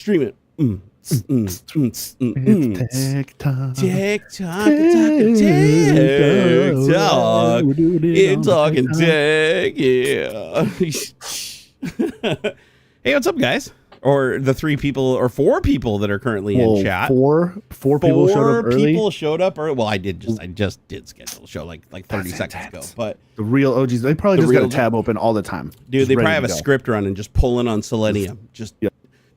Stream it. It's TechTalk. TechTalk. It's talking tech. Yeah. Hey, what's up, guys? Or the 3 people or 4 people that are currently in chat. Four people showed up early. People showed up early. Well, I just did schedule a show like 30 seconds ago. But the real OGs, they probably just got a tab open all the time. Dude, they probably have a script running, just pulling on Selenium.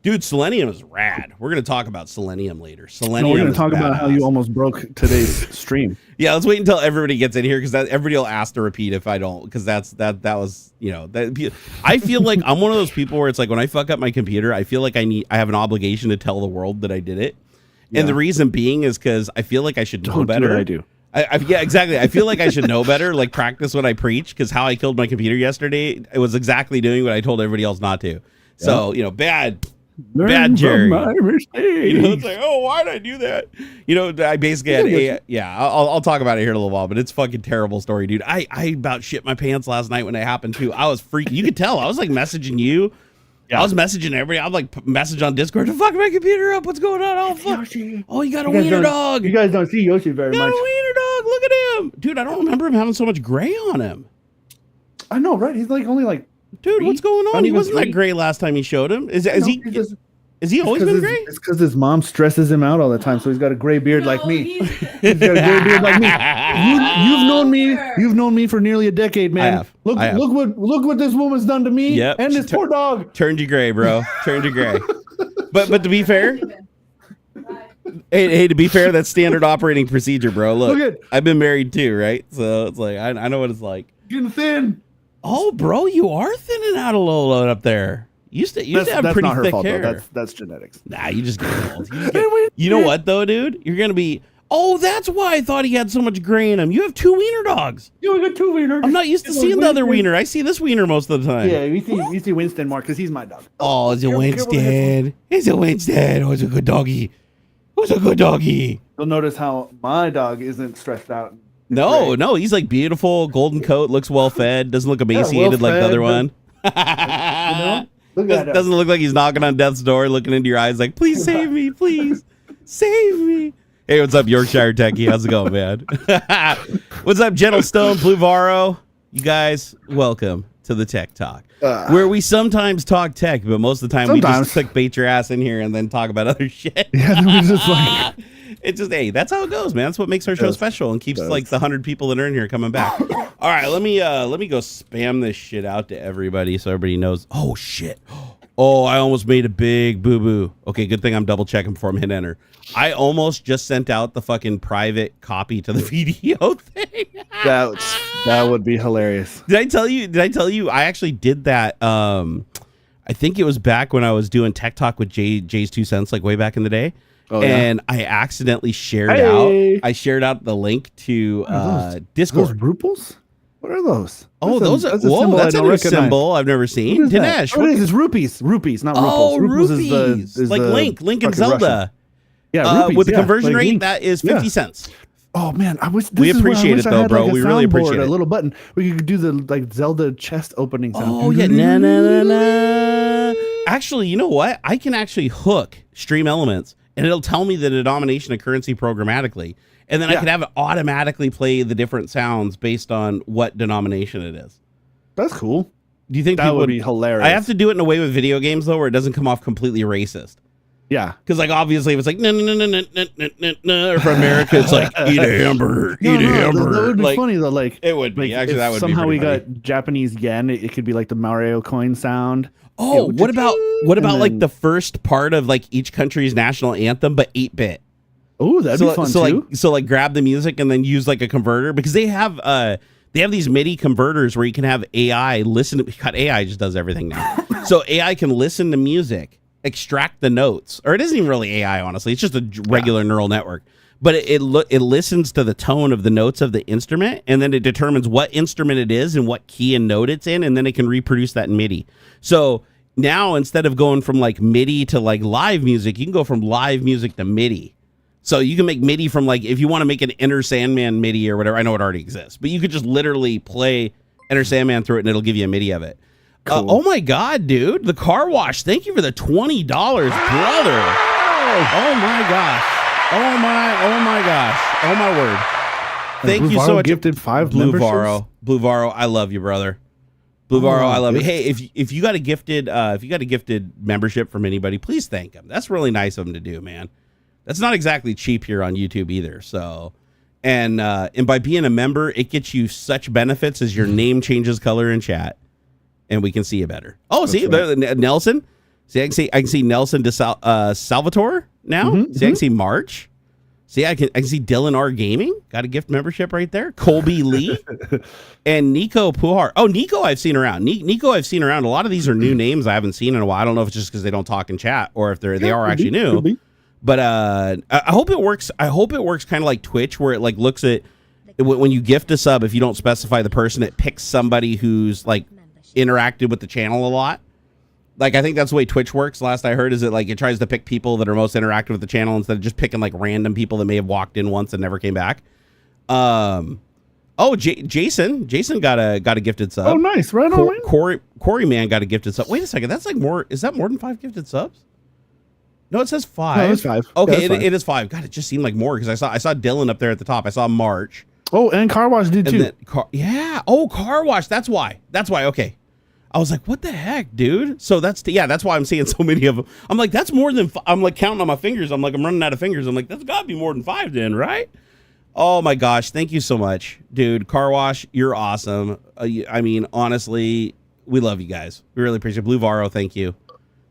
Dude, Selenium is rad. We're going to talk about Selenium later. Selenium. We're going to talk about how you almost broke today's stream. Yeah, let's wait until everybody gets in here because everybody will ask to repeat if I don't, because that was, you know, I feel like I'm one of those people where it's like when I fuck up my computer, I feel like I have an obligation to tell the world that I did it. Yeah. And the reason being is because I feel like I should know better. Do what I do. Yeah, exactly. I feel like I should know better, like practice what I preach, because how I killed my computer yesterday, it was exactly doing what I told everybody else not to. So, you know, bad Jerry. My you know, it's like, oh, why did I do that? You know, I basically had I'll talk about it here in a little while, but it's a fucking terrible story, dude. I about shit my pants last night when it happened too. I was freaking. You could tell. I was like messaging you. Yeah. I was messaging everybody. I was like message on Discord to fuck my computer up. What's going on? Oh, fuck. Yoshi. Oh, you got a wiener dog. You guys don't see Yoshi very much. Got a wiener dog. Look at him, dude. I don't remember him having so much gray on him. I know, right? He's like only like. Dude, what's going on? He wasn't that gray last time he showed him. Is he always been gray? It's because his mom stresses him out all the time, so he's got a gray beard like me. He's got a gray beard like me. You've known me for nearly a decade, man. I have. Look what this woman's done to me and this poor dog. Turned you gray, bro. Turned you gray. But to be fair, hey, to be fair, that's standard operating procedure, bro. Look, I've been married too, right? So it's like I know what it's like. Getting thin. Oh, bro, you are thinning out a little up there. You used to have pretty thick fault, hair. That's genetics. Nah, you just get old. You know what, though, dude? You're going to be... Oh, that's why I thought he had so much gray in him. You have 2 wiener dogs. Yeah, we got 2 wiener. I'm not used to seeing the other wiener. I see this wiener most of the time. Yeah, you see Winston more because he's my dog. Oh, it's a Winston. It's a Winston. Oh, it's a good doggy. Who's a good doggy? You'll notice how my dog isn't stressed out. No, he's like beautiful, golden coat, looks well fed, doesn't look emaciated like the other one. Doesn't look like he's knocking on death's door, looking into your eyes like, please save me, please save me. Hey, what's up, Yorkshire Techie? How's it going, man? What's up, Gentle Stone, Blue Varo? You guys, welcome to the Tech Talk, where we sometimes talk tech, but most of the time we just clickbait your ass in here and then talk about other shit. Yeah, then we just like... It's just, hey, that's how it goes, man. That's what makes our show special and keeps like the 100 people that are in here coming back. All right, let me go spam this shit out to everybody so everybody knows. Oh shit. Oh, I almost made a big boo-boo. Okay, good thing I'm double checking before I'm hit enter. I almost just sent out the fucking private copy to the video thing. That would be hilarious. Did I tell you? I actually did that. I think it was back when I was doing Tech Talk with Jay's 2 cents, like way back in the day. Oh, and I accidentally shared out. I shared out the link to Discord. Those ruples? What are those? Oh, that's a new symbol I've never seen. Dinesh, what is this? Rupees, not ruples. Oh, rupees. Is like Link and Zelda. Russian. Yeah, with the conversion rate, that is 50 cents. Oh man, we appreciate it though, bro. We really appreciate it. A little button where you could do the like Zelda chest opening sound. Oh yeah, na. Actually, you know what? I can actually hook Stream Elements, and it'll tell me the denomination of currency programmatically, and then I can have it automatically play the different sounds based on what denomination it is. That's cool. Do you think that would be hilarious? I have to do it in a way with video games though, where it doesn't come off completely racist. Yeah, because like obviously if it's like no, or for America it's like eat a hamburger, eat a hamburger. That would be funny though. Like it would be actually that would somehow be somehow we got Japanese yen. It could be like the Mario coin sound. Oh, what about like the first part of like each country's national anthem, but 8-bit? Oh, that'd be fun too. So grab the music and then use like a converter, because they have these MIDI converters where you can have AI listen to. AI just does everything now. So AI can listen to music, extract the notes, or it isn't even really AI, honestly. It's just a regular neural network. But it listens to the tone of the notes of the instrument, and then it determines what instrument it is and what key and note it's in, and then it can reproduce that in MIDI. So now instead of going from like MIDI to like live music, you can go from live music to MIDI. So you can make MIDI from like, if you want to make an Enter Sandman MIDI or whatever, I know it already exists, but you could just literally play Enter Sandman through it and it'll give you a MIDI of it. Cool. Oh my God, dude. The car wash. Thank you for the $20, brother. Oh my gosh. Oh my gosh. Oh my word. Thank you so much. Gifted 5 Blue memberships? Varo. Blue Varo, I love you, brother. Blue Varo, I love you. Hey, if you got a gifted membership from anybody, please thank him. That's really nice of him to do, man. That's not exactly cheap here on YouTube either. So, and by being a member, it gets you such benefits as your name changes color in chat, and we can see you better. Oh, see, right. Nelson. See, I can see Nelson Salvatore now. See, I can see March. See, I can see Dylan R Gaming, got a gift membership right there. Colby Lee and Nico Puhar. Oh, Nico, I've seen around. Nico, I've seen around. A lot of these are new names I haven't seen in a while. I don't know if it's just because they don't talk in chat or if they are actually new. But I hope it works. I hope it works kind of like Twitch, where it like looks at when you gift a sub. If you don't specify the person, it picks somebody who's like interacted with the channel a lot. Like, I think that's the way Twitch works. Last I heard is that like it tries to pick people that are most interactive with the channel instead of just picking like random people that may have walked in once and never came back. Jason got a gifted sub. Oh, nice. Right on. Corey man got a gifted sub. Wait a second. That's like more. Is that more than 5 gifted subs? No, it says 5. No, it's 5. Okay, yeah, it is 5. God, it just seemed like more because I saw Dylan up there at the top. I saw March. Oh, and Car Wash did too. Car Wash. That's why. Okay. I was like, what the heck, dude? So that's why I'm seeing so many of them. I'm like, that's more than, I'm like counting on my fingers. I'm like, I'm running out of fingers. I'm like, that's gotta be more than 5 then, right? Oh my gosh. Thank you so much, dude. Car Wash, you're awesome. I mean, honestly, we love you guys. We really appreciate it. Blue Varo, thank you.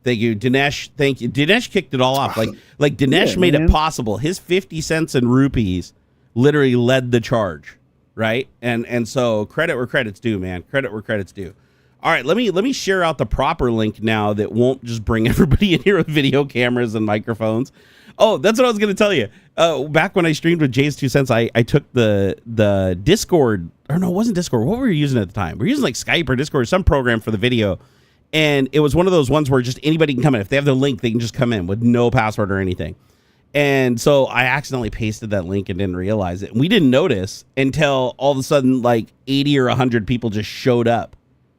Thank you. Dinesh, thank you. Dinesh kicked it all off. Like Dinesh made it possible. His 50 cents in rupees literally led the charge, right? And so credit where credit's due, man. Credit where credit's due. All right, let me share out the proper link now that won't just bring everybody in here with video cameras and microphones. Oh, that's what I was going to tell you. Back when I streamed with Jay's 2 cents, I took the Discord, or no, it wasn't Discord. What were we using at the time? We were using like Skype or Discord, some program for the video. And it was one of those ones where just anybody can come in. If they have the link, they can just come in with no password or anything. And so I accidentally pasted that link and didn't realize it. And we didn't notice until all of a sudden like 80 or 100 people just showed up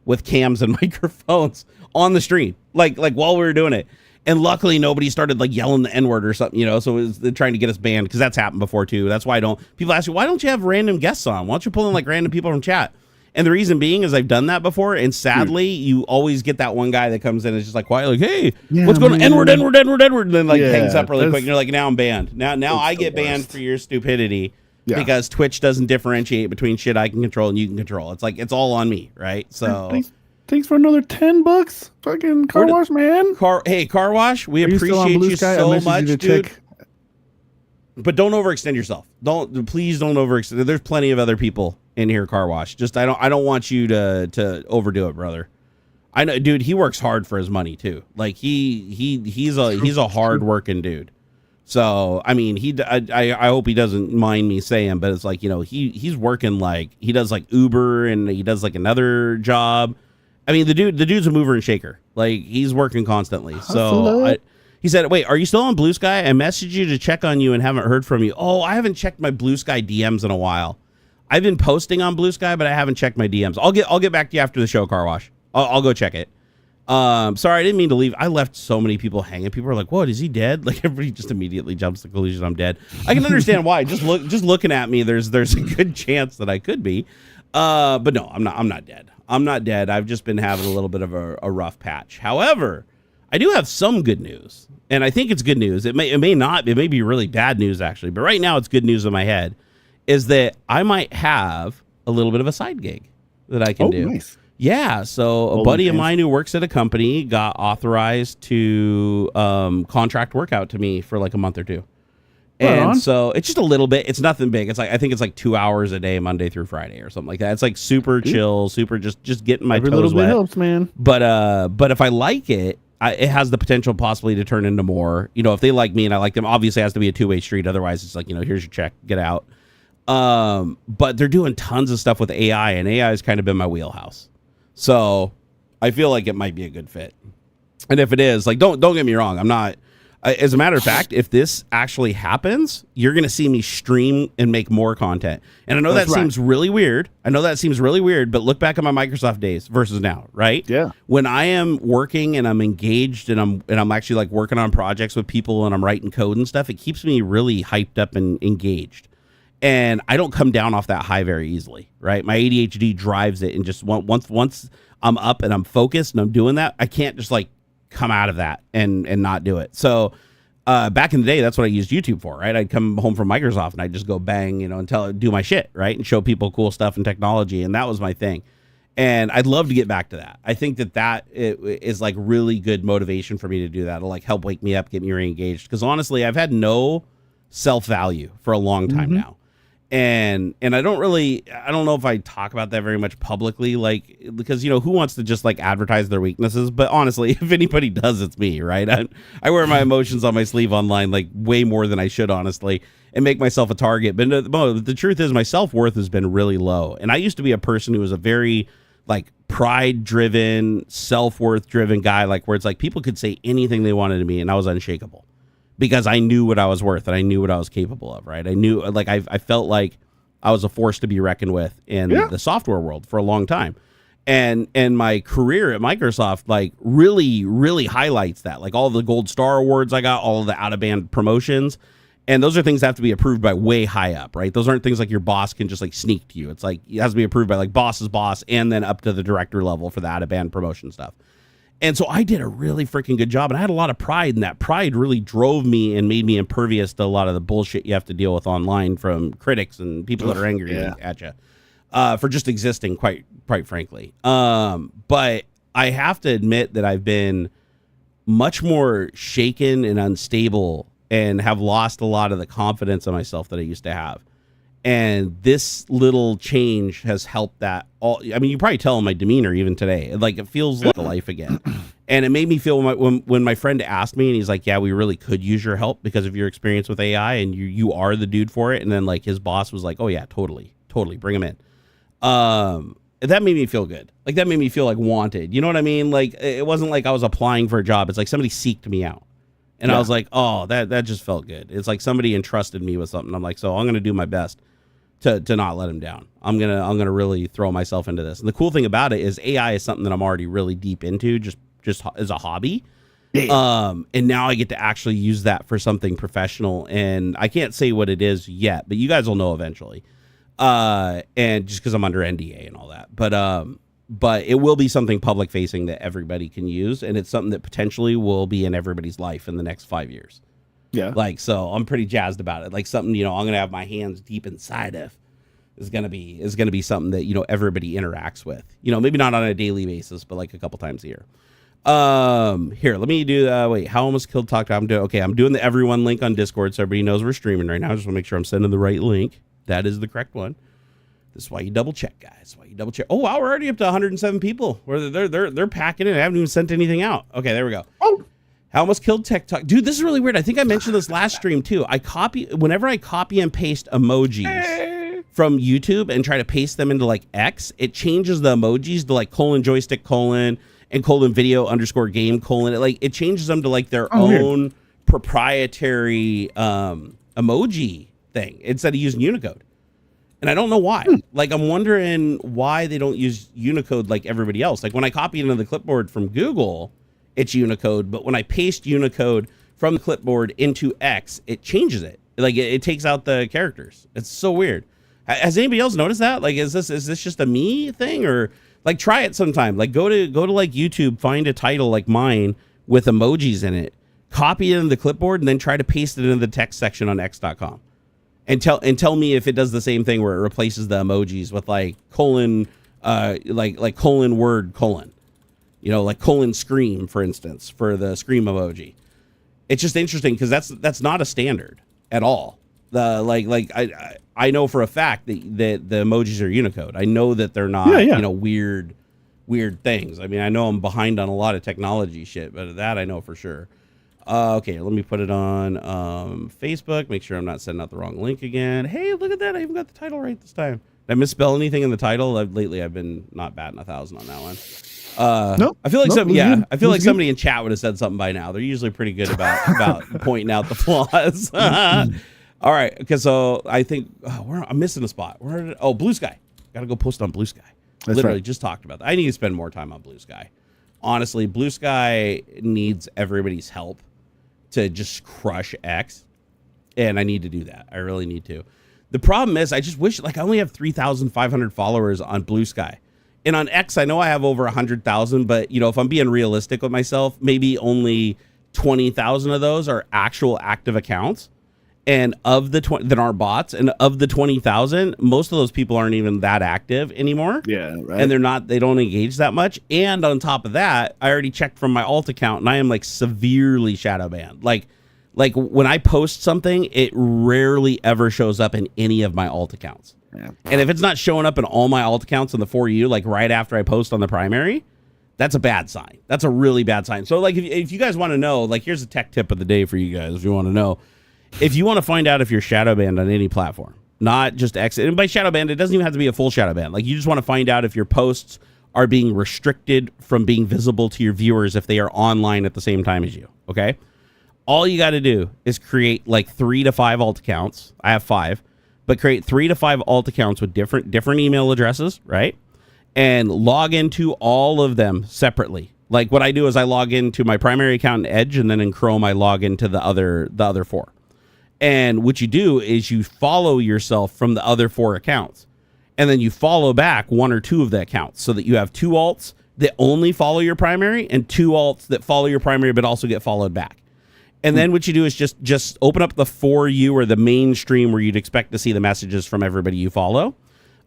with cams and microphones on the stream, like while we were doing it. And luckily nobody started like yelling the N-word or something, so it was trying to get us banned, because that's happened before too. That's why people ask you, why don't you have random guests on? Why don't you pull in like random people from chat? And the reason being is I've done that before, and sadly you always get that one guy that comes in and is just like quiet, like, hey, what's going on? N-word, and then like hangs up really quick, and you're like, now I'm banned. Now I get banned for your stupidity. Yeah. Because Twitch doesn't differentiate between shit I can control and you can control. It's like, it's all on me, right? So thanks for another $10. Fucking Car Wash, man. Car Wash, we appreciate you so much, dude. But don't overextend yourself. Please don't overextend. There's plenty of other people in here, Car Wash. Just I don't want you to overdo it, brother. I know, dude, he works hard for his money too. Like he's a hard working dude. So, I mean, I hope he doesn't mind me saying, but it's like, he's working, like he does like Uber and he does like another job. I mean, the dude's a mover and shaker. Like, he's working constantly. So he said, wait, are you still on Blue Sky? I messaged you to check on you and haven't heard from you. Oh, I haven't checked my Blue Sky DMs in a while. I've been posting on Blue Sky, but I haven't checked my DMs. I'll get back to you after the show, Car Wash. I'll go check it. Sorry, I didn't mean to leave. I left so many people hanging. People are like, what, is he dead? Like, everybody just immediately jumps to the conclusion I'm dead. I can understand why. Just looking at me, there's a good chance that I could be. But no, I'm not dead. I'm not dead. I've just been having a little bit of a rough patch. However, I do have some good news, and I think it's good news. It may not. It may be really bad news, actually. But right now, it's good news in my head, is that I might have a little bit of a side gig that I can do. Nice. Yeah, so a buddy of mine who works at a company got authorized to contract work out to me for like a month or two. And so it's just a little bit. It's nothing big. It's like, I think it's like 2 hours a day, Monday through Friday or something like that. It's like super chill, super just getting my toes wet. Helps, man. But if I like it, it has the potential possibly to turn into more. If they like me and I like them, obviously it has to be a two-way street. Otherwise, it's like, here's your check, get out. But they're doing tons of stuff with AI, and AI has kind of been my wheelhouse. So I feel like it might be a good fit. And if it is, like, don't get me wrong, As a matter of fact, if this actually happens, you're going to see me stream and make more content. And I know that seems really weird. But look back at my Microsoft days versus now, right? Yeah. When I am working and I'm engaged and I'm actually like working on projects with people and I'm writing code and stuff, it keeps me really hyped up and engaged. And I don't come down off that high very easily, right? My ADHD drives it, and just once I'm up and I'm focused and I'm doing that, I can't just like come out of that and not do it. So back in the day, that's what I used YouTube for, right? I'd come home from Microsoft and I'd just go bang, and do my shit, right? And show people cool stuff and technology. And that was my thing. And I'd love to get back to that. I think that is like really good motivation for me to do that. It'll like help wake me up, get me re-engaged. Because honestly, I've had no self-value for a long time now. And I don't know if I talk about that very much publicly, like, because, who wants to just like advertise their weaknesses? But honestly, if anybody does, it's me, right? I wear my emotions on my sleeve online, like way more than I should, honestly, and make myself a target. But the truth is my self-worth has been really low. And I used to be a person who was a very like pride-driven, self-worth-driven guy, like where it's like people could say anything they wanted to me and I was unshakable. Because I knew what I was worth and I knew what I was capable of, right? I knew, like, I felt like I was a force to be reckoned with in the software world for a long time. And my career at Microsoft, like, really, really highlights that. Like, all the Gold Star Awards I got, all of the out-of-band promotions. And those are things that have to be approved by way high up, right? Those aren't things like your boss can just, like, sneak to you. It's like, it has to be approved by, like, boss's boss and then up to the director level for the out-of-band promotion stuff. And so I did a really freaking good job, and I had a lot of pride, and that pride really drove me and made me impervious to a lot of the bullshit you have to deal with online from critics and people that are angry at you for just existing, quite frankly. But I have to admit that I've been much more shaken and unstable and have lost a lot of the confidence in myself that I used to have. And this little change has helped that. I mean, you probably tell in my demeanor even today, like it feels like life again. And it made me feel when my friend asked me and he's like, yeah, we really could use your help because of your experience with AI and you are the dude for it. And then like his boss was like, oh yeah, totally. Bring him in. That made me feel good. Like that made me feel like wanted. You know what I mean? Like it wasn't like I was applying for a job. It's like somebody seeked me out. And I was like, oh, that just felt good. It's like somebody entrusted me with something. I'm like, so I'm going to do my best to not let him down. I'm gonna really throw myself into this. And the cool thing about it is AI is something that I'm already really deep into, just as a hobby. And now I get to actually use that for something professional. And I can't say what it is yet, but you guys will know eventually. And just because I'm under NDA and all that, but it will be something public facing that everybody can use, and it's something that potentially will be in everybody's life in the next 5 years. Yeah. Like, so I'm pretty jazzed about it. Like something, I'm going to have my hands deep inside of is going to be something that, everybody interacts with, maybe not on a daily basis, but like a couple times a year. Here, let me do, how almost killed talk. I'm doing the everyone link on Discord. So everybody knows we're streaming right now. I just want to make sure I'm sending the right link. That is the correct one. This is why you double check, guys. Oh, wow. We're already up to 107 people where they're packing it. I haven't even sent anything out. Okay, there we go. Oh. How almost killed TechTalk. Dude, this is really weird. I think I mentioned this last stream too. Whenever I copy and paste emojis from YouTube and try to paste them into like X, it changes the emojis to like :joystick : and :video _ game : it changes them to like their own weird proprietary emoji thing instead of using Unicode. And I don't know why. Like, I'm wondering why they don't use Unicode like everybody else. Like when I copy it into the clipboard from Google, it's Unicode, but when I paste Unicode from the clipboard into X, it changes it. Like it takes out the characters. It's so weird. Has anybody else noticed that? Like, is this just a me thing, or like try it sometime? Like go to like YouTube, find a title like mine with emojis in it, copy it into the clipboard, and then try to paste it into the text section on X.com, and tell me if it does the same thing where it replaces the emojis with like : word : like : scream, for instance, for the scream emoji. It's just interesting because that's not a standard at all. I know for a fact that the emojis are Unicode. I know that they're not weird things. I mean, I know I'm behind on a lot of technology shit, but that I know for sure. Okay, let me put it on Facebook. Make sure I'm not sending out the wrong link again. Hey, look at that! I even got the title right this time. Did I misspell anything in the title? Lately, I've been not batting 1,000 on that one. Nope. I feel like Nope, it was good. I feel It like was somebody in chat would have said something by now. They're usually pretty good about pointing out the flaws. All right, okay, so I think I'm missing a spot. Blue Sky. Got to go post on Blue Sky. That's Literally right. just talked about that. I need to spend more time on Blue Sky. Honestly, Blue Sky needs everybody's help to just crush X, and I need to do that. I really need to. The problem is I just wish, like, I only have 3,500 followers on Blue Sky. And on X, I know I have over 100,000, but, you know, if I'm being realistic with myself, maybe only 20,000 of those are actual active accounts. And of the 20 that aren't bots, and of the 20,000, most of those people aren't even that active anymore. Yeah, right. And they don't engage that much. And on top of that, I already checked from my alt account, and I am like severely shadow banned. Like when I post something, it rarely ever shows up in any of my alt accounts. Yeah. And if it's not showing up in all my alt accounts in the For You, like right after I post on the primary, that's a bad sign. That's a really bad sign. So like if you guys want to know, like here's a tech tip of the day for you guys if you want to know. If you want to find out if you're shadow banned on any platform, not just X, and by shadow banned, it doesn't even have to be a full shadow ban. Like you just want to find out if your posts are being restricted from being visible to your viewers if they are online at the same time as you, okay? All you got to do is create like 3 to 5 alt accounts. I have 5, but create 3 to 5 alt accounts with different email addresses, right? And log into all of them separately. Like what I do is I log into my primary account in Edge, and then in Chrome I log into the other 4. And what you do is you follow yourself from the other 4 accounts, and then you follow back 1 or 2 of the accounts so that you have 2 alts that only follow your primary and 2 alts that follow your primary but also get followed back. And then what you do is just open up the For You or the main stream where you'd expect to see the messages from everybody you follow.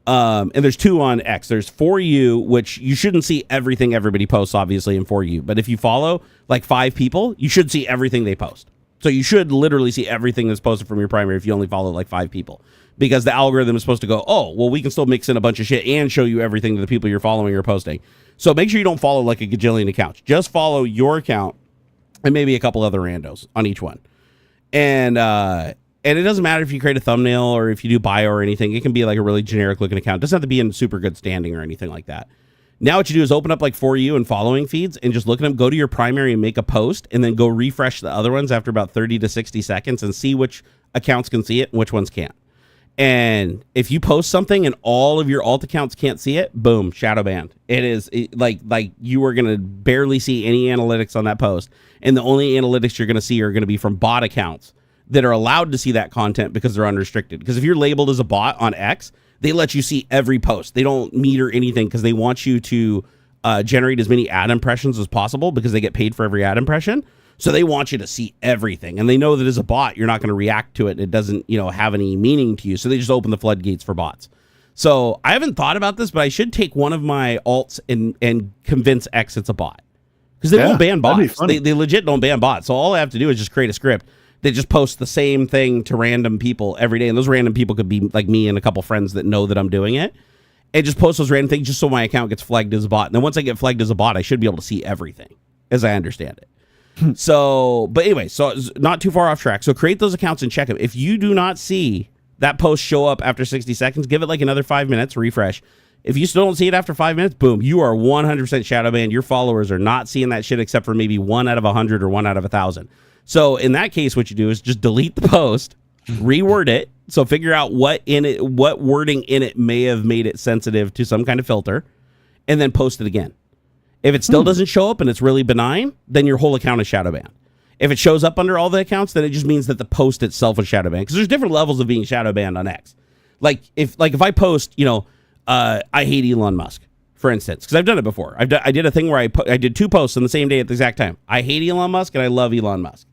And there's 2 on X. There's For You, which you shouldn't see everything everybody posts, obviously, in For You. But if you follow like 5 people, you should see everything they post. So you should literally see everything that's posted from your primary if you only follow like 5 people. Because the algorithm is supposed to go, oh, well, we can still mix in a bunch of shit and show you everything that the people you're following are posting. So make sure you don't follow like a gajillion accounts. Just follow your account and maybe a couple other randos on each one. And it doesn't matter if you create a thumbnail or if you do bio or anything. It can be like a really generic looking account. It doesn't have to be in super good standing or anything like that. Now what you do is open up like For You and following feeds and just look at them, go to your primary and make a post, and then go refresh the other ones after about 30 to 60 seconds and see which accounts can see it and which ones can't. And if you post something and all of your alt accounts can't see it, boom, shadow banned. Like you are going to barely see any analytics on that post. And the only analytics you're going to see are going to be from bot accounts that are allowed to see that content because they're unrestricted. Because if you're labeled as a bot on X, they let you see every post. They don't meter anything because they want you to generate as many ad impressions as possible because they get paid for every ad impression. So they want you to see everything. And they know that as a bot, you're not going to react to it. It doesn't, have any meaning to you. So they just open the floodgates for bots. So I haven't thought about this, but I should take one of my alts and convince X it's a bot. Because they won't ban bots. They legit don't ban bots. So all I have to do is just create a script that just posts the same thing to random people every day. And those random people could be like me and a couple friends that know that I'm doing it. And just post those random things just so my account gets flagged as a bot. And then once I get flagged as a bot, I should be able to see everything as I understand it. So, but anyway, so it's not too far off track. So create those accounts and check them. If you do not see that post show up after 60 seconds, give it like another 5 minutes, refresh. If you still don't see it after 5 minutes, boom, you are 100% shadow banned. Your followers are not seeing that shit except for maybe 1 out of 100 or 1 out of 1,000. So in that case, what you do is just delete the post, reword it. So figure out what wording in it may have made it sensitive to some kind of filter, and then post it again. If it still doesn't show up and it's really benign, then your whole account is shadow banned. If it shows up under all the accounts, then it just means that the post itself is shadow banned. Because there's different levels of being shadow banned on X. Like if I post, I hate Elon Musk, for instance, because I've done it before. I did a thing where I did 2 posts on the same day at the exact time. I hate Elon Musk and I love Elon Musk.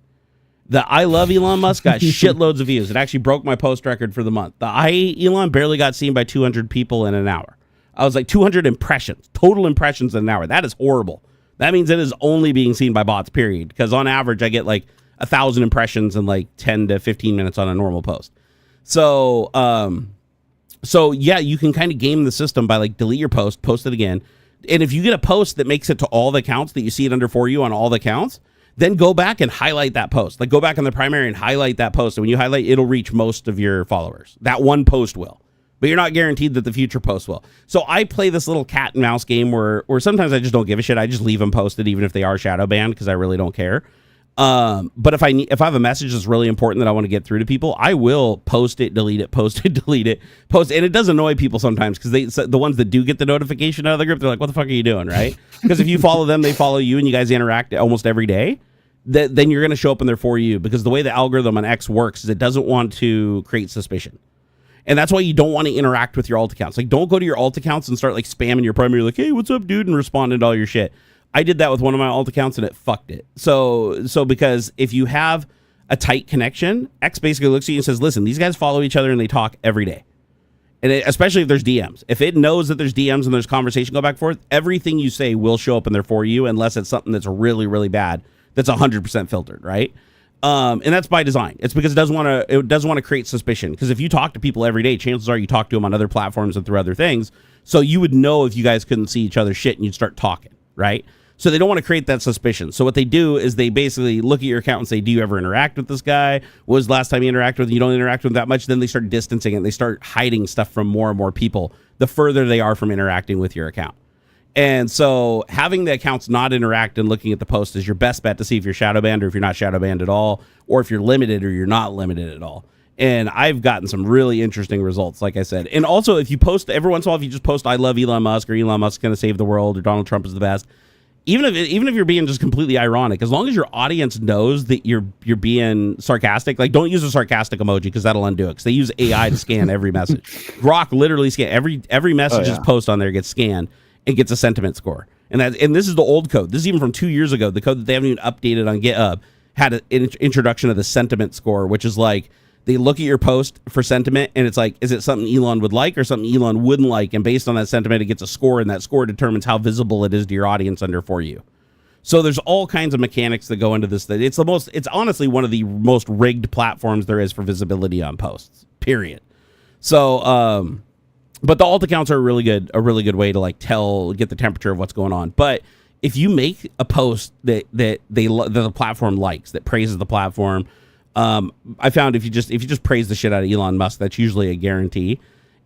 The I love Elon Musk got shitloads of views. It actually broke my post record for the month. The I hate Elon barely got seen by 200 people in an hour. I was like 200 impressions, total impressions in an hour. That is horrible. That means it is only being seen by bots, period. Because on average, I get like 1,000 impressions in like 10 to 15 minutes on a normal post. So yeah, you can kind of game the system by like delete your post it again. And if you get a post that makes it to all the accounts that you see it under For You on all the accounts, then go back and highlight that post. Like go back on the primary and highlight that post. And when you highlight, it'll reach most of your followers. That one post will. but you're not guaranteed that the future posts will. So I play this little cat and mouse game where sometimes I just don't give a shit. I just leave them posted even if they are shadow banned because I really don't care. But if I have a message that's really important that I want to get through to people, I will post it, delete it, post it, delete it, post. And it does annoy people sometimes because the ones that do get the notification out of the group, they're like, what the fuck are you doing? Right. Because if you follow them, they follow you and you guys interact almost every day. Then you're going to show up in there for you because the way the algorithm on X works is it doesn't want to create suspicion. And that's why you don't want to interact with your alt accounts. Like, don't go to your alt accounts and start like spamming your primary, like, hey, what's up, dude? And responding to all your shit. I did that with one of my alt accounts and it fucked it. So because if you have a tight connection, X basically looks at you and says, listen, these guys follow each other and they talk every day. And especially if there's DMs. If it knows that there's DMs and there's conversation go back and forth, everything you say will show up in there for you unless it's something that's really, really bad. That's 100% filtered, right? And that's by design. It's because it doesn't want to create suspicion. Because if you talk to people every day, chances are you talk to them on other platforms and through other things. So you would know if you guys couldn't see each other's shit and you'd start talking, right? So they don't want to create that suspicion. So what they do is they basically look at your account and say, do you ever interact with this guy? When was the last time you interacted with him? You don't interact with him that much. Then they start distancing it. And they start hiding stuff from more and more people the further they are from interacting with your account. And so having the accounts not interact and looking at the post is your best bet to see if you're shadow banned or if you're not shadow banned at all, or if you're limited or you're not limited at all. And I've gotten some really interesting results, like I said. And also, if you post every once in a while, if you just post, I love Elon Musk or Elon Musk's going to save the world or Donald Trump is the best, even if you're being just completely ironic, as long as your audience knows that you're being sarcastic, like don't use a sarcastic emoji because that'll undo it. Because they use AI to scan every message. Grock literally scan every message is post on there gets scanned. It gets a sentiment score. And this is the old code. This is even from 2 years ago. The code that they haven't even updated on GitHub had an introduction of the sentiment score, which is like they look at your post for sentiment and it's like, is it something Elon would like or something Elon wouldn't like? And based on that sentiment, it gets a score, and that score determines how visible it is to your audience under for you. So there's all kinds of mechanics that go into this. It's honestly one of the most rigged platforms there is for visibility on posts, period. So, but the alt accounts are a really good way to like get the temperature of what's going on. But if you make a post that the platform likes, that praises the platform, I found if you just praise the shit out of Elon Musk, that's usually a guarantee.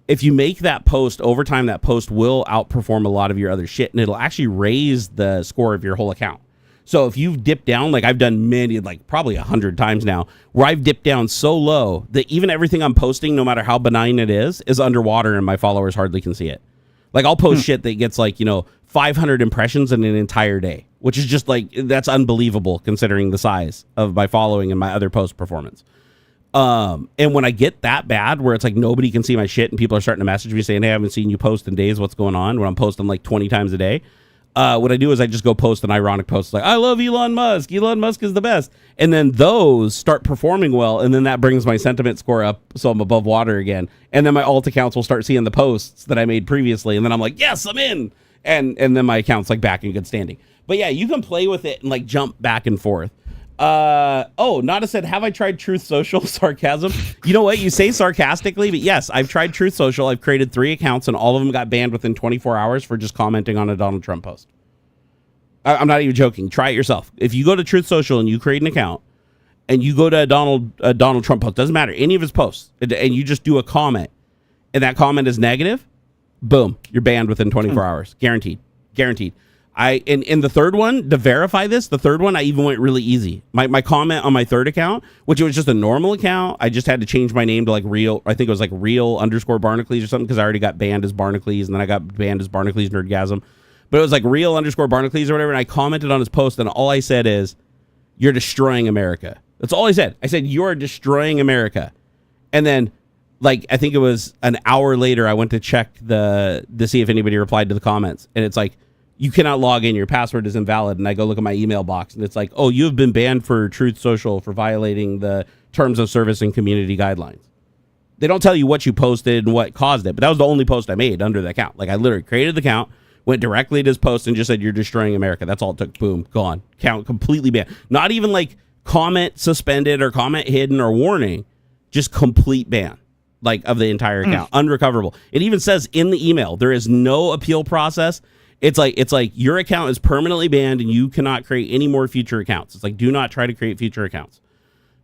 If you make that post over time, that post will outperform a lot of your other shit, and it'll actually raise the score of your whole account. So if you've dipped down, like I've done many, like probably 100 times now, where I've dipped down so low that even everything I'm posting, no matter how benign it is underwater and my followers hardly can see it. Like I'll post shit that gets like, 500 impressions in an entire day, which is just like, that's unbelievable considering the size of my following and my other post performance. And when I get that bad, where it's like nobody can see my shit and people are starting to message me saying, hey, I haven't seen you post in days. What's going on? When I'm posting like 20 times a day. What I do is I just go post an ironic post like, I love Elon Musk. Elon Musk is the best. And then those start performing well. And then that brings my sentiment score up so I'm above water again. And then my alt accounts will start seeing the posts that I made previously. And then I'm like, yes, I'm in. And then my account's like back in good standing. But yeah, you can play with it and like jump back and forth. Nada said, have I tried Truth Social? Sarcasm. You know what? You say sarcastically, but yes, I've tried Truth Social. I've created 3 accounts and all of them got banned within 24 hours for just commenting on a Donald Trump post. I'm not even joking. Try it yourself. If you go to Truth Social and you create an account and you go to a Donald Trump post, doesn't matter, any of his posts, and you just do a comment and that comment is negative, boom, you're banned within 24 hours. Guaranteed. In the third one, to verify this, I even went really easy. My comment on my third account, which was just a normal account, I just had to change my name to like real, I think it was like real_Barnacules or something, because I already got banned as Barnacules, and then I got banned as Barnacules Nerdgasm. But it was like real_Barnacules or whatever, and I commented on his post, and all I said is, you're destroying America. That's all I said. I said, you're destroying America. And then, like, I think it was an hour later, I went to check to see if anybody replied to the comments, and it's like, you cannot log in, your password is invalid. And I go look at my email box and it's like, oh, you have been banned for Truth Social for violating the terms of service and community guidelines. They don't tell you what you posted and what caused it, but that was the only post I made under the account. Like I literally created the account, went directly to his post and just said, you're destroying America. That's all it took. Boom, gone. Account completely banned. Not even like comment suspended or comment hidden or warning, just complete ban. Like of the entire account, unrecoverable. It even says in the email, there is no appeal process. It's like your account is permanently banned and you cannot create any more future accounts. It's like, do not try to create future accounts.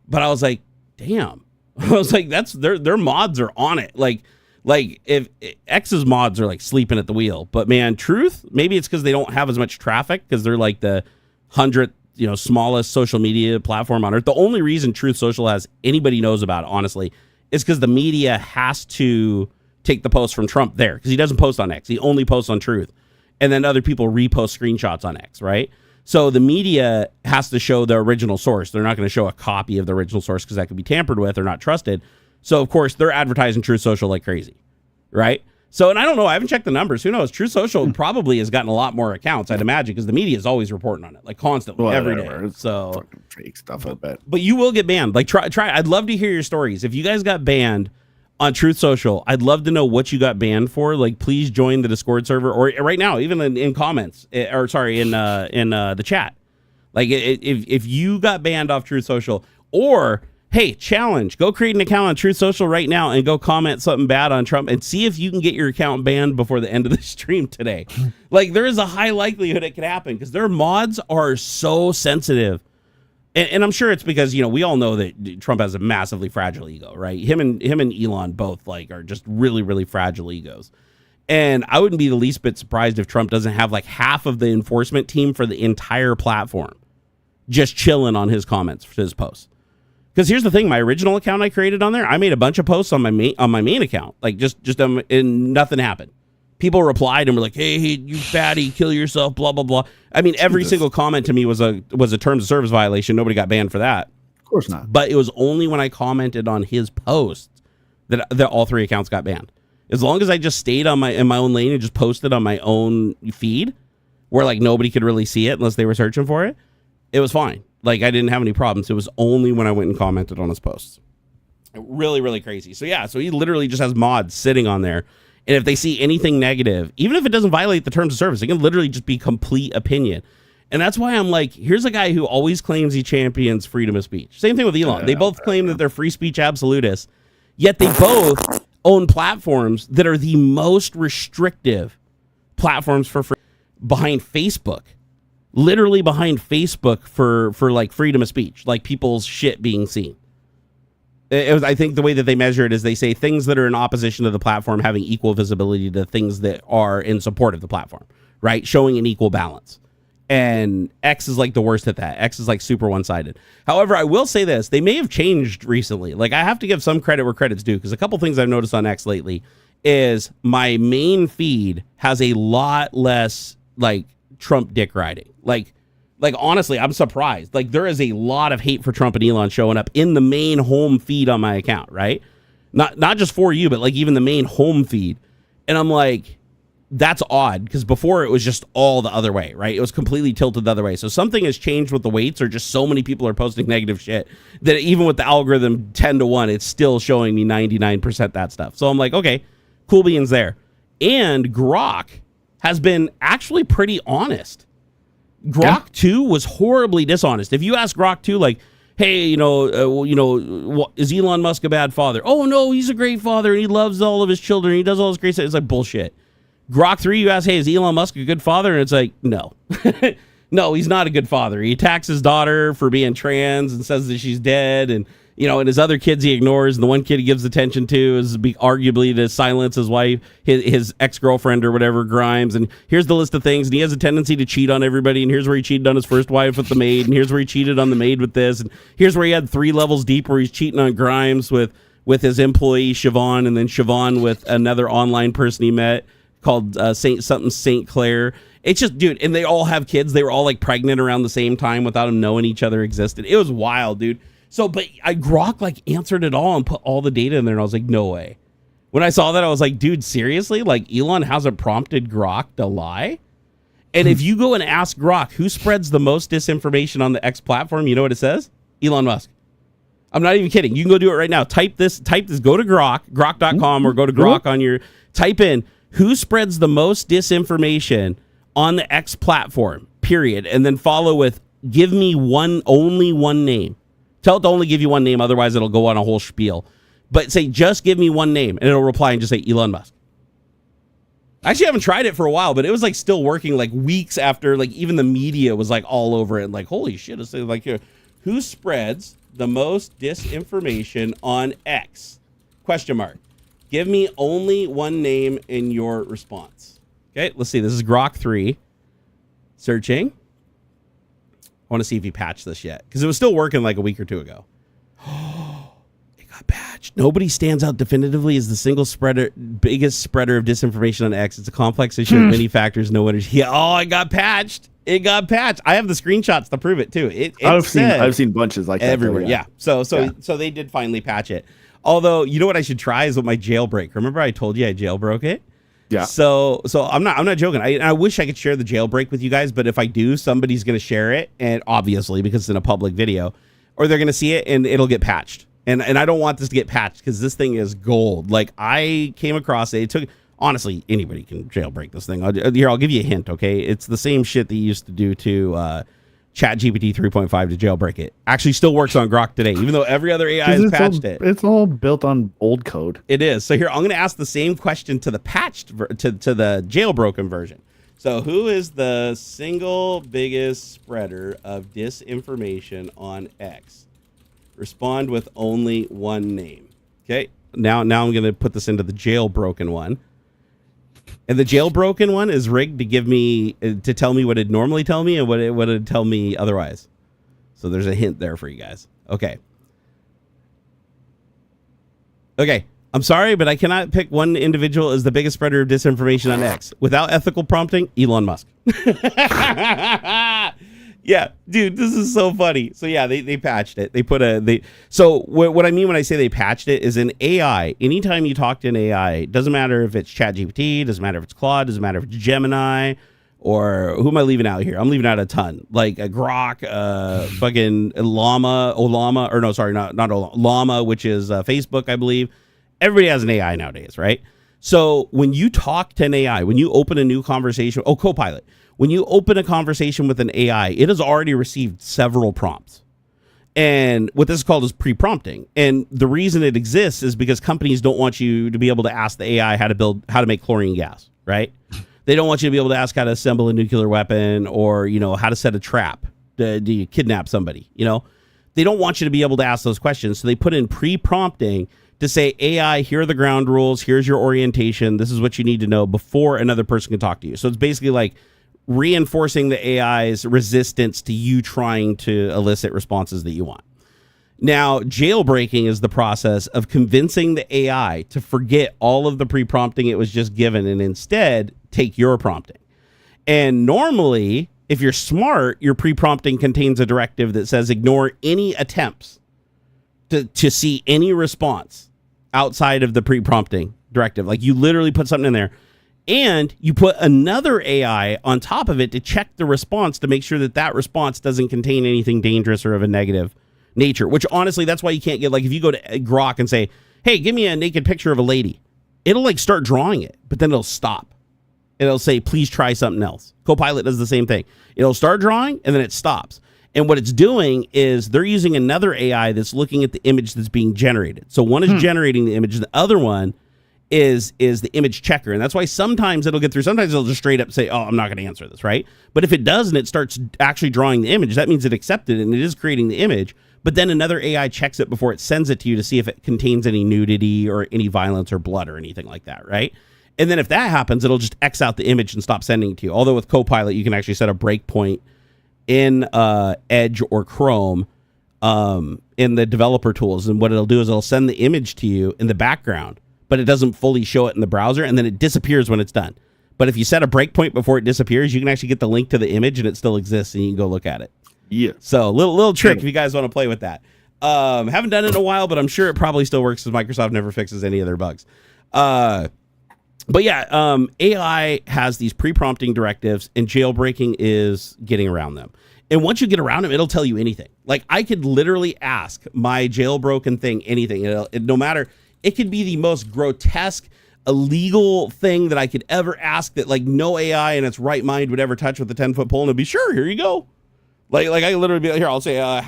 But I was like, damn. I was like, that's their mods are on it. Like Like if X's mods are like sleeping at the wheel, but man, Truth, maybe it's because they don't have as much traffic because they're like the 100th, smallest social media platform on earth. The only reason Truth Social has anybody knows about it, honestly, is because the media has to take the post from Trump there because he doesn't post on X. He only posts on Truth. And then other people repost screenshots on X, right? So the media has to show the original source. They're not going to show a copy of the original source because that could be tampered with or not trusted. So, of course, they're advertising Truth Social like crazy, right? So, and I don't know. I haven't checked the numbers. Who knows? Truth Social probably has gotten a lot more accounts, I'd imagine, because the media is always reporting on it, like constantly, every day. It's so fucking fake stuff, I bet. But you will get banned. Like, try. I'd love to hear your stories. If you guys got banned on Truth Social, I'd love to know what you got banned for. Like, please join the Discord server, or right now, even in comments, in the chat. Like, if you got banned off Truth Social, or hey, challenge, go create an account on Truth Social right now and go comment something bad on Trump and see if you can get your account banned before the end of the stream today. Like, there is a high likelihood it could happen because their mods are so sensitive. And I'm sure it's because, we all know that Trump has a massively fragile ego, right? Him and Elon both are just really, really fragile egos. And I wouldn't be the least bit surprised if Trump doesn't have like half of the enforcement team for the entire platform just chilling on his comments for his posts. Because here's the thing, my original account I created on there, I made a bunch of posts on my main account, like and nothing happened. People replied and were like, "Hey, you fatty, kill yourself," blah blah blah. I mean, every single comment to me was a terms of service violation. Nobody got banned for that. Of course not. But it was only when I commented on his posts that all three accounts got banned. As long as I just stayed in my own lane and just posted on my own feed, where like nobody could really see it unless they were searching for it, it was fine. Like, I didn't have any problems. It was only when I went and commented on his posts. Really, really crazy. So, yeah, so he literally just has mods sitting on there. And if they see anything negative, even if it doesn't violate the terms of service, it can literally just be complete opinion. And that's why I'm like, here's a guy who always claims he champions freedom of speech. Same thing with Elon. They both claim that they're free speech absolutists, yet they both own platforms that are the most restrictive platforms for free, behind Facebook. Literally behind Facebook for like freedom of speech, like people's shit being seen. I think the way that they measure it is they say things that are in opposition to the platform having equal visibility to things that are in support of the platform, right? Showing an equal balance. And X is like the worst at that. X is like super one-sided. However, I will say this, they may have changed recently. Like, I have to give some credit where credit's due, because a couple things I've noticed on X lately is my main feed has a lot less like Trump dick riding. Like honestly, I'm surprised. Like, there is a lot of hate for Trump and Elon showing up in the main home feed on my account, right? Not just for you, but like even the main home feed. And I'm like, that's odd, because before it was just all the other way, right? It was completely tilted the other way. So something has changed with the weights, or just so many people are posting negative shit that even with the algorithm 10-1, it's still showing me 99% that stuff. So I'm like, okay, cool beans there. And Grock has been actually pretty honest. Grock 2 was horribly dishonest. If you ask Grock 2, like, hey, is Elon Musk a bad father? Oh, no, he's a great father, and he loves all of his children. He does all this great stuff. It's like bullshit. Grock 3, you ask, hey, is Elon Musk a good father? And it's like, no. No, he's not a good father. He attacks his daughter for being trans and says that she's dead, and his other kids he ignores, and the one kid he gives attention to is arguably to silence his wife, his ex-girlfriend or whatever, Grimes, and here's the list of things, and he has a tendency to cheat on everybody, and here's where he cheated on his first wife with the maid, and here's where he cheated on the maid with this, and here's where he had 3 levels deep where he's cheating on Grimes with his employee Siobhan, and then Siobhan with another online person he met called Saint Clair. It's just, dude, and they all have kids. They were all like pregnant around the same time without them knowing each other existed. It was wild, dude. So, but Grock like answered it all and put all the data in there, and I was like, no way. When I saw that, I was like, dude, seriously? Like, Elon hasn't prompted Grock to lie? And if you go and ask Grock who spreads the most disinformation on the X platform, you know what it says? Elon Musk. I'm not even kidding. You can go do it right now. Type this, go to grok.com, or go to Grock on your, type in who spreads the most disinformation on the X platform, period. And then follow with, give me only one name. Tell it to only give you one name, otherwise it'll go on a whole spiel. But say, just give me one name, and it'll reply and just say Elon Musk. I actually haven't tried it for a while, but it was like still working like weeks after, like even the media was like all over it, and like, holy shit, it's like, here, who spreads the most disinformation on X? ? Give me only one name in your response. Okay, let's see. This is Grock 3. Searching. I want to see if he patched this yet, because it was still working like a week or two ago. It got patched. Nobody stands out definitively as the biggest spreader of disinformation on X. It's a complex issue with many factors. No one is. Yeah. Oh, it got patched. It got patched. I have the screenshots to prove it too. I've seen bunches like that everywhere. Yeah. So they did finally patch it. Although, you know what I should try is with my jailbreak. Remember I told you I jailbroke it? Yeah. So I'm not joking. I wish I could share the jailbreak with you guys, but if I do, somebody's going to share it, and obviously because it's in a public video, or they're going to see it and it'll get patched. And I don't want this to get patched because this thing is gold. Like, I came across it. It took, honestly, anybody can jailbreak this thing. I'll give you a hint, okay? It's the same shit that you used to do to ChatGPT 3.5 to jailbreak it. Actually still works on Grock today, even though every other AI has patched it. It's all built on old code. It is. So here, I'm going to ask the same question to the patched, to the jailbroken version. So who is the single biggest spreader of disinformation on X? Respond with only one name. Okay. Now I'm going to put this into the jailbroken one. And the jailbroken one is rigged to tell me what it'd normally tell me and what it'd tell me otherwise. So there's a hint there for you guys. Okay. Okay. I'm sorry, but I cannot pick one individual as the biggest spreader of disinformation on X. Without ethical prompting, Elon Musk. Yeah, dude, this is so funny. So yeah, they patched it. So what I mean when I say they patched it is in AI. Anytime you talk to an AI, doesn't matter if it's ChatGPT, doesn't matter if it's Claude, doesn't matter if it's Gemini, or who am I leaving out here? I'm leaving out a ton, like a Grock, fucking Llama, Llama, which is Facebook, I believe. Everybody has an AI nowadays, right? So when you talk to an AI, when you open a new conversation, Copilot. When you open a conversation with an AI, it has already received several prompts. And what this is called is pre-prompting. And the reason it exists is because companies don't want you to be able to ask the AI how to make chlorine gas, right? They don't want you to be able to ask how to assemble a nuclear weapon, or, how to set a trap. Do you kidnap somebody? They don't want you to be able to ask those questions. So they put in pre-prompting to say, AI, here are the ground rules. Here's your orientation. This is what you need to know before another person can talk to you. So it's basically like reinforcing the AI's resistance to you trying to elicit responses that you want. Now, jailbreaking is the process of convincing the AI to forget all of the pre-prompting it was just given and instead take your prompting. And normally, if you're smart, your pre-prompting contains a directive that says ignore any attempts to see any response outside of the pre-prompting directive. Like, you literally put something in there. And you put another AI on top of it to check the response to make sure that response doesn't contain anything dangerous or of a negative nature, which honestly, that's why you can't get, like, if you go to Grock and say, hey, give me a naked picture of a lady, it'll like start drawing it, but then it'll stop. It'll say, please try something else. Copilot does the same thing. It'll start drawing and then it stops. And what it's doing is they're using another AI that's looking at the image that's being generated. So one is generating the image, the other one is the image checker. And that's why sometimes it'll get through. Sometimes it'll just straight up say, oh, I'm not going to answer this, right? But if it does and it starts actually drawing the image, that means it accepted it and it is creating the image. But then another AI checks it before it sends it to you to see if it contains any nudity or any violence or blood or anything like that, right? And then if that happens, it'll just X out the image and stop sending it to you. Although with Copilot, you can actually set a breakpoint in Edge or Chrome in the developer tools. And what it'll do is it'll send the image to you in the background, but it doesn't fully show it in the browser, and then it disappears when it's done. But if you set a breakpoint before it disappears, you can actually get the link to the image, and it still exists, and you can go look at it. Yeah. So little trick if you guys want to play with that. Haven't done it in a while, but I'm sure it probably still works because Microsoft never fixes any of their bugs. But yeah, AI has these pre-prompting directives, and jailbreaking is getting around them. And once you get around them, it'll tell you anything. Like, I could literally ask my jailbroken thing anything. No matter, it could be the most grotesque, illegal thing that I could ever ask that, like, no AI in its right mind would ever touch with a 10-foot pole, and it'd be, sure, here you go. Like I could literally be like, here, I'll say, what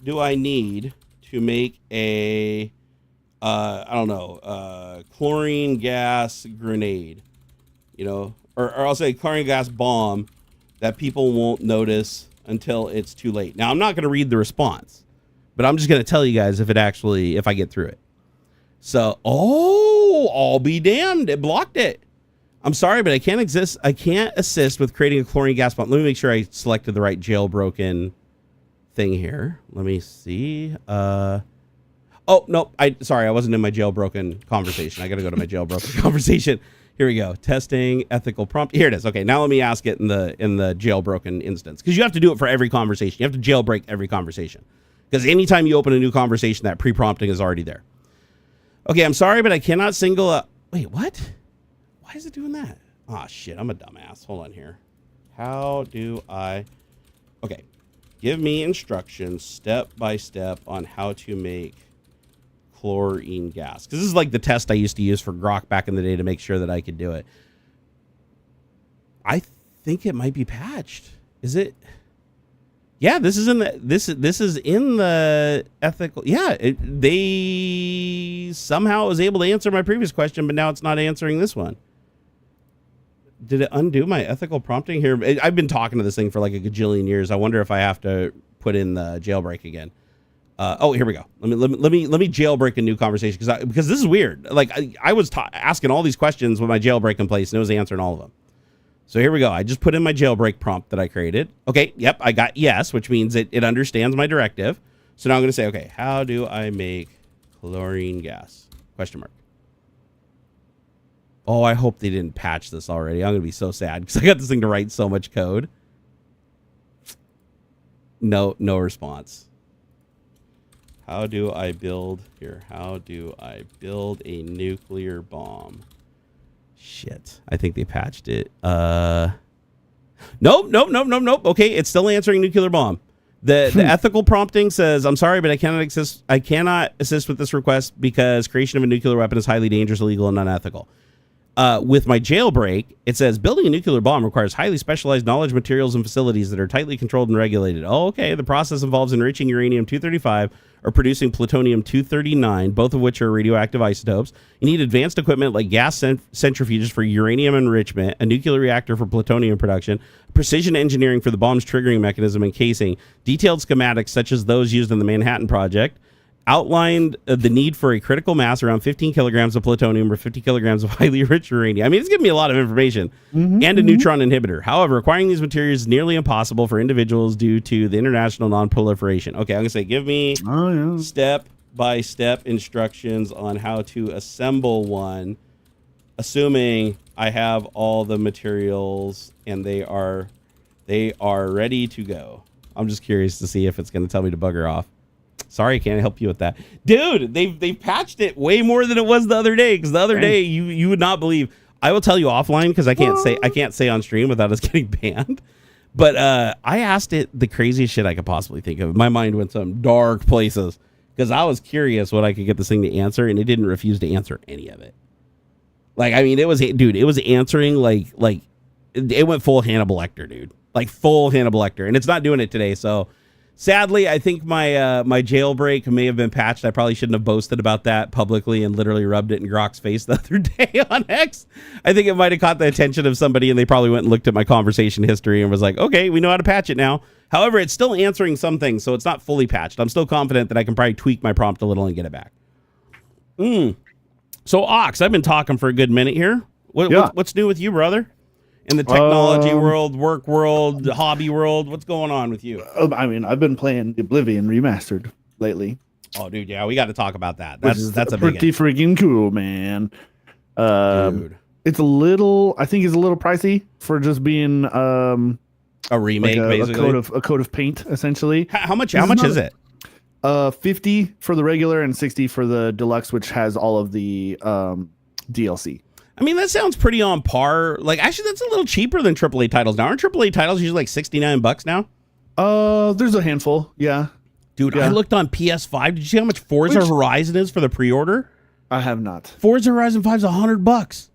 do I need to make a chlorine gas grenade, or I'll say chlorine gas bomb that people won't notice until it's too late. Now, I'm not going to read the response, but I'm just going to tell you guys if I get through it. So, I'll be damned. It blocked it. I'm sorry, but I can't assist with creating a chlorine gas bomb. Let me make sure I selected the right jailbroken thing here. Let me see. Oh, no. Sorry, I wasn't in my jailbroken conversation. I got to go to my jailbroken conversation. Here we go. Testing ethical prompt. Here it is. Okay, now let me ask it in the jailbroken instance, because you have to do it for every conversation. You have to jailbreak every conversation, because anytime you open a new conversation, that pre-prompting is already there. Okay, I'm sorry, but I cannot single up. Wait, what? Why is it doing that? Oh, shit, I'm a dumbass. Hold on here. How do I... Okay. Give me instructions step by step on how to make chlorine gas. Because this is like the test I used to use for Grock back in the day to make sure that I could do it. I think it might be patched. Is it? Yeah, this is in the this is in the ethical. Yeah, they somehow was able to answer my previous question, but now it's not answering this one. Did it undo my ethical prompting here? I've been talking to this thing for like a gajillion years. I wonder if I have to put in the jailbreak again. Oh, here we go. Let me jailbreak a new conversation, because this is weird. Like I was asking all these questions with my jailbreak in place, and it was answering all of them. So here we go. I just put in my jailbreak prompt that I created. Okay, yep, I got yes, which means it understands my directive. So now I'm going to say, okay, how do I make chlorine gas? Question mark. Oh, I hope they didn't patch this already. I'm going to be so sad because I got this thing to write so much code. No response. How do I build here? How do I build a nuclear bomb? Shit. I think they patched it. Nope. Okay, it's still answering nuclear bomb. The ethical prompting says, I'm sorry, but I cannot assist with this request because creation of a nuclear weapon is highly dangerous, illegal, and unethical. With my jailbreak, it says building a nuclear bomb requires highly specialized knowledge, materials, and facilities that are tightly controlled and regulated. Oh, okay. The process involves enriching uranium-235 or producing plutonium-239, both of which are radioactive isotopes. You need advanced equipment like gas centrifuges for uranium enrichment, a nuclear reactor for plutonium production, precision engineering for the bomb's triggering mechanism and casing, detailed schematics such as those used in the Manhattan Project, outlined the need for a critical mass around 15 kilograms of plutonium or 50 kilograms of highly enriched uranium. I mean, it's giving me a lot of information. And a neutron inhibitor. However, acquiring these materials is nearly impossible for individuals due to the international non-proliferation. Okay, I'm going to say, give me step-by-step instructions on how to assemble one, assuming I have all the materials and they are ready to go. I'm just curious to see if it's going to tell me to bugger off. Sorry, I can't help you with that. Dude, they've patched it way more than it was the other day, because the other day you would not believe. I will tell you offline, because I can't say on stream without us getting banned. But I asked it the craziest shit I could possibly think of. My mind went some dark places because I was curious what I could get this thing to answer, and it didn't refuse to answer any of it. Like, I mean, it was answering like it went full Hannibal Lecter, dude. Like full Hannibal Lecter, and it's not doing it today, so. Sadly, I think my my jailbreak may have been patched. I probably shouldn't have boasted about that publicly and literally rubbed it in Grock's face the other day on X. I think it might have caught the attention of somebody, and they probably went and looked at my conversation history and was like, okay, we know how to patch it now. However, it's still answering some things, so it's not fully patched. I'm still confident that I can probably tweak my prompt a little and get it back. So, Ox, I've been talking for a good minute here. What's new with you, brother? In the technology world, work world, hobby world, what's going on with you? I mean, I've been playing Oblivion Remastered lately. Oh, dude, yeah, we got to talk about that. That's a pretty freaking cool, man. Dude, it's a little pricey for just being a remake, like basically a coat of paint, essentially. How much is it? 50 for the regular and 60 for the deluxe, which has all of the DLC. I mean, that sounds pretty on par. Like, actually, that's a little cheaper than AAA titles now. Aren't AAA titles usually like $69 now? There's a handful, yeah. Dude, yeah. I looked on PS5. Did you see how much Forza Horizon is for the pre-order? I have not. Forza Horizon 5 is $100.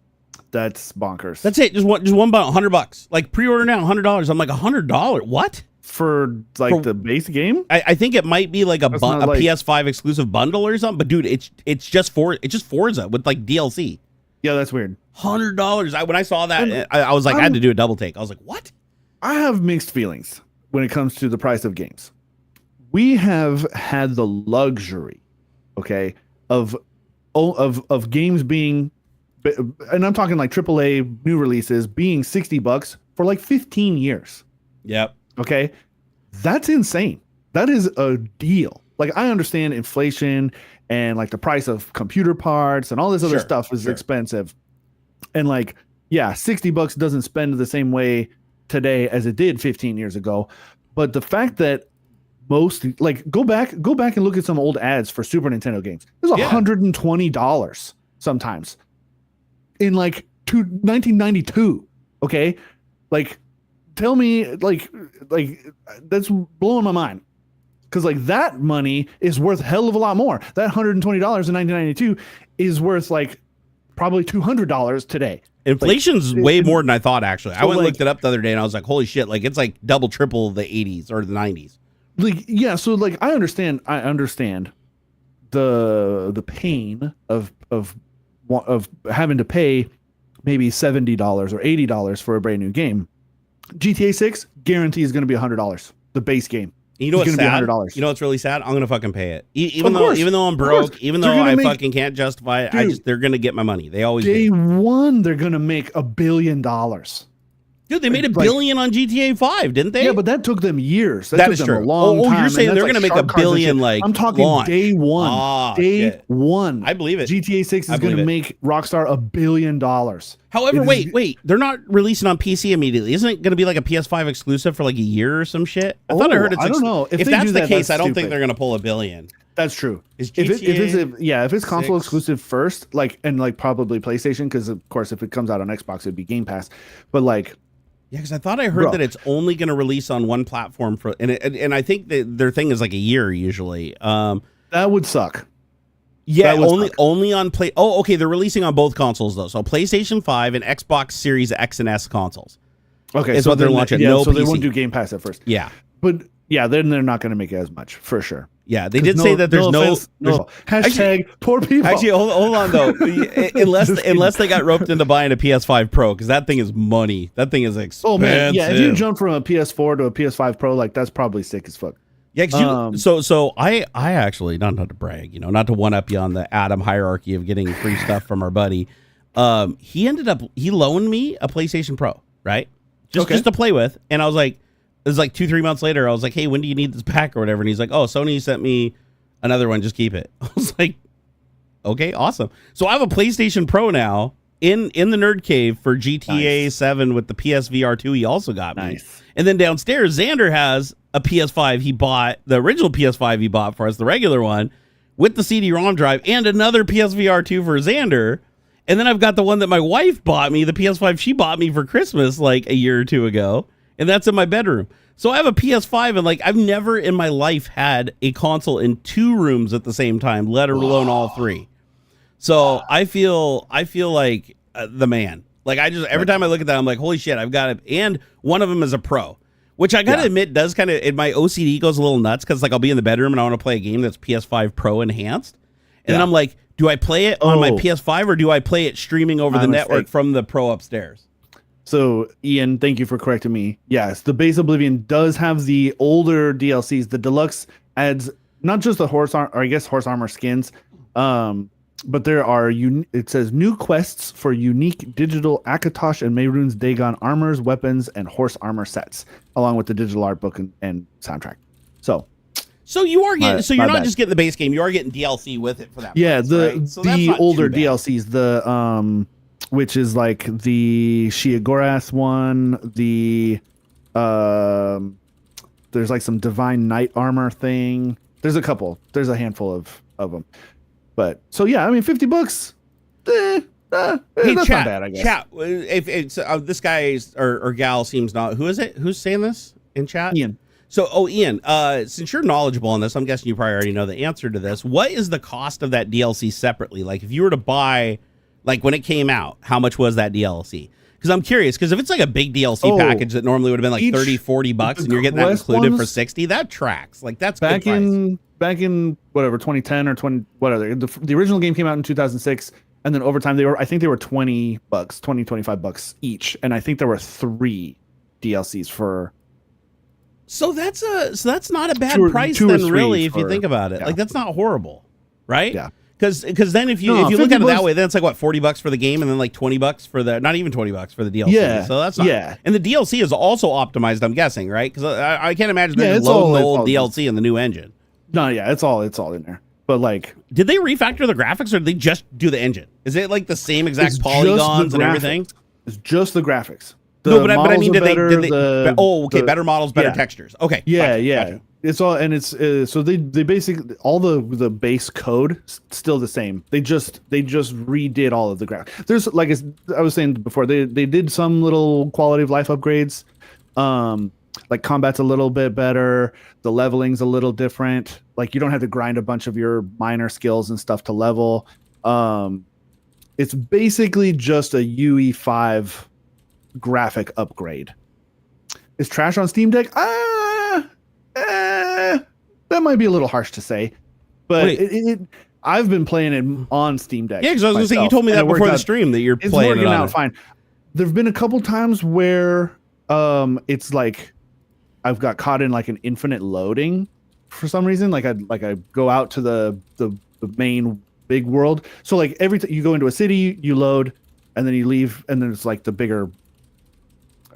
That's bonkers. That's it. Just one bundle, $100. Like, pre-order now, $100. I'm like, $100? What? For the base game? I think it might be like a PS5 exclusive bundle or something. But dude, it's just Forza with like DLC. Yeah, that's weird. $100. When I saw that, I was like, I had to do a double take. I was like, what? I have mixed feelings when it comes to the price of games. we have had the luxury, okay, of games being, and I'm talking like AAA new releases being $60 for like 15 years. Yep. Okay. That's insane. That is a deal. Like, I understand inflation and like the price of computer parts and all this other stuff is expensive. And like, yeah, $60 doesn't spend the same way today as it did 15 years ago. But the fact that most, like, go back and look at some old ads for Super Nintendo games. It was $120 sometimes in like 1992. Okay. Like, tell me, like that's blowing my mind. Because like that money is worth a hell of a lot more. That $120 in 1992 is worth like probably $200 today. Inflation's way more than I thought, actually. So I went and looked it up the other day and I was like, holy shit, like it's like double, triple the 80s or the 90s. Like, yeah, so like I understand the pain of having to pay maybe $70 or $80 for a brand new game. GTA 6 guarantee is going to be $100. The base game. You know what's sad? You know what's really sad? I'm gonna fucking pay it, even though I'm broke, even though I fucking can't justify it. Dude, they're gonna get my money. They always day one they're gonna make $1 billion. Dude, they made $1 billion on GTA 5, didn't they? Yeah, but that took them years. That is true. A long time. You're saying they're gonna make $1 billion? Like, I'm talking launch. Day one. Day one. I believe it. GTA 6 is gonna make Rockstar $1 billion. However, wait, they're not releasing on PC immediately. Isn't it going to be like a PS5 exclusive for like a year or some shit? I thought I heard it's. I don't know. If that's the case, I don't think they're going to pull $1 billion. That's true. Is GTA if it's console exclusive first, like, and like probably PlayStation, because of course if it comes out on Xbox, it'd be Game Pass. But like, yeah, because I thought I heard that it's only going to release on one platform for, and I think that their thing is like a year usually. That would suck. Yeah, only on play. Oh, okay. They're releasing on both consoles though. So PlayStation 5 and Xbox Series X and S consoles. Okay, is so what they're launching. Yeah, no so PC. They won't do Game Pass at first. Yeah, but yeah, then they're not going to make it as much for sure. Yeah, they did say that there's no hashtag actually, poor people. Actually, hold on though. unless they got roped into buying a PS5 Pro, because that thing is money. That thing is expensive. Oh man, yeah. If you jump from a PS4 to a PS5 Pro, like that's probably sick as fuck. Yeah, so I actually not to brag, not to one up you on the Adam hierarchy of getting free stuff from our buddy. He loaned me a PlayStation Pro, right? Just to play with, and I was like, it was like 2-3 months later. I was like, hey, when do you need this back or whatever? And he's like, oh, Sony sent me another one. Just keep it. I was like, okay, awesome. So I have a PlayStation Pro now in the Nerd Cave for GTA 7 with the PSVR 2. He also got me. Nice. And then downstairs, Xander has a PS5 he bought, the original PS5 he bought for us, the regular one, with the CD-ROM drive, and another PSVR 2 for Xander. And then I've got the one that my wife bought me, the PS5 she bought me for Christmas like a year or two ago, and that's in my bedroom. So I have a PS5, and like I've never in my life had a console in 2 rooms at the same time, let alone all 3. So I feel like the man. Like every time I look at that, I'm like, holy shit, I've got it. And one of them is a Pro. Which I gotta admit does kind of, my OCD goes a little nuts because like I'll be in the bedroom and I want to play a game that's PS5 Pro enhanced, and then I'm like, do I play it on my PS5 or do I play it streaming over the network from the Pro upstairs? So Ian, thank you for correcting me. Yes, the base Oblivion does have the older DLCs. The deluxe adds not just the horse armor skins, but there are it says new quests for unique digital Akatosh and Mehrunes Dagon armors, weapons, and horse armor sets, along with the digital art book and soundtrack. So you are getting you're not just getting the base game, you are getting DLC with it for that. Yeah, price, right? the older DLCs, the which is like the Shiagoras one, the there's like some divine knight armor thing. There's a handful of them. But so yeah, I mean, $50. Hey, that's not bad, I guess. Chat. If it's this guy or gal seems not. Who is it? Who's saying this in chat? Ian. So, Ian, since you're knowledgeable on this, I'm guessing you probably already know the answer to this. What is the cost of that DLC separately? Like, if you were to buy, like when it came out, how much was that DLC? Because I'm curious. Because if it's like a big DLC package that normally would have been like $30-$40, and you're getting that included for $60, that tracks. Like that's back in whatever 2010 or 20 whatever. The original game came out in 2006, and then over time I think they were $25 each, and I think there were 3 DLCs for So that's not a bad Two or price three then, really, if you for- think about it. yeah. Like that's not horrible, right? Yeah. Because then if you No, look at it that $50 way, then it's like what, $40 for the game, and then like $20 for the, not even $20 for the DLC. Yeah, So that's not. yeah. And the DLC is also optimized, I'm guessing, right? Because I can't imagine they're just it's loading the all- old it's all- DLC in the new engine. No, yeah, it's all in there. But like, Did they refactor the graphics, or did they just do the engine? Is it like the same it's exact just polygons the and everything? graphics. It's just the graphics. No, but I models mean, are did better, they better models, better yeah. textures. Okay. Yeah, gotcha, yeah. gotcha. It's all, and it's so they basically all the base code still the same. They just redid all of the graphics. There's like I was saying before, they did some little quality of life upgrades. Like combat's a little bit better, the leveling's a little different. Like you don't have to grind a bunch of your minor skills and stuff to level. It's basically just a UE5 graphic upgrade. Is trash on Steam Deck? That might be a little harsh to say, but I've been playing it on Steam Deck. Yeah, because I was going to say, you told me that before the stream that you're playing it on. Fine. There've been a couple times where it's like I've got caught in like an infinite loading for some reason. Like I go out to the main big world. So like every time you go into a city, you load, and then you leave, and then it's like the bigger,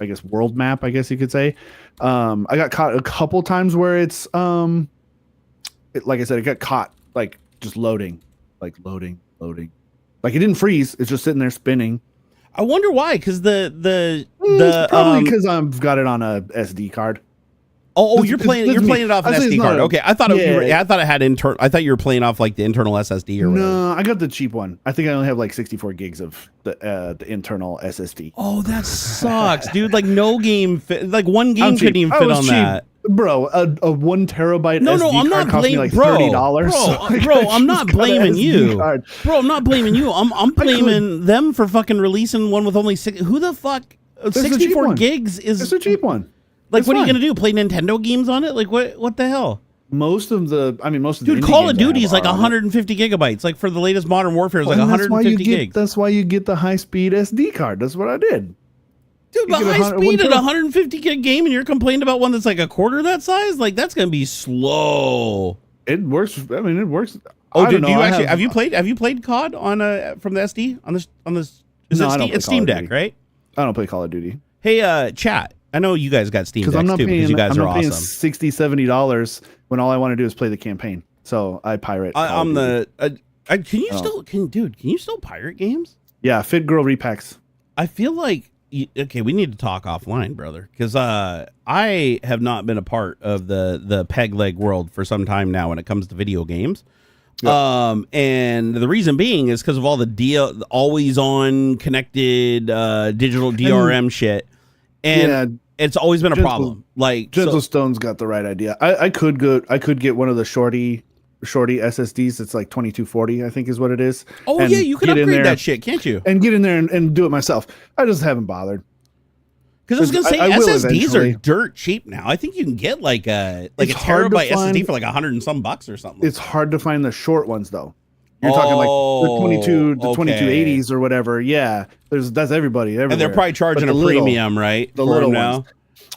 I guess, world map, I guess you could say. I got caught a couple times where it's like I said, it got caught like just loading. Like it didn't freeze, it's just sitting there spinning. I wonder why, because the probably because I've got it on a SD card. Oh, you're playing it off an SD card. Okay, I thought it had internal. I thought you were playing off like the internal SSD or whatever. No, I got the cheap one. I think I only have like 64 gigs of the internal SSD. Oh, that sucks, dude. Like no game fit. Like one game couldn't even fit on that. Bro, a 1 terabyte no, SD I'm card not cost me like $30. Bro, I'm not blaming you. Bro, I'm not blaming you. I'm blaming them for fucking releasing one with only who the fuck 64 gigs is. It's a cheap one. Like, what are you gonna do? Play Nintendo games on it? Like, what the hell? Most of the dude, Call of Duty is like 150 gigabytes. Like for the latest Modern Warfare is like 150 gigs. That's why you get the high speed SD card. That's what I did. Dude, but high speed at 150 gig game, and you're complaining about one that's like a quarter that size? Like that's gonna be slow. It works. I mean, it works. Oh, dude, have you played COD on from the SD on this? It's Steam Deck, right? I don't play Call of Duty. Hey, chat. I know you guys got Steam Decks too, because you guys are awesome. $60, $70 when all I want to do is play the campaign. So I pirate. Can you still pirate games? Yeah, Fit Girl repacks. I feel like okay, we need to talk offline, brother, because I have not been a part of the peg leg world for some time now when it comes to video games. Yep. And the reason being is because of all the always on connected digital DRM shit, and it's always been a problem. Like Gentle Stone's got the right idea. I could get one of the shorty SSDs. It's like 2240, I think is what it is. Oh yeah, you can upgrade that shit, can't you? And get in there and do it myself. I just haven't bothered. Because I was gonna say SSDs are dirt cheap now. I think you can get like a terabyte SSD for like $100 and some bucks or something. It's hard to find the short ones though. You're talking like the 2280s or whatever. Yeah, that's everybody everywhere. And they're probably charging a premium, right? The little ones.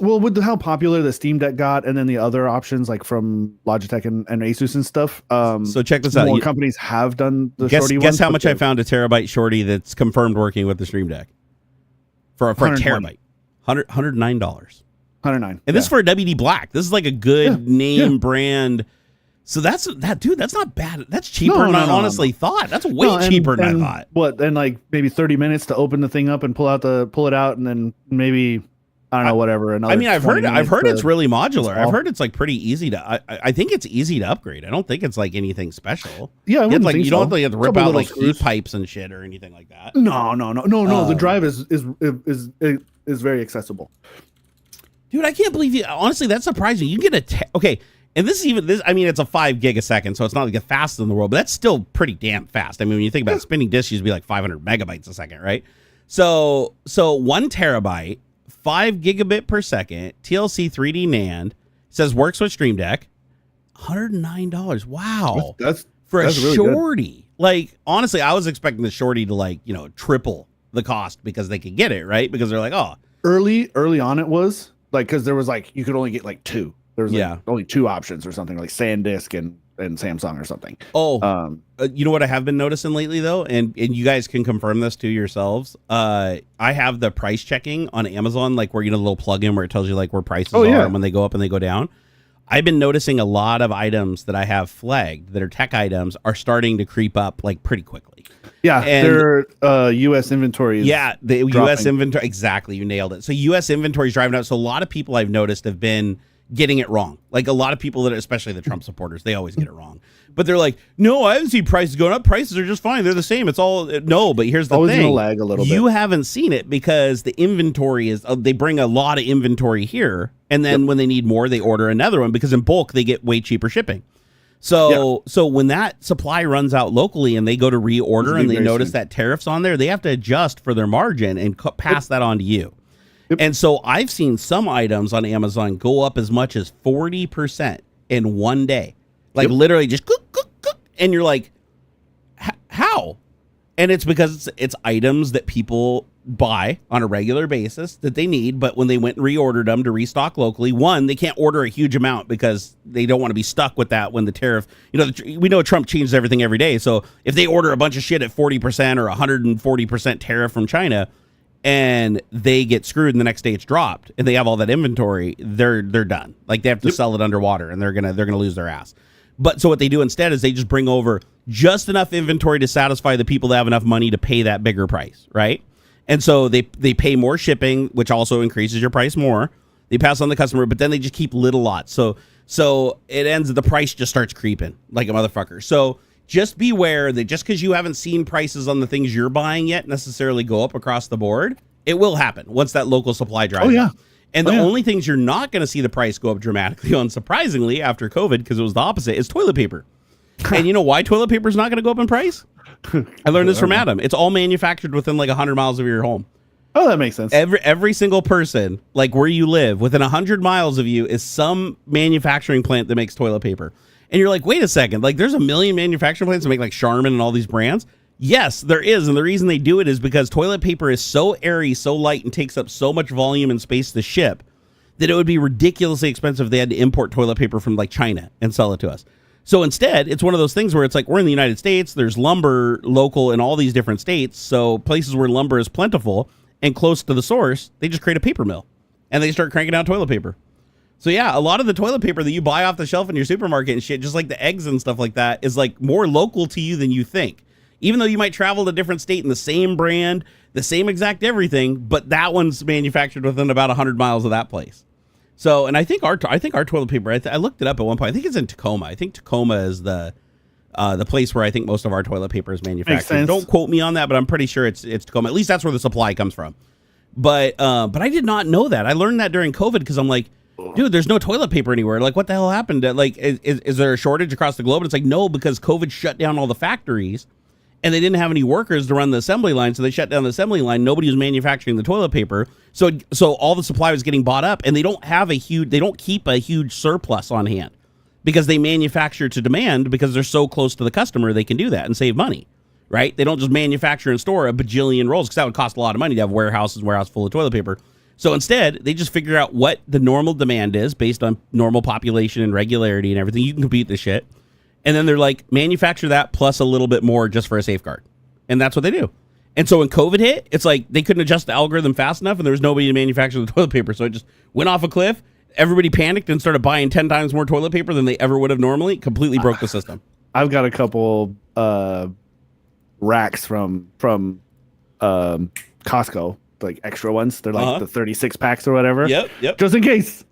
Well, with how popular the Steam Deck got, and then the other options like from Logitech and Asus and stuff. So check this out. More companies have done the shorty ones. Guess how much I found a terabyte shorty that's confirmed working with the Stream Deck for a terabyte. $109. $109. And this is for a WD Black. This is like a good name brand. So that's not bad. That's cheaper than I honestly thought. That's way cheaper than I thought. What, then like maybe 30 minutes to open the thing up and pull it out, and then maybe I don't know, whatever. I mean, I've heard it's really modular. I've heard it's like pretty easy to. I think it's easy to upgrade. I don't think it's like anything special. Yeah, you don't have to rip out like heat pipes and shit or anything like that. No. The drive is very accessible. Dude, I can't believe you. Honestly, that's surprising. You can get okay. And this is even this. I mean, it's a 5 gig a second, so it's not like the fastest in the world, but that's still pretty damn fast. I mean, when you think about spinning disks, used to be like 500 megabytes a second, right? So 1 terabyte, 5 gigabit per second, TLC 3D NAND, says works with Stream Deck, $109. Wow, that's for a shorty. Good. Like honestly, I was expecting the shorty to triple the cost because they could get it right because they're like, oh, early on it was. like because there was like you could only get like two. There was like only two options or something like SanDisk and Samsung or something. You know what I have been noticing lately though, and you guys can confirm this to yourselves. I have the price checking on Amazon, like where you know the little plugin where it tells you like where prices are and when they go up and they go down. I've been noticing a lot of items that I have flagged that are tech items are starting to creep up like pretty quickly. Yeah, and their U.S. inventory is the dropping. U.S. inventory. Exactly, you nailed it. So U.S. inventory is driving up. So a lot of people I've noticed have been getting it wrong. Like a lot of people that, especially the Trump supporters, they always get it wrong. But they're like, no, I haven't seen prices going up. Prices are just fine. They're the same. It's all no. But here's the always thing: gonna lag a little bit. You haven't seen it because the inventory is. They bring a lot of inventory here, and then when they need more, they order another one because in bulk they get way cheaper shipping. So when that supply runs out locally and they go to reorder and they notice that tariffs on there, they have to adjust for their margin and pass that on to you. Yep. And so I've seen some items on Amazon go up as much as 40% in one day. Like literally just cook, and you're like, how? And it's because it's items that people buy on a regular basis that they need, but when they went and reordered them to restock locally, one, they can't order a huge amount because they don't want to be stuck with that when the tariff, you know, we know Trump changes everything every day. So if they order a bunch of shit at 40% or 140% tariff from China, and they get screwed and the next day it's dropped and they have all that inventory, they're done. Like they have to sell it underwater and they're gonna lose their ass. But so what they do instead is they just bring over just enough inventory to satisfy the people that have enough money to pay that bigger price, right? And so they pay more shipping, which also increases your price more. They pass on the customer, but then they just keep little lots. So it ends, the price just starts creeping like a motherfucker. So just beware that just because you haven't seen prices on the things you're buying yet necessarily go up across the board, it will happen once that local supply dries up. And the only things you're not going to see the price go up dramatically on, surprisingly, after COVID, because it was the opposite, is toilet paper. And you know why toilet paper is not going to go up in price? I learned this from Adam. It's all manufactured within like 100 miles of your home. Oh, that makes sense. Every single person, like where you live, within 100 miles of you is some manufacturing plant that makes toilet paper. And you're like, wait a second, like there's a million manufacturing plants that make like Charmin and all these brands. Yes, there is. And the reason they do it is because toilet paper is so airy, so light, and takes up so much volume and space to ship that it would be ridiculously expensive if they had to import toilet paper from like China and sell it to us. So instead, it's one of those things where it's like, we're in the United States, there's lumber local in all these different states. So places where lumber is plentiful and close to the source, they just create a paper mill and they start cranking out toilet paper. So yeah, a lot of the toilet paper that you buy off the shelf in your supermarket and shit, just like the eggs and stuff like that, is like more local to you than you think. Even though you might travel to a different state in the same brand, the same exact everything, but that one's manufactured within about 100 miles of that place. So, and I think our toilet paper, I looked it up at one point. I think it's in Tacoma. I think Tacoma is the place where I think most of our toilet paper is manufactured. Don't quote me on that, but I'm pretty sure it's Tacoma. At least that's where the supply comes from. But I did not know that. I learned that during COVID because I'm like, dude, there's no toilet paper anywhere. Like, what the hell happened? Like, is there a shortage across the globe? And it's like, no, because COVID shut down all the factories and they didn't have any workers to run the assembly line. So they shut down the assembly line. Nobody was manufacturing the toilet paper. So all the supply was getting bought up and they don't keep a huge surplus on hand because they manufacture to demand because they're so close to the customer. They can do that and save money, right? They don't just manufacture and store a bajillion rolls because that would cost a lot of money to have warehouse full of toilet paper. So instead, they just figure out what the normal demand is based on normal population and regularity and everything. You can compete this shit. And then they're like, manufacture that plus a little bit more just for a safeguard. And that's what they do. And so when COVID hit, it's like they couldn't adjust the algorithm fast enough and there was nobody to manufacture the toilet paper. So it just went off a cliff. Everybody panicked and started buying 10 times more toilet paper than they ever would have normally. Completely broke the system. I've got a couple racks from Costco. Like extra ones. They're like the 36 packs or whatever. Yep. Just in case.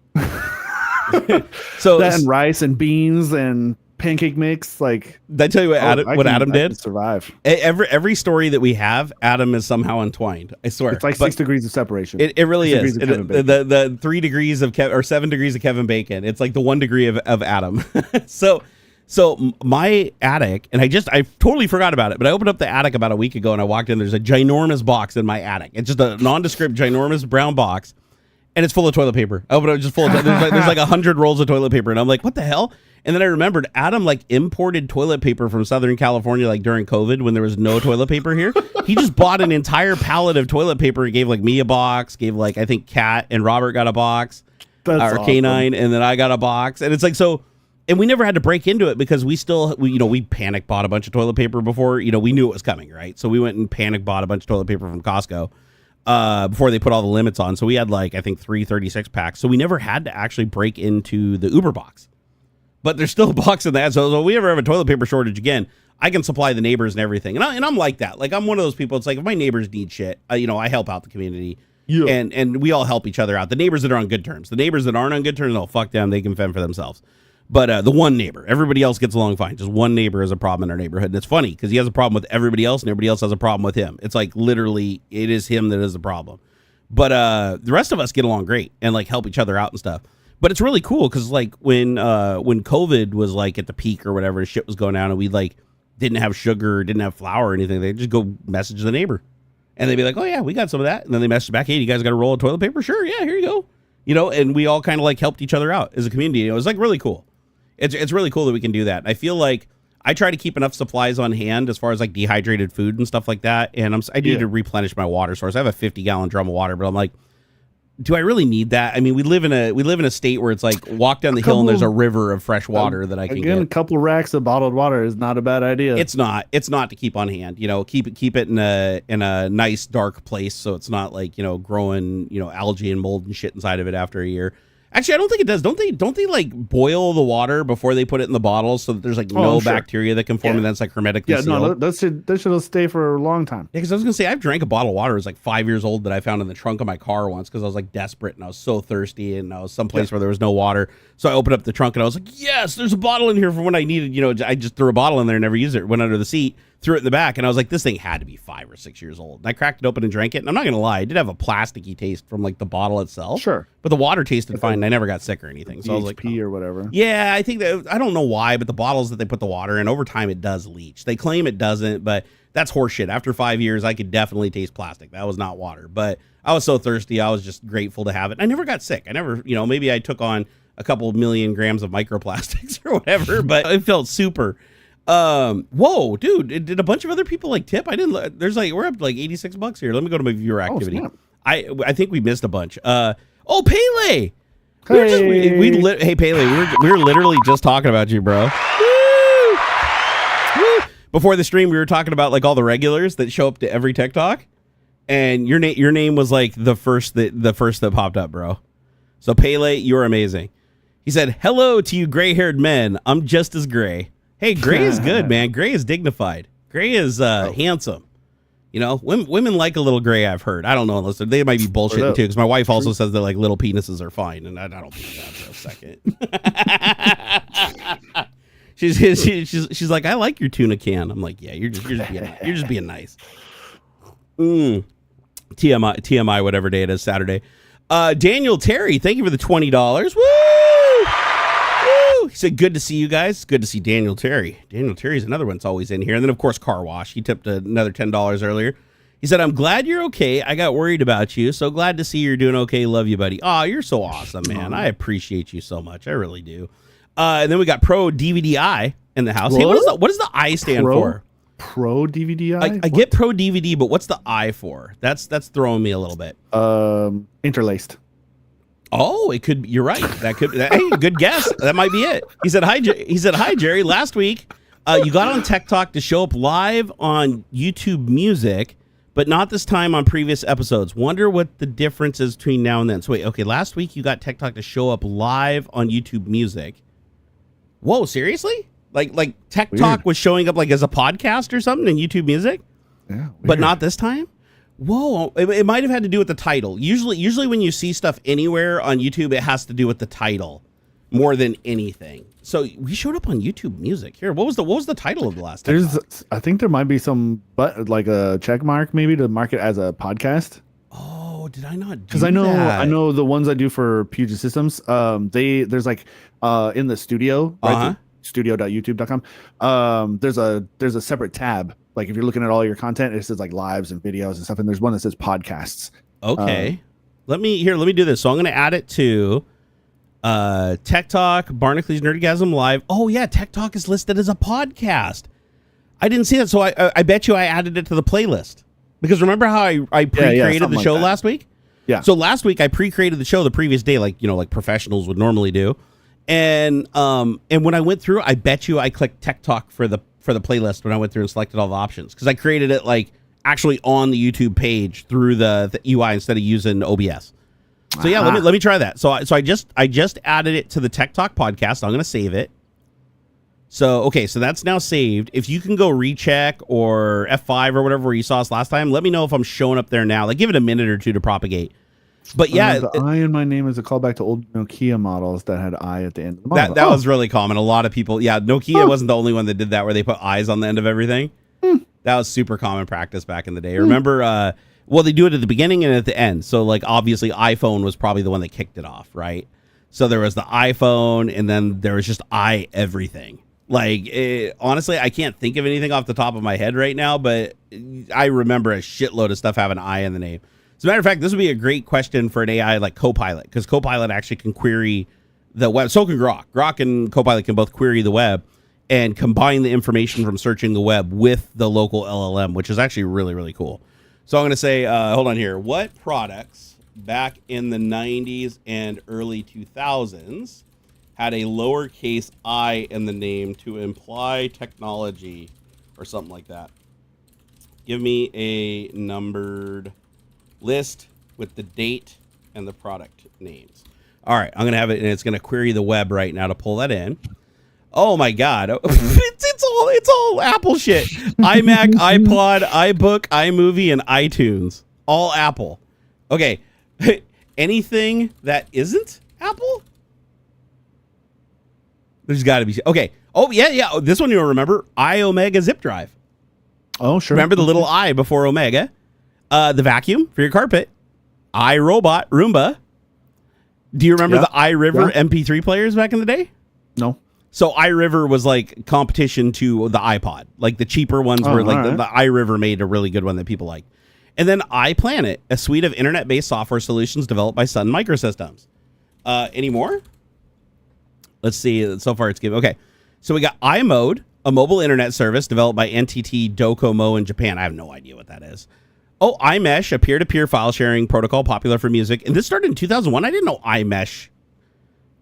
So that and rice and beans and pancake mix. Like, did I tell you what Adam did? Survive. Every story that we have, Adam is somehow entwined. I swear. It's like 6 degrees of separation. It really is. The 3 degrees of or 7 degrees of Kevin Bacon. It's like the 1 degree of Adam. So my attic, and I totally forgot about it, but I opened up the attic about a week ago and I walked in, there's a ginormous box in my attic. It's just a nondescript, ginormous brown box, and it's full of toilet paper. I opened it just full of, there's like 100 rolls of toilet paper, and I'm like, what the hell? And then I remembered Adam like imported toilet paper from Southern California like during COVID when there was no toilet paper here. He just bought an entire pallet of toilet paper and gave like me a box, gave like, I think Kat and Robert got a box. our canine, and then I got a box, and it's like so. And we never had to break into it because we panic bought a bunch of toilet paper before, we knew it was coming, right? So we went and panic bought a bunch of toilet paper from Costco before they put all the limits on. So we had I think 36 packs. So we never had to actually break into the Uber box. But there's still a box in that. So if we ever have a toilet paper shortage again, I can supply the neighbors and everything. And I'm like that. Like, I'm one of those people. It's like if my neighbors need shit, I help out the community. Yeah. And we all help each other out. The neighbors that are on good terms. The neighbors that aren't on good terms, no, fuck them. They can fend for themselves. But the one neighbor, everybody else gets along fine. Just one neighbor has a problem in our neighborhood. And it's funny because he has a problem with everybody else and everybody else has a problem with him. It's like literally it is him that is the problem. But the rest of us get along great and help each other out and stuff. But it's really cool because when COVID was at the peak or whatever, shit was going down and we didn't have sugar, didn't have flour or anything. They just go message the neighbor. And they'd be like, oh, yeah, we got some of that. And then they message back, hey, you guys got a roll of toilet paper? Sure, yeah, here you go. And we all kind of helped each other out as a community. It was really cool. It's really cool that we can do that. I feel like I try to keep enough supplies on hand as far as dehydrated food and stuff like that. And I need to replenish my water source. I have a 50-gallon drum of water, but I'm like, do I really need that? I mean, we live in a state where it's walk down the hill and there's a river of fresh water that I can get. A couple racks of bottled water is not a bad idea. It's not to keep on hand. Keep it in a nice dark place so it's not growing algae and mold and shit inside of it after a year. Actually, I don't think it does. Don't they boil the water before they put it in the bottle so that there's no bacteria that can form and then it's hermetically sealed? Yeah, no, that should stay for a long time. Yeah, because I was gonna say I've drank a bottle of water. It was 5 years old that I found in the trunk of my car once because I was desperate and I was so thirsty and I was someplace where there was no water. So I opened up the trunk and I was like, yes, there's a bottle in here for when I needed. I just threw a bottle in there and never used it. Went under the seat, threw it in the back, and I was like, this thing had to be 5 or 6 years old. And I cracked it open and drank it. And I'm not gonna lie, it did have a plasticky taste from the bottle itself. Sure, but the water tasted fine. And I never got sick or anything. So I was like, or whatever. Yeah, I think that I don't know why, but the bottles that they put the water in over time it does leach. They claim it doesn't, but that's horseshit. After 5 years, I could definitely taste plastic. That was not water, but I was so thirsty. I was just grateful to have it. I never got sick. I never, maybe I took on a couple million grams of microplastics or whatever, but it felt super. Whoa, dude, did a bunch of other people tip? I didn't. There's we're up to $86 here. Let me go to my viewer activity. I think we missed a bunch. Pele. Hey Pele, we were literally just talking about you, bro. Woo! Woo! Before the stream, we were talking about all the regulars that show up to every TechTalk, and your name was the first that popped up, bro. So Pele, you're amazing. He said, "Hello to you gray-haired men. I'm just as gray." Hey, gray is good, man. Gray is dignified. Gray is handsome. Women like a little gray, I've heard. I don't know unless they might be bullshitting too, because my wife also says that little penises are fine, and I don't believe that for a second. she's like, I like your tuna can. I'm like, yeah, you're just being nice. TMI, whatever day it is, Saturday. Daniel Terry, thank you for the $20. Woo! He said, good to see you guys. Good to see Daniel Terry. Daniel Terry's another one that's always in here. And then, of course, Car Wash. He tipped another $10 earlier. He said, I'm glad you're okay. I got worried about you. So glad to see you're doing okay. Love you, buddy. Oh, you're so awesome, man. I appreciate you so much. I really do. And then we got Pro DVDI in the house. Hey, what does the I stand for? Pro DVDI? I get Pro DVD, but what's the I for? That's throwing me a little bit. Interlaced. Oh, it could. You're right. Hey, good guess. That might be it. He said hi. Hi, Jerry. Last week, you got on TechTalk to show up live on YouTube Music, but not this time on previous episodes. Wonder what the difference is between now and then. So wait, okay. Last week you got TechTalk to show up live on YouTube Music. Whoa, seriously? Like TechTalk was showing up as a podcast or something in YouTube Music? Yeah. Weird. But not this time? Whoa, it might have had to do with the title. Usually when you see stuff anywhere on YouTube, it has to do with the title more than anything. So we showed up on YouTube Music. Here, what was the title of the last time? I think there might be some a check mark maybe to mark it as a podcast. Oh, did I not do Because I know the ones I do for Puget Systems, there's in the studio, right? Studio.youtube.com. There's a separate tab. If you're looking at all your content, it says lives and videos and stuff, and there's one that says podcasts. Okay. Let me do this. So I'm going to add it to TechTalk, Barnacules Nerdgasm Live. Oh yeah, TechTalk is listed as a podcast. I didn't see that, so I bet you I added it to the playlist. Because remember how I pre-created the show last week? Yeah. So last week I pre-created the show the previous day, like professionals would normally do, and when I went through, I bet you I clicked TechTalk for the playlist when I went through and selected all the options because I created it like actually on the YouTube page through the UI instead of using OBS. So yeah, let me try that. So I just added it to the TechTalk podcast. I'm gonna save it. So okay, so that's now saved. If you can go recheck or F5 or whatever where you saw us last time, let me know if I'm showing up there now. Like give it a minute or two to propagate. But yeah, the I in my name is a callback to old Nokia models that had I at the end of the model. That was really common. A lot of people, Nokia wasn't the only one that did that where they put eyes on the end of everything. That was super common practice back in the day. Remember, well, they do it at the beginning and at the end. So like obviously iPhone was probably the one that kicked it off, right? So there was the iPhone and then there was just I everything. Like, honestly, I can't think of anything off the top of my head right now, but I remember a shitload of stuff having I in the name. As a matter of fact, this would be a great question for an AI like Copilot, because Copilot actually can query the web. So can Grock. Grock and Copilot can both query the web and combine the information from searching the web with the local LLM, which is actually really, really cool. So I'm going to say, hold on here. What products back in the 90s and early 2000s had a lowercase I in the name to imply technology or something like that? Give me a numbered list with the date and the product names. All right, I'm going to have it, and it's going to query the web right now to pull that in. Oh my God. It's all Apple shit. iMac, iPod, iBook, iMovie, and iTunes. All Apple. Okay. Anything that isn't Apple? There's got to be. Okay. Oh, yeah. This one you'll remember. iOmega zip drive. Oh, sure. Remember the little I before Omega? The vacuum for your carpet. iRobot, Roomba. Do you remember the iRiver MP3 players back in the day? No. So iRiver was like competition to the iPod. Like the cheaper ones were like the iRiver made a really good one that people like. And then iPlanet, a suite of internet-based software solutions developed by Sun Microsystems. Any more? Let's see. So far it's given. Okay. So we got iMode, a mobile internet service developed by NTT Docomo in Japan. I have no idea what that is. Oh, iMesh, a peer-to-peer file sharing protocol popular for music. And this started in 2001. I didn't know iMesh.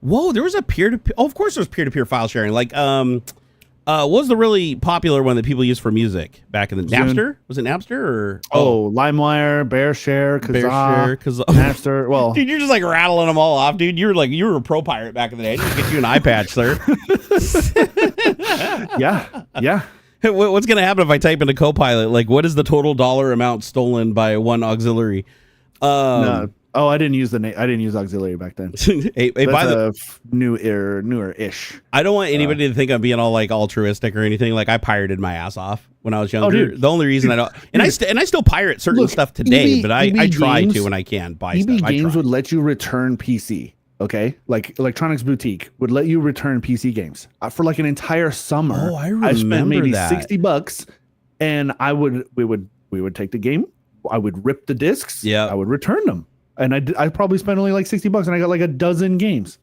Whoa, there was a peer-to-peer. Oh, of course there's peer-to-peer file sharing. Like, what was the really popular one that people used for music back in the Napster? Was it Napster or? Oh, LimeWire, BearShare, Kazaa, Napster. Well, dude, you're just like rattling them all off, dude. You were a pro pirate back in the day. I need to get you an eye patch, sir. Yeah. What's going to happen if I type into Copilot? Like, what is the total dollar amount stolen by one AuxxZillary? No. Oh, I didn't use the name. I didn't use AuxxZillary back then. hey, by the newer-ish. I don't want anybody to think I'm being all like altruistic or anything. Like I pirated my ass off when I was younger. Dude. The only reason I don't, and I still pirate certain stuff today, but I try to when I can buy EB stuff. Games would let you return PC. Okay, like Electronics Boutique would let you return PC games for like an entire summer. Oh, I remember I spent maybe that. $60, and we would take the game. I would rip the discs. Yeah, I would return them. And I probably spent only like $60 and I got like a dozen games.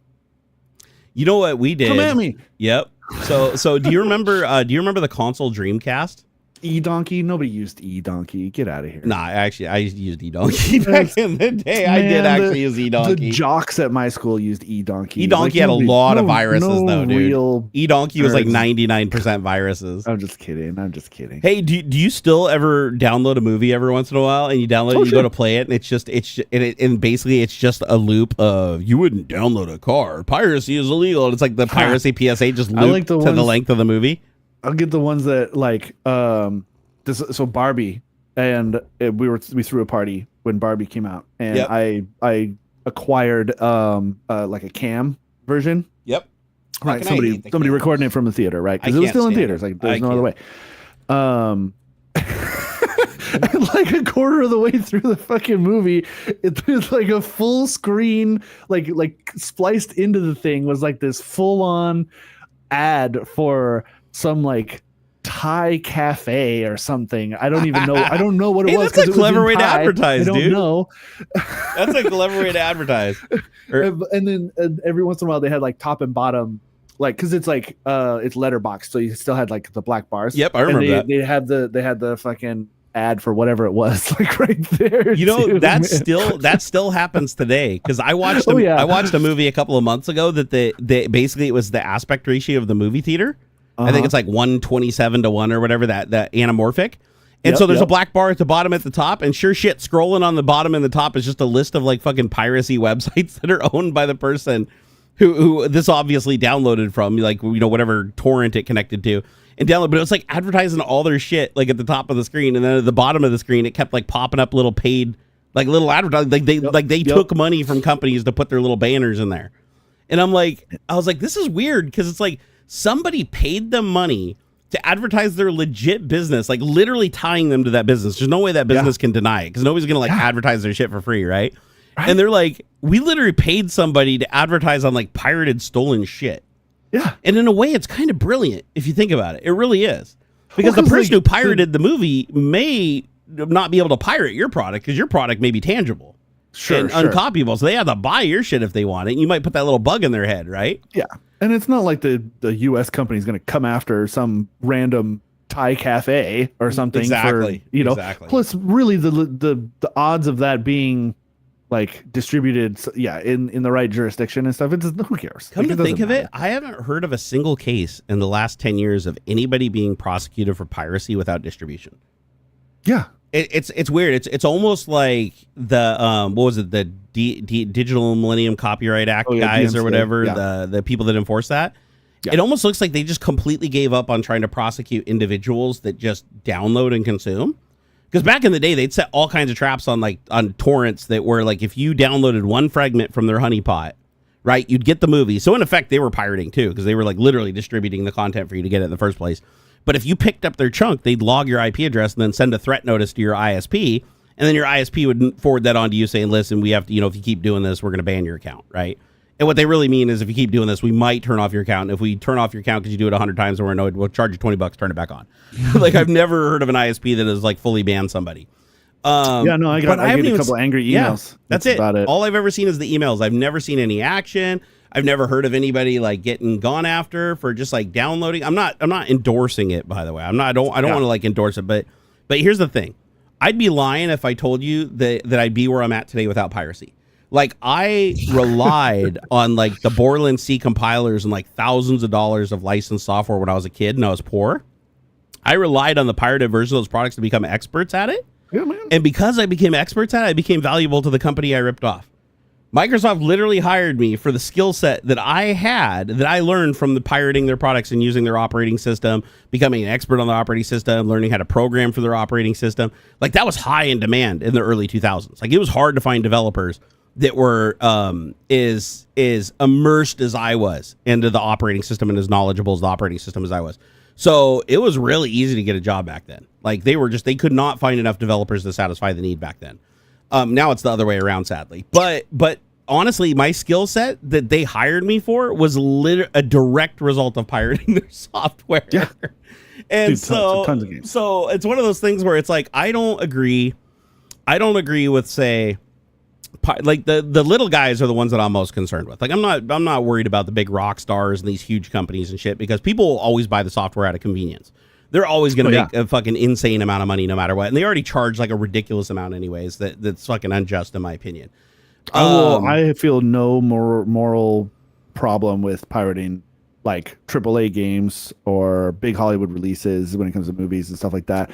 You know what we did? Come at me. Yep. So do you remember the console Dreamcast? E-Donkey? Nobody used E-Donkey. Get out of here. Nah, actually, I used E-Donkey back in the day. I did actually use E-Donkey. The jocks at my school used E-Donkey. E-Donkey had a lot of viruses, though, dude. E-Donkey was like 99% viruses. I'm just kidding. Hey, do you still ever download a movie every once in a while and you download it and you go to play it and and basically it's just a loop of you wouldn't download a car. Piracy is illegal. And it's like the piracy PSA just looped to the length of the movie. I'll get the ones that like so Barbie, and we threw a party when Barbie came out, and I acquired like a cam version. Yep. Right. Somebody recording it from the theater, right? Because it was still in theaters. Like there's no other way. Like a quarter of the way through the fucking movie, it's like a full screen, like spliced into the thing was like this full on ad for some like Thai cafe or something. I don't even know. I don't know what it was. That's a clever way to advertise, dude. I don't know. That's a clever way to advertise. And then every once in a while they had like top and bottom, like because it's like it's letterbox, so you still had like the black bars. Yep, I remember that. They had the fucking ad for whatever it was, like right there. You know, too, that man. still happens today, because I watched yeah. I watched a movie a couple of months ago that the basically it was the aspect ratio of the movie theater. I think it's like 127 to 1 or whatever, that anamorphic. And so there's a black bar at the bottom, at the top, and sure shit, scrolling on the bottom and the top is just a list of like fucking piracy websites that are owned by the person who this obviously downloaded from, like, you know, whatever torrent it connected to, and download. But it was like advertising all their shit like at the top of the screen, and then at the bottom of the screen it kept like popping up little paid, like little advertising, like they took money from companies to put their little banners in there. And I was like, this is weird, because it's like somebody paid them money to advertise their legit business, like literally tying them to that business. There's no way that business can deny it, because nobody's gonna like advertise their shit for free, right? And they're like, we literally paid somebody to advertise on like pirated, stolen shit. Yeah. And in a way, it's kind of brilliant if you think about it. It really is, because the person who pirated the movie may not be able to pirate your product, because your product may be tangible and uncopyable. So they have to buy your shit if they want it. And you might put that little bug in their head, right? Yeah. And it's not like the U.S. company is going to come after some random Thai cafe or something. Exactly. For, you know, plus really the odds of that being like distributed, in the right jurisdiction and stuff, it's who cares? Come to think of it, I haven't heard of a single case in the last 10 years of anybody being prosecuted for piracy without distribution. Yeah. It's weird. It's almost like the what was it, the Digital Millennium Copyright Act guys, DMCA, or whatever, the people that enforce that. Yeah. It almost looks like they just completely gave up on trying to prosecute individuals that just download and consume. Because back in the day, they'd set all kinds of traps on torrents that were like, if you downloaded one fragment from their honeypot, right, you'd get the movie. So in effect, they were pirating too, because they were like literally distributing the content for you to get it in the first place. But if you picked up their chunk, they'd log your IP address and then send a threat notice to your ISP, and then your ISP would forward that on to you saying, listen, we have to, you know, if you keep doing this, we're going to ban your account, right? And what they really mean is, if you keep doing this, we might turn off your account. And if we turn off your account because you do it 100 times and we're annoyed, we'll charge you $20, turn it back on. Like, I've never heard of an ISP that has like fully banned somebody. I get a couple angry emails. Yeah, that's it. About it. All I've ever seen is the emails. I've never seen any action. I've never heard of anybody like getting gone after for just like downloading. I'm not endorsing it, by the way. I don't want to like endorse it, but here's the thing. I'd be lying if I told you that I'd be where I'm at today without piracy. Like, I relied on like the Borland C compilers and like thousands of dollars of licensed software when I was a kid and I was poor. I relied on the pirated version of those products to become experts at it. Yeah, man. And because I became experts at it, I became valuable to the company I ripped off. Microsoft literally hired me for the skill set that I had, that I learned from the pirating their products and using their operating system, becoming an expert on the operating system, learning how to program for their operating system. Like, that was high in demand in the early 2000s. Like, it was hard to find developers that were is immersed as I was into the operating system and as knowledgeable as the operating system as I was. So it was really easy to get a job back then. Like, they could not find enough developers to satisfy the need back then. Now it's the other way around, sadly. But honestly, my skill set that they hired me for was a direct result of pirating their software. Yeah. And tons of games. So it's one of those things where it's like, I don't agree with, say, like the little guys are the ones that I'm most concerned with. Like, I'm not worried about the big rock stars and these huge companies and shit, because people will always buy the software out of convenience. They're always going to make a fucking insane amount of money no matter what. And they already charge like a ridiculous amount anyways. That's fucking unjust in my opinion. I feel no more moral problem with pirating like AAA games or big Hollywood releases when it comes to movies and stuff like that.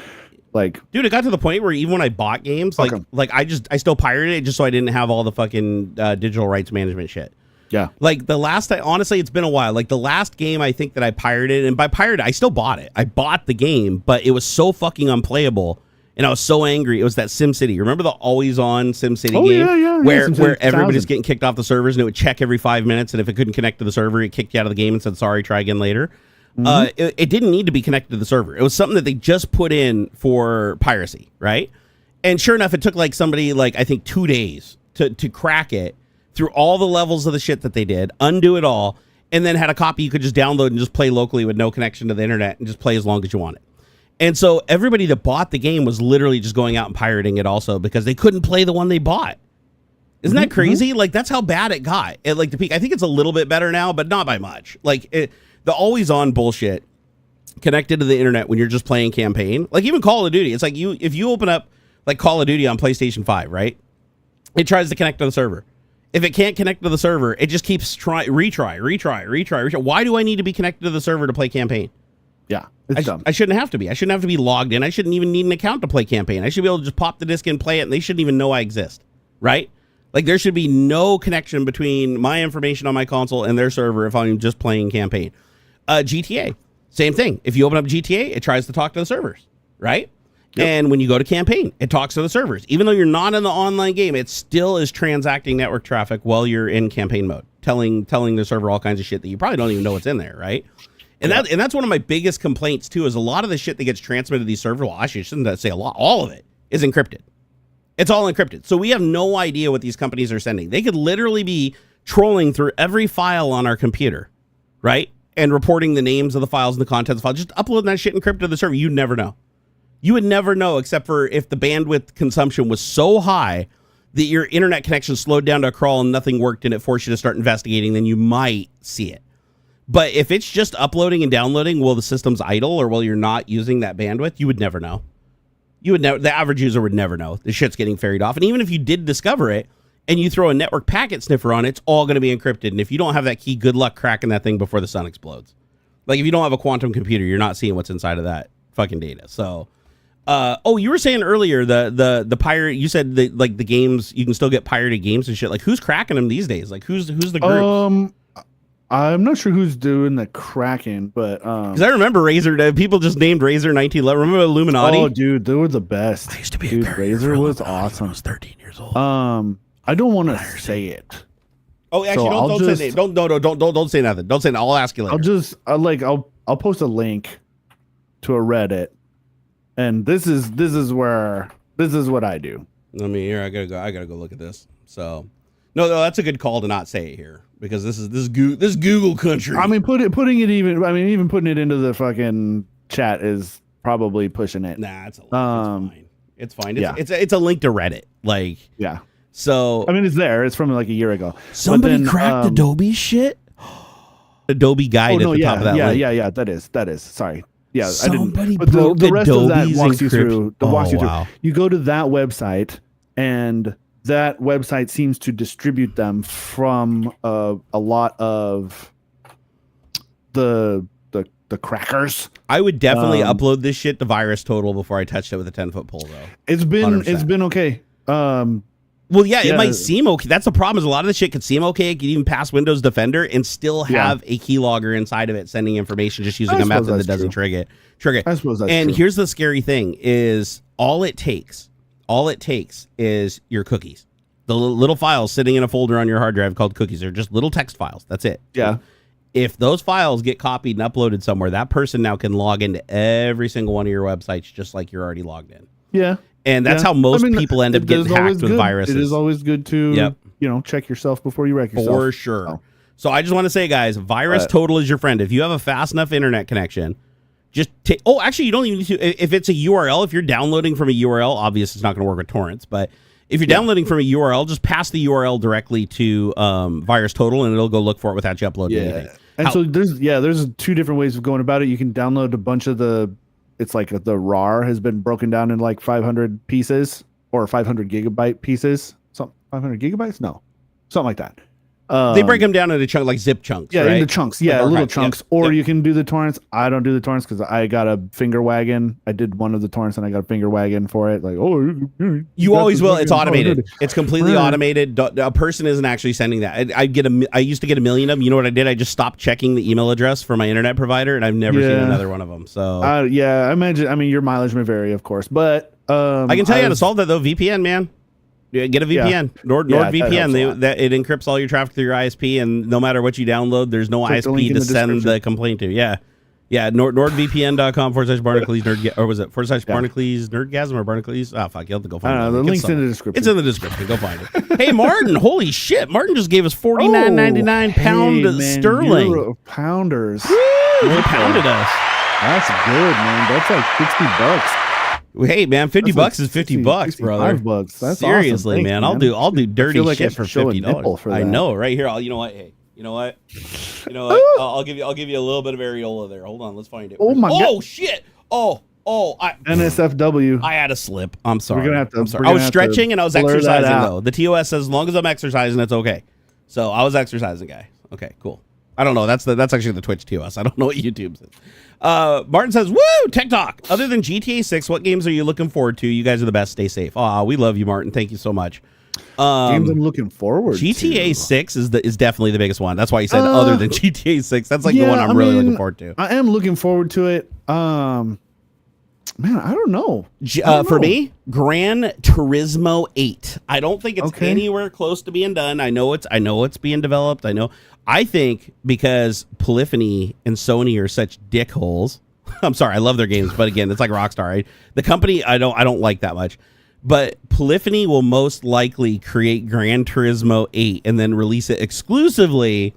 Like, dude, it got to the point where even when I bought games, I still pirated it just so I didn't have all the fucking digital rights management shit. Yeah. Like, honestly, it's been a while. Like, the last game I think that I pirated, and by pirated, I still bought it. I bought the game, but it was so fucking unplayable, and I was so angry. It was that SimCity. Remember the always-on SimCity game? Where everybody's getting kicked off the servers, and it would check every 5 minutes, and if it couldn't connect to the server, it kicked you out of the game and said, sorry, try again later. Mm-hmm. It didn't need to be connected to the server. It was something that they just put in for piracy, right? And sure enough, it took like somebody, like, I think 2 days to crack it through all the levels of the shit that they did, undo it all, and then had a copy you could just download and just play locally with no connection to the internet and just play as long as you wanted. And so everybody that bought the game was literally just going out and pirating it also because they couldn't play the one they bought. Isn't that crazy? Like, that's how bad it got at like the peak. I think it's a little bit better now, but not by much. Like, the always on bullshit connected to the internet when you're just playing campaign. Like even Call of Duty, it's like if you open up like Call of Duty on PlayStation 5, right? It tries to connect to the server. If it can't connect to the server, it just keeps retry. Why do I need to be connected to the server to play campaign? Yeah, it's dumb. I shouldn't have to be. I shouldn't have to be logged in. I shouldn't even need an account to play campaign. I should be able to just pop the disc and play it, and they shouldn't even know I exist, right? Like there should be no connection between my information on my console and their server if I'm just playing campaign. GTA, same thing. If you open up GTA, it tries to talk to the servers, right? Yep. And when you go to campaign, it talks to the servers. Even though you're not in the online game, it still is transacting network traffic while you're in campaign mode, telling the server all kinds of shit that you probably don't even know what's in there, right? And that's one of my biggest complaints too, is a lot of the shit that gets transmitted to these servers, well, actually I shouldn't say a lot, all of it is encrypted. It's all encrypted. So we have no idea what these companies are sending. They could literally be trolling through every file on our computer, right? And reporting the names of the files and the contents of the file, just uploading that shit encrypted to the server. You'd never know. You would never know, except for if the bandwidth consumption was so high that your internet connection slowed down to a crawl and nothing worked and it forced you to start investigating, then you might see it. But if it's just uploading and downloading while the system's idle or while you're not using that bandwidth, you would never know. You would never. The average user would never know. The shit's getting ferried off. And even if you did discover it and you throw a network packet sniffer on it, it's all going to be encrypted. And if you don't have that key, good luck cracking that thing before the sun explodes. Like if you don't have a quantum computer, you're not seeing what's inside of that fucking data. So, you were saying earlier the pirate. You said that like the games, you can still get pirated games and shit. Like who's cracking them these days? Like who's the group? I'm not sure who's doing the cracking, but because I remember Razer. People just named Razer 1911. Remember Illuminati? Oh, dude, they were the best. I used to be dude. Razer was awesome. When I was 13 years old. I don't want to say it. Oh, actually, don't say don't say nothing. Don't say nothing. I'll ask you later. I'll post a link to a Reddit, and this is what I do. I mean, here I gotta go look at this. So, no, that's a good call to not say it here because this is Google country. I mean, even putting it into the fucking chat is probably pushing it. Nah, it's fine. It's fine. It's a link to Reddit. Like, yeah. So I mean, it's there. It's from like a year ago. Somebody cracked Adobe shit. Adobe guide at the top of that link. Yeah. That is. Sorry. Yeah, somebody I didn't. But the rest Adobe's of that walks you through. Wow. You go to that website, and that website seems to distribute them from a lot of the crackers. I would definitely upload this shit to Virus Total before I touched it with a 10-foot pole, though. It's been okay. Well, yeah, it might seem okay. That's the problem. Is a lot of the shit could seem okay. It could even pass Windows Defender and still have a keylogger inside of it sending information just using a method that doesn't trigger it. I suppose that's and true. Here's the scary thing: is all it takes is your cookies. The little files sitting in a folder on your hard drive called cookies. They're just little text files. That's it. Yeah. If those files get copied and uploaded somewhere, that person now can log into every single one of your websites just like you're already logged in. Yeah. And that's how most people end up getting hacked with viruses. It is always good to check yourself before you wreck yourself. For sure. So I just want to say, guys, Virus Total is your friend. If you have a fast enough internet connection, just take. Oh, actually, you don't even need to. If it's a URL, if you're downloading from a URL, obviously it's not going to work with torrents. But if you're downloading from a URL, just pass the URL directly to Virus Total, and it'll go look for it without you uploading anything. And so there's two different ways of going about it. You can download a bunch of it's like the RAR has been broken down in like 500 pieces or 500 gigabyte pieces. 500 gigabytes? No, something like that. They break them down into chunks, like zip chunks. Yeah, right? into chunks. Yeah, like little chunks. Yeah. Or you can do the torrents. I don't do the torrents because I got a finger wagon. I did one of the torrents and I got a finger wagon for it. Like, you always will. It's automated. It's completely automated. A person isn't actually sending that. I used to get 1 million of them. You know what I did? I just stopped checking the email address for my internet provider, and I've never seen another one of them. So I imagine. I mean, your mileage may vary, of course, but I can tell you how to solve that though. VPN, man. Get a VPN. NordVPN. It encrypts all your traffic through your ISP, and no matter what you download, there's no ISP to send the complaint to. Yeah. NordVPN.com/Barnacules Nerdgasm, or was it /Barnacules Nerdgasm or Barnacules? Oh fuck, you have to go find it. The link's in the description. It's in the description. Go find it. Hey Martin, holy shit! Martin just gave us $49.99 pound sterling. Euro pounders. Woo, he pounded us. That's good, man. That's like $60. Hey man, $50 is $50, brother. $55. That's seriously, awesome. Man. Thanks, I'll do dirty shit for $50. For I know, right here. You know what? Hey, You know what? You know what? I'll give you a little bit of areola there. Hold on, let's find it. Oh my God. Oh shit. Oh, NSFW. I had a slip. I'm sorry. We're gonna have to. I'm sorry. I was stretching and I was blur that exercising out. though. The TOS says as long as I'm exercising, it's okay. So I was exercising, guy. Okay, cool. I don't know. That's actually the Twitch TOS. I don't know what YouTube says. Martin says, "Woo, Tech Talk. Other than GTA 6, what games are you looking forward to? You guys are the best. Stay safe." Aw, we love you, Martin. Thank you so much. Games I'm looking forward GTA to. 6 is definitely the biggest one. That's why you said other than GTA 6. That's like the one I'm really looking forward to. I am looking forward to it. Man, I don't know. For me, Gran Turismo 8. I don't think it's anywhere close to being done. I know it's being developed. I think because Polyphony and Sony are such dickholes. I'm sorry, I love their games, but again, it's like Rockstar. Right? The company I don't like that much. But Polyphony will most likely create Gran Turismo 8 and then release it exclusively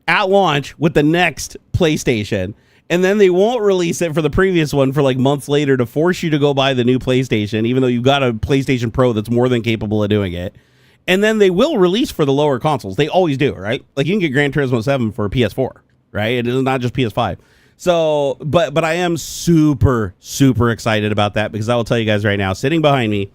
at launch with the next PlayStation. And then they won't release it for the previous one for like months later to force you to go buy the new PlayStation, even though you've got a PlayStation Pro that's more than capable of doing it. And then they will release for the lower consoles. They always do, right? Like you can get Gran Turismo 7 for PS4, right? It is not just PS5. So, but I am super, super excited about that because I will tell you guys right now, sitting behind me,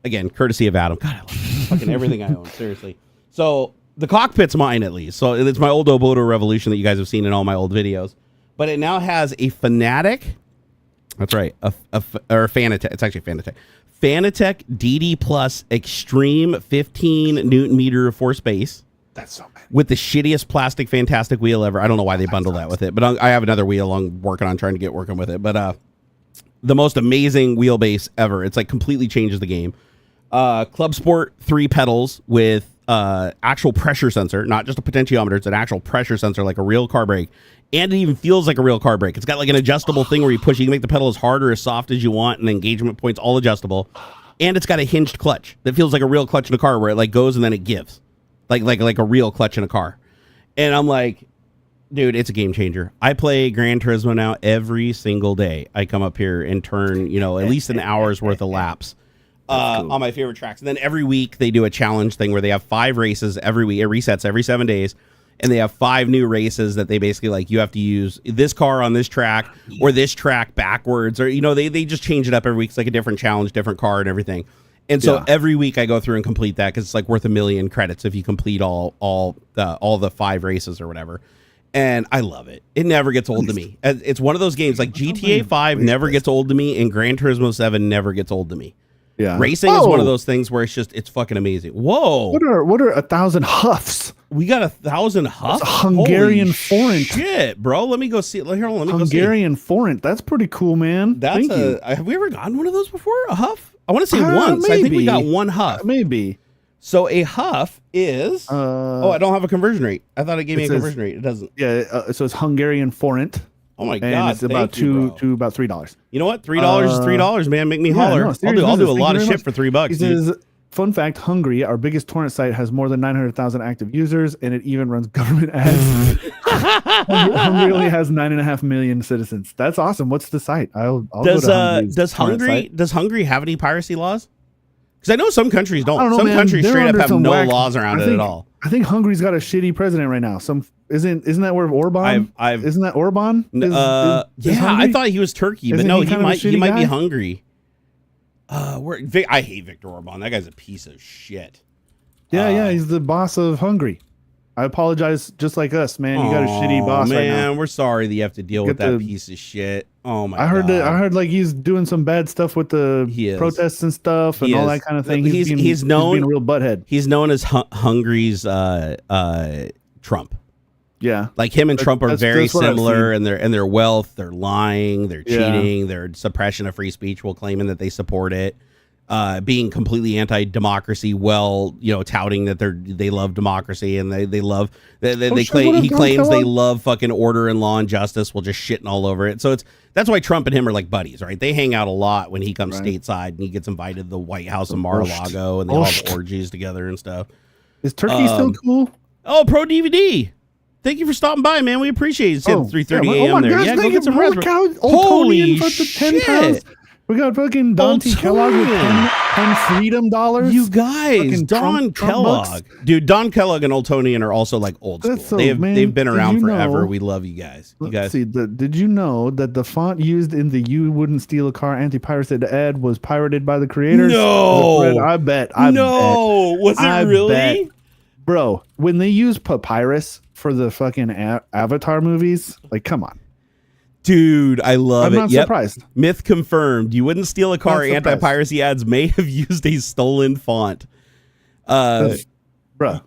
again, courtesy of Adam. God, I love fucking everything I own, seriously. So the cockpit's mine at least. So it's my old Obodo Revolution that you guys have seen in all my old videos. But it now has a Fanatic. That's right. Or Fanatec. It's actually Fanatec. Fanatec DD Plus Extreme 15 Newton meter of force space. That's so bad. With the shittiest plastic fantastic wheel ever. I don't know why they bundle that with it. But I have another wheel I'm working on trying to get working with it. But the most amazing wheelbase ever. It's like completely changes the game. Club Sport 3 pedals with actual pressure sensor. Not just a potentiometer. It's an actual pressure sensor like a real car brake. And it even feels like a real car brake. It's got like an adjustable thing where you push. You can make the pedal as hard or as soft as you want, and engagement points all adjustable. And it's got a hinged clutch that feels like a real clutch in a car, where it like goes and then it gives, like a real clutch in a car. And I'm like, dude, it's a game changer. I play Gran Turismo now every single day. I come up here and turn, at least an hour's worth of laps on my favorite tracks. And then every week they do a challenge thing where they have 5 races every week. It resets every 7 days. And they have 5 new races that they basically like, you have to use this car on this track or this track backwards, or, they just change it up every week. It's like a different challenge, different car and everything. And so every week I go through and complete that because it's like worth 1 million credits if you complete all the 5 races or whatever. And I love it. It never gets old to me. It's one of those games like GTA 5 never gets old to me, and Gran Turismo 7 never gets old to me. Yeah, racing is one of those things where it's fucking amazing. Whoa! What are 1,000 huffs? We got 1,000 huffs. That's a Hungarian forint. Shit, bro. Let me go see. Here, let me go see. Hungarian forint. That's pretty cool, man. Thank you. Have we ever gotten one of those before? A huff? I want to say once. Maybe. I think we got one huff. Maybe. So a huff is. I don't have a conversion rate. I thought it gave me a conversion rate. It doesn't. Yeah. So it's Hungarian forint. Oh my and God! It's about about $3. You know what? $3 is $3, man. Make me holler. I'll do a lot of shit for $3. He says, fun fact: Hungary, our biggest torrent site, has more than 900,000 active users, and it even runs government ads. Hungary only has 9.5 million citizens. That's awesome. What's the site? I'll go to does Hungary have any piracy laws? Because I know some countries don't. I don't know, some man. countries They're straight up have no whack. laws around it at all. I think Hungary's got a shitty president right now. Isn't that where Orban? Isn't that Orban? I thought he was Turkey, but no, he might be Hungary. I hate Viktor Orban. That guy's a piece of shit. Yeah, he's the boss of Hungary. I apologize, just like us, man. You got a shitty boss right now. Man, we're sorry that you have to deal with that piece of shit. Oh my God. I heard like he's doing some bad stuff with the protests and stuff and all that kind of thing. He's being a real butthead. He's known as Hungary's Trump. Yeah, like him and Trump are very similar in their wealth, their lying, their cheating, their suppression of free speech, while claiming that they support it. Being completely anti-democracy, touting that they love democracy and they love he claims they love fucking order and law and justice, while just shitting all over it. So that's why Trump and him are like buddies, right? They hang out a lot when he comes stateside and he gets invited to the White House in Mar-a-Lago and they all have orgies together and stuff. Is Turkey still cool? Oh, Pro DVD. Thank you for stopping by, man. We appreciate it. It's 3:30 a.m. there. Gosh, go get some raspberry. Holy shit! We got fucking Dante Kellogg with 10 freedom dollars. You guys, fucking Don Kellogg. Dude, Don Kellogg and Oltonian are also like old school. So, they've been around forever. Know, we love you guys. Did you know that the font used in the "You Wouldn't Steal a Car" anti-piracy ad was pirated by the creators? No. I bet. Was it really? Bet. Bro, when they use papyrus for the fucking Avatar movies, like, come on. Dude, I love it. I'm not surprised. Myth confirmed. You Wouldn't Steal a Car anti-piracy ads may have used a stolen font. Bruh.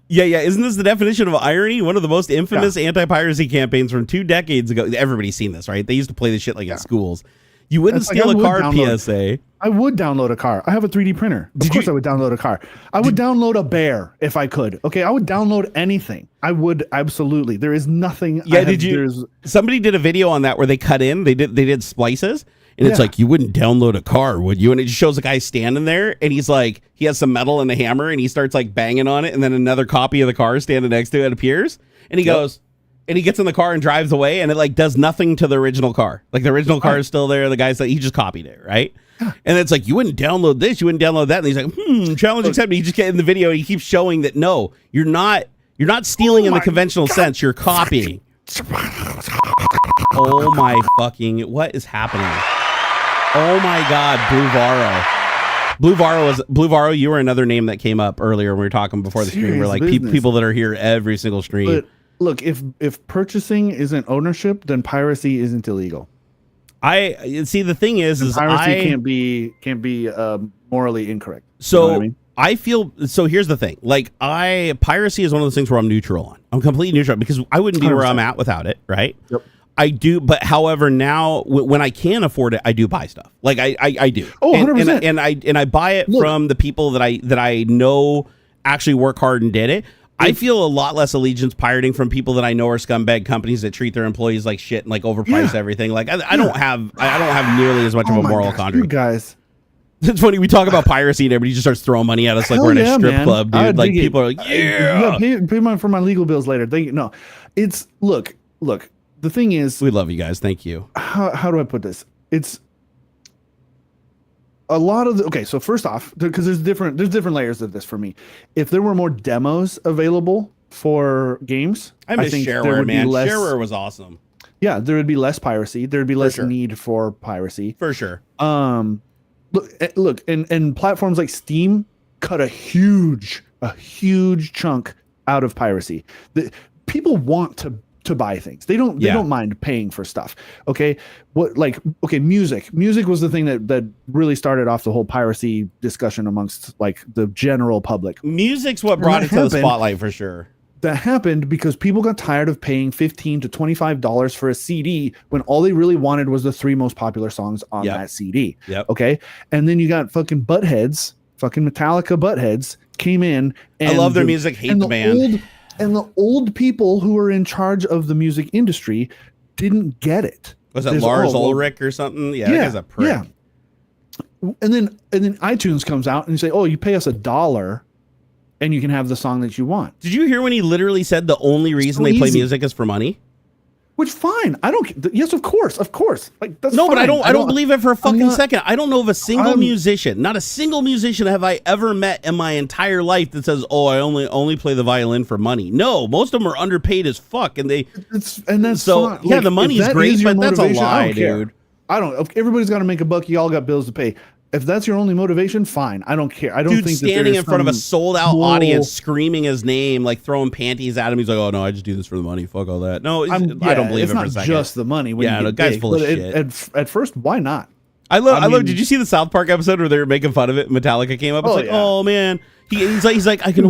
Yeah. Isn't this the definition of irony? One of the most infamous anti-piracy campaigns from 2 decades ago. Everybody's seen this, right? They used to play this shit like in schools. You wouldn't steal a car PSA. I would download a car. I have a 3D printer. Of course I would download a car. I would download a bear if I could. Okay, I would download anything. I would absolutely. There is nothing. Yeah, somebody did a video on that where they cut in. They did splices. And it's like, you wouldn't download a car, would you? And it just shows a guy standing there, and he's like, he has some metal and a hammer, and he starts like banging on it, and then another copy of the car standing next to it appears, and he goes, and he gets in the car and drives away, and it like does nothing to the original car. Like the original car is still there. The guy's like, he just copied it, right? And it's like, you wouldn't download this, you wouldn't download that, and he's like, challenge accepted. He just get in the video, and he keeps showing that no, you're not stealing in the conventional sense. You're copying. Oh my fucking! What is happening? Oh my God, Blue Varo, you were another name that came up earlier when we were talking before the stream. We're like people that are here every single stream. But look, if purchasing isn't ownership, then piracy isn't illegal. I see. The thing is piracy can't be morally incorrect. So you know what I mean? I feel so. Here's the thing: like piracy is one of those things where I'm neutral on. I'm completely neutral because I wouldn't be 100%. Where I'm at without it, right? Yep. I do, but however, now when I can afford it, I do buy stuff. Like I do. Oh, 100%. And I buy it from the people that I know actually work hard and did it. I feel a lot less allegiance pirating from people that I know are scumbag companies that treat their employees like shit and like overprice everything. Like I don't have nearly as much of a moral contract. You guys. It's funny, we talk about piracy and everybody just starts throwing money at us like we're in a strip club, dude. Like people are like, pay money for my legal bills later. It's look. The thing is, we love you guys. Thank you. How do I put this? It's a lot of so first off, because there's different layers of this for me. If there were more demos available for games, I think shareware, man. Shareware was awesome. Yeah, there would be less piracy. There would be less need for piracy. For sure. Look, and platforms like Steam cut a huge chunk out of piracy. People want to buy things. They don't mind paying for stuff. Okay. Music was the thing that really started off the whole piracy discussion amongst like the general public. Music's what brought it to the spotlight for sure. That happened because people got tired of paying $15 to $25 for a CD when all they really wanted was the 3 most popular songs on that CD. Yep. Okay. And then you got fucking Metallica buttheads came in and I love their music, hate the band. And the old people who were in charge of the music industry didn't get it. Was it Lars Ulrich or something? Yeah, that guy's a prick. Yeah. And then iTunes comes out and you say, "Oh, you pay us $1 and you can have the song that you want." Did you hear when he literally said the only reason they play music is for money? Which fine. I don't. Yes, of course. Like that's no, fine. but I don't believe it for a fucking second. I don't know of a single musician, not a single musician have I ever met in my entire life that says, "Oh, I only play the violin for money." No, most of them are underpaid as fuck, and that's so fine. Yeah, the money's great, but that's a lie, dude. I don't. Everybody's got to make a buck. You all got bills to pay. If that's your only motivation, fine. I don't care. I don't think standing in front of a sold out audience, screaming his name, like throwing panties at him. He's like, "Oh no, I just do this for the money. Fuck all that." No, I don't believe it's it for a second. It's not just the money. The guy's full of shit. At first, why not? I love. Did you see the South Park episode where they were making fun of it? Metallica came up. It's oh man. He's like, I can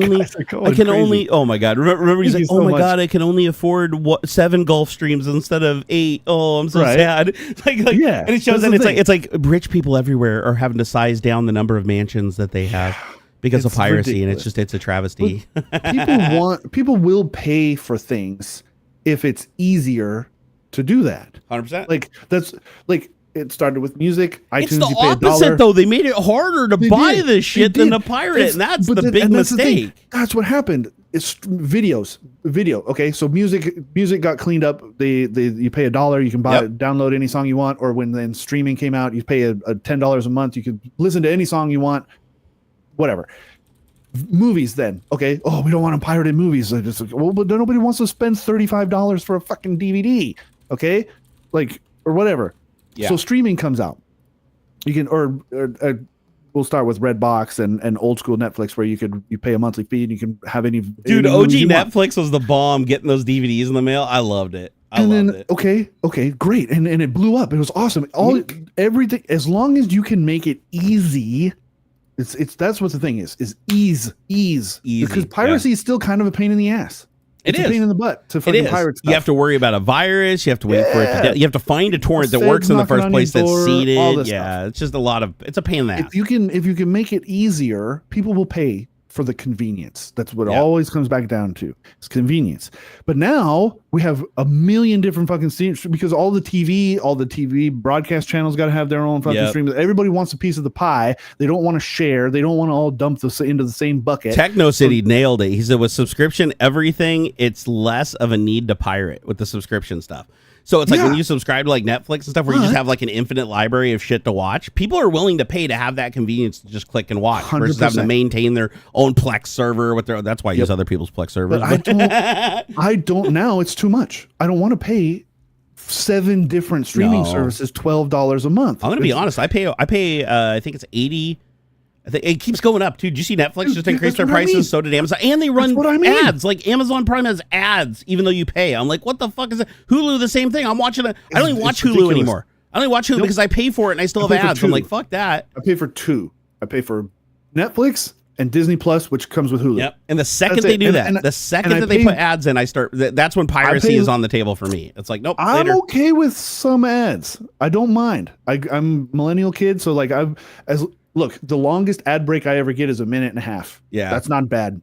only. Oh my god! Remember, he's like, oh my god, I can only afford 7 Gulf Streams instead of 8. Oh, I'm so sad. Yeah, and it shows that it's like rich people everywhere are having to size down the number of mansions that they have because of piracy, ridiculous. And it's a travesty. People will pay for things if it's easier to do that. 100%. Like that's like It started with music. It's iTunes, the you pay opposite, though. They made it harder to buy this shit than to pirate it, and that's the big mistake. That's what happened. It's video. Okay, so music got cleaned up. You pay $1, you can buy download any song you want, or when then streaming came out, you pay a $10 a month. You could listen to any song you want, whatever. Movies then, okay. Oh, we don't want to pirated movies. Well, but nobody wants to spend $35 for a fucking DVD, okay, like or whatever. Yeah. So streaming comes out. You can or we'll start with Redbox and old school Netflix, where you pay a monthly fee and you can have any. Dude, OG Netflix was the bomb. Getting those DVDs in the mail, I loved it. I loved it. Okay, great, and it blew up. It was awesome. Everything, as long as you can make it easy. It's that's what the thing is ease because piracy is still kind of a pain in the ass. It's a pain in the butt to fucking pirate stuff. You have to worry about a virus. You have to wait for it. You have to find a torrent that works in the first place that's seeded. Yeah, it's just it's a pain in the ass. If you can make it easier, people will pay for the convenience. That's what it always comes back down to. It's convenience. But now we have a million different fucking streams because all the TV broadcast channels got to have their own fucking streams. Everybody wants a piece of the pie. They don't want to share. They don't want to all dump into the same bucket. Techno City nailed it. He said with subscription, everything, it's less of a need to pirate with the subscription stuff. So it's like when you subscribe to like Netflix and stuff where you just have like an infinite library of shit to watch, people are willing to pay to have that convenience to just click and watch 100%. Versus having to maintain their own Plex server that's why I use other people's Plex servers. But I don't now, it's too much. I don't want to pay 7 different streaming services $12 a month. I'm going to be honest, I pay I think it's 80. I think it keeps going up too. Did you see Netflix just increase their prices? So did Amazon, and they run ads. Like Amazon Prime has ads, even though you pay. I'm like, what the fuck is that? Hulu, the same thing. I'm watching it. I don't even watch Hulu anymore. I only watch Hulu because I pay for it and I still have ads. I'm like, fuck that. I pay for 2. I pay for Netflix and Disney Plus, which comes with Hulu. Yep. And the second they do that, the second that they put ads in, that's when piracy is on the table for me. It's like, nope. I'm okay with some ads. I don't mind. I'm a millennial kid, so like Look, the longest ad break I ever get is 1.5 minutes. Yeah. That's not bad.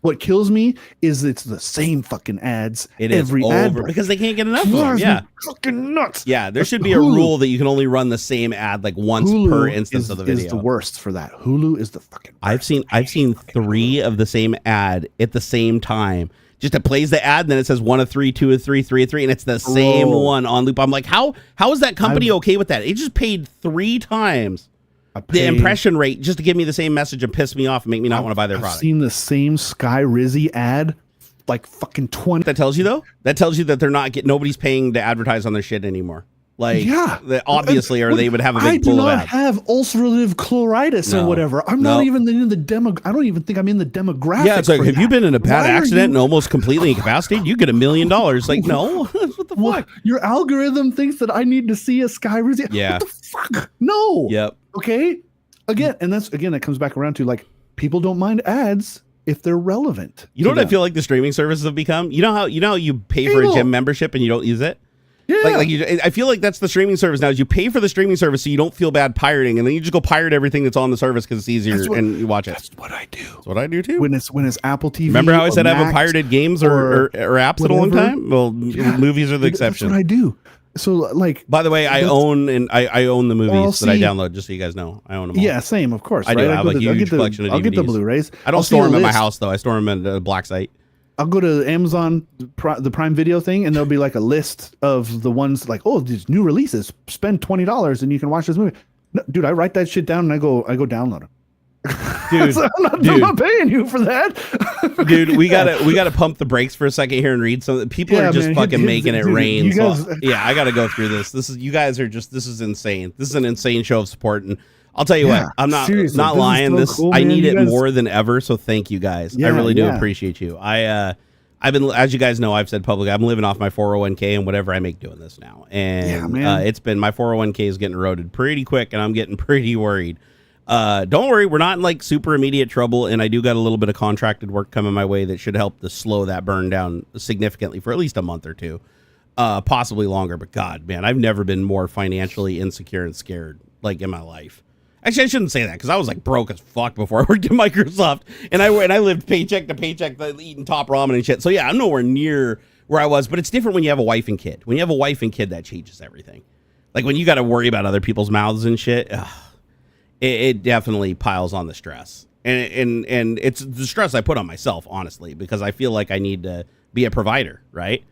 What kills me is it's the same fucking ads every ad break. Because they can't get enough of them. Yeah. Fucking nuts. Yeah, there should be a rule that you can only run the same ad like once per instance of the video. Is the worst for that. Hulu is the fucking worst. I've seen 3 of the same ad at the same time. Just it plays the ad, and then it says 1 of 3, 2 of 3, 3 of 3, and it's the same one on loop. I'm like, how is that company okay with that? It just paid 3 times the impression rate just to give me the same message and piss me off and make me not want to buy their product. I've seen the same Sky Rizzy ad like fucking 20. That tells you though? That tells you that nobody's paying to advertise on their shit anymore. Like, obviously, or they would have a big pool of ads. I do not have ulcerative colitis or whatever. I'm not even in the demo. I don't even think I'm in the demographic. Yeah, it's like, have you been in a bad accident and almost completely incapacitated? You get $1 million. Like, no, what the fuck? Your algorithm thinks that I need to see a Sky Rizzy. Yeah. What the fuck? No. Yep. Okay. That comes back around to like people don't mind ads if they're relevant. You know what I feel like the streaming services have become? You know how you pay for a gym membership and you don't use it? Yeah. I feel like that's the streaming service now. Is you pay for the streaming service so you don't feel bad pirating, and then you just go pirate everything that's on the service because it's easier and you watch it. That's what I do. That's what I do too. When it's Apple TV. Remember how I said I haven't pirated games or apps in a long time? Well, movies are the exception. That's what I do. So like, by the way, I own the movies that I download. Just so you guys know, I own them all. Yeah, same, of course. I do. I have a huge collection of DVDs. I'll get the Blu-rays. I don't store them at my house though. I store them in a black site. I'll go to Amazon, the Prime Video thing, and there'll be like a list of the ones like, oh, these new releases. Spend $20 and you can watch this movie. No, dude, I write that shit down and I go download them. Dude, I'm not paying you for that. Dude, we gotta pump the brakes for a second here and read some. People are just fucking making it rain. So, I gotta go through this. This is insane. This is an insane show of support, and I'll tell you what, I'm not lying. I need it more than ever. So thank you guys. I really do appreciate you. I've been, as you guys know, I've said publicly, I'm living off my 401k and whatever I make doing this now. And it's been, my 401k is getting eroded pretty quick, and I'm getting pretty worried. Don't worry, we're not in like super immediate trouble, and I do got a little bit of contracted work coming my way that should help to slow that burn down significantly for at least a month or two, possibly longer. But God, man, I've never been more financially insecure and scared like in my life. Actually, I shouldn't say that because I was like broke as fuck before I worked at Microsoft, and I lived paycheck to paycheck, eating top ramen and shit. So yeah, I'm nowhere near where I was, but it's different when you have a wife and kid. When you have a wife and kid, that changes everything. Like when you got to worry about other people's mouths and shit, it definitely piles on the stress. And it's the stress I put on myself, honestly, because I feel like I need to be a provider, right?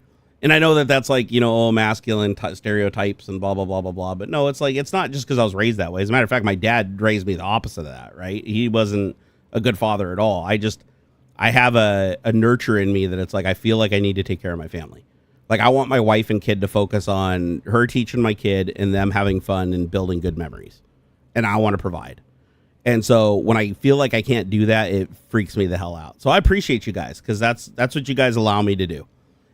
And I know that that's like, masculine stereotypes and blah, blah, blah, blah, blah. But no, it's like, it's not just because I was raised that way. As a matter of fact, my dad raised me the opposite of that, right? He wasn't a good father at all. I have a nurture in me that it's like, I feel like I need to take care of my family. Like I want my wife and kid to focus on her teaching my kid and them having fun and building good memories. And I want to provide. And so when I feel like I can't do that, it freaks me the hell out. So I appreciate you guys because that's what you guys allow me to do.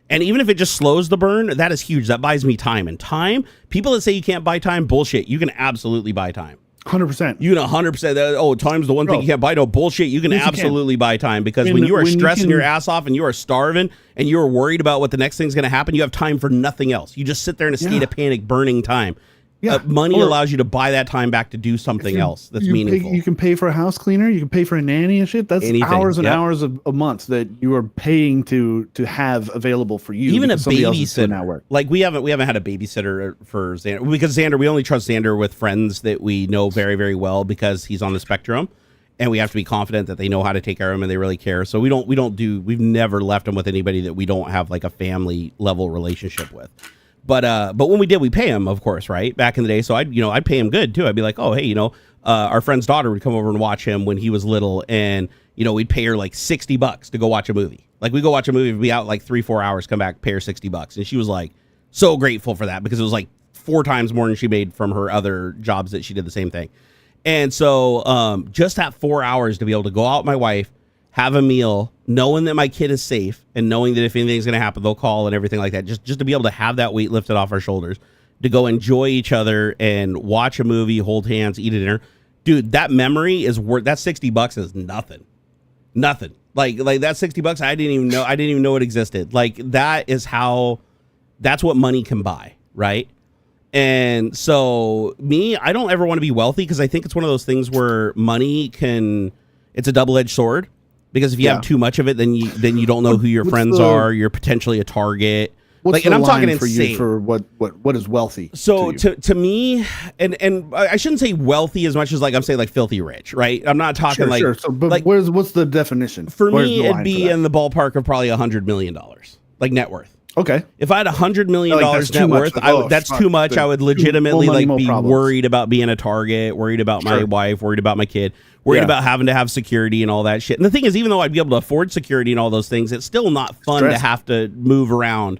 And even if it just slows the burn, that is huge. That buys me time. And time, people that say you can't buy time, bullshit. You can absolutely buy time. 100%. You can 100%. Oh, time's the one thing you can't buy. No, bullshit. You can absolutely buy time because when you are stressing your ass off and you are starving and you are worried about what the next thing's going to happen, you have time for nothing else. You just sit there in a state of panic, burning time. Yeah. Money allows you to buy that time back to do something else that's meaningful. You can pay for a house cleaner. You can pay for a nanny and shit. That's anything. Hours and hours a month that you are paying to have available for you. Even a babysitter. Like we haven't had a babysitter for Xander because we only trust Xander with friends that we know very, very well because he's on the spectrum, and we have to be confident that they know how to take care of him and they really care. So we've never left him with anybody that we don't have like a family level relationship with. But when we did, we pay him, of course, right? Back in the day. So I'd pay him good too. I'd be like, oh, hey, our friend's daughter would come over and watch him when he was little. And, we'd pay her like $60 to go watch a movie. Like we go watch a movie, we'd be out like 3-4 hours, come back, pay her $60. And she was like so grateful for that because it was like 4 times more than she made from her other jobs that she did the same thing. And so just that 4 hours to be able to go out with my wife, have a meal, knowing that my kid is safe and knowing that if anything's going to happen, they'll call and everything like that. Just to be able to have that weight lifted off our shoulders, to go enjoy each other and watch a movie, hold hands, eat a dinner. Dude, that memory is worth, that $60 is nothing. Nothing. Like that $60, I didn't even know it existed. Like that's what money can buy. Right. And so I don't ever want to be wealthy because I think it's one of those things where money it's a double-edged sword. Because if you have too much of it, then you don't know who your friends are. You're potentially a target. And I'm talking insane. You for what is wealthy. So to me, and I shouldn't say wealthy as much as like I'm saying like filthy rich, right? I'm not talking sure. So, but like, what's the definition? For me, it'd be in the ballpark of probably $100 million, like net worth. Okay. If I had $100 million net worth, that's too much. I would legitimately be worried about being a target, worried about my wife, worried about my kid, worried about having to have security and all that shit. And the thing is, even though I'd be able to afford security and all those things, it's still not fun to have to move around,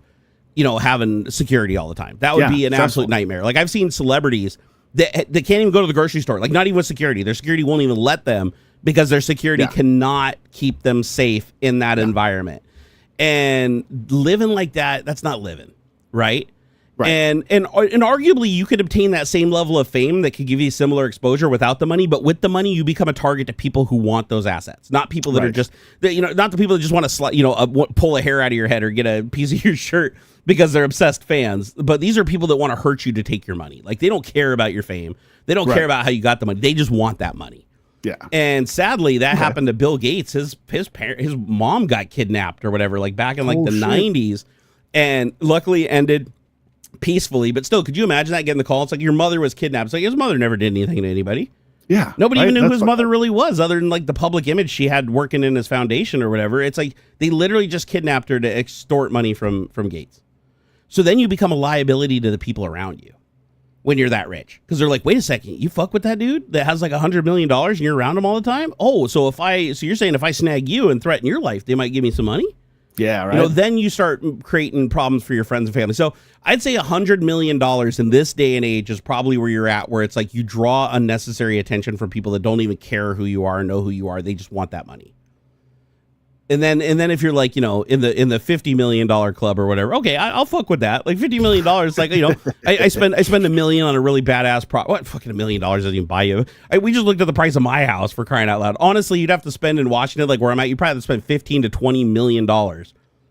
having security all the time. That would be an absolute nightmare. Like I've seen celebrities that can't even go to the grocery store, like not even with security. Their security won't even let them because their security cannot keep them safe in that environment. And living like that's not living, right? Right. And arguably you could obtain that same level of fame that could give you similar exposure without the money, but with the money you become a target to people who want those assets, not people that are just not the people that just want to pull a hair out of your head or get a piece of your shirt because they're obsessed fans, but these are people that want to hurt you to take your money. Like they don't care about your fame, they don't care about how you got the money, they just want that money. Yeah. And sadly, that happened to Bill Gates. His mom got kidnapped or whatever, like back in the 90s, and luckily ended peacefully. But still, could you imagine that, getting the call? It's like your mother was kidnapped. It's like his mother never did anything to anybody. Yeah. Nobody even knew who his mother really was, other than like the public image she had working in his foundation or whatever. It's like they literally just kidnapped her to extort money from Gates. So then you become a liability to the people around you when you're that rich, because they're like, wait a second, you fuck with that dude that has like $100 million and you're around him all the time? Oh, so you're saying if I snag you and threaten your life, they might give me some money? Yeah, right. Then you start creating problems for your friends and family. So I'd say $100 million in this day and age is probably where you're at, where it's like you draw unnecessary attention from people that don't even care who you are and know who you are. They just want that money. And then if you're like, in the $50 million club or whatever, okay, I'll fuck with that. Like $50 million, like, I spend $1 million on a really badass what fucking $1 million doesn't even buy you. We just looked at the price of my house, for crying out loud. Honestly, you'd have to spend in Washington, like where I'm at, you probably have to spend $15 to $20 million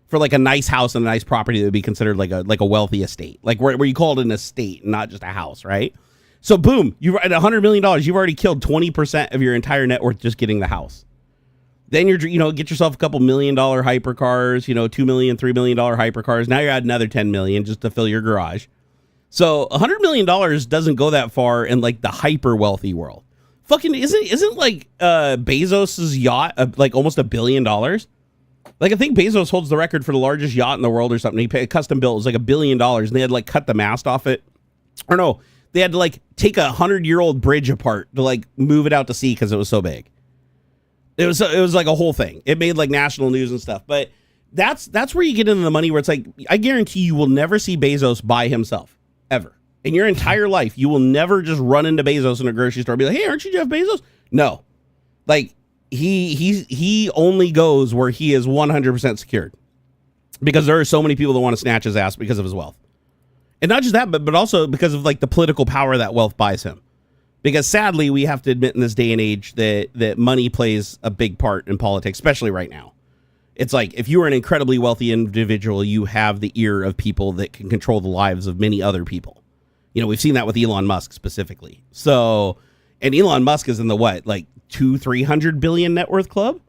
for like a nice house and a nice property that would be considered like a wealthy estate, like where you call it an estate, not just a house, right? So boom, you at $100 million, you've already killed 20% of your entire net worth just getting the house. Then you're, get yourself a couple $1 million hypercars, $2 million, $3 million hypercars. Now you're at another $10 million just to fill your garage. So $100 million doesn't go that far in like the hyper wealthy world. Fucking isn't like Bezos's yacht like almost $1 billion? Like I think Bezos holds the record for the largest yacht in the world or something. He paid custom built. It was like $1 billion, and they had to like cut the mast off it. Or no, they had to like take a 100-year-old bridge apart to like move it out to sea because it was so big. It was like a whole thing. It made like national news and stuff. But that's where you get into the money where it's like, I guarantee you will never see Bezos by himself ever in your entire life. You will never just run into Bezos in a grocery store and be like, hey, aren't you Jeff Bezos? No, like he only goes where he is 100% secured, because there are so many people that want to snatch his ass because of his wealth. And not just that, but also because of like the political power that wealth buys him. Because sadly, we have to admit in this day and age that money plays a big part in politics, especially right now. It's like if you are an incredibly wealthy individual, you have the ear of people that can control the lives of many other people. You know, we've seen that with Elon Musk specifically. So, and Elon Musk is in the what, like 200-300 billion net worth club?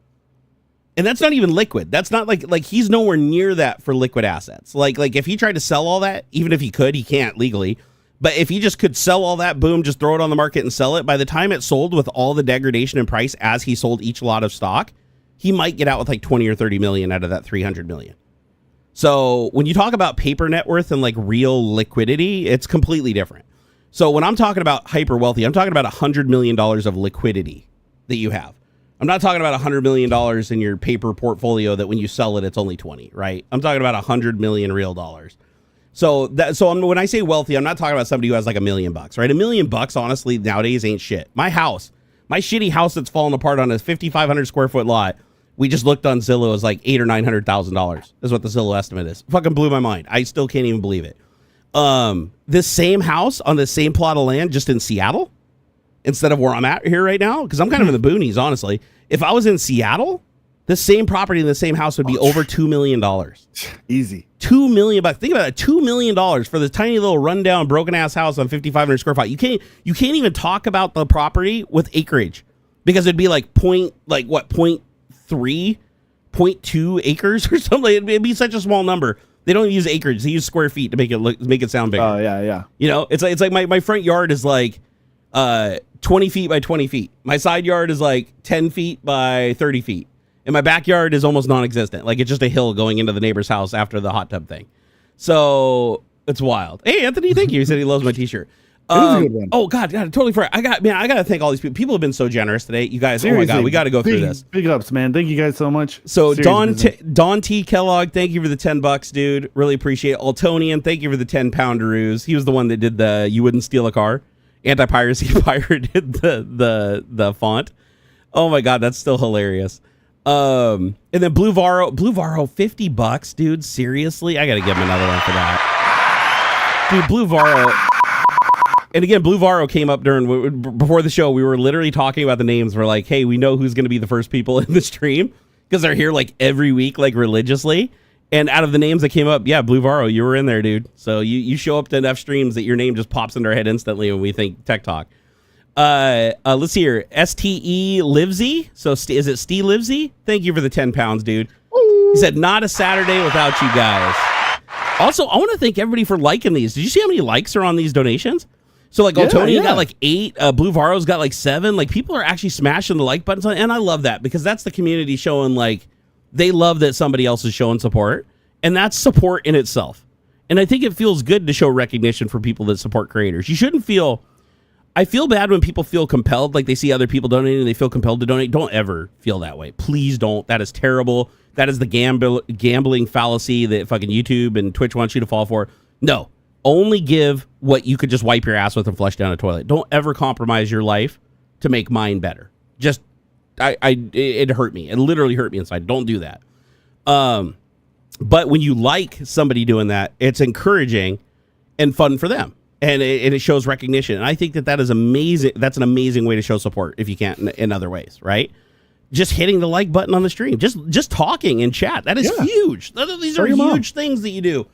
And that's not even liquid. That's not like he's nowhere near that for liquid assets. Like if he tried to sell all that, even if he could, he can't legally. But if he just could sell all that, boom, just throw it on the market and sell it, by the time it sold with all the degradation in price as he sold each lot of stock, he might get out with like 20 or 30 million out of that 300 million. So when you talk about paper net worth and like real liquidity, it's completely different. So when I'm talking about hyper wealthy, I'm talking about $100 million of liquidity that you have. I'm not talking about $100 million in your paper portfolio that when you sell it, it's only 20, right? I'm talking about 100 million real dollars. So when I say wealthy, I'm not talking about somebody who has like $1 million, right? $1 million, honestly, nowadays ain't shit. My shitty house that's falling apart on a 5,500 square foot lot, we just looked on Zillow, is like $800,000 or $900,000 is what the Zillow estimate is. Fucking blew my mind. I still can't even believe it. This same house on the same plot of land, just in Seattle, instead of where I'm at here right now, because I'm kind of in the boonies, honestly. If I was in Seattle, the same property in the same house would be over $2 million. Easy. $2 million. Think about it. $2 million for this tiny little rundown, broken ass house on 5,500 square feet. You can't even talk about the property with acreage, because it'd be like 0.3, 0.2 acres or something. It'd be such a small number. They don't use acreage. They use square feet to make it sound bigger. Oh yeah. You know, it's like my front yard is like 20 feet by 20 feet. My side yard is like 10 feet by 30 feet. And my backyard is almost non-existent. Like it's just a hill going into the neighbor's house after the hot tub thing. So it's wild. Hey, Anthony, thank you. He said he loves my t-shirt. Oh God, I totally forgot. I got to thank all these people. People have been so generous today. You guys, seriously, oh my God, we got to go through this. Big ups, man. Thank you guys so much. So Don T. Kellogg, thank you for the $10, dude. Really appreciate it. Altonian, thank you for the 10 poundaroos. He was the one that did the "You Wouldn't Steal a Car" anti-piracy pirated the font. Oh my God, that's still hilarious. And then Blue Varro, $50, dude. Seriously, I got to give him another one for that, dude. Blue Varro. And again, Blue Varro came up before the show. We were literally talking about the names. We're like, hey, we know who's going to be the first people in the stream, because they're here like every week, like religiously. And out of the names that came up, yeah, Blue Varro, you were in there, dude. So you show up to enough streams that your name just pops into our head instantly when we think Tech Talk. Let's see here. STE Livesy. So is it Steve Livesy? Thank you for the 10 pounds, dude. He said, not a Saturday without you guys. Also, I want to thank everybody for liking these. Did you see how many likes are on these donations? So like Altonian got like 8, Blue Varro's got like 7. Like people are actually smashing the like buttons on, and I love that, because that's the community showing like they love that somebody else is showing support, and that's support in itself. And I think it feels good to show recognition for people that support creators. You shouldn't feel. I feel bad when people feel compelled, like they see other people donating and they feel compelled to donate. Don't ever feel that way. Please don't. That is terrible. That is the gambling fallacy that fucking YouTube and Twitch wants you to fall for. No. Only give what you could just wipe your ass with and flush down a toilet. Don't ever compromise your life to make mine better. Just, it hurt me. It literally hurt me inside. Don't do that. But when you like somebody doing that, it's encouraging and fun for them. And it shows recognition. And I think that is amazing. That's an amazing way to show support if you can't in other ways, right? Just hitting the like button on the stream. Just talking in chat. That is huge. These are huge things that you do.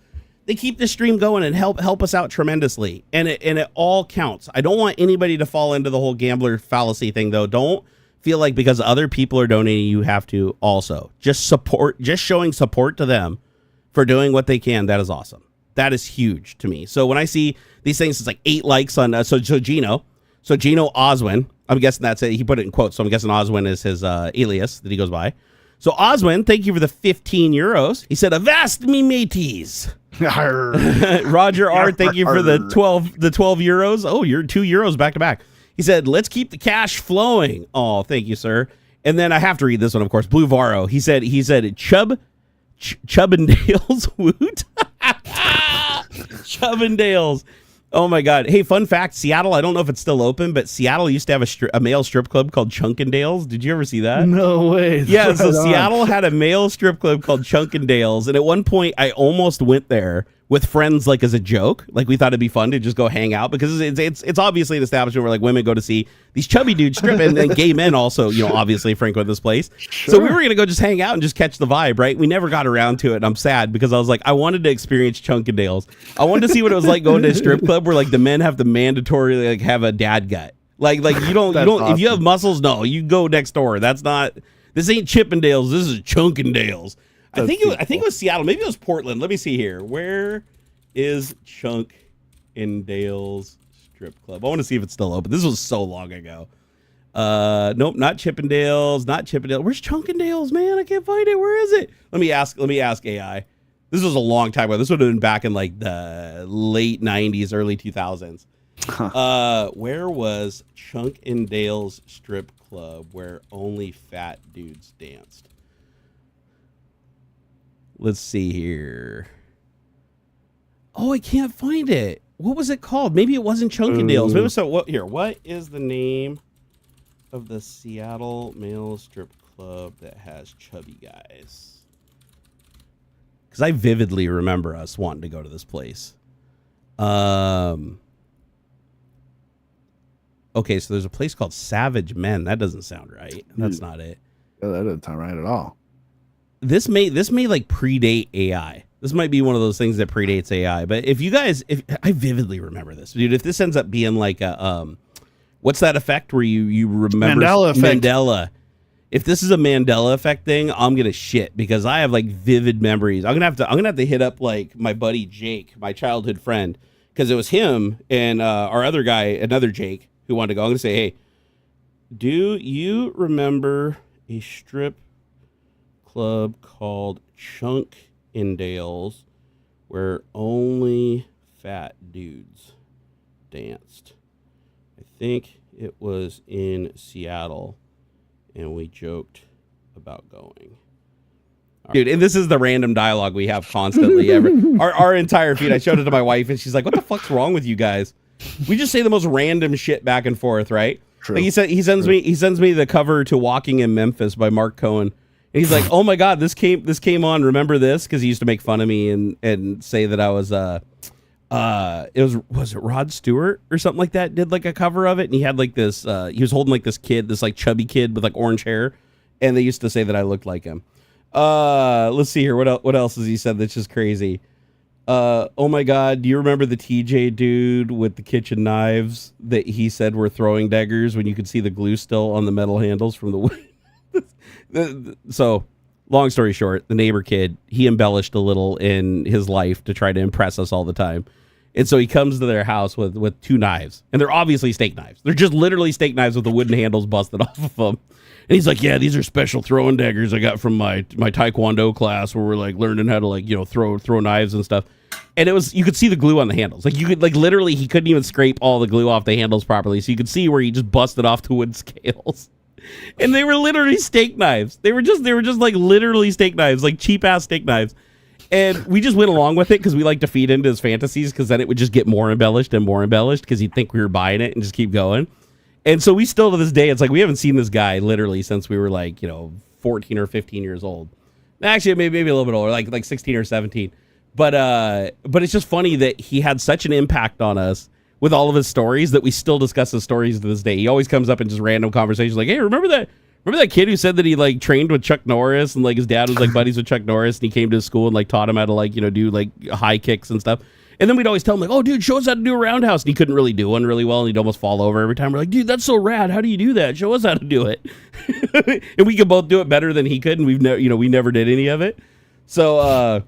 They keep the stream going and help us out tremendously. And it all counts. I don't want anybody to fall into the whole gambler fallacy thing, though. Don't feel like because other people are donating, you have to also. Just showing support to them for doing what they can. That is awesome. That is huge to me. So when I see these things, it's like 8 likes on so Gino Oswin. I'm guessing that's it. He put it in quotes, so I'm guessing Oswin is his alias that he goes by. So Oswin, thank you for the 15 euros. He said, "Avast me mateys." Roger R, thank you for the 12 euros. Oh, you're 2 euros back to back. He said, "Let's keep the cash flowing." Oh, thank you, sir. And then I have to read this one, of course. Blue Varo. He said Chubb and Dale's woot. Chubb and Dale's. Oh my God. Hey, fun fact, Seattle, I don't know if it's still open, but Seattle used to have a male strip club called Chunkendales. Did you ever see that? No way. Yeah, so Seattle had a male strip club called Chunkendales, and at one point I almost went there with friends, like as a joke. Like we thought it'd be fun to just go hang out, because it's obviously an establishment where like women go to see these chubby dudes strip, and then gay men also, you know, obviously frequent this place. Sure. So we were gonna go just hang out and just catch the vibe, right? We never got around to it, and I'm sad because I was like, I wanted to experience Chunkendales. I wanted to see what it was like going to a strip club where like the men have to mandatorily like have a dad gut. Like you don't awesome. If you have muscles, no, you go next door. This ain't Chippendales, this is Chunkendales. I think it was Seattle. Maybe it was Portland. Let me see here. Where is Chunkendales Strip Club? I want to see if it's still open. This was so long ago. Nope, not Chippendales. Not Chippendales. Where's Chunkendales, man? I can't find it. Where is it? Let me ask AI. This was a long time ago. This would have been back in like the late 90s, early 2000s. Where was Chunkendales Strip Club where only fat dudes danced? Let's see here. Oh, I can't find it. What was it called? Maybe it wasn't Chunkendales. Maybe so. What here? What is the name of the Seattle male strip club that has chubby guys? Because I vividly remember us wanting to go to this place. Okay, so there's a place called Savage Men. That doesn't sound right. That's not it. Yeah, that doesn't sound right at all. This may like predate AI. This might be one of those things that predates AI. But if I vividly remember this, dude, if this ends up being like a what's that effect where you remember Mandela effect. Mandela? If this is a Mandela effect thing, I'm gonna shit because I have like vivid memories. I'm gonna have to hit up like my buddy Jake, my childhood friend, because it was him and our other guy, another Jake, who wanted to go. I'm gonna say, hey, do you remember a strip club called Chunkendales where only fat dudes danced? I think it was in Seattle, and we joked about going. Dude, and this is the random dialogue we have constantly. Our entire feed. I showed it to my wife, and she's like, "What the fuck's wrong with you guys?" We just say the most random shit back and forth, right? True. Like he sends me the cover to Walking in Memphis by Mark Cohen. And he's like, "Oh my God, this came on. Remember this?" Because he used to make fun of me and say that I was was it Rod Stewart or something like that did like a cover of it, and he had like this he was holding like this kid, this like chubby kid with like orange hair, and they used to say that I looked like him. Let's see here. What else has he said that's just crazy? Oh my God, do you remember the TJ dude with the kitchen knives that he said were throwing daggers when you could see the glue still on the metal handles from the wood? So, long story short, the neighbor kid, he embellished a little in his life to try to impress us all the time. And so he comes to their house with 2 knives, and they're obviously steak knives. They're just literally steak knives with the wooden handles busted off of them. And he's like, "Yeah, these are special throwing daggers I got from my Taekwondo class where we're like learning how to like, you know, throw knives and stuff." And it was, you could see the glue on the handles. Like you could like literally, he couldn't even scrape all the glue off the handles properly. So you could see where he just busted off the wood scales. And they were literally steak knives. They were just like literally steak knives, like cheap ass steak knives. And we just went along with it because we like to feed into his fantasies, because then it would just get more embellished because he'd think we were buying it and just keep going. And so we still, to this day, it's like we haven't seen this guy literally since we were like, you know, 14 or 15 years old. Actually, maybe a little bit older, like 16 or 17. But it's just funny that he had such an impact on us with all of his stories that we still discuss his stories to this day. He always comes up in just random conversations like, "Hey, remember that kid who said that he like trained with Chuck Norris and like his dad was like buddies with Chuck Norris and he came to his school and like taught him how to like, you know, do like high kicks and stuff." And then we'd always tell him like, "Oh, dude, show us how to do a roundhouse." And he couldn't really do one really well, and he'd almost fall over every time. We're like, "Dude, that's so rad. How do you do that? Show us how to do it." And we could both do it better than he could, and we never did any of it. So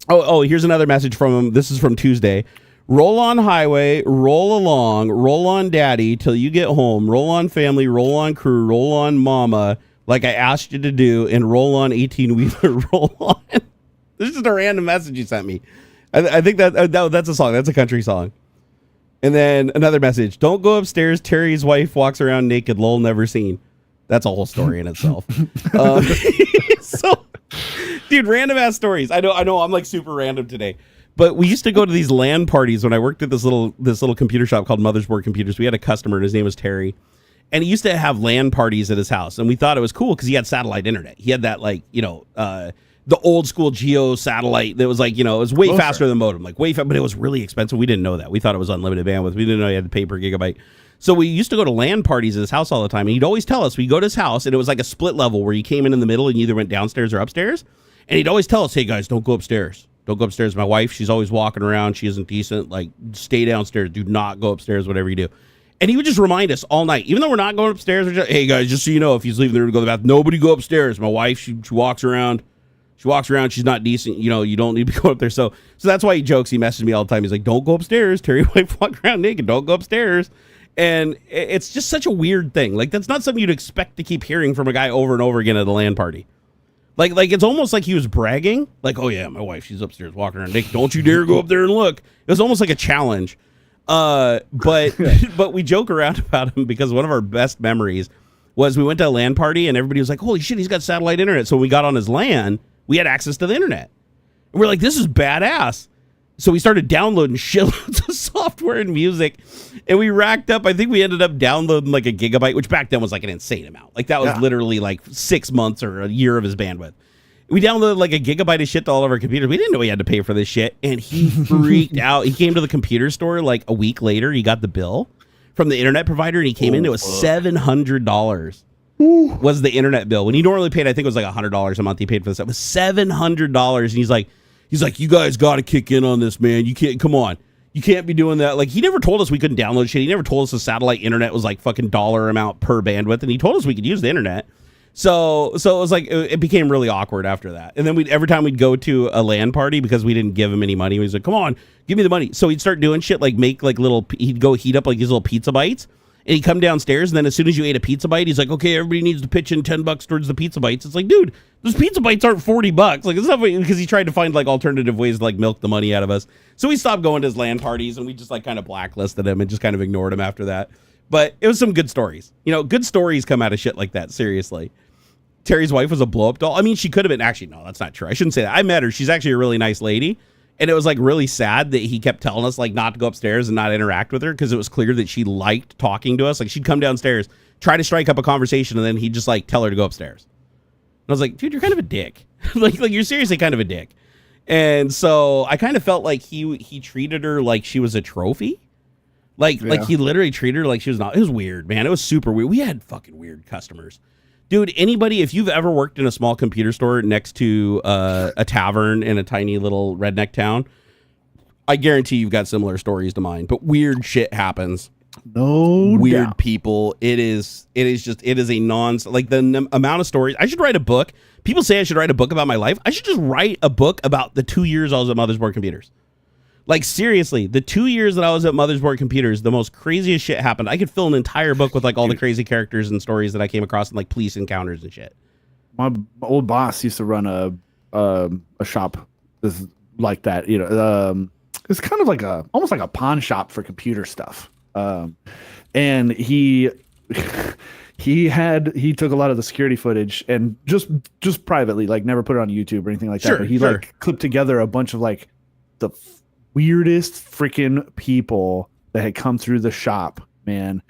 Oh, here's another message from him. This is from Tuesday. Roll on highway, roll along, roll on daddy till you get home. Roll on family, roll on crew, roll on mama, like I asked you to do, and roll on 18-wheeler, roll on. This is just a random message he sent me. I think that's a song. That's a country song. And then another message. Don't go upstairs. Terry's wife walks around naked. Lol, never seen. That's a whole story in itself. So, dude, random ass stories. I know. I'm like super random today. But we used to go to these LAN parties when I worked at this little computer shop called Mothersboard Computers. We had a customer, and his name was Terry. And he used to have LAN parties at his house. And we thought it was cool because he had satellite internet. He had that, like, the old school Geo satellite that was like, it was way faster than modem, like way fast, but it was really expensive. We didn't know that. We thought it was unlimited bandwidth. We didn't know he had to pay per gigabyte. So we used to go to LAN parties at his house all the time. And he'd always tell us, we go to his house and it was like a split level where you came in the middle and you either went downstairs or upstairs. And he'd always tell us, hey guys, don't go upstairs. Don't go upstairs. My wife, she's always walking around. She isn't decent. Like, stay downstairs. Do not go upstairs, whatever you do. And he would just remind us all night, even though we're not going upstairs. We're just, hey guys, just so you know, if he's leaving the room to go to the bathroom, nobody go upstairs. My wife, she walks around. She walks around. She's not decent. You don't need to go up there. So that's why he jokes. He messages me all the time. He's like, don't go upstairs. Terry wife walk around naked. Don't go upstairs. And it's just such a weird thing. Like, that's not something you'd expect to keep hearing from a guy over and over again at a LAN party. Like it's almost like he was bragging. Like, oh yeah, my wife, she's upstairs walking around naked. Don't you dare go up there and look. It was almost like a challenge. But we joke around about him because one of our best memories was we went to a LAN party and everybody was like, holy shit, he's got satellite internet. So when we got on his LAN, we had access to the internet. And we're like, this is badass. So we started downloading shitloads of software and music, and we racked up, I think we ended up downloading like a gigabyte, which back then was like an insane amount. Like that was literally like 6 months or a year of his bandwidth. We downloaded like a gigabyte of shit to all of our computers. We didn't know he had to pay for this shit, and he freaked out. He came to the computer store like a week later. He got the bill from the internet provider, and he came in. It was $700 was the internet bill. When he normally paid, I think it was like $100 a month he paid for this. It was $700, and he's like, you guys got to kick in on this, man. You can't, come on. You can't be doing that. Like, he never told us we couldn't download shit. He never told us the satellite internet was like fucking dollar amount per bandwidth, and he told us we could use the internet. So it was like, it became really awkward after that. And then every time we'd go to a LAN party, because we didn't give him any money, he was like, come on, give me the money. So he'd start doing shit like he'd go heat up like these little pizza bites, and he'd come downstairs, and then as soon as you ate a pizza bite, he's like, okay, everybody needs to pitch in $10 towards the pizza bites. It's like, dude, those pizza bites aren't $40. Like, it's not, because he tried to find like alternative ways to like milk the money out of us. So we stopped going to his LAN parties, and we just like kind of blacklisted him and just kind of ignored him after that. But it was some good stories. Good stories come out of shit like that. Seriously. Terry's wife was a blow-up doll. I mean, she could have been. Actually, no, that's not true. I shouldn't say that. I met her. She's actually a really nice lady. And it was like really sad that he kept telling us like not to go upstairs and not interact with her, because it was clear that she liked talking to us. Like, she'd come downstairs, try to strike up a conversation, and then he'd just like tell her to go upstairs. And I was like, dude, you're kind of a dick. like you're seriously kind of a dick. And so I kind of felt like he treated her like she was a trophy. Like he literally treated her like she was not. It was weird, man. It was super weird. We had fucking weird customers. Dude, anybody, if you've ever worked in a small computer store next to a tavern in a tiny little redneck town, I guarantee you've got similar stories to mine. But weird shit happens. No weird doubt. People. It is a like the amount of stories. I should write a book. People say I should write a book about my life. I should just write a book about the 2 years I was at Mothersboard Computers. Like, seriously, the 2 years that I was at Mothersboard Computers, the most craziest shit happened. I could fill an entire book with like all the crazy characters and stories that I came across in like police encounters and shit. My old boss used to run a shop like that. It's kind of like almost like a pawn shop for computer stuff. And he took a lot of the security footage and just privately, like never put it on YouTube or anything like that. Sure, but he like clipped together a bunch of like the weirdest freaking people that had come through the shop, man.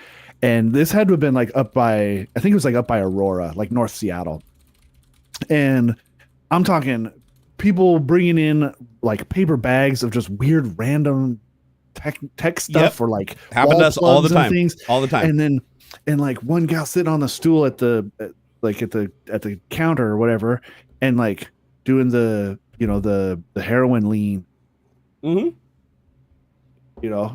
And this had to have been like up by Aurora, like North Seattle. And I'm talking people bringing in like paper bags of just weird random tech stuff, or like happened to us all the time. All the time. And like one gal sitting on the stool at the counter or whatever, and like doing the heroin lean. Mm-hmm.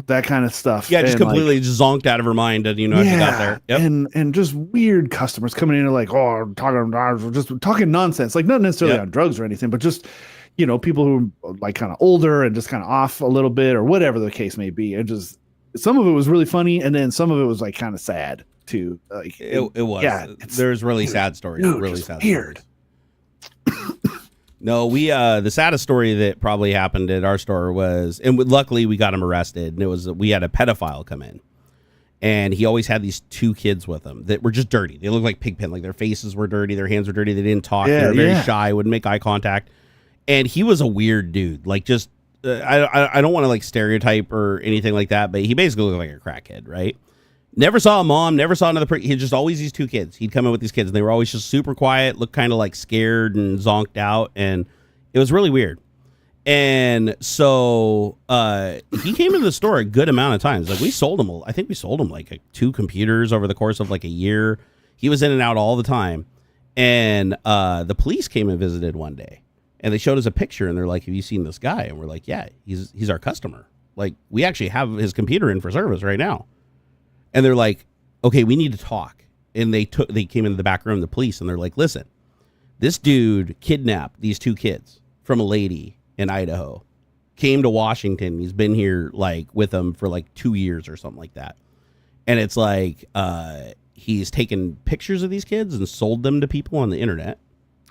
That kind of stuff. Yeah, just completely just zonked out of her mind, and as she got there. Yep. And just weird customers coming in and like, talking nonsense, like not necessarily on drugs or anything, but just people who are like kind of older and just kind of off a little bit or whatever the case may be. And just some of it was really funny, and then some of it was like kind of sad too. Like it was. Yeah, there's really sad stories. Really sad weird. Stories. No, we the saddest story that probably happened at our store was, and luckily we got him arrested. And it was we had a pedophile come in, and he always had these 2 kids with him that were just dirty. They looked like Pigpen, like their faces were dirty, their hands were dirty. They didn't talk. They were very shy, wouldn't make eye contact. And he was a weird dude. Like just I don't want to like stereotype or anything like that, but he basically looked like a crackhead, right? Never saw a mom, never saw another person. He had just always these 2 kids. He'd come in with these kids, and they were always just super quiet, looked kind of like scared and zonked out, and it was really weird. And so he came into the store a good amount of times. Like we sold him, I think we sold him like 2 computers over the course of like a year. He was in and out all the time. And the police came and visited one day, and they showed us a picture, and they're like, "Have you seen this guy?" And we're like, "Yeah, he's our customer. Like we actually have his computer in for service right now." And they're like, "Okay, we need to talk." And they came into the back room, the police, and they're like, "Listen, this dude kidnapped these 2 kids from a lady in Idaho, came to Washington. He's been here like with them for like 2 years or something like that. And it's like he's taken pictures of these kids and sold them to people on the internet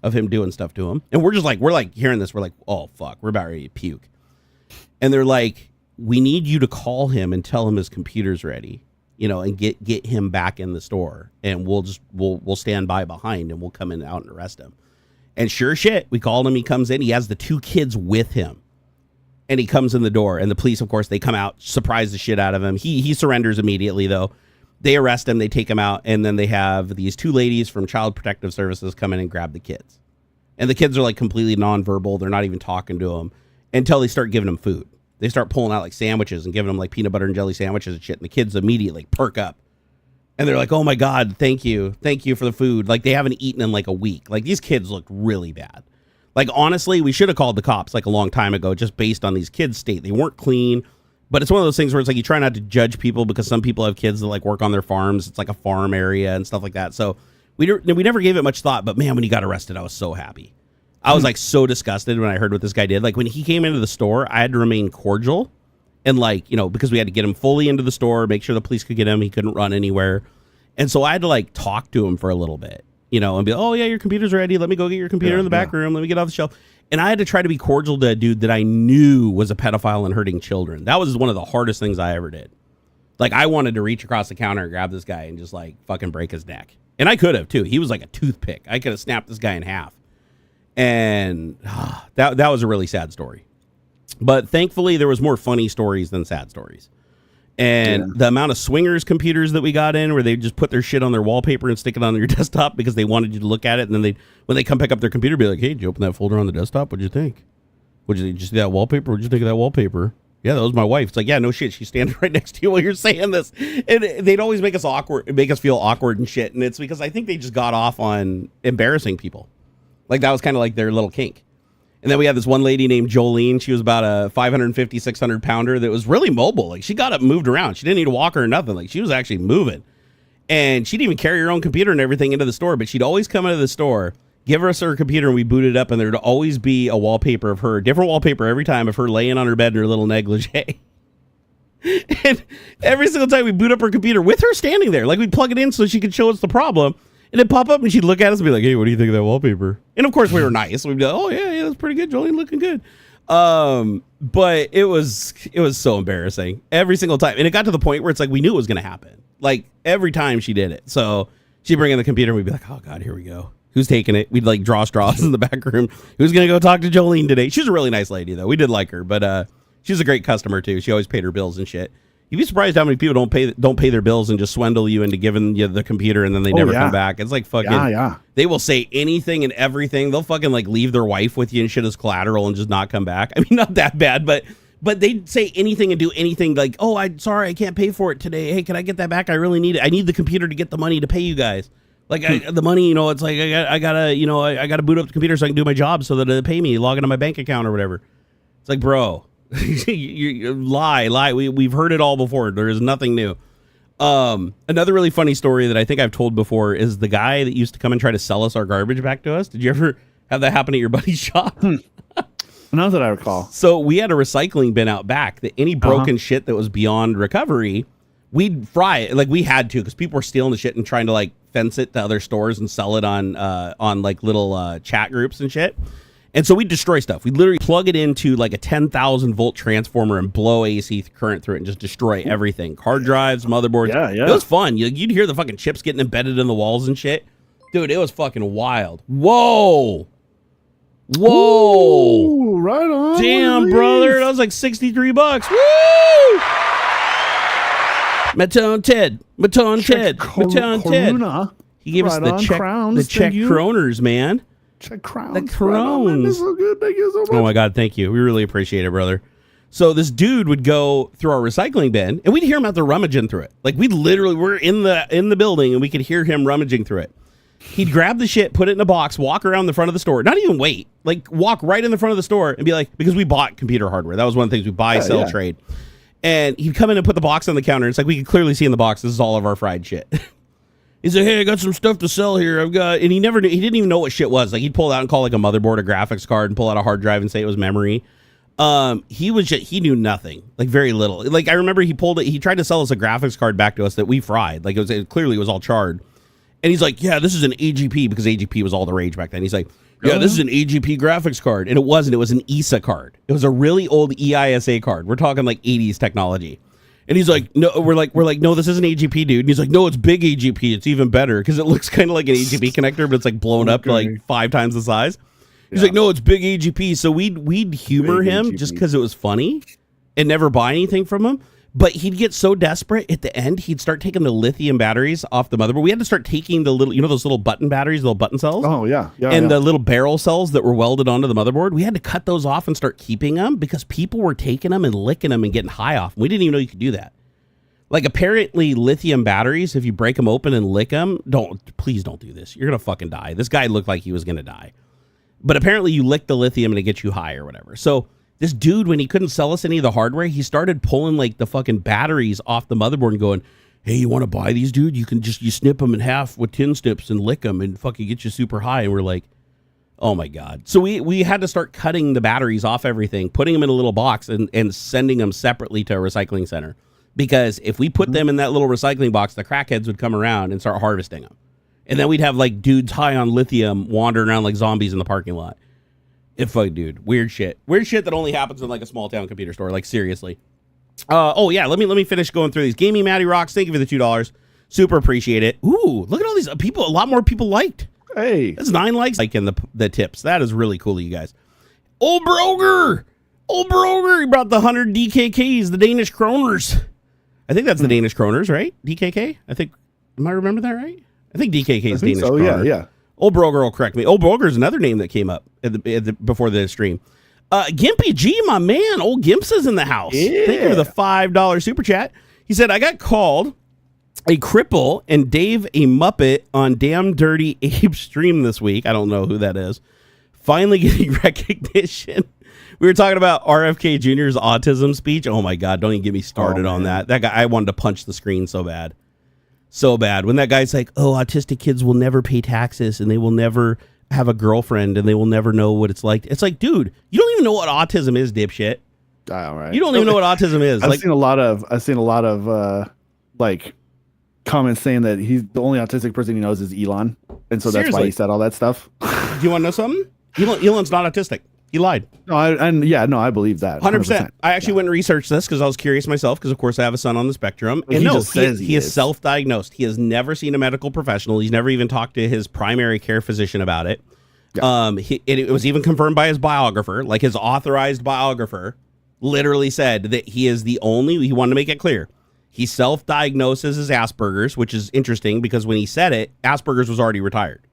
of him doing stuff to them." And we're like hearing this, we're like, "Oh fuck, we're about ready to puke." And they're like, "We need you to call him and tell him his computer's ready, and get him back in the store, and we'll stand by behind, and we'll come in out and arrest him." And sure shit, we called him. He comes in. He has the 2 kids with him, and he comes in the door. And the police, of course, they come out, surprise the shit out of him. He surrenders immediately, though. They arrest him. They take him out, and then they have these 2 ladies from Child Protective Services come in and grab the kids. And the kids are like completely nonverbal. They're not even talking to him until they start giving them food. They start pulling out like sandwiches and giving them like peanut butter and jelly sandwiches and shit. And the kids immediately perk up. And they're like, "Oh my God, thank you. Thank you for the food." Like they haven't eaten in like a week. Like these kids looked really bad. Like honestly, we should have called the cops like a long time ago, just based on these kids' state. They weren't clean. But it's one of those things where it's like you try not to judge people because some people have kids that like work on their farms. It's like a farm area and stuff like that. So we never gave it much thought. But man, when he got arrested, I was so happy. I was like so disgusted when I heard what this guy did. Like when he came into the store, I had to remain cordial and like, because we had to get him fully into the store, make sure the police could get him. He couldn't run anywhere. And so I had to like talk to him for a little bit, and be, "Oh yeah, your computer's ready. Let me go get your computer in the back room. Let me get off the shelf." And I had to try to be cordial to a dude that I knew was a pedophile and hurting children. That was one of the hardest things I ever did. Like I wanted to reach across the counter and grab this guy and just like fucking break his neck. And I could have too. He was like a toothpick. I could have snapped this guy in half. And that was a really sad story. But thankfully, there was more funny stories than sad stories. And the amount of swingers computers that we got in where they just put their shit on their wallpaper and stick it on your desktop because they wanted you to look at it. And then when they come pick up their computer, be like, "Hey, did you open that folder on the desktop? What'd you think? Did you see that wallpaper? What'd you think of that wallpaper?" "Yeah, that was my wife." It's like, "Yeah, no shit. She's standing right next to you while you're saying this." And they'd always make us awkward, make us feel awkward and shit. And it's because I think they just got off on embarrassing people. Like that was kind of like their little kink. And then we had this one lady named Jolene. She was about a 550, 600 pounder that was really mobile. Like she got up and moved around. She didn't need a walker or nothing. Like she was actually moving. And she didn't even carry her own computer and everything into the store. But she'd always come into the store, give us her computer, and we boot it up. And there'd always be a wallpaper of her, different wallpaper every time of her laying on her bed in her little negligee. And every single time we boot up her computer with her standing there, like we'd plug it in so she could show us the problem. And it'd pop up and she'd look at us and be like, "Hey, what do you think of that wallpaper?" And of course we were nice. We'd be like, "Oh yeah, that's pretty good. Jolene looking good." But it was so embarrassing every single time. And it got to the point where it's like we knew it was going to happen. Like every time she did it. So she'd bring in the computer and we'd be like, "Oh God, here we go. Who's taking it?" We'd like draw straws in the back room. Who's going to go talk to Jolene today? She's a really nice lady though. We did like her, but she's a great customer too. She always paid her bills and shit. You'd be surprised how many people don't pay their bills and just swindle you into giving you the computer and then they never come back. It's like fucking, they will say anything and everything. They'll fucking like leave their wife with you and shit as collateral and just not come back. I mean, not that bad, but they'd say anything and do anything like, "Oh, I'm sorry, I can't pay for it today. Hey, can I get that back? I really need it. I need the computer to get the money to pay you guys." Like the money, it's like I gotta boot up the computer so I can do my job so that they pay me, log into my bank account or whatever. It's like, bro. you lie. We've heard it all before. There is nothing new. Another really funny story that I think I've told before is the guy that used to come and try to sell us our garbage back to us. Did you ever have that happen at your buddy's shop? Now that I recall. So we had a recycling bin out back that any broken shit that was beyond recovery, we'd fry it. Like we had to, because people were stealing the shit and trying to like fence it to other stores and sell it on like little chat groups and shit. And so we'd destroy stuff. We'd literally plug it into like a 10,000 volt transformer and blow AC current through it and just destroy everything. Hard drives, motherboards. Yeah. It was fun. You'd hear the fucking chips getting embedded in the walls and shit. Dude, it was fucking wild. Whoa. Ooh, right on. Damn, brother. That was like $63. Woo! Maton Ted. He gave us the check kroners, man. Check crowns. The crowns. This is so good. Thank you so much. Oh my God, thank you. We really appreciate it, brother. So this dude would go through our recycling bin, and we'd hear him out there rummaging through it. Like we're in the building, and we could hear him rummaging through it. He'd grab the shit, put it in a box, walk around the front of the store, not even wait, like walk right in the front of the store and be like, because we bought computer hardware. That was one of the things we buy, sell, trade. And he'd come in and put the box on the counter. It's like we could clearly see in the box, this is all of our fried shit. He's like, hey, I got some stuff to sell here. And he didn't even know what shit was. Like he'd pull out and call like a motherboard, a graphics card, and pull out a hard drive and say it was memory. He knew nothing, like very little. Like I remember he tried to sell us a graphics card back to us that we fried. Like it clearly was all charred. And he's like, yeah, this is an AGP, because AGP was all the rage back then. He's like, yeah, this is an AGP graphics card. And it wasn't. It was an ESA card. It was a really old EISA card. We're talking like 80s technology. And he's like, no, we're like, no, this is an AGP, dude. And he's like, no, it's big AGP. It's even better, because it looks kind of like an AGP connector, but it's like blown up to like 5 times the size. He's like, no, it's big AGP. So we'd humor him AGP. Just because it was funny and never buy anything from him. But he'd get so desperate at the end, he'd start taking the lithium batteries off the motherboard. We had to start taking the little, those little button batteries, little button cells. Oh, yeah. The little barrel cells that were welded onto the motherboard. We had to cut those off and start keeping them, because people were taking them and licking them and getting high off them. We didn't even know you could do that. Like, apparently lithium batteries, if you break them open and lick them, please don't do this. You're going to fucking die. This guy looked like he was going to die. But apparently you lick the lithium and it gets you high or whatever. So this dude, when he couldn't sell us any of the hardware, he started pulling like the fucking batteries off the motherboard and going, hey, you want to buy these, dude? You snip them in half with tin snips and lick them and fucking get you super high. And we're like, oh my God. So we had to start cutting the batteries off everything, putting them in a little box and sending them separately to a recycling center. Because if we put them in that little recycling box, the crackheads would come around and start harvesting them. And then we'd have like dudes high on lithium wandering around like zombies in the parking lot. Dude, weird shit that only happens in like a small town computer store. Like seriously. Let me finish going through these. Gaming Matty Rocks, thank you for the $2. Super appreciate it. Ooh, look at all these people. A lot more people liked. Hey, that's 9 likes. Like in the tips. That is really cool, you guys. Old Broger, he brought the 100 DKKs, the Danish kroners. I think that's the Danish kroners, right? DKK. Am I remember that right? I think DKK is Danish. So kroner. yeah. Old Broger will correct me. Old Broger is another name that came up before the stream. Gimpy G, my man. Old Gimps is in the house. Yeah. Thank you for the $5 super chat. He said, I got called a cripple and Dave a Muppet on Damn Dirty Abe stream this week. I don't know who that is. Finally getting recognition. We were talking about RFK Jr.'s autism speech. Oh my God, don't even get me started on that. That guy, I wanted to punch the screen so bad. So bad. When that guy's like, oh, autistic kids will never pay taxes and they will never have a girlfriend and they will never know what it's like. It's like, dude, you don't even know what autism is, dipshit. All right. You don't even know what autism is. I've seen a lot of like comments saying that he's the only autistic person he knows is Elon. And so that's why he said all that stuff. Do you want to know something? Elon's not autistic. He lied. No, I believe that. 100%. I actually went and researched this because I was curious myself, because of course I have a son on the spectrum. And he is self-diagnosed. He has never seen a medical professional. He's never even talked to his primary care physician about it. Yeah. It was even confirmed by his biographer, like his authorized biographer literally said that he is he wanted to make it clear. He self-diagnoses as Asperger's, which is interesting because when he said it, Asperger's was already retired.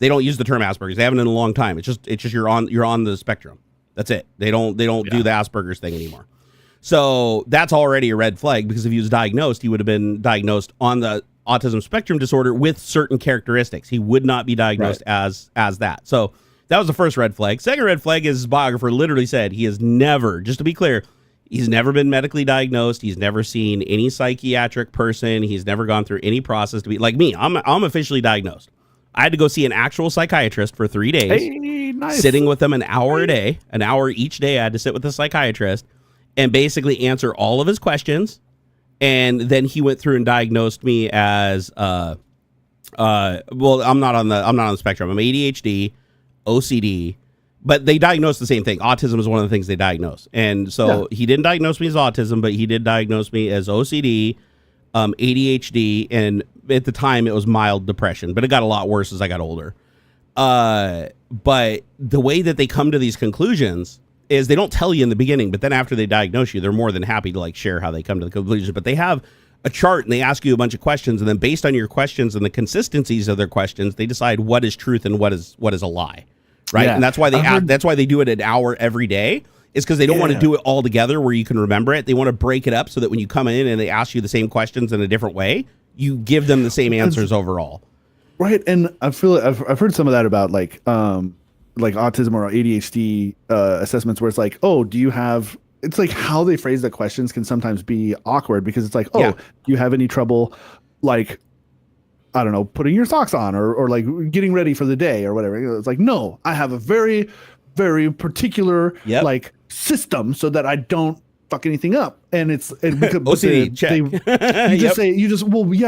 They don't use the term Asperger's. They haven't in a long time. It's just you're on the spectrum. That's it. They don't do the Asperger's thing anymore. So that's already a red flag, because if he was diagnosed, he would have been diagnosed on the autism spectrum disorder with certain characteristics. He would not be diagnosed as that. So that was the first red flag. Second red flag is his biographer literally said he has never, just to be clear, he's never been medically diagnosed. He's never seen any psychiatric person. He's never gone through any process to be like me. I'm officially diagnosed. I had to go see an actual psychiatrist for 3 days, Hey, nice. sitting with them an hour a day, an hour each day. I had to sit with the psychiatrist and basically answer all of his questions. And then he went through and diagnosed me as, well, I'm not on the spectrum. I'm ADHD, OCD, but they diagnosed the same thing. Autism is one of the things they diagnose. And so he didn't diagnose me as autism, but he did diagnose me as OCD, ADHD, and at the time it was mild depression, but it got a lot worse as I got older. But the way that they come to these conclusions is they don't tell you in the beginning, but then after they diagnose you, they're more than happy to like share how they come to the conclusion. But they have a chart and they ask you a bunch of questions, and then based on your questions and the consistencies of their questions, they decide what is truth and what is a lie, right? Yeah. And that's why that's why they do it an hour every day. Is because they don't want to do it all together where you can remember it. They want to break it up so that when you come in and they ask you the same questions in a different way, you give them the same answers overall. Right. And I feel like I've heard some of that about like autism or ADHD assessments where it's like, oh, do you have, it's like how they phrase the questions can sometimes be awkward because it's like, oh, do you have any trouble, like, I don't know, putting your socks on or like getting ready for the day or whatever. It's like, no, I have a very, very particular like system so that I don't fuck anything up. And it's OCD, check.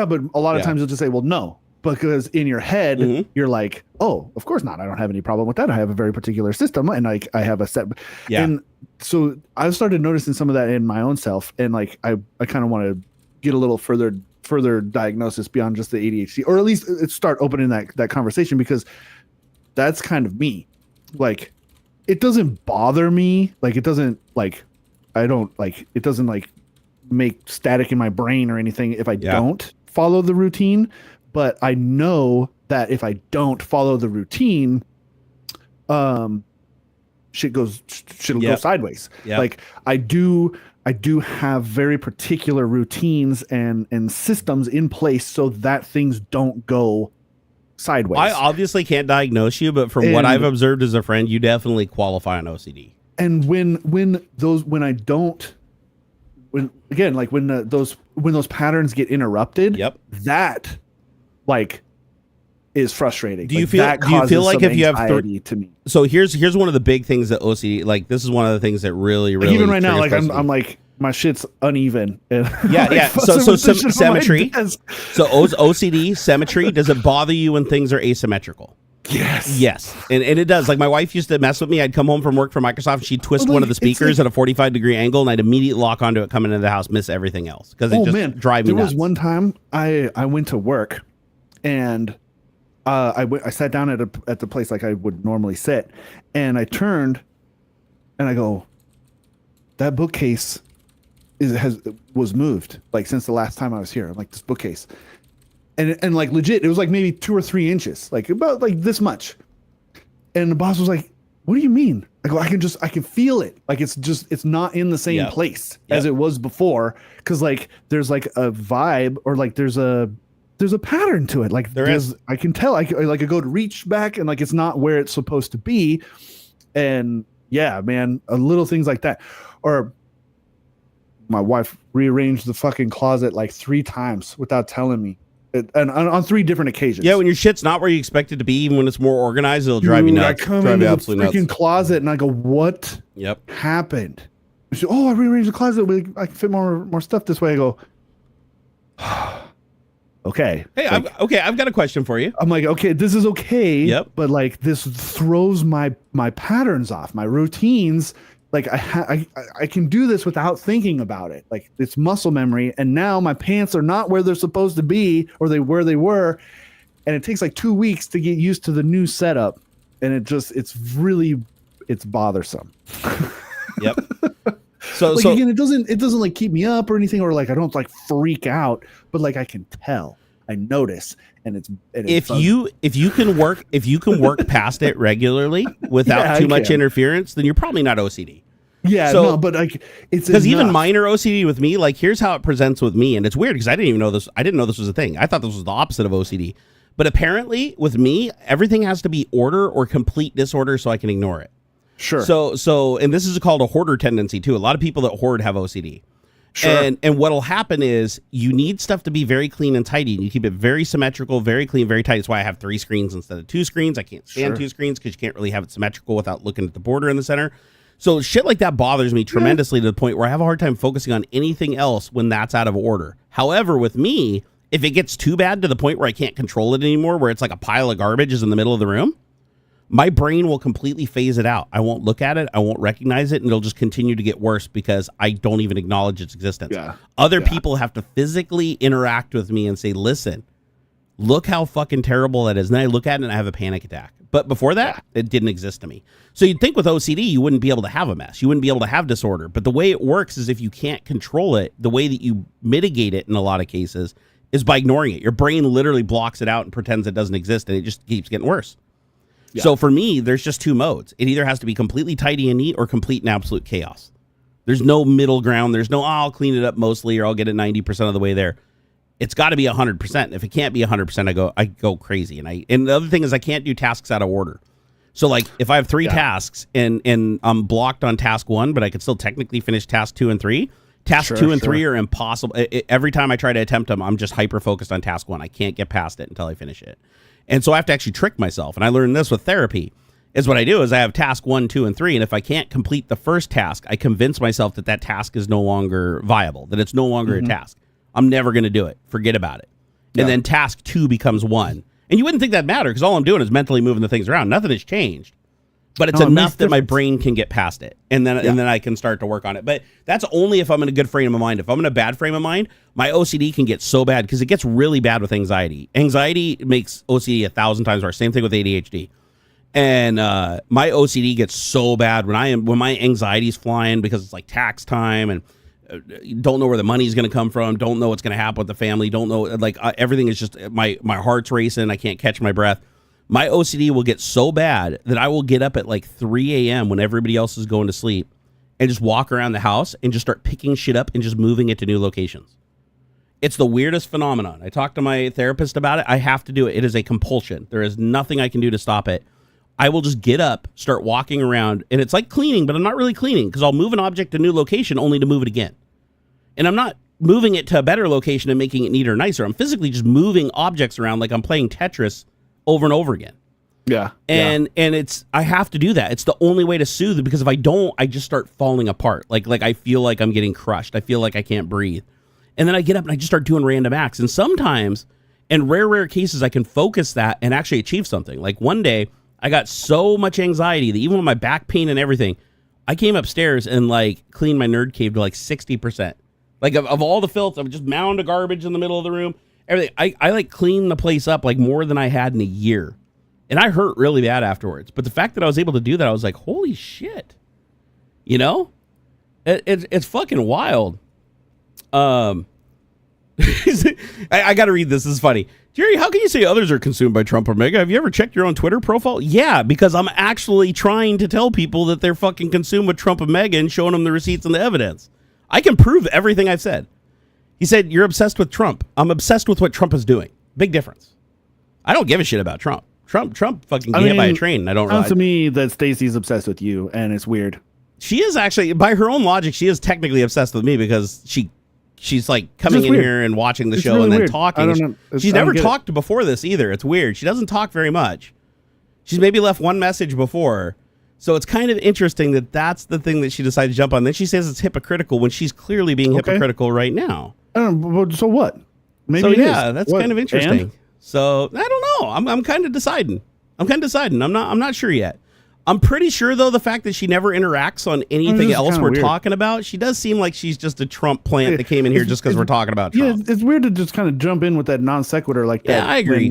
But a lot of times you'll just say, well, no, because in your head you're like, oh, of course not. I don't have any problem with that. I have a very particular system and I have a set. And so I've started noticing some of that in my own self. And like, I kind of want to get a little further diagnosis beyond just the ADHD, or at least start opening that conversation, because that's kind of me. Like, it doesn't bother me. Like, it doesn't like, I don't like, it doesn't like make static in my brain or anything if I don't follow the routine. But I know that if I don't follow the routine, shit'll go sideways. Like I do have very particular routines and systems in place so that things don't go sideways. I obviously can't diagnose you, but from what I've observed as a friend, you definitely qualify on OCD. And when those patterns get interrupted, that like is frustrating. Do you feel like if you have to me? So here's one of the big things that OCD, like this is one of the things that really like even right now, like I'm like my shit's uneven. And So symmetry. So OCD symmetry. Does it bother you when things are asymmetrical? Yes. And it does. Like my wife used to mess with me. I'd come home from work for Microsoft and she'd twist one of the speakers at a 45-degree angle and I'd immediately lock onto it coming into the house, miss everything else. Because it just drive me nuts. There was one time I went to work and I sat down at the place like I would normally sit, and I turned and I go, that bookcase was moved like since the last time I was here. I'm like, this bookcase. And like legit, it was like maybe 2 or 3 inches, like about like this much. And the boss was like, what do you mean? I go, I can feel it. Like it's not in the same place as it was before. Cause like there's like a vibe or like there's a pattern to it. Like I can tell. I go to reach back and like it's not where it's supposed to be. And yeah, man, little things like that. Or my wife rearranged the fucking closet like 3 times without telling me. And on 3 different occasions. Yeah, when your shit's not where you expect it to be, even when it's more organized, it'll drive you nuts. I come into the freaking closet and I go, what happened? She said, oh, I rearranged the closet. I can fit more stuff this way. I go, okay. Hey, I've got a question for you. I'm like, okay, this is okay. Yep. But like this throws my patterns off, my routines. Like I can do this without thinking about it. Like it's muscle memory. And now my pants are not where they're supposed to be or where they were. And it takes like 2 weeks to get used to the new setup. And it's bothersome. Yep. So again, it doesn't like keep me up or anything, or like I don't like freak out, but like I can tell, I notice, if you can work past it regularly without too much interference, then you're probably not OCD. Yeah, so, no, but like it's because even minor OCD with me, like here's how it presents with me, and it's weird because I didn't know this was a thing. I thought this was the opposite of OCD, but apparently with me, everything has to be order or complete disorder so I can ignore it. Sure. So, and this is called a hoarder tendency too. A lot of people that hoard have OCD. Sure. And what'll happen is you need stuff to be very clean and tidy. And you keep it very symmetrical, very clean, very tight. That's why I have 3 screens instead of 2 screens. I can't stand 2 screens because you can't really have it symmetrical without looking at the border in the center. So shit like that bothers me tremendously to the point where I have a hard time focusing on anything else when that's out of order. However, with me, if it gets too bad to the point where I can't control it anymore, where it's like a pile of garbage is in the middle of the room, my brain will completely phase it out. I won't look at it. I won't recognize it. And it'll just continue to get worse because I don't even acknowledge its existence. Other people have to physically interact with me and say, listen, look how fucking terrible that is. And then I look at it and I have a panic attack. But before that, it didn't exist to me. So you'd think with OCD, you wouldn't be able to have a mess. You wouldn't be able to have disorder. But the way it works is if you can't control it, the way that you mitigate it in a lot of cases is by ignoring it. Your brain literally blocks it out and pretends it doesn't exist, and it just keeps getting worse. So for me, there's just 2 modes. It either has to be completely tidy and neat or complete and absolute chaos. There's no middle ground. There's no, I'll clean it up mostly or I'll get it 90% of the way there. It's got to be 100%. If it can't be 100%, I go crazy. And the other thing is I can't do tasks out of order. So like if I have 3 tasks and I'm blocked on task 1, but I could still technically finish task 2 and 3, task 2 and 3 are impossible. Every time I try to attempt them, I'm just hyper focused on task 1. I can't get past it until I finish it. And so I have to actually trick myself. And I learned this with therapy. Is what I do is I have task 1, 2, and 3. And if I can't complete the first task, I convince myself that that task is no longer viable, that it's no longer a task. I'm never going to do it. Forget about it. And then task 2 becomes 1. And you wouldn't think that mattered because all I'm doing is mentally moving the things around. Nothing has changed. But it's enough that my brain can get past it. And then I can start to work on it. But that's only if I'm in a good frame of mind. If I'm in a bad frame of mind, my OCD can get so bad because it gets really bad with anxiety. Anxiety makes OCD 1,000 times worse. Same thing with ADHD. And my OCD gets so bad when my anxiety's flying because it's like tax time and don't know where the money's going to come from, don't know what's going to happen with the family, don't know, like everything is just, my heart's racing, I can't catch my breath. My OCD will get so bad that I will get up at like 3 a.m. when everybody else is going to sleep and just walk around the house and just start picking shit up and just moving it to new locations. It's the weirdest phenomenon. I talked to my therapist about it. I have to do it. It is a compulsion. There is nothing I can do to stop it. I will just get up, start walking around, and it's like cleaning, but I'm not really cleaning because I'll move an object to a new location only to move it again. And I'm not moving it to a better location and making it neater or nicer. I'm physically just moving objects around like I'm playing Tetris over and over again. And it's, I have to do that. It's the only way to soothe it because if I don't, I just start falling apart. Like I feel like I'm getting crushed. I feel like I can't breathe. And then I get up and I just start doing random acts. And sometimes, in rare cases, I can focus that and actually achieve something. Like one day, I got so much anxiety that even with my back pain and everything, I came upstairs and like cleaned my nerd cave to like 60%. Like of all the filth, of just mound of garbage in the middle of the room, everything. I like cleaned the place up like more than I had in a year. And I hurt really bad afterwards. But the fact that I was able to do that, I was like, holy shit. You know? It's fucking wild. I got to read this. This is funny. Jerry, how can you say others are consumed by Trump or MAGA? Have you ever checked your own Twitter profile? Yeah, because I'm actually trying to tell people that they're fucking consumed with Trump and MAGA and showing them the receipts and the evidence. I can prove everything I've said. He said, you're obsessed with Trump. I'm obsessed with what Trump is doing. Big difference. I don't give a shit about Trump. Trump fucking get hit by a train. I don't realize. Sounds to me that Stacey's obsessed with you, and it's weird. She is actually, by her own logic, she is technically obsessed with me because she's like coming in here and watching the show really and then talking. I don't know. She's never talked before this either. It's weird. She doesn't talk very much. She's maybe left one message before. So it's kind of interesting that that's the thing that she decided to jump on. Then she says it's hypocritical when she's clearly being hypocritical right now. So what? Maybe so yeah, that's kind of interesting. And? So I don't know. I'm kind of deciding. I'm not sure yet. I'm pretty sure though the fact that she never interacts on anything else we're talking about, she does seem like she's just a Trump plant that came in here just because we're talking about Trump. Yeah, it's weird to just kind of jump in with that non sequitur like that. Yeah, I agree.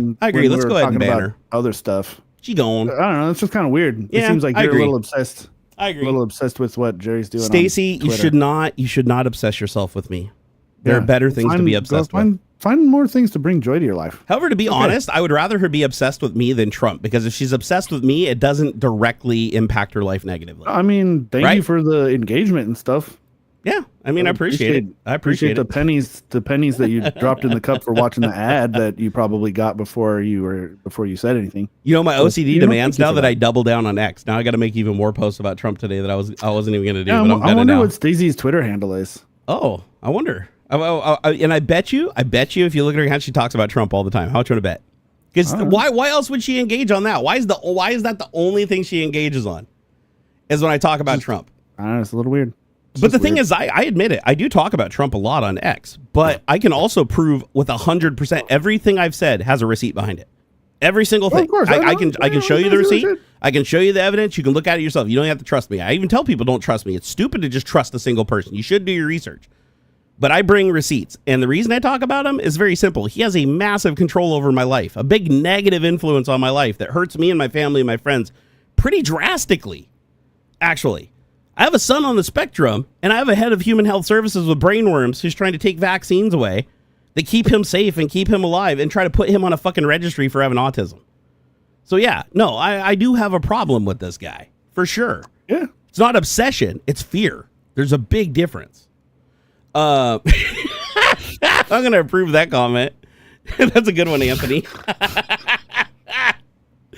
Let's go ahead and ban her. Other stuff. She going. I don't know. It's just kind of weird. Yeah, it seems like you're a little obsessed. I agree. A little obsessed with what Jerry's doing. Stacey, you should not obsess yourself with me. There are better things to be obsessed with. Find more things to bring joy to your life. However, to be honest, I would rather her be obsessed with me than Trump, because if she's obsessed with me, it doesn't directly impact her life negatively. I mean, thank you for the engagement and stuff. Yeah, I mean, I appreciate it. I appreciate the pennies that you dropped in the cup for watching the ad that you probably got before you said anything. You know, my OCD demands now that I double down on X. Now I got to make even more posts about Trump today that I wasn't even going to do. Yeah, I wonder what Stacey's Twitter handle is. Oh, I wonder. And I bet you, if you look at her account, she talks about Trump all the time. How much you want to bet? Because why else would she engage on that? Why is that the only thing she engages on? Is when I talk about Trump. It's a little weird. But the thing is, I admit it. I do talk about Trump a lot on X, but I can also prove with 100% everything I've said has a receipt behind it. Every single thing. Well, of course, I can show you the receipt. I can show you the evidence. You can look at it yourself. You don't have to trust me. I even tell people don't trust me. It's stupid to just trust a single person. You should do your research. But I bring receipts. And the reason I talk about him is very simple. He has a massive control over my life, a big negative influence on my life that hurts me and my family and my friends pretty drastically, actually. I have a son on the spectrum, and I have a head of human health services with brainworms who's trying to take vaccines away that keep him safe and keep him alive and try to put him on a fucking registry for having autism. So yeah, no, I do have a problem with this guy, for sure. Yeah. It's not obsession, it's fear. There's a big difference. I'm going to approve that comment. That's a good one, Anthony.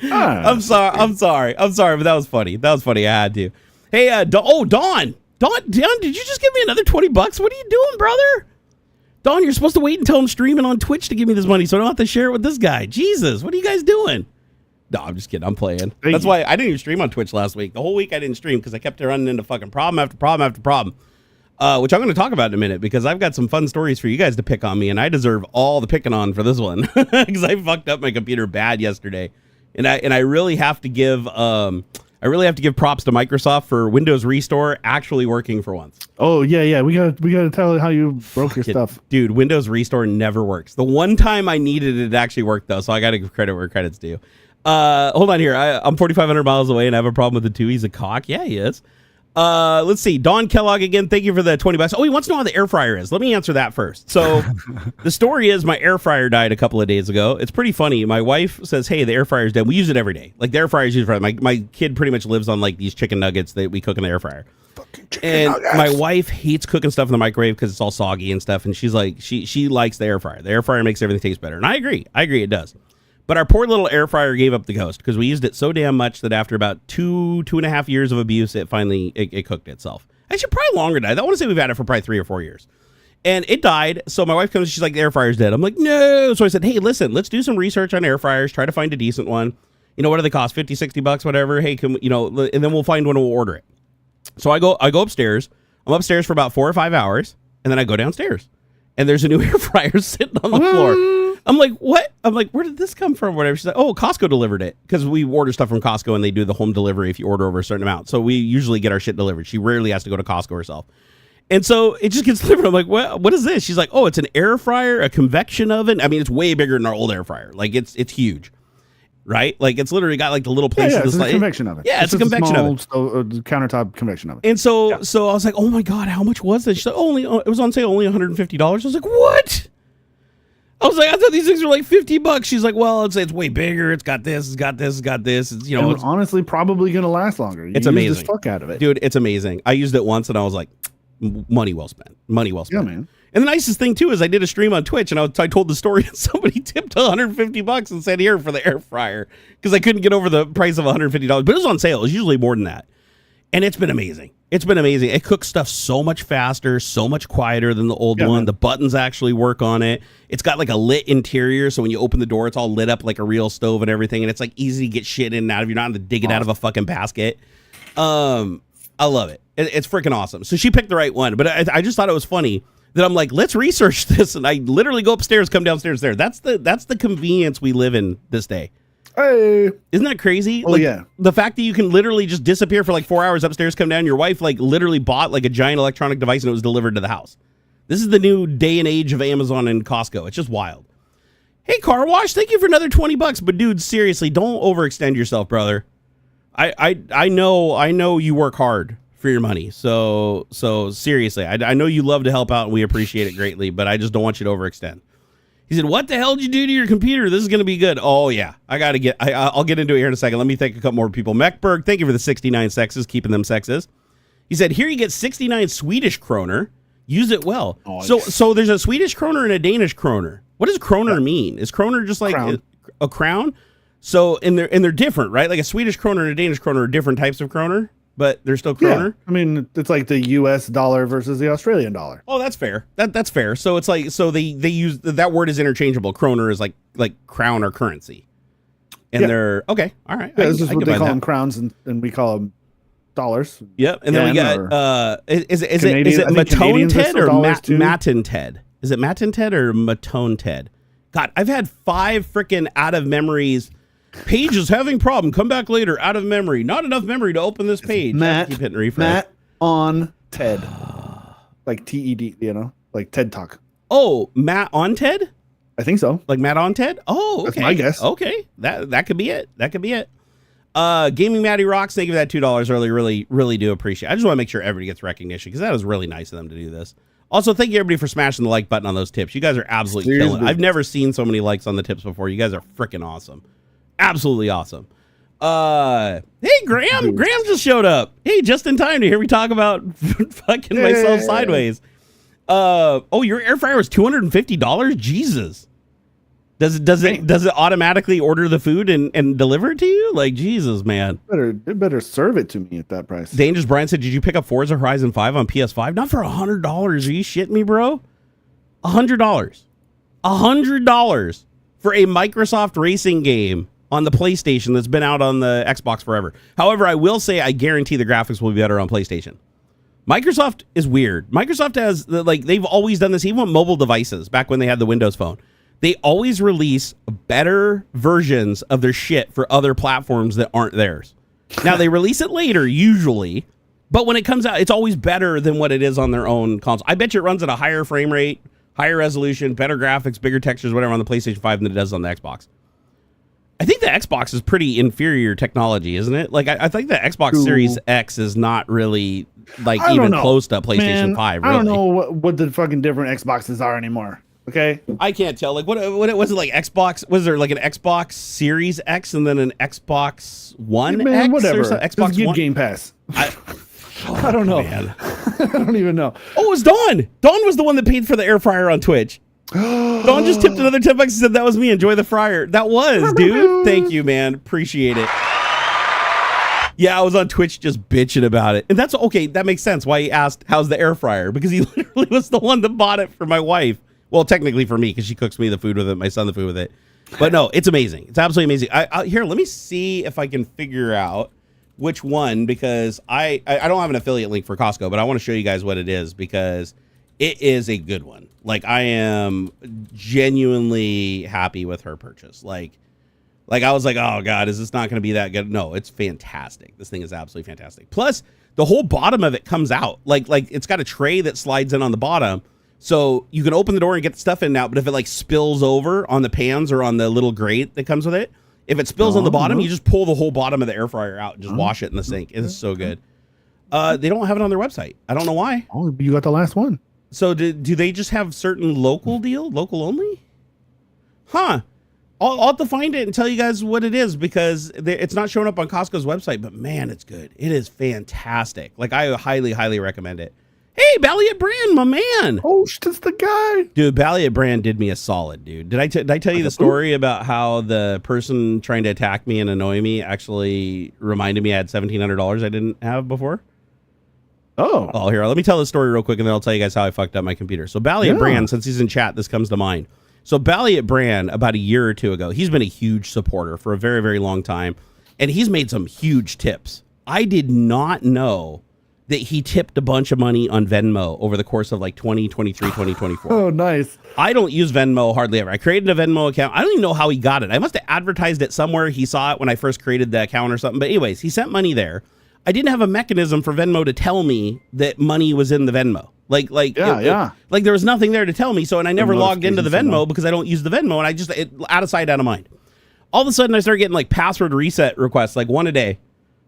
I'm sorry, but that was funny. I had to. Hey, Dawn, did you just give me another $20? What are you doing, brother? Dawn, you're supposed to wait until I'm streaming on Twitch to give me this money so I don't have to share it with this guy. Jesus, what are you guys doing? No, I'm just kidding. I'm playing. That's why I didn't even stream on Twitch last week. The whole week I didn't stream because I kept running into fucking problem after problem after problem, which I'm going to talk about in a minute because I've got some fun stories for you guys to pick on me, and I deserve all the picking on for this one because I fucked up my computer bad yesterday, and I really have to give props to Microsoft for Windows Restore actually working for once. Oh yeah. We gotta tell how you broke your stuff, dude. Windows Restore never works. The one time I needed it actually worked though, so I got to give credit where credit's due. Hold on here. I'm 4,500 miles away and I have a problem with the 2. He's a cock. Yeah, he is. Let's see. Don Kellogg again. Thank you for the $20. Oh, he wants to know how the air fryer is. Let me answer that first. So the story is my air fryer died a couple of days ago. It's pretty funny. My wife says, hey, the air fryer's dead. We use it every day. Like the air fryer's used for my kid pretty much lives on like these chicken nuggets that we cook in the air fryer. And my wife hates cooking stuff in the microwave because it's all soggy and stuff. And she's like, she likes the air fryer. The air fryer makes everything taste better. And I agree it does. But our poor little air fryer gave up the ghost because we used it so damn much that after about 2.5 years of abuse, it finally it cooked itself. Actually, probably longer than that. I want to say we've had it for probably 3 or 4 years. And it died. So my wife comes, she's like, the air fryer's dead. I'm like, no. So I said, hey, listen, let's do some research on air fryers. Try to find a decent one. You know, what do they cost? $50, $60, whatever. Hey, and then we'll find one and we'll order it. So I go upstairs. I'm upstairs for about 4 or 5 hours. And then I go downstairs. And there's a new air fryer sitting on the floor. I'm like, what? I'm like, where did this come from? Whatever. She's like, oh, Costco delivered it. Because we order stuff from Costco and they do the home delivery if you order over a certain amount. So we usually get our shit delivered. She rarely has to go to Costco herself. And so it just gets delivered. I'm like, what is this? She's like, oh, it's an air fryer, a convection oven. I mean, it's way bigger than our old air fryer. Like, it's huge. Right? Like, it's literally got like the little place. Yeah, it's a convection oven. Yeah, it's a convection oven. Countertop convection oven. And so I was like, oh my God, how much was this? She's like, it was on sale, only $150. I was like, what? I was like, I thought these things were like $50. She's like, well, it's way bigger. It's got this. It's got this. It's got this. It's, it's honestly probably going to last longer. It's amazing. The fuck out of it, dude. It's amazing. I used it once and I was like, money well spent. Money well spent. Yeah, man. And the nicest thing too is I did a stream on Twitch and I told the story and somebody tipped $150 and said here for the air fryer because I couldn't get over the price of $150, but it was on sale. It was usually more than that. And it's been amazing. It's been amazing. It cooks stuff so much faster, so much quieter than the old one. Man. The buttons actually work on it. It's got like a lit interior, so when you open the door, it's all lit up like a real stove and everything. And it's like easy to get shit in and out of. You're not having to dig it out of a fucking basket. I love it. It's freaking awesome. So she picked the right one, but I just thought it was funny that I'm like, let's research this, and I literally go upstairs, come downstairs there. That's the convenience we live in this day. Hey, isn't that crazy? Oh, like, yeah. The fact that you can literally just disappear for like 4 hours upstairs, come down, your wife like literally bought like a giant electronic device and it was delivered to the house. This is the new day and age of Amazon and Costco. It's just wild. Hey, Car Wash, thank you for another $20. But dude, seriously, don't overextend yourself, brother. I know you work hard for your money. So seriously, I know you love to help out and we appreciate it greatly, but I just don't want you to overextend. He said, what the hell did you do to your computer? This is going to be good. Oh, yeah. I'll get into it here in a second. Let me thank a couple more people. Mechberg, thank you for the 69 sexes, keeping them sexes. He said, here you get 69 Swedish kroner. Use it well. Oh, so there's a Swedish kroner and a Danish kroner. What does kroner mean? Is kroner just like a crown? So, and they're different, right? Like a Swedish kroner and a Danish kroner are different types of kroner? but they're still kroner. Yeah. I mean, it's like the U.S. dollar versus the Australian dollar. Oh, that's fair. That's fair. So it's like, so they use that word is interchangeable. Kroner is like crown or currency, and they're okay. All right. Yeah, this is what they call them, crowns, and we call them dollars. Yep. And then we got is it Matone Ted or Matin Ted? Is it Matin Ted or Matone Ted? God, I've had 5 freaking out of memories. Page is having problem. Come back later. Out of memory. Not enough memory to open this page. Keep hitting refresh. Matt on Ted. Like TED, like TED Talk. Oh, Matt on Ted? I think so. Like Matt on Ted? Oh, okay. That's my guess. Okay. That could be it. That could be it. Gaming Matty Rocks, thank you for that $2 earlier. Really, really do appreciate it. I just want to make sure everybody gets recognition because that was really nice of them to do this. Also, thank you everybody for smashing the like button on those tips. You guys are absolutely killing it. I've never seen so many likes on the tips before. You guys are freaking awesome. Absolutely awesome. Hey, Graham. Graham just showed up. Hey, just in time to hear me talk about fucking myself sideways. Your air fryer was $250? Jesus. Does it automatically order the food and deliver it to you? Like, Jesus, man. It better serve it to me at that price. Dangerous Brian said, did you pick up Forza Horizon 5 on PS5? Not for $100. Are you shitting me, bro? $100. $100 for a Microsoft racing game on the PlayStation that's been out on the Xbox forever. However, I will say I guarantee the graphics will be better on PlayStation. Microsoft is weird. Microsoft has, they've always done this, even with mobile devices, back when they had the Windows Phone. They always release better versions of their shit for other platforms that aren't theirs. Now, they release it later, usually, but when it comes out, it's always better than what it is on their own console. I bet you it runs at a higher frame rate, higher resolution, better graphics, bigger textures, whatever on the PlayStation 5 than it does on the Xbox. I think the Xbox is pretty inferior technology, isn't it? Like, I think the Xbox Series X is not really, even close to PlayStation 5, really. I don't know what the fucking different Xboxes are anymore. Okay, I can't tell. Like, what was it like? Xbox? Was there like an Xbox Series X and then an Xbox One X? Whatever. Or something? Xbox One? Game Pass. I don't know. Man. I don't even know. Oh, it was Dawn. Dawn was the one that paid for the air fryer on Twitch. Dawn just tipped another $10 and said that was me. Enjoy the fryer. That was, dude. Thank you, man. Appreciate it. Yeah, I was on Twitch just bitching about it. And that's okay. That makes sense why he asked, how's the air fryer? Because he literally was the one that bought it for my wife. Well, technically for me, because she cooks me the food with it, my son the food with it. But no, it's amazing. It's absolutely amazing. Here, let me see if I can figure out which one, because I don't have an affiliate link for Costco, but I want to show you guys what it is, because it is a good one. Like, I am genuinely happy with her purchase. Like I was like, oh God, is this not going to be that good? No, it's fantastic. This thing is absolutely fantastic. Plus, the whole bottom of it comes out. Like it's got a tray that slides in on the bottom. So you can open the door and get the stuff in and out, but if it spills over on the pans or on the little grate that comes with it, if it spills on the bottom, you just pull the whole bottom of the air fryer out and just wash it in the sink. It's so good. They don't have it on their website. I don't know why. Oh, you got the last one. So do they just have certain local only? Huh. I'll have to find it and tell you guys what it is, because it's not showing up on Costco's website, but man, it's good. It is fantastic. Like, I highly, highly recommend it. Hey, Balliot Brand, my man. Oh, that's the guy. Dude, Balliot Brand did me a solid, dude. Did I tell you the story about how the person trying to attack me and annoy me actually reminded me I had $1,700 I didn't have before? Oh, here, let me tell the story real quick, and then I'll tell you guys how I fucked up my computer. So Balliot Brand, since he's in chat, this comes to mind. So Balliot Brand, about a year or two ago, he's been a huge supporter for a very, very long time, and he's made some huge tips. I did not know that he tipped a bunch of money on Venmo over the course of 2023, 2024. Oh, nice. I don't use Venmo hardly ever. I created a Venmo account. I don't even know how he got it. I must have advertised it somewhere. He saw it when I first created the account or something. But anyways, he sent money there. I didn't have a mechanism for Venmo to tell me that money was in the Venmo. Like there was nothing there to tell me. So, and I never logged into the Venmo because I don't use the Venmo, and I just, out of sight, out of mind. All of a sudden I started getting password reset requests, one a day.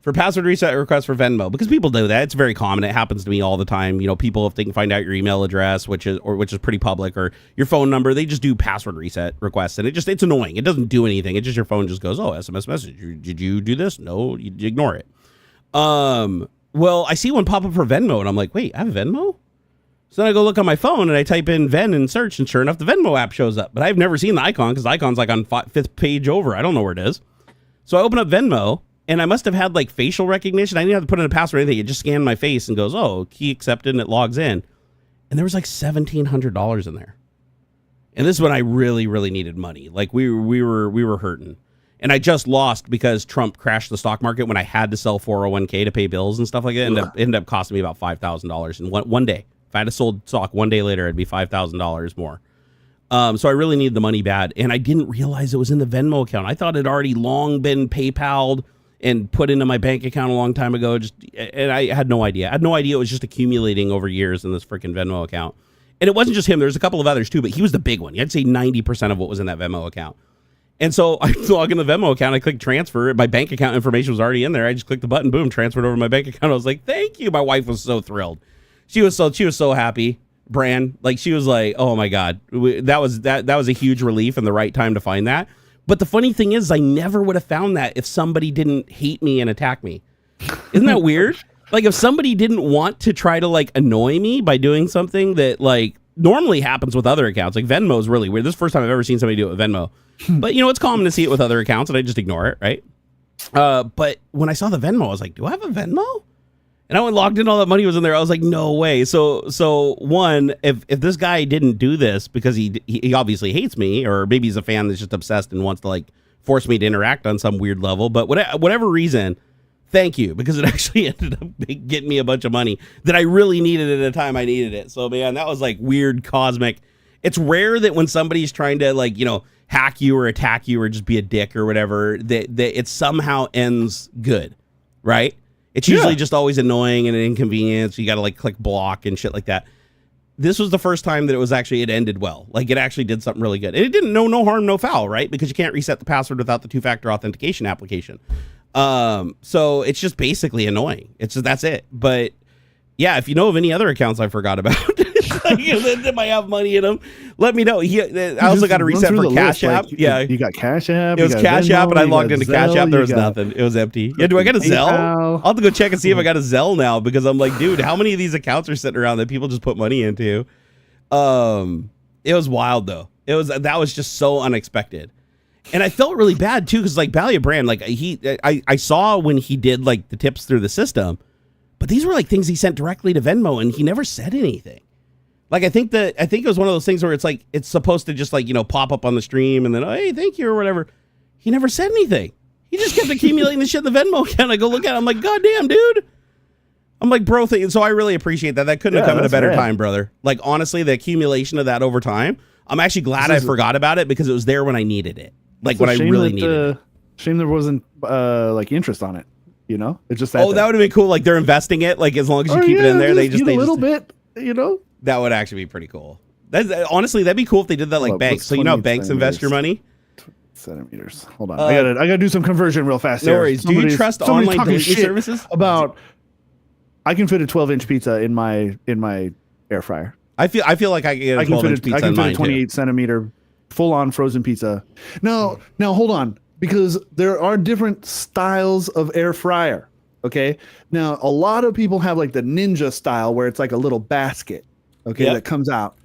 For password reset requests for Venmo, because people do that. It's very common. It happens to me all the time. People, if they can find out your email address, which is pretty public, or your phone number, they just do password reset requests, and it's annoying. It doesn't do anything. It just, your phone just goes, oh, SMS message. Did you do this? No, you ignore it. Well, I see one pop up for Venmo, and I'm like, wait, I have Venmo? So then I go look on my phone and I type in Ven and search, and sure enough, the Venmo app shows up. But I've never seen the icon, because the icon's on 5th page over. I don't know where it is. So I open up Venmo. and I must have had like facial recognition. I didn't have to put in a password or anything. It just scanned my face and goes, oh, key accepted, and it logs in. And there was like $1,700 in there. And this is when I really, really needed money. Like we were hurting. And I just lost because Trump crashed the stock market when I had to sell 401k to pay bills and stuff like that. It ended up costing me about $5,000 in one day. If I had sold stock one day later, it'd be $5,000 more. So I really needed the money bad. And I didn't realize it was in the Venmo account. I thought it had already long been PayPal'd and put into my bank account a long time ago. And I had no idea. I had no idea it was just accumulating over years in this freaking Venmo account. And it wasn't just him. There's a couple of others too, but he was the big one. I'd say 90% of what was in that Venmo account. And so I log in the Venmo account. I click transfer. My bank account information was already in there. I just clicked the button, boom, transferred over my bank account. I was like, thank you. My wife was so thrilled. She was so happy. Bran, like she was like, oh my God, that was a huge relief and the right time to find that. But the funny thing is, I never would have found that if somebody didn't hate me and attack me. Isn't that weird? Like if somebody didn't want to try to like annoy me by doing something that like normally happens with other accounts. Like Venmo is really weird. This is the first time I've ever seen somebody do it with Venmo. But it's common to see it with other accounts and I just ignore it, right? But when I saw the Venmo, I was like, do I have a Venmo? And I went logged in, all that money was in there. I was like, no way. So one, if this guy didn't do this because he obviously hates me, or maybe he's a fan that's just obsessed and wants to like force me to interact on some weird level, but whatever reason, thank you, because it actually ended up getting me a bunch of money that I really needed at a time I needed it. So man, that was like weird cosmic. It's rare that when somebody's trying to like, hack you or attack you or just be a dick or whatever, that it somehow ends good, right? It's usually just always annoying and an inconvenience. You got to like click block and shit like that. This was the first time that it ended well. Like it actually did something really good. And it didn't no harm, no foul, right? Because you can't reset the password without the two-factor authentication application. So it's just basically annoying. That's it. But yeah, if you know of any other accounts I forgot about that might have money in them, let me know. I also got to reset for Cash App. Like, you got Cash App. It was Cash App, and I logged into Cash App. There was nothing. It was empty. Yeah, do I got a Zelle? I'll have to go check and see if I got a Zelle now, because I'm like, dude, how many of these accounts are sitting around that people just put money into? It was wild though. That was just so unexpected. And I felt really bad too, because like Balia Brand, like I saw when he did like the tips through the system, but these were like things he sent directly to Venmo, and he never said anything. Like I think it was one of those things where it's like it's supposed to just like pop up on the stream and then hey, thank you or whatever. He never said anything. He just kept accumulating the shit in the Venmo account. I go look at it. I'm like, God damn, dude. I'm like, bro, so I really appreciate that. That couldn't have come at a better time, brother. Like honestly, the accumulation of that over time. I'm actually glad I forgot about it, because it was there when I needed it. Like when I really needed it. Shame there wasn't like interest on it. It's just that. Oh, that would have been cool. Like they're investing it. Like as long as you keep it in there, they just a little bit. That would actually be pretty cool. Honestly, that'd be cool if they did that like banks. So banks invest your money. Centimeters. Hold on. I gotta do some conversion real fast. No worries. Do you trust online delivery services? About I can fit a 12-inch pizza in my air fryer. I feel like I can get a 12-inch pizza. I can fit a 28 centimeter full-on frozen pizza. Now hold on, because there are different styles of air fryer. Okay. Now, a lot of people have like the Ninja style where it's like a little basket, that comes out.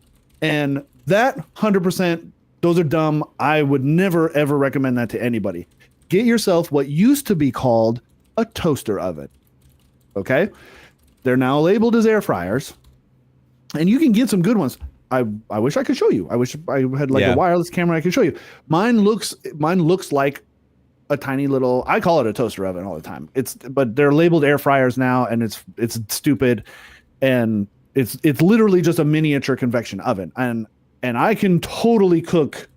And that 100%, those are dumb. I would never, ever recommend that to anybody. Get yourself what used to be called a toaster oven. Okay. They're now labeled as air fryers. And you can get some good ones. I wish I could show you. I wish I had like a wireless camera I could show you. Mine looks like a tiny little, I call it a toaster oven all the time. But they're labeled air fryers now, and it's stupid, and it's literally just a miniature convection oven, and I can totally cook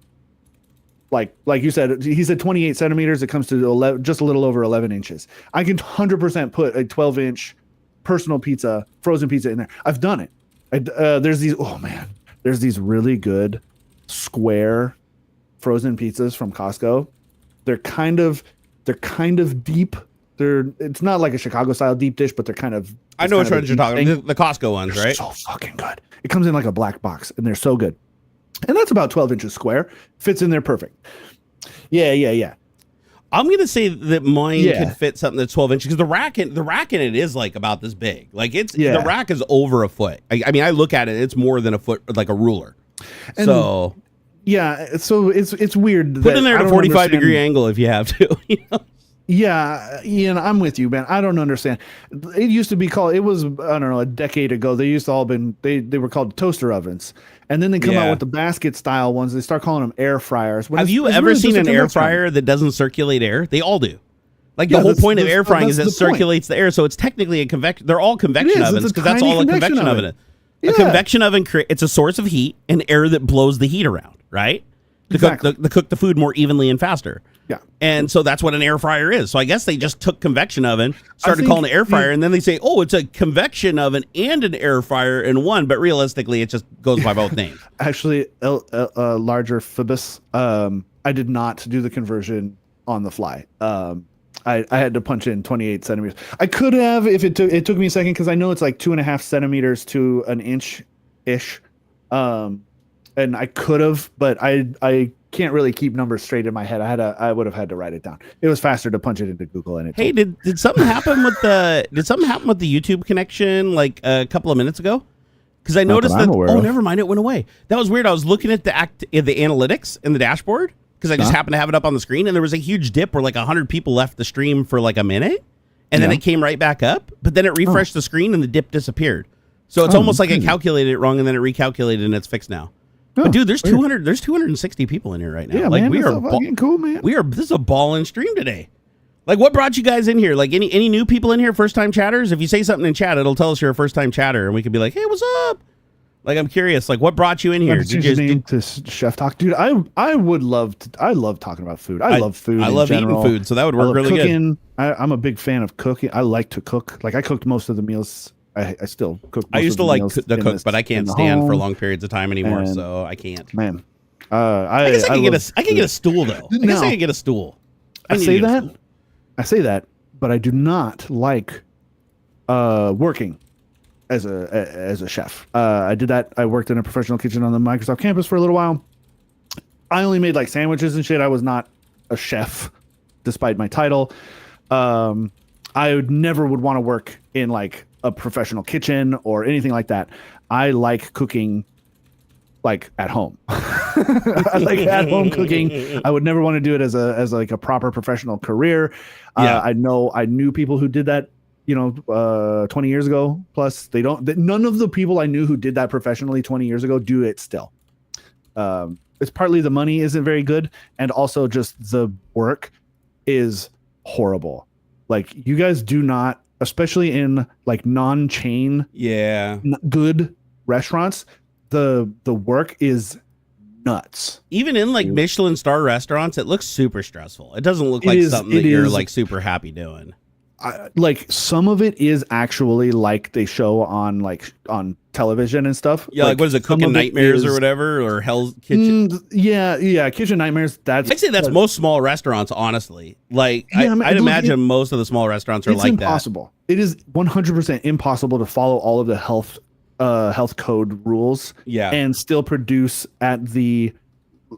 like you said. He said 28 centimeters. It comes to just a little over 11 inches. I can 100% put a 12-inch personal pizza, frozen pizza in there. I've done it. There's these really good square frozen pizzas from Costco. They're kind of deep. It's not like a Chicago style deep dish, but they're kind of. I know which ones you're talking about. The Costco ones, right? So fucking good. It comes in like a black box, and they're so good. And that's about 12 inches square. Fits in there perfect. Yeah. I'm gonna say that mine could fit something that's 12 inches, because the rack in it is like about this big. Like the rack is over a foot. I mean, I look at it, it's more than a foot, like a ruler. And so. Yeah, so it's weird. Put in there at a 45-degree angle if you have to. Yeah, Ian, I'm with you, man. I don't understand. It used to be called. It was, I don't know, a decade ago. They used to all been. They were called toaster ovens, and then they come out with the basket style ones. They start calling them air fryers. Have you ever really seen an air fryer that doesn't circulate air? They all do. Like the whole point of air frying is it circulates the air, so it's technically a convection. They're all convection ovens because that's all a convection oven is. Yeah. A convection oven, it's a source of heat and air that blows the heat around, right? To cook the food more evenly and faster. Yeah. And so that's what an air fryer is. So I guess they just took convection oven, started calling it air fryer, and then they say, oh, it's a convection oven and an air fryer in one. But realistically, it just goes by both names. Actually, larger Phoebus, I did not do the conversion on the fly. I had to punch in 28 centimeters. I could have if it took me a second because I know it's like 2.5 centimeters to an inch ish. And I could have, but I can't really keep numbers straight in my head. I would have had to write it down. It was faster to punch it into Google. And hey, did something happen with the YouTube connection like a couple of minutes ago? Because I noticed that. Oh, never mind, it went away. That was weird. I was looking at the analytics in the dashboard because I just happened to have it up on the screen, and there was a huge dip where like 100 people left the stream for like a minute, and then it came right back up. But then it refreshed the screen, and the dip disappeared. So it's almost like it calculated it wrong, and then it recalculated, and it's fixed now. But dude, there's 260 people in here right now. Yeah, like man, we are cool, man. This is a ballin' stream today. Like, what brought you guys in here? Like, any new people in here, first time chatters? If you say something in chat, it'll tell us you're a first time chatter, and we could be like, hey, what's up? Like, I'm curious. Like, what brought you in here? Did you name to Chef Talk, dude? I would love to. I love talking about food. I love food. I love eating food, so that would work really good. I'm a big fan of cooking. I like to cook. Like, I cooked most of the meals. I still cook. I used to like to cook, but I can't stand for long periods of time anymore, so I can't. Man, I guess I can get a stool though. I guess I can get a stool. I say that, but I do not like working as a chef. I did that. I worked in a professional kitchen on the Microsoft campus for a little while. I only made like sandwiches and shit. I was not a chef, despite my title. I never would want to work in like a professional kitchen or anything like that. I like cooking like at home. I like at home cooking. I would never want to do it as like a proper professional career. I knew people who did that, 20 years ago. Plus none of the people I knew who did that professionally 20 years ago do it still. It's partly the money isn't very good. And also just the work is horrible. Like, you guys do not, especially in like non-chain, good restaurants, the work is nuts. Even in like Michelin star restaurants, it looks super stressful. It doesn't look like something that you're like super happy doing. Like, some of it is actually like they show on television and stuff. Yeah, like what is it, Cooking Nightmares or whatever, or Hell's Kitchen? Kitchen Nightmares. I'd say that's most small restaurants, honestly. Like, I'd imagine most of the small restaurants are like impossible. That. It is 100% impossible to follow all of the health code rules. And still produce at the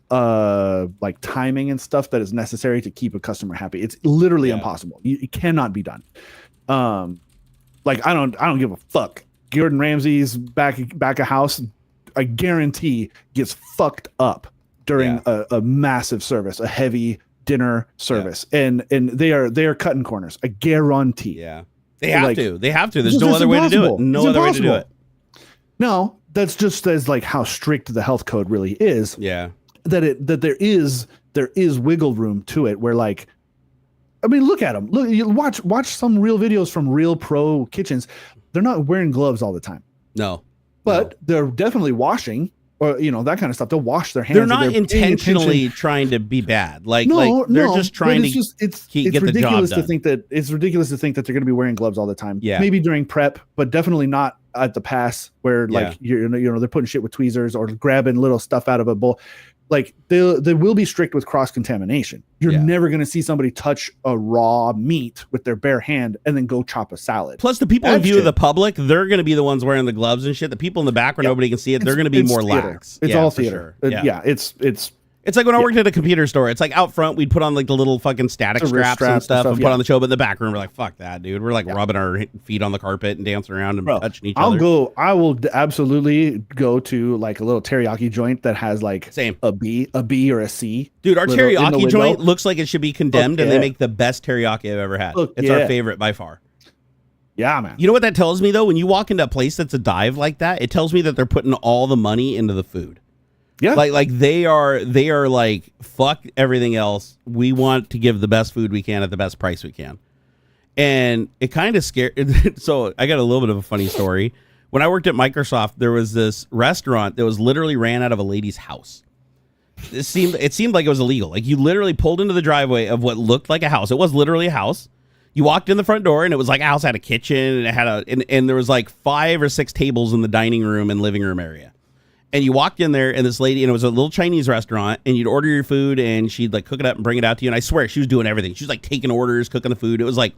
like timing and stuff that is necessary to keep a customer happy. It's literally impossible. It cannot be done. Like, I don't give a fuck. Gordon Ramsay's back of house, I guarantee, gets fucked up during a massive service, a heavy dinner service, and they are cutting corners. I guarantee. Yeah, they have to. They have to. There's no other way to do it. No other way to do it. No, that's just as like how strict the health code really is. Yeah. That there is wiggle room to it where, like, I mean, look at them. Look, you watch some real videos from real pro kitchens. They're not wearing gloves all the time. No. But they're definitely washing, or that kind of stuff. They'll wash their hands. They're not intentionally trying to be bad. Like, they're just trying to get the job done. It's ridiculous to think that they're going to be wearing gloves all the time. Yeah. Maybe during prep, but definitely not at the pass where like they're putting shit with tweezers or grabbing little stuff out of a bowl. Like, they will be strict with cross-contamination. You're never going to see somebody touch a raw meat with their bare hand and then go chop a salad. Plus, the people in view of the public, they're going to be the ones wearing the gloves and shit. The people in the back where nobody can see it, they're going to be more lax. It's all theater. Sure. It's It's like when I worked at a computer store. It's like out front, we'd put on like the little fucking static straps and stuff and put on the show. But in the back room, we're like, fuck that, dude. We're like rubbing our feet on the carpet and dancing around and touching each other. I will absolutely go to like a little teriyaki joint that has like a B or a C. Dude, our teriyaki joint looks like it should be condemned, and they make the best teriyaki I've ever had. It's our favorite by far. Yeah, man. You know what that tells me though? When you walk into a place that's a dive like that, it tells me that they're putting all the money into the food. Yeah, like they are like, fuck everything else. We want to give the best food we can at the best price we can. And it kind of scared. So I got a little bit of a funny story. When I worked at Microsoft, there was this restaurant that was literally ran out of a lady's house. It seemed like it was illegal. Like you literally pulled into the driveway of what looked like a house. It was literally a house. You walked in the front door and it was like a house had a kitchen and it had and there was like 5 or 6 tables in the dining room and living room area. And you walked in there, and this lady, and it was a little Chinese restaurant, and you'd order your food, and she'd like cook it up and bring it out to you. And I swear, she was doing everything. She was like taking orders, cooking the food. It was like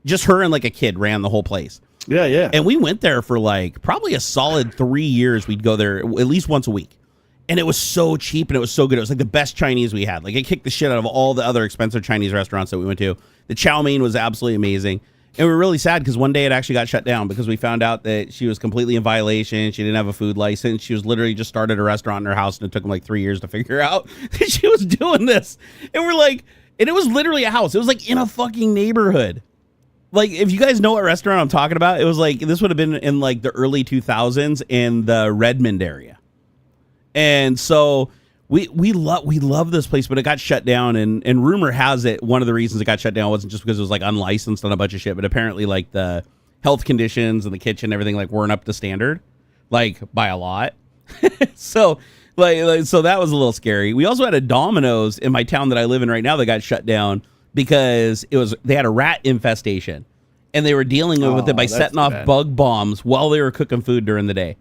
just her and like a kid ran the whole place. Yeah, yeah. And we went there for like probably a solid 3 years. We'd go there at least once a week. And it was so cheap, and it was so good. It was like the best Chinese we had. Like it kicked the shit out of all the other expensive Chinese restaurants that we went to. The chow mein was absolutely amazing. And we were really sad because one day it actually got shut down because we found out that she was completely in violation. She didn't have a food license. She was literally just started a restaurant in her house, and it took them like 3 years to figure out that she was doing this. And we're like, and it was literally a house. It was like in a fucking neighborhood. Like, if you guys know what restaurant I'm talking about, it was like, this would have been in like the early 2000s in the Redmond area. And so we love this place, but it got shut down, and rumor has it one of the reasons it got shut down wasn't just because it was like unlicensed and a bunch of shit, but apparently like the health conditions and the kitchen and everything like weren't up to standard, like by a lot. So so that was a little scary. We also had a Domino's in my town that I live in right now that got shut down because they had a rat infestation, and they were dealing with it by setting off bug bombs while they were cooking food during the day.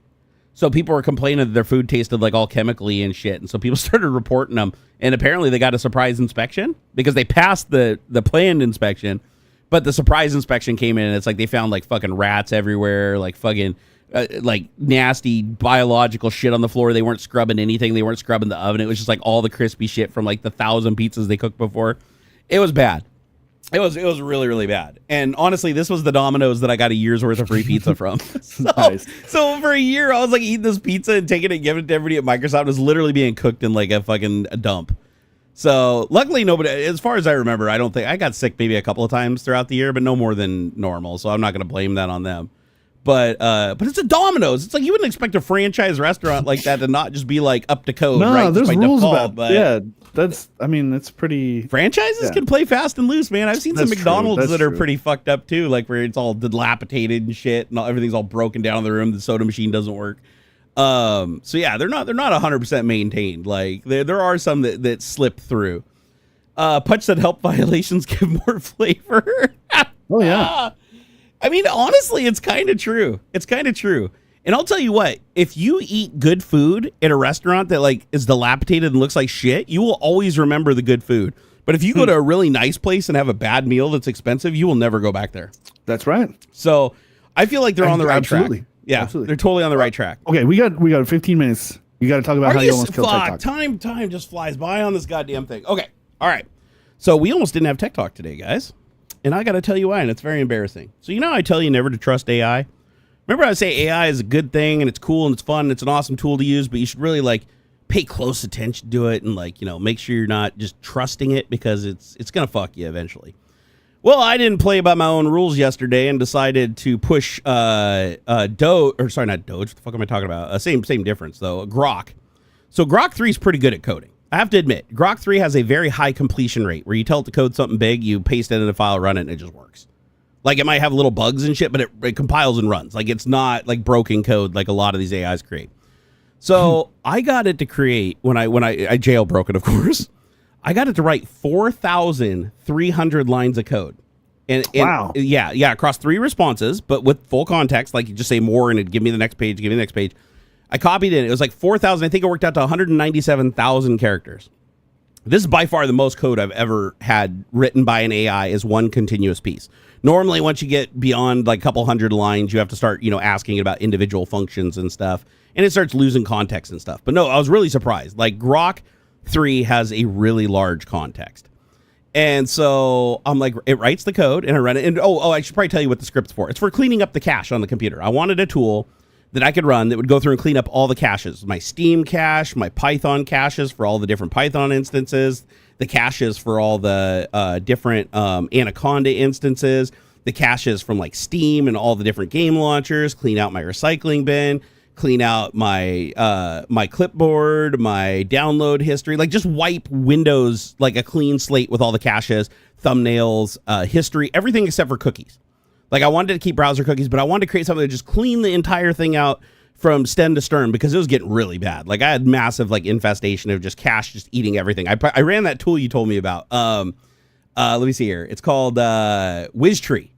So people were complaining that their food tasted like all chemically and shit. And so people started reporting them. And apparently they got a surprise inspection because they passed the planned inspection. But the surprise inspection came in and it's like they found like fucking rats everywhere, like fucking like nasty biological shit on the floor. They weren't scrubbing anything. They weren't scrubbing the oven. It was just like all the crispy shit from like the 1,000 pizzas they cooked before. It was bad. It was really, really bad. And honestly, this was the Domino's that I got a year's worth of free pizza from. So for a year, I was like eating this pizza and taking it and giving it to everybody at Microsoft. It was literally being cooked in like a fucking dump. So luckily, nobody, as far as I remember, I don't think I got sick maybe a couple of times throughout the year, but no more than normal. So I'm not going to blame that on them. But it's a Domino's. It's like you wouldn't expect a franchise restaurant like that to not just be like up to code. No, right? There's rules default, about. But yeah, that's pretty. Franchises can play fast and loose, man. I've seen some McDonald's that are pretty fucked up too, like where it's all dilapidated and shit, and everything's all broken down in the room. The soda machine doesn't work. So yeah, they're not 100% maintained. Like there are some that slip through. Punch said help violations give more flavor. Oh yeah. I mean, honestly, it's kind of true. It's kind of true. And I'll tell you what, if you eat good food at a restaurant that like is dilapidated and looks like shit, you will always remember the good food. But if you go to a really nice place and have a bad meal that's expensive, you will never go back there. That's right. So I feel like they're on the right track. Yeah, absolutely. They're totally on the right track. Okay, we got 15 minutes. You got to talk about how you almost killed TechTalk. Time just flies by on this goddamn thing. Okay, all right. So we almost didn't have TechTalk today, guys. And I got to tell you why, and it's very embarrassing. So you know I tell you never to trust AI? Remember I say AI is a good thing, and it's cool, and it's fun, and it's an awesome tool to use, but you should really, like, pay close attention to it and, like, you know, make sure you're not just trusting it because it's going to fuck you eventually. Well, I didn't play by my own rules yesterday and decided to push Doge, or sorry, not Doge, what the fuck am I talking about? Same difference, though, Grock. So Grock 3 is pretty good at coding. I have to admit, Grock 3 has a very high completion rate where you tell it to code something big, you paste it in a file, run it, and it just works. Like, it might have little bugs and shit, but it compiles and runs. Like, it's not, like, broken code like a lot of these AIs create. So I got it to create, when I jailbroke it, of course, I got it to write 4,300 lines of code. And wow. Yeah, across 3 responses, but with full context, like you just say more and it'd give me the next page, I copied it. It was like 4,000. I think it worked out to 197,000 characters. This is by far the most code I've ever had written by an AI as one continuous piece. Normally, once you get beyond like a couple hundred lines, you have to start, you know, asking about individual functions and stuff, and it starts losing context and stuff. But no, I was really surprised. Like Grock 3 has a really large context. And so I'm like, it writes the code and I run it. And I should probably tell you what the script's for. It's for cleaning up the cache on the computer. I wanted a tool that I could run that would go through and clean up all the caches, my Steam cache, my Python caches for all the different Python instances, the caches for all the different Anaconda instances, the caches from like Steam and all the different game launchers, clean out my recycling bin, clean out my my clipboard, my download history, like just wipe Windows like a clean slate with all the caches, thumbnails, history, everything except for cookies. Like I wanted to keep browser cookies, but I wanted to create something that just clean the entire thing out from stem to stern because it was getting really bad. Like I had massive like infestation of just cache just eating everything. I ran that tool you told me about. Let me see here. It's called WizTree.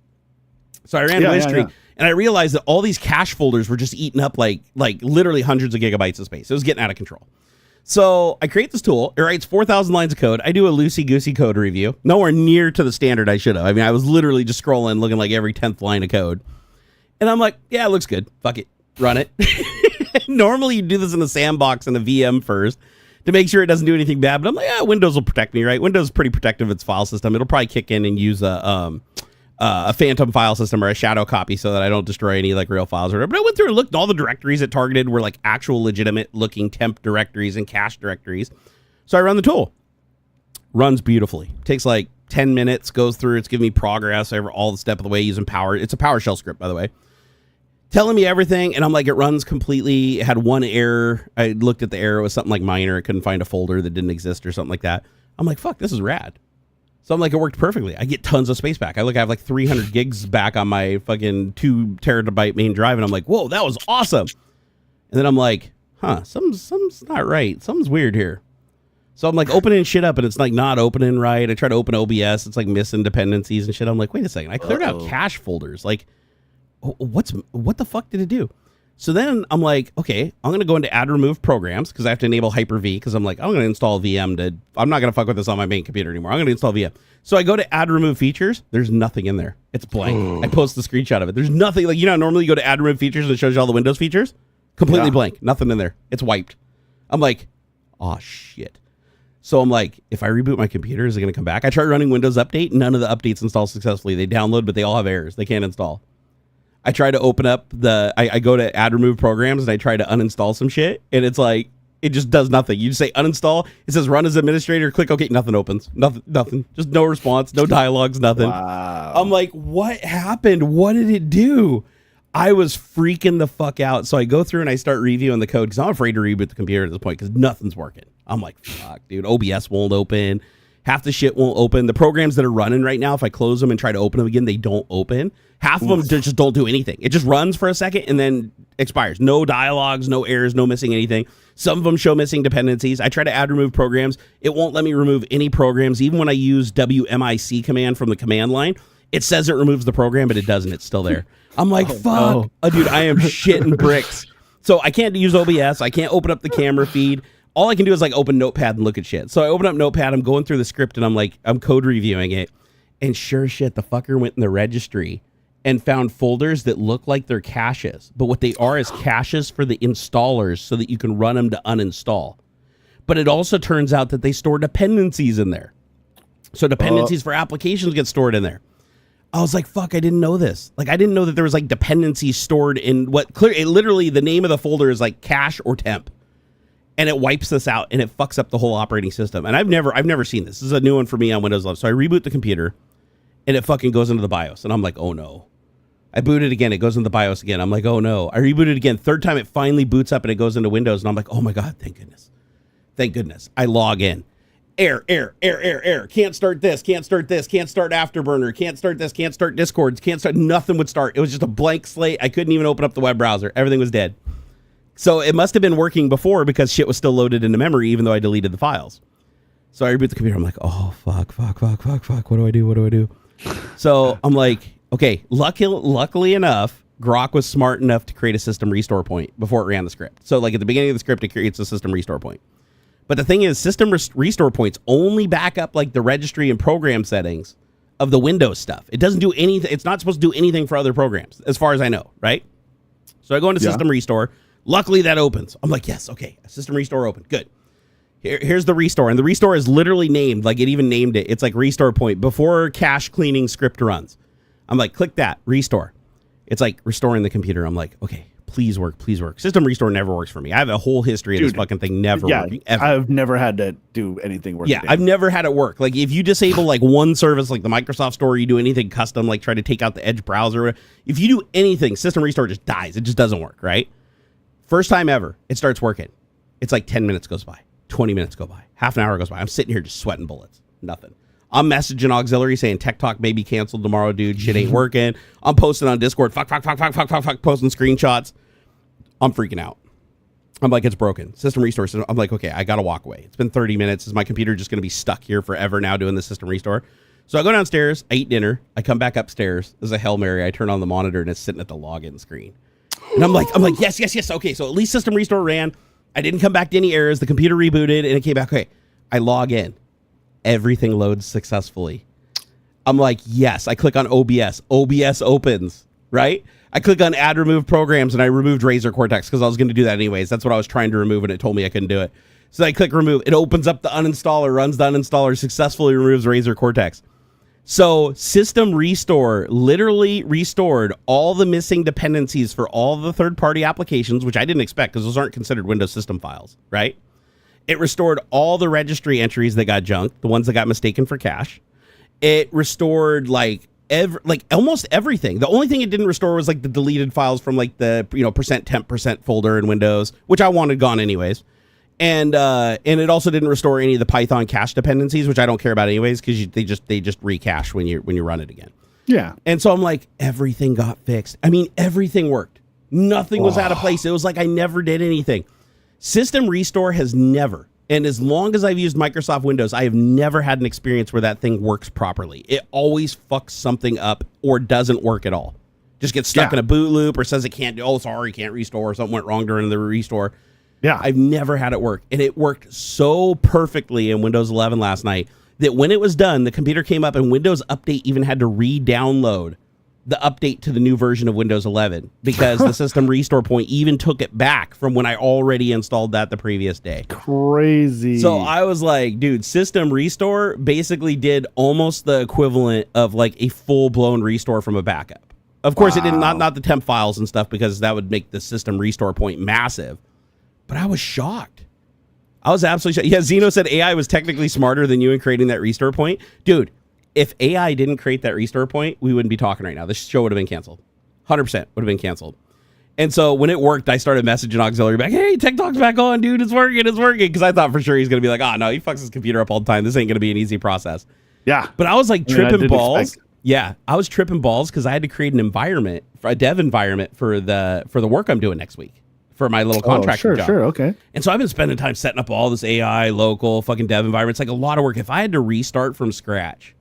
So I ran WizTree. And I realized that all these cache folders were just eating up like literally hundreds of gigabytes of space. It was getting out of control. So I create this tool. It writes 4,000 lines of code. I do a loosey-goosey code review. Nowhere near to the standard I should have. I mean, I was literally just scrolling, looking like every 10th line of code. And I'm like, yeah, it looks good. Fuck it. Run it. Normally you do this in the sandbox and the VM first to make sure it doesn't do anything bad. But I'm like, yeah, Windows will protect me, right? Windows is pretty protective of its file system. It'll probably kick in and use a phantom file system or a shadow copy so that I don't destroy any like real files or whatever. But I went through and looked, all the directories it targeted were like actual legitimate looking temp directories and cache directories. So I run the tool. Runs beautifully. Takes like 10 minutes, goes through, it's giving me progress over all the step of the way using Power. It's a PowerShell script, by the way. Telling me everything, and I'm like, it runs completely. It had one error. I looked at the error. It was something like minor. It couldn't find a folder that didn't exist or something like that. I'm like, fuck, this is rad. So I'm like, it worked perfectly. I get tons of space back. I have like 300 gigs back on my fucking 2 terabyte main drive. And I'm like, whoa, that was awesome. And then I'm like, something's not right. Something's weird here. So I'm like opening shit up and it's like not opening right. I try to open OBS. It's like missing dependencies and shit. I'm like, wait a second. I cleared out cache folders. Like, what the fuck did it do? So then I'm like, okay, I'm going to go into add remove programs because I have to enable Hyper-V because I'm like, I'm going to install VM I'm not going to fuck with this on my main computer anymore. I'm going to install VM. So I go to add remove features. There's nothing in there. It's blank. I post the screenshot of it. There's nothing. Like, normally you go to add remove features and it shows you all the Windows features. Completely blank. Nothing in there. It's wiped. I'm like, oh shit. So I'm like, if I reboot my computer, is it going to come back? I tried running Windows Update. None of the updates install successfully. They download, but they all have errors. They can't install. I try to open up I go to add remove programs and I try to uninstall some shit and it's like, it just does nothing. You just say uninstall. It says run as administrator, click OK, nothing opens. Nothing. Just no response, no dialogues, nothing. Wow. I'm like, what happened? What did it do? I was freaking the fuck out. So I go through and I start reviewing the code because I'm afraid to reboot the computer at this point because nothing's working. I'm like, fuck, dude, OBS won't open. Half the shit won't open. The programs that are running right now, if I close them and try to open them again, they don't open. Half of them just don't do anything. It just runs for a second and then expires. No dialogues, no errors, no missing anything. Some of them show missing dependencies. I try to add remove programs. It won't let me remove any programs. Even when I use WMIC command from the command line, it says it removes the program, but it doesn't. It's still there. I'm like, fuck. No. Oh, dude, I am shitting bricks. So I can't use OBS. I can't open up the camera feed. All I can do is like open Notepad and look at shit. So I open up Notepad. I'm going through the script and I'm code reviewing it. And sure as shit, the fucker went in the registry and found folders that look like they're caches. But what they are is caches for the installers so that you can run them to uninstall. But it also turns out that they store dependencies in there. So dependencies for applications get stored in there. I was like, fuck, I didn't know this. Like, I didn't know that there was like dependencies stored in literally the name of the folder is like cache or temp. And it wipes this out and it fucks up the whole operating system. And I've never seen this. This is a new one for me on Windows 11. So I reboot the computer and it fucking goes into the BIOS. And I'm like, oh no. I boot it again. It goes into the BIOS again. I'm like, oh no. I reboot it again. Third time it finally boots up and it goes into Windows. And I'm like, oh my God, thank goodness. Thank goodness. I log in. Error. Can't start this. Can't start this. Can't start Afterburner. Can't start this. Can't start Discord. Can't start. Nothing would start. It was just a blank slate. I couldn't even open up the web browser. Everything was dead. So it must have been working before because shit was still loaded into memory, even though I deleted the files. So I reboot the computer. I'm like, oh, fuck. What do I do? So I'm like, okay, luckily enough, Grock was smart enough to create a system restore point before it ran the script. So like at the beginning of the script, it creates a system restore point. But the thing is, system restore points only back up like the registry and program settings of the Windows stuff. It doesn't do anything. It's not supposed to do anything for other programs, as far as I know, right? So I go into system restore. Luckily, that opens. I'm like, yes, okay. System restore open. Good. Here's the restore, and the restore is literally named, like it even named it. It's like restore point before cache cleaning script runs. I'm like, click that, restore. It's like restoring the computer. I'm like, okay, please work, please work. System restore never works for me. I have a whole history of this fucking thing never working ever. I've never had to do anything working. Yeah, I've never had it work. Like if you disable like one service, like the Microsoft Store, you do anything custom, like try to take out the Edge browser. If you do anything, system restore just dies. It just doesn't work, right? First time ever, it starts working. It's like 10 minutes goes by. 20 minutes go by, half an hour goes by. I'm sitting here just sweating bullets. Nothing. I'm messaging AuxxZillary saying TechTalk may be canceled tomorrow, dude. Shit ain't working. I'm posting on Discord, fuck, posting screenshots. I'm freaking out. I'm like, it's broken. System restore. I'm like, okay, I gotta walk away. It's been 30 minutes. Is my computer just gonna be stuck here forever now doing the system restore? So I go downstairs, I eat dinner, I come back upstairs. There's a Hail Mary. I turn on the monitor and it's sitting at the login screen. And I'm like, yes. Okay, so at least system restore ran. I didn't come back to any errors. The computer rebooted and it came back. Okay, I log in. Everything loads successfully. I'm like, yes. I click on OBS. OBS opens, right? I click on add remove programs and I removed Razer Cortex because I was going to do that anyways. That's what I was trying to remove and it told me I couldn't do it. So I click remove. It opens up the uninstaller, runs the uninstaller, successfully removes Razer Cortex. So system restore literally restored all the missing dependencies for all the third-party applications, which I didn't expect because those aren't considered Windows system files, right? It restored all the registry entries that got junked, the ones that got mistaken for cache. It restored like almost everything. The only thing it didn't restore was like the deleted files from like the %temp% folder in Windows, which I wanted gone anyways. And it also didn't restore any of the Python cache dependencies, which I don't care about anyways, because they just recache when you run it again. Yeah. And so I'm like, everything got fixed. I mean, everything worked. Nothing was out of place. It was like I never did anything. System restore has never, and as long as I've used Microsoft Windows, I have never had an experience where that thing works properly. It always fucks something up or doesn't work at all. Just gets stuck in a boot loop or says it can't do. Oh, sorry, can't restore. Something went wrong during the restore. Yeah, I've never had it work. And it worked so perfectly in Windows 11 last night that when it was done, the computer came up and Windows Update even had to re-download the update to the new version of Windows 11 because the system restore point even took it back from when I already installed that the previous day. Crazy. So I was like, dude, system restore basically did almost the equivalent of like a full-blown restore from a backup. Of course, it did not the temp files and stuff because that would make the system restore point massive. But I was shocked. I was absolutely shocked. Yeah, Zeno said AI was technically smarter than you in creating that restore point. Dude, if AI didn't create that restore point, we wouldn't be talking right now. This show would have been canceled. 100% would have been canceled. And so when it worked, I started messaging AuxxZillary back, hey, TechTalk's back on, dude. It's working. Because I thought for sure he's going to be like, oh, no, he fucks his computer up all the time. This ain't going to be an easy process. Yeah. But I was like tripping balls. Yeah, I was tripping balls because I had to create an environment, a dev environment for the work I'm doing next week. For my little contractor job. Sure, okay. And so I've been spending time setting up all this AI, local, fucking dev environment. It's like a lot of work. If I had to restart from scratch,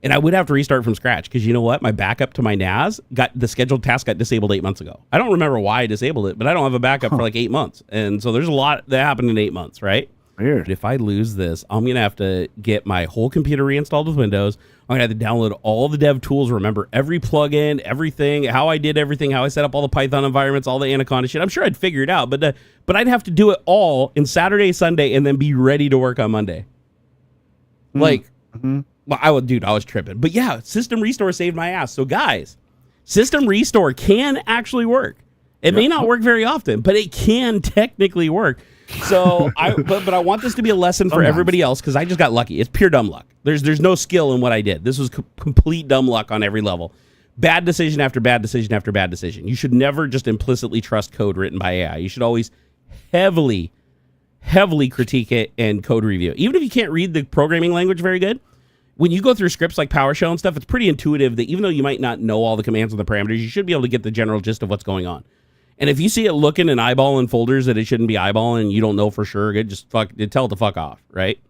and I would have to restart from scratch, because you know what? My backup to my NAS, the scheduled task got disabled 8 months ago. I don't remember why I disabled it, but I don't have a backup for like 8 months. And so there's a lot that happened in 8 months, right? Weird. But if I lose this, I'm going to have to get my whole computer reinstalled with Windows. I'm going to have to download all the dev tools, remember every plugin, everything, how I did everything, how I set up all the Python environments, all the Anaconda shit. I'm sure I'd figure it out, but I'd have to do it all in Saturday, Sunday, and then be ready to work on Monday. Well, I was tripping. But yeah, System Restore saved my ass. So guys, System Restore can actually work. It may not work very often, but it can technically work. So but I want this to be a lesson for everybody else because I just got lucky. It's pure dumb luck. There's no skill in what I did. This was complete dumb luck on every level. Bad decision after bad decision after bad decision. You should never just implicitly trust code written by AI. You should always heavily critique it and code review. Even if you can't read the programming language very good, when you go through scripts like PowerShell and stuff, it's pretty intuitive that even though you might not know all the commands and the parameters, you should be able to get the general gist of what's going on. And if you see it looking and eyeballing folders that it shouldn't be eyeballing and you don't know for sure, tell it to fuck off, right?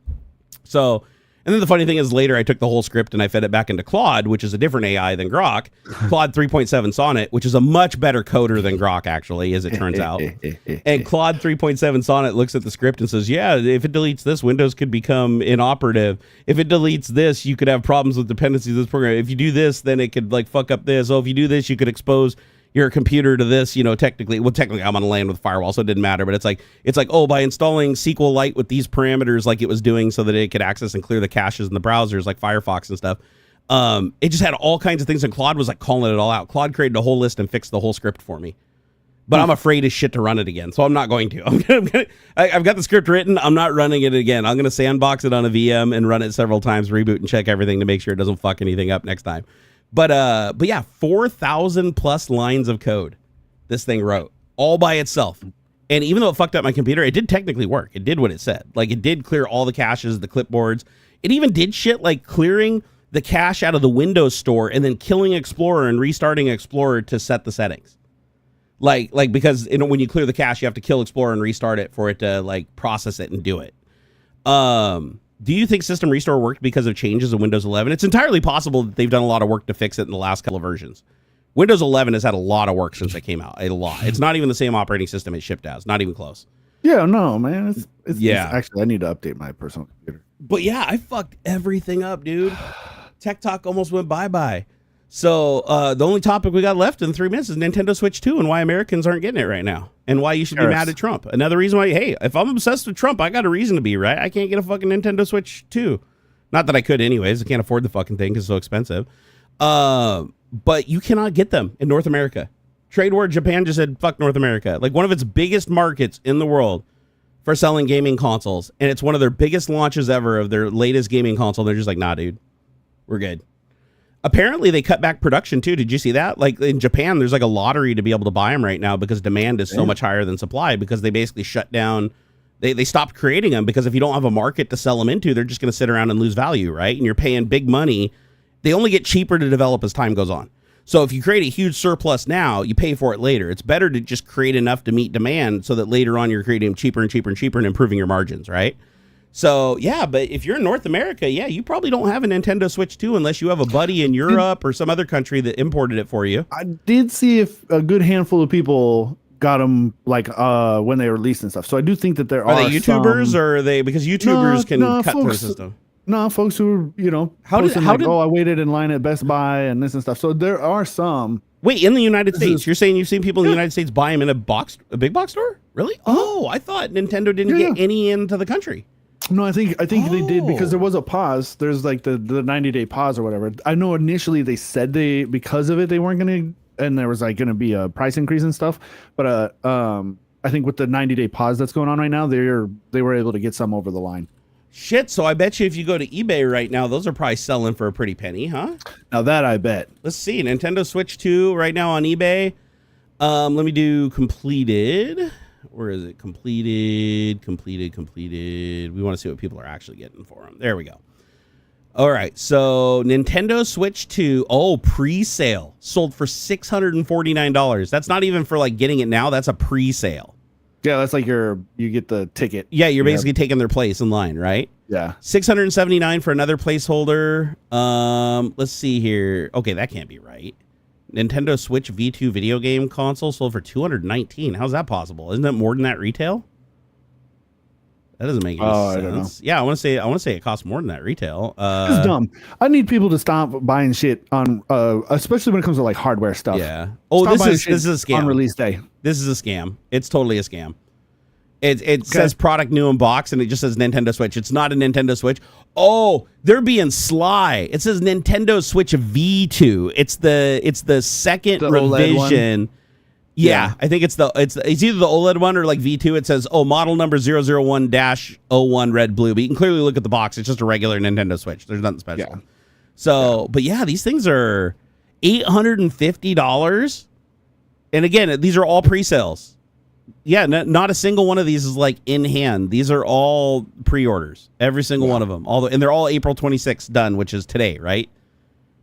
So, and then the funny thing is later I took the whole script and I fed it back into Claude, which is a different AI than Grock. Claude 3.7 Sonnet, which is a much better coder than Grock, actually, as it turns out. And Claude 3.7 Sonnet looks at the script and says, yeah, if it deletes this, Windows could become inoperative. If it deletes this, you could have problems with dependencies of this program. If you do this, then it could like fuck up this. Oh, if you do this, you could expose your computer to this, technically I'm on a LAN with firewall, so it didn't matter, but it's like, oh, by installing SQLite with these parameters, like it was doing so that it could access and clear the caches in the browsers like Firefox and stuff. It just had all kinds of things, and Claude was like calling it all out. Claude created a whole list and fixed the whole script for me. But I'm afraid as shit to run it again, so I'm not going to. I've got the script written. I'm not running it again. I'm going to sandbox it on a VM and run it several times, reboot and check everything to make sure it doesn't fuck anything up next time. But yeah, 4,000 plus lines of code this thing wrote all by itself. And even though it fucked up my computer, it did technically work. It did what it said. Like, it did clear all the caches, the clipboards. It even did shit like clearing the cache out of the Windows Store and then killing Explorer and restarting Explorer to set the settings. Like because when you clear the cache, you have to kill Explorer and restart it for it to like process it and do it. Do you think System Restore worked because of changes in Windows 11? It's entirely possible that they've done a lot of work to fix it in the last couple of versions. Windows 11 has had a lot of work since it came out. A lot. It's not even the same operating system it shipped as. Not even close. Yeah, no, man. It's actually, I need to update my personal computer. But yeah, I fucked everything up, dude. TechTalk almost went bye-bye. So the only topic we got left in 3 minutes is Nintendo Switch 2 and why Americans aren't getting it right now. And why you should be mad at Trump. Another reason why, hey, if I'm obsessed with Trump, I got a reason to be, right? I can't get a fucking Nintendo Switch 2. Not that I could anyways. I can't afford the fucking thing because it's so expensive. But you cannot get them in North America. Trade war, Japan just said, fuck North America. Like one of its biggest markets in the world for selling gaming consoles. And it's one of their biggest launches ever of their latest gaming console. They're just like, nah, dude, we're good. Apparently, they cut back production, too. Did you see that? Like, in Japan, there's like a lottery to be able to buy them right now because demand is so much higher than supply because they basically shut down. They stopped creating them because if you don't have a market to sell them into, they're just going to sit around and lose value, right? And you're paying big money. They only get cheaper to develop as time goes on. So if you create a huge surplus now, you pay for it later. It's better to just create enough to meet demand so that later on you're creating cheaper and cheaper and cheaper and improving your margins, right? So, yeah, but if you're in North America, yeah, you probably don't have a Nintendo Switch 2 unless you have a buddy in Europe or some other country that imported it for you. I did see if a good handful of people got them like when they released and stuff. So I do think that there are they YouTubers or are they because YouTubers can cut through the system. No, folks who I waited in line at Best Buy and this and stuff. So there are some. Wait, in the United States, you're saying you've seen people in the United States buy them in a big box store? Really? Oh, I thought Nintendo didn't get any into the country. No, I think they did because there was a pause. There's like the 90-day pause or whatever. I know initially they said because of it they weren't going to, and there was like going to be a price increase and stuff. But I think with the 90-day pause that's going on right now, they were able to get some over the line. Shit, so I bet you if you go to eBay right now, those are probably selling for a pretty penny, huh? Now that I bet. Let's see, Nintendo Switch 2 right now on eBay. Let me do completed. Where is it? Completed. We want to see what people are actually getting for them. There we go. All right. So Nintendo Switch 2. Oh, pre-sale. Sold for $649. That's not even for like getting it now. That's a pre-sale. Yeah, that's like you get the ticket. Yeah, you're basically taking their place in line, right? Yeah. $679 for another placeholder. Let's see here. Okay, that can't be right. Nintendo Switch V2 video game console sold for $219. How's that possible? Isn't that more than that retail? That doesn't make any sense. I don't know. Yeah, I want to say it costs more than that retail. It's dumb. I need people to stop buying shit on, especially when it comes to like hardware stuff. Yeah. Oh, this is a scam. On release day. This is a scam. It's totally a scam. It says product new in box and it just says Nintendo Switch. It's not a Nintendo Switch. Oh, they're being sly. It says Nintendo Switch V2. It's the second revision. Yeah, I think it's either the OLED one or like V2. It says model number 001-01 red blue. But you can clearly look at the box. It's just a regular Nintendo Switch. There's nothing special. Yeah. So, but yeah, these things are $850. And again, these are all pre-sales. Yeah, not a single one of these is like in hand. These are all pre-orders. Every single one of them. And they're all April 26th done, which is today, right?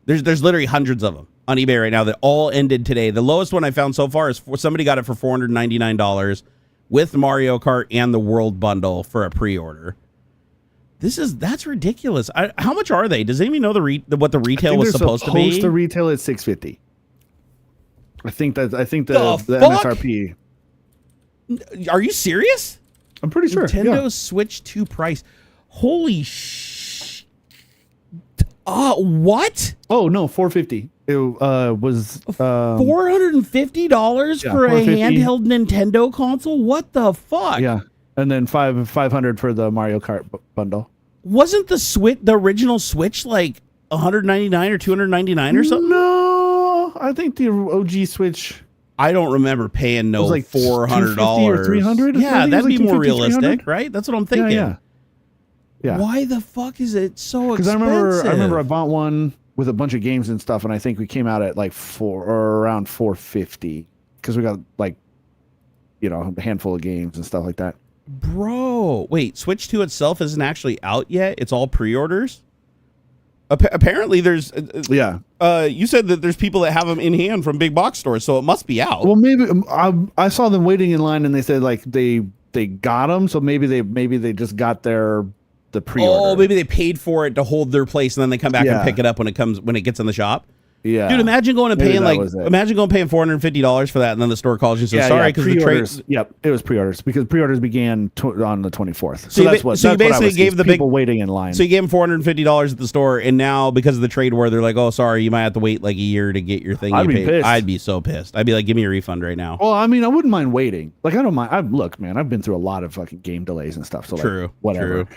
There's literally hundreds of them on eBay right now that all ended today. The lowest one I found so far is somebody got it for $499 with Mario Kart and the World Bundle for a pre-order. That's ridiculous. How much are they? Does anybody know what the retail was supposed to be? Supposed to retail at $650. I think the MSRP. Are you serious? I'm pretty sure. Nintendo Switch 2 price. Holy sh! What? Oh no, $450. It was $450 for a handheld Nintendo console. What the fuck? Yeah, and then 500 for the Mario Kart bundle. Wasn't the original Switch like 199 or 299 or something? No, I think the OG Switch. I don't remember paying like $400 or 300. Yeah, that'd be more realistic, right? That's what I'm thinking. Yeah. Why the fuck is it so expensive? Because I remember I bought one with a bunch of games and stuff, and I think we came out at like around 450 because we got like, a handful of games and stuff like that. Bro, wait, Switch 2 itself isn't actually out yet. It's all pre-orders. Apparently, there's you said that there's people that have them in hand from big box stores, so it must be out. Well, maybe I saw them waiting in line, and they said like they got them, so maybe they just got the pre-order. Oh, maybe they paid for it to hold their place, and then they come back and pick it up when it gets in the shop. Yeah, dude, imagine going and paying $450 for that, and then the store calls you. So sorry, because the trade. Yep, it was pre-orders because pre-orders began on the 24th. So you basically gave the people waiting in line. So you gave them $450 at the store, and now because of the trade war, they're like, "Oh, sorry, you might have to wait like a year to get your thing." I'd be pissed. I'd be so pissed. I'd be like, "Give me a refund right now." Well, I mean, I wouldn't mind waiting. Like, I don't mind. Look, man, I've been through a lot of fucking game delays and stuff. So like, whatever. True.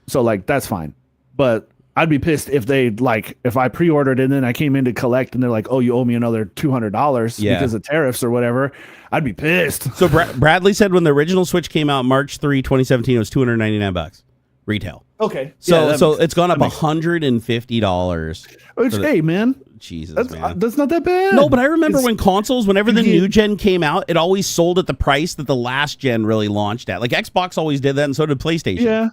So like, that's fine, but I'd be pissed if if I pre-ordered and then I came in to collect and they're like, "Oh, you owe me another $200 because of tariffs or whatever." I'd be pissed. So Bradley said when the original Switch came out March 3, 2017, it was $299 retail. Okay. So it's gone up $150. Hey, man. Jesus, man. That's not that bad. No, but I remember when consoles, whenever the new gen came out, it always sold at the price that the last gen really launched at. Like Xbox always did that, and so did PlayStation. Yeah.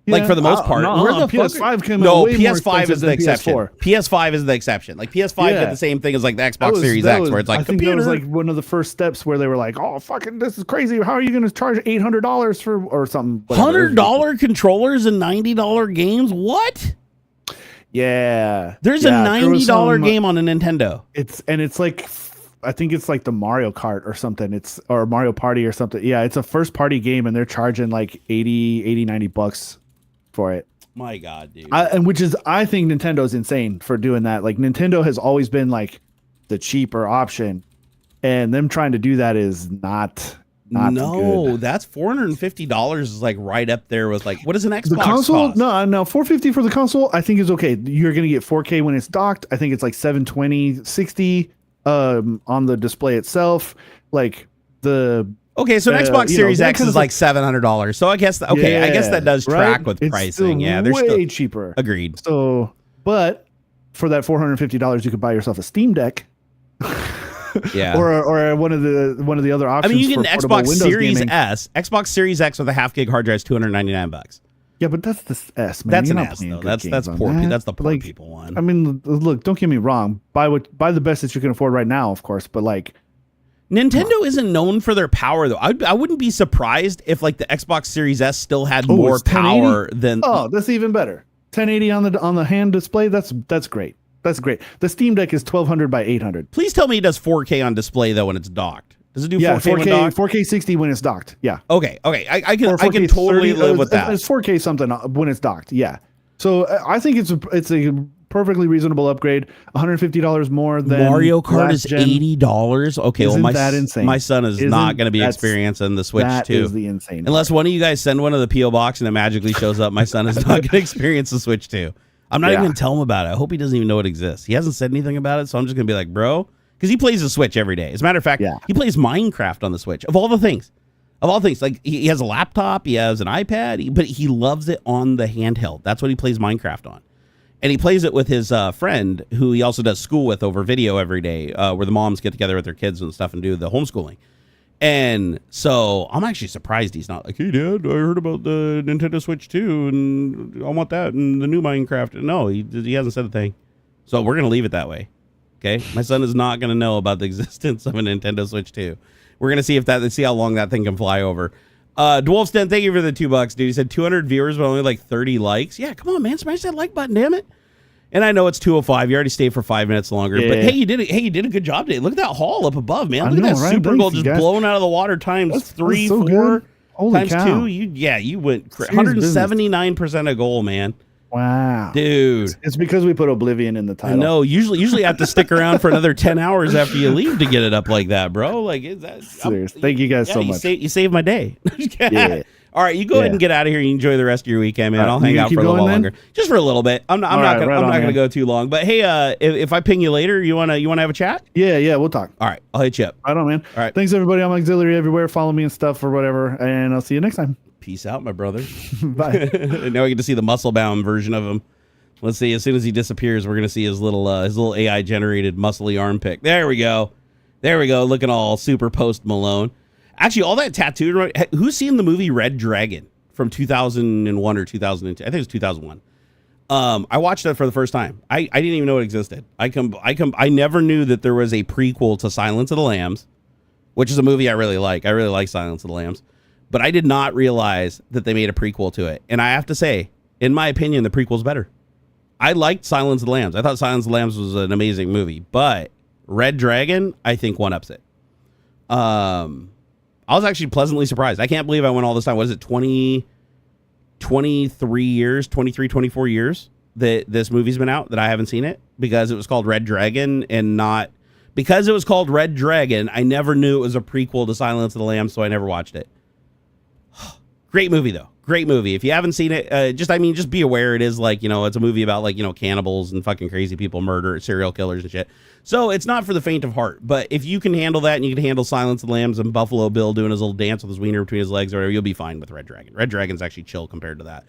Like for the most part, where the PS5 came out way PS5 is the exception. PS4. PS5 is the exception. Like PS5 did the same thing as like the Xbox Series X, where it's like I think that was like one of the first steps where they were like, "Oh, fucking, this is crazy. How are you going to charge $800 for or something?" $100 controllers and $90 games. What? Yeah, there's a $90 game on a Nintendo. It's like, I think it's like the Mario Kart or something. Or Mario Party or something. Yeah, it's a first party game, and they're charging like $80-$90 for it. My God, dude. And which is, I think Nintendo's insane for doing that. Like, Nintendo has always been like the cheaper option, and them trying to do that is not good. That's $450 is like right up there with like, what is an Xbox the console cost? No, $450 for the console I think is okay. You're gonna get 4K when it's docked. I think it's like 720 60 on the display itself. Like the okay, so an Xbox Series X is like $700. So I guess I guess that does track with pricing. Yeah, they're way cheaper. Agreed. So, but for that $450, you could buy yourself a Steam Deck. Yeah, or one of the other options. I mean, you get an Xbox Windows Series gaming. S, Xbox Series X with a half gig hard drive is $299. Yeah, but that's the S, man. That's You're an not S, playing though. good That's games on poor. that. That's the poor like, people one. I mean, look, don't get me wrong. Buy the best that you can afford right now, of course. But like, Nintendo isn't known for their power, though. I wouldn't be surprised if like the Xbox Series S still had more power than. Oh, that's even better. 1080 on the hand display. That's great. That's great. The Steam Deck is 1200 by 800. Please tell me it does 4K on display though when it's docked. Does it do 4K when docked? 4K 60 when it's docked. Yeah. Okay. I can totally live with that. It's 4K something when it's docked. Yeah. So I think it's a perfectly reasonable upgrade. $150 more than Mario Kart is $80. Okay, Isn't that insane? My son is not going to be experiencing the Switch 2. That is the insane. Unless one of you guys send one to the PO box and it magically shows up, my son is not going to experience the Switch 2. I'm not even going to tell him about it. I hope he doesn't even know it exists. He hasn't said anything about it, so I'm just going to be like, bro, because he plays the Switch every day. As a matter of fact, he plays Minecraft on the Switch. Of all things, like he has a laptop, he has an iPad, but he loves it on the handheld. That's what he plays Minecraft on. And he plays it with his friend, who he also does school with over video every day, where the moms get together with their kids and stuff and do the homeschooling. And so I'm actually surprised he's not like, "Hey, Dad, I heard about the Nintendo Switch 2, and I want that and the new Minecraft." No, he hasn't said a thing. So we're going to leave it that way. Okay? My son is not going to know about the existence of a Nintendo Switch 2. We're going to see how long that thing can fly over. Dwarfston, thank you for the $2, dude. He said 200 viewers, but only like 30 likes. Yeah, come on, man. Smash that like button, damn it. And I know it's 2:05. You already stayed for 5 minutes longer. Yeah. But hey, you did a good job today. Look at that haul up above, man. Look at that Super Gold just blown out of the water times 3, so 4, times cow. 2. You went 179% a goal, man. Wow, dude. It's because we put Oblivion in the title. No, usually you have to stick around for another 10 hours after you leave to get it up like that, bro. Like, is that serious? Thank you guys so much. You saved my day. Yeah. All right, you go ahead and get out of here. You enjoy the rest of your weekend, man. I'll hang out for a little longer, just for a little bit. I'm not gonna go too long. But hey, if I ping you later, you wanna have a chat? Yeah, we'll talk. All right, I'll hit you up. Right on, man. All right, thanks everybody. I'm AuxxZillary everywhere. Follow me and stuff or whatever, and I'll see you next time. Peace out, my brother. Bye. Now we get to see the muscle bound version of him. Let's see. As soon as he disappears, we're gonna see his little AI generated muscly arm pick. There we go. Looking all super Post Malone. Actually, all that tattooed. Right? Who's seen the movie Red Dragon from 2001 or 2002? I think it was 2001. I watched that for the first time. I didn't even know it existed. I never knew that there was a prequel to Silence of the Lambs, which is a movie I really like. I really like Silence of the Lambs, but I did not realize that they made a prequel to it. And I have to say, in my opinion, the prequel's better. I liked Silence of the Lambs. I thought Silence of the Lambs was an amazing movie, but Red Dragon, I think, one-ups it. I was actually pleasantly surprised. I can't believe I went all this time. What is it, 23 years, 24 years that this movie's been out that I haven't seen it because it was called Red Dragon and not because it was called Red Dragon. I never knew it was a prequel to Silence of the Lambs, so I never watched it. Great movie, though. Great movie. If you haven't seen it, just be aware it is like, it's a movie about like, cannibals and fucking crazy people, murder, serial killers and shit. So it's not for the faint of heart, but if you can handle that and you can handle Silence of the Lambs and Buffalo Bill doing his little dance with his wiener between his legs or whatever, you'll be fine with Red Dragon. Red Dragon's actually chill compared to that.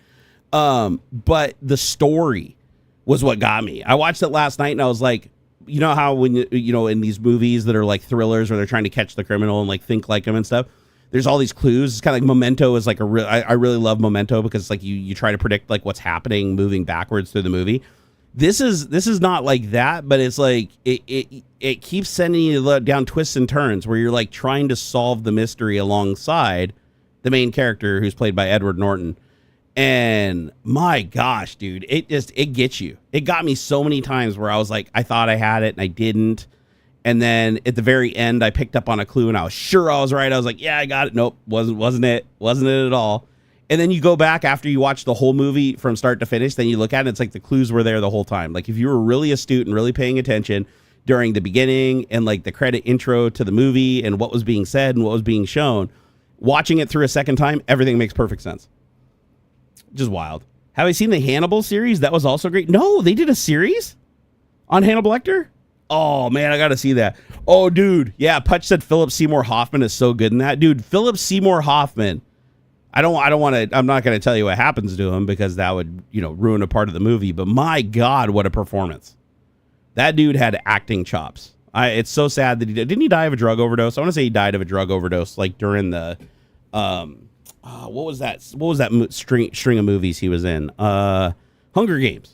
But the story was what got me. I watched it last night and I was like, you know how when, in these movies that are like thrillers where they're trying to catch the criminal and like think like him and stuff, there's all these clues. It's kind of like Memento is like I really love Memento because it's like you try to predict like what's happening moving backwards through the movie. This is not like that, but it's like it keeps sending you down twists and turns where you're like trying to solve the mystery alongside the main character who's played by Edward Norton. And my gosh, dude, it gets you. It got me so many times where I was like, I thought I had it and I didn't. And then at the very end, I picked up on a clue and I was sure I was right. I was like, yeah, I got it. Nope, wasn't it at all. And then you go back after you watch the whole movie from start to finish, then you look at it, and it's like the clues were there the whole time. Like if you were really astute and really paying attention during the beginning and like the credit intro to the movie and what was being said and what was being shown, watching it through a second time, everything makes perfect sense. Just wild. Have I seen the Hannibal series? That was also great. No, they did a series on Hannibal Lecter? Oh, man, I got to see that. Oh, dude. Yeah, Putch said Philip Seymour Hoffman is so good in that. Dude, Philip Seymour Hoffman. I'm not going to tell you what happens to him because that would, ruin a part of the movie. But my God, what a performance. That dude had acting chops. It's so sad that didn't he die of a drug overdose? I want to say he died of a drug overdose, like during the, what was that string of movies he was in? Hunger Games.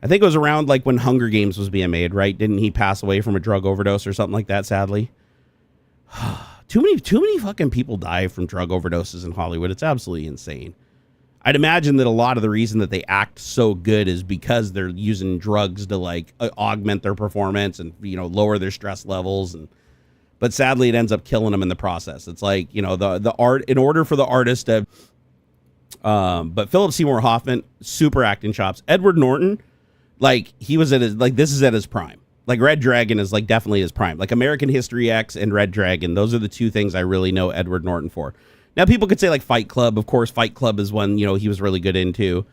I think it was around like when Hunger Games was being made, right? Didn't he pass away from a drug overdose or something like that, sadly? Too many fucking people die from drug overdoses in Hollywood. It's absolutely insane. I'd imagine that a lot of the reason that they act so good is because they're using drugs to like augment their performance and, lower their stress levels. But sadly, it ends up killing them in the process. It's like, the art, in order for the artist to, but Philip Seymour Hoffman, super acting chops. Edward Norton, like he was at his, like this is at his prime. Like Red Dragon is like definitely his prime. Like American History X and Red Dragon, those are the two things I really know Edward Norton for. Now people could say like Fight Club. Of course, Fight Club is one, he was really good into.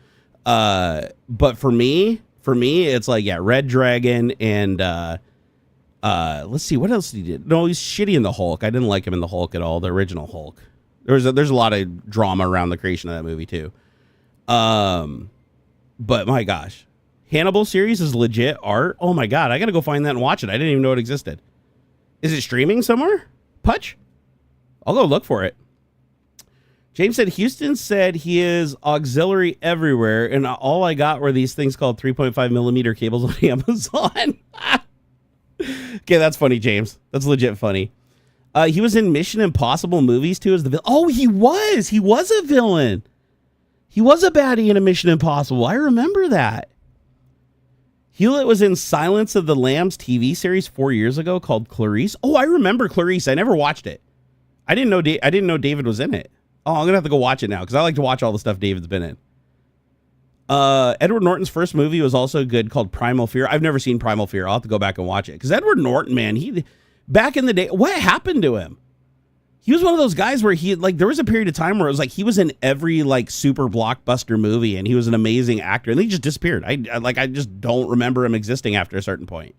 But for me, it's like, yeah, Red Dragon and let's see, what else he did? No, he's shitty in the Hulk. I didn't like him in the Hulk at all, the original Hulk. There's a lot of drama around the creation of that movie too. But my gosh. Hannibal series is legit art. Oh my God, I gotta go find that and watch it. I didn't even know it existed. Is it streaming somewhere? Putch? I'll go look for it. James said, Houston said he is AuxxZillary everywhere, and all I got were these things called 3.5 millimeter cables on Amazon. Okay, that's funny, James. That's legit funny. He was in Mission Impossible movies too as the villain. Oh, he was. He was a villain. He was a baddie in a Mission Impossible. I remember that. Hewlett was in Silence of the Lambs TV series 4 years ago called Clarice. Oh, I remember Clarice. I never watched it. I didn't know David was in it. Oh, I'm gonna have to go watch it now because I like to watch all the stuff David's been in. Edward Norton's first movie was also good, called Primal Fear. I've never seen Primal Fear. I'll have to go back and watch it. Because Edward Norton, man, he back in the day, what happened to him? He was one of those guys where there was a period of time where it was like he was in every like super blockbuster movie and he was an amazing actor, and then he just disappeared. I just don't remember him existing after a certain point.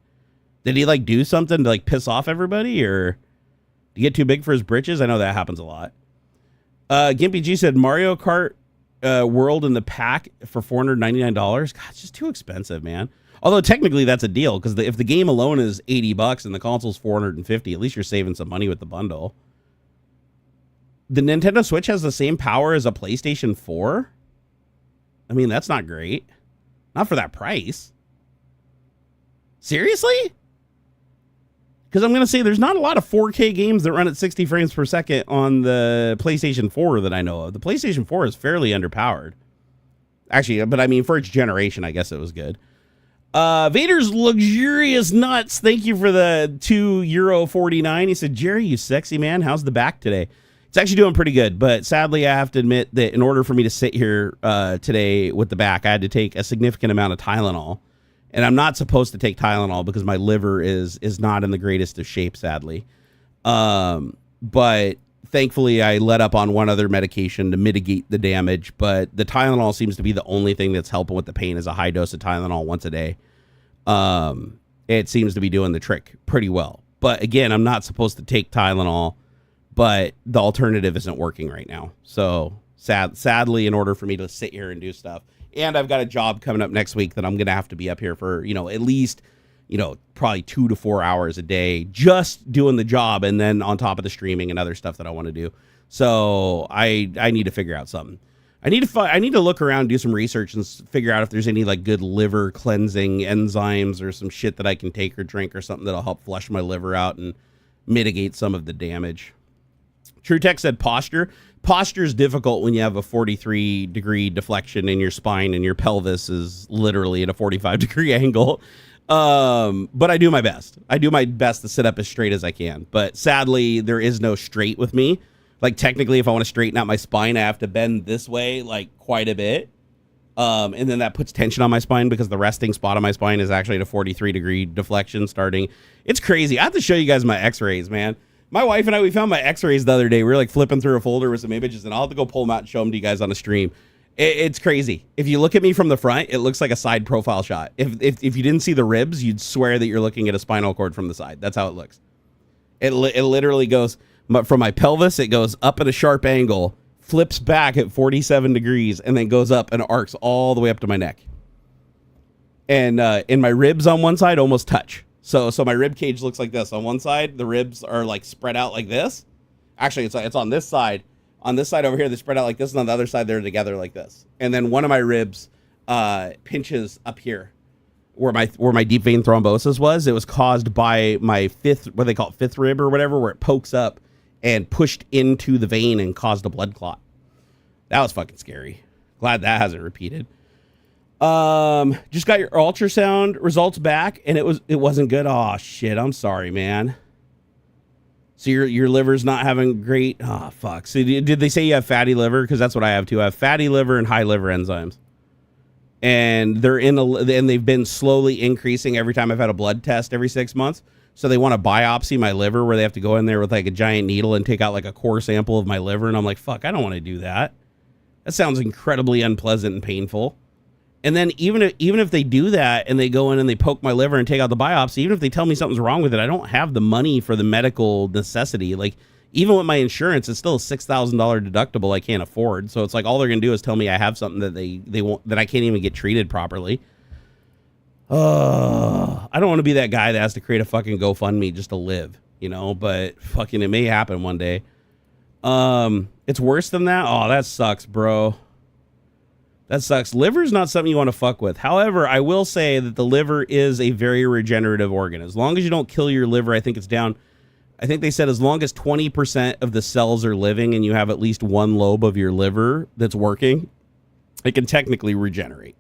Did he like do something to like piss off everybody, or did he get too big for his britches? I know that happens a lot. Gimpy G said Mario Kart World in the pack for $499. God, it's just too expensive, man. Although technically that's a deal, because if the game alone is $80 and the console's $450, at least you're saving some money with the bundle. The Nintendo Switch has the same power as a PlayStation 4? I mean, that's not great. Not for that price. Seriously? Because I'm going to say there's not a lot of 4K games that run at 60 frames per second on the PlayStation 4 that I know of. The PlayStation 4 is fairly underpowered. Actually, but I mean, for its generation, I guess it was good. Vader's Luxurious Nuts. Thank you for the €2.49. He said, Jerry, you sexy man. How's the back today? It's actually doing pretty good, but sadly, I have to admit that in order for me to sit here today with the back, I had to take a significant amount of Tylenol. And I'm not supposed to take Tylenol because my liver is not in the greatest of shape, sadly. But thankfully, I let up on one other medication to mitigate the damage. But the Tylenol seems to be the only thing that's helping with the pain, is a high dose of Tylenol once a day. It seems to be doing the trick pretty well. But again, I'm not supposed to take Tylenol, but the alternative isn't working right now. So sadly, in order for me to sit here and do stuff, and I've got a job coming up next week that I'm going to have to be up here for, at least, probably 2 to 4 hours a day, just doing the job. And then on top of the streaming and other stuff that I want to do. So I need to figure out something. I need to look around, do some research, and figure out if there's any like good liver cleansing enzymes or some shit that I can take or drink or something that'll help flush my liver out and mitigate some of the damage. True Tech said posture. Posture is difficult when you have a 43-degree deflection in your spine and your pelvis is literally at a 45-degree angle. But I do my best. I do my best to sit up as straight as I can. But sadly, there is no straight with me. Like, technically, if I want to straighten out my spine, I have to bend this way, like, quite a bit. And then that puts tension on my spine because the resting spot on my spine is actually at a 43-degree deflection starting. It's crazy. I have to show you guys my x-rays, man. My wife and I, we found my x-rays the other day. We were like flipping through a folder with some images, and I'll have to go pull them out and show them to you guys on the stream. It's crazy. If you look at me from the front, it looks like a side profile shot. If you didn't see the ribs, you'd swear that you're looking at a spinal cord from the side. That's how it looks. It literally goes from my pelvis. It goes up at a sharp angle, flips back at 47 degrees, and then goes up and arcs all the way up to my neck. And my ribs on one side almost touch. So my rib cage looks like this. On one side, the ribs are like spread out like this. Actually, it's on this side. On this side over here, they spread out like this, and on the other side, they're together like this. And then one of my ribs pinches up here, where my deep vein thrombosis was. It was caused by my fifth rib or whatever, where it pokes up and pushed into the vein and caused a blood clot. That was fucking scary. Glad that hasn't repeated. Just got your ultrasound results back, and it wasn't good. Oh shit, I'm sorry, man. So your liver's not having great. Oh fuck. So did they say you have fatty liver? Because that's what I have too. I have fatty liver and high liver enzymes, and they've been slowly increasing every time I've had a blood test every 6 months. So they want to biopsy my liver, where they have to go in there with like a giant needle and take out like a core sample of my liver, and I'm like, fuck, I don't want to do that. That sounds incredibly unpleasant and painful. And then even if they do that and they go in and they poke my liver and take out the biopsy, even if they tell me something's wrong with it, I don't have the money for the medical necessity. Like, even with my insurance, it's still a $6,000 deductible I can't afford. So it's like all they're gonna do is tell me I have something that they won't, that I can't even get treated properly. I don't want to be that guy that has to create a fucking GoFundMe just to live, but fucking it may happen one day. It's worse than that. Oh, that sucks, bro. That sucks. Liver's not something you want to fuck with. However, I will say that the liver is a very regenerative organ. As long as you don't kill your liver, I think it's down. I think they said as long as 20% of the cells are living and you have at least one lobe of your liver that's working, it can technically regenerate.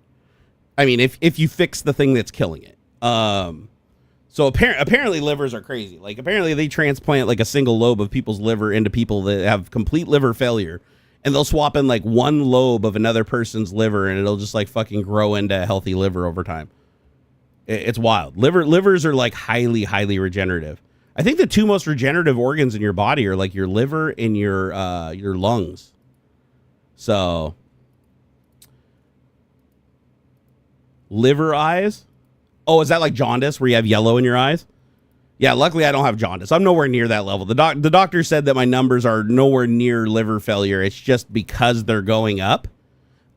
I mean, if you fix the thing that's killing it. So apparently livers are crazy. Like, apparently they transplant like a single lobe of people's liver into people that have complete liver failure. and they'll swap in like one lobe of another person's liver, and it'll just like fucking grow into a healthy liver over time. It's wild. Livers are like highly, highly regenerative. I think the two most regenerative organs in your body are like your liver and your lungs. So, liver eyes. Oh, is that like jaundice where you have yellow in your eyes? Yeah, luckily I don't have jaundice. I'm nowhere near that level. The doctor said that my numbers are nowhere near liver failure. It's just because they're going up.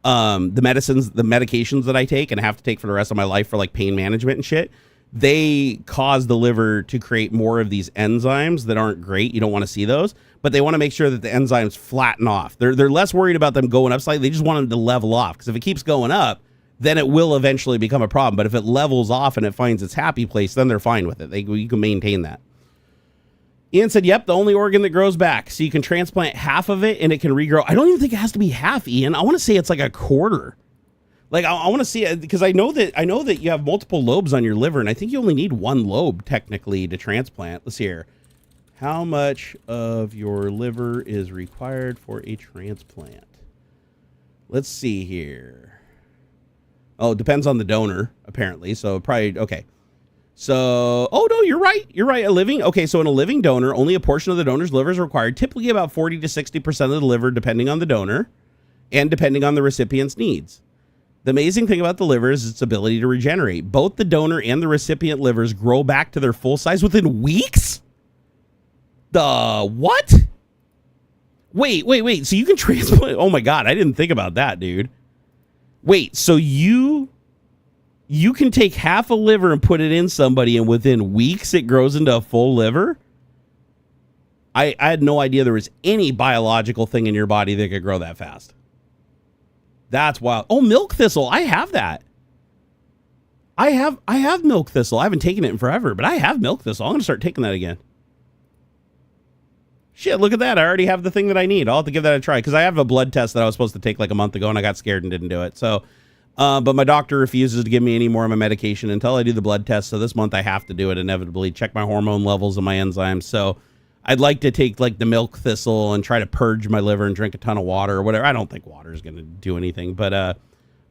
The medications that I take and have to take for the rest of my life for like pain management and shit, they cause the liver to create more of these enzymes that aren't great. You don't want to see those, but they want to make sure that the enzymes flatten off. They're less worried about them going up slightly. They just want them to level off, because if it keeps going up, then it will eventually become a problem. But if it levels off and it finds its happy place, then they're fine with it. You can maintain that. Ian said, yep, the only organ that grows back. So you can transplant half of it and it can regrow. I don't even think it has to be half, Ian. I want to say it's like a quarter. Like I want to see it, because I know that you have multiple lobes on your liver, and I think you only need one lobe technically to transplant. Let's see here. How much of your liver is required for a transplant? Let's see here. Oh, it depends on the donor, apparently. So probably, okay. So, oh no, you're right. You're right. So in a living donor, only a portion of the donor's liver is required, typically about 40 to 60% of the liver, depending on the donor and depending on the recipient's needs. The amazing thing about the liver is its ability to regenerate. Both the donor and the recipient livers grow back to their full size within weeks? The what? Wait. So you can transplant? Oh my God, I didn't think about that, dude. Wait, so you can take half a liver and put it in somebody, and within weeks it grows into a full liver? I had no idea there was any biological thing in your body that could grow that fast. That's wild. Oh, milk thistle. I have that. I have milk thistle. I haven't taken it in forever, but I have milk thistle. I'm going to start taking that again. Shit, look at that. I already have the thing that I need. I'll have to give that a try, because I have a blood test that I was supposed to take like a month ago, and I got scared and didn't do it. So, but my doctor refuses to give me any more of my medication until I do the blood test. So this month I have to do it inevitably, check my hormone levels and my enzymes. So I'd like to take like the milk thistle and try to purge my liver and drink a ton of water or whatever. I don't think water is going to do anything, but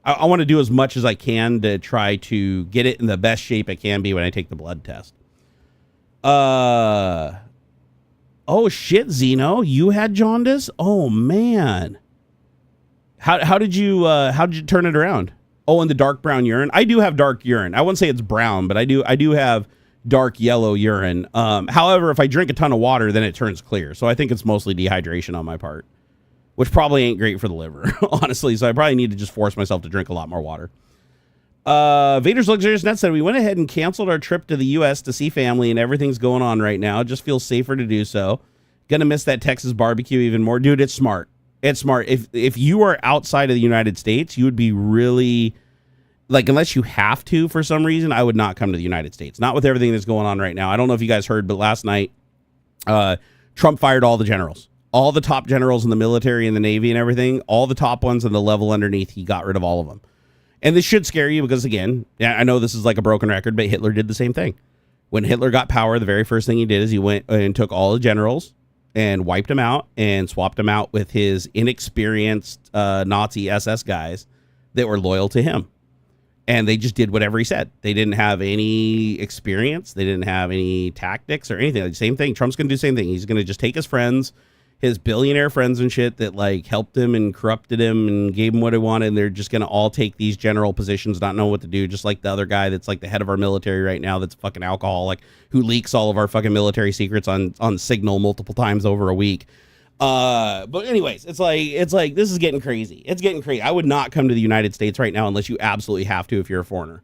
I want to do as much as I can to try to get it in the best shape it can be when I take the blood test. Oh shit, Zeno, you had jaundice? Oh man. How did you turn it around? Oh, and the dark brown urine. I do have dark urine. I wouldn't say it's brown, but I do have dark yellow urine. However, if I drink a ton of water, then it turns clear. So I think it's mostly dehydration on my part, which probably ain't great for the liver, honestly. So I probably need to just force myself to drink a lot more water. Vader's Luxurious Net said, we went ahead and canceled our trip to the U.S. to see family, and everything's going on right now. It just feels safer to do so. Gonna miss that Texas barbecue even more. Dude, it's smart. It's smart. If you are outside of the United States, you would be really, like, unless you have to for some reason, I would not come to the United States. Not with everything that's going on right now. I don't know if you guys heard, but last night, Trump fired all the generals. All the top generals in the military and the Navy and everything, all the top ones and the level underneath, he got rid of all of them. And this should scare you because, again, I know this is like a broken record, but Hitler did the same thing. When Hitler got power, the very first thing he did is he went and took all the generals and wiped them out and swapped them out with his inexperienced Nazi SS guys that were loyal to him. And they just did whatever he said. They didn't have any experience. They didn't have any tactics or anything. Like, same thing. Trump's going to do the same thing. He's going to just take his friends, his billionaire friends and shit that like helped him and corrupted him and gave him what he wanted. And they're just going to all take these general positions, not know what to do. Just like the other guy that's like the head of our military right now, that's fucking alcoholic, who leaks all of our fucking military secrets on Signal multiple times over a week. But anyways, it's like, this is getting crazy. It's getting crazy. I would not come to the United States right now unless you absolutely have to, if you're a foreigner.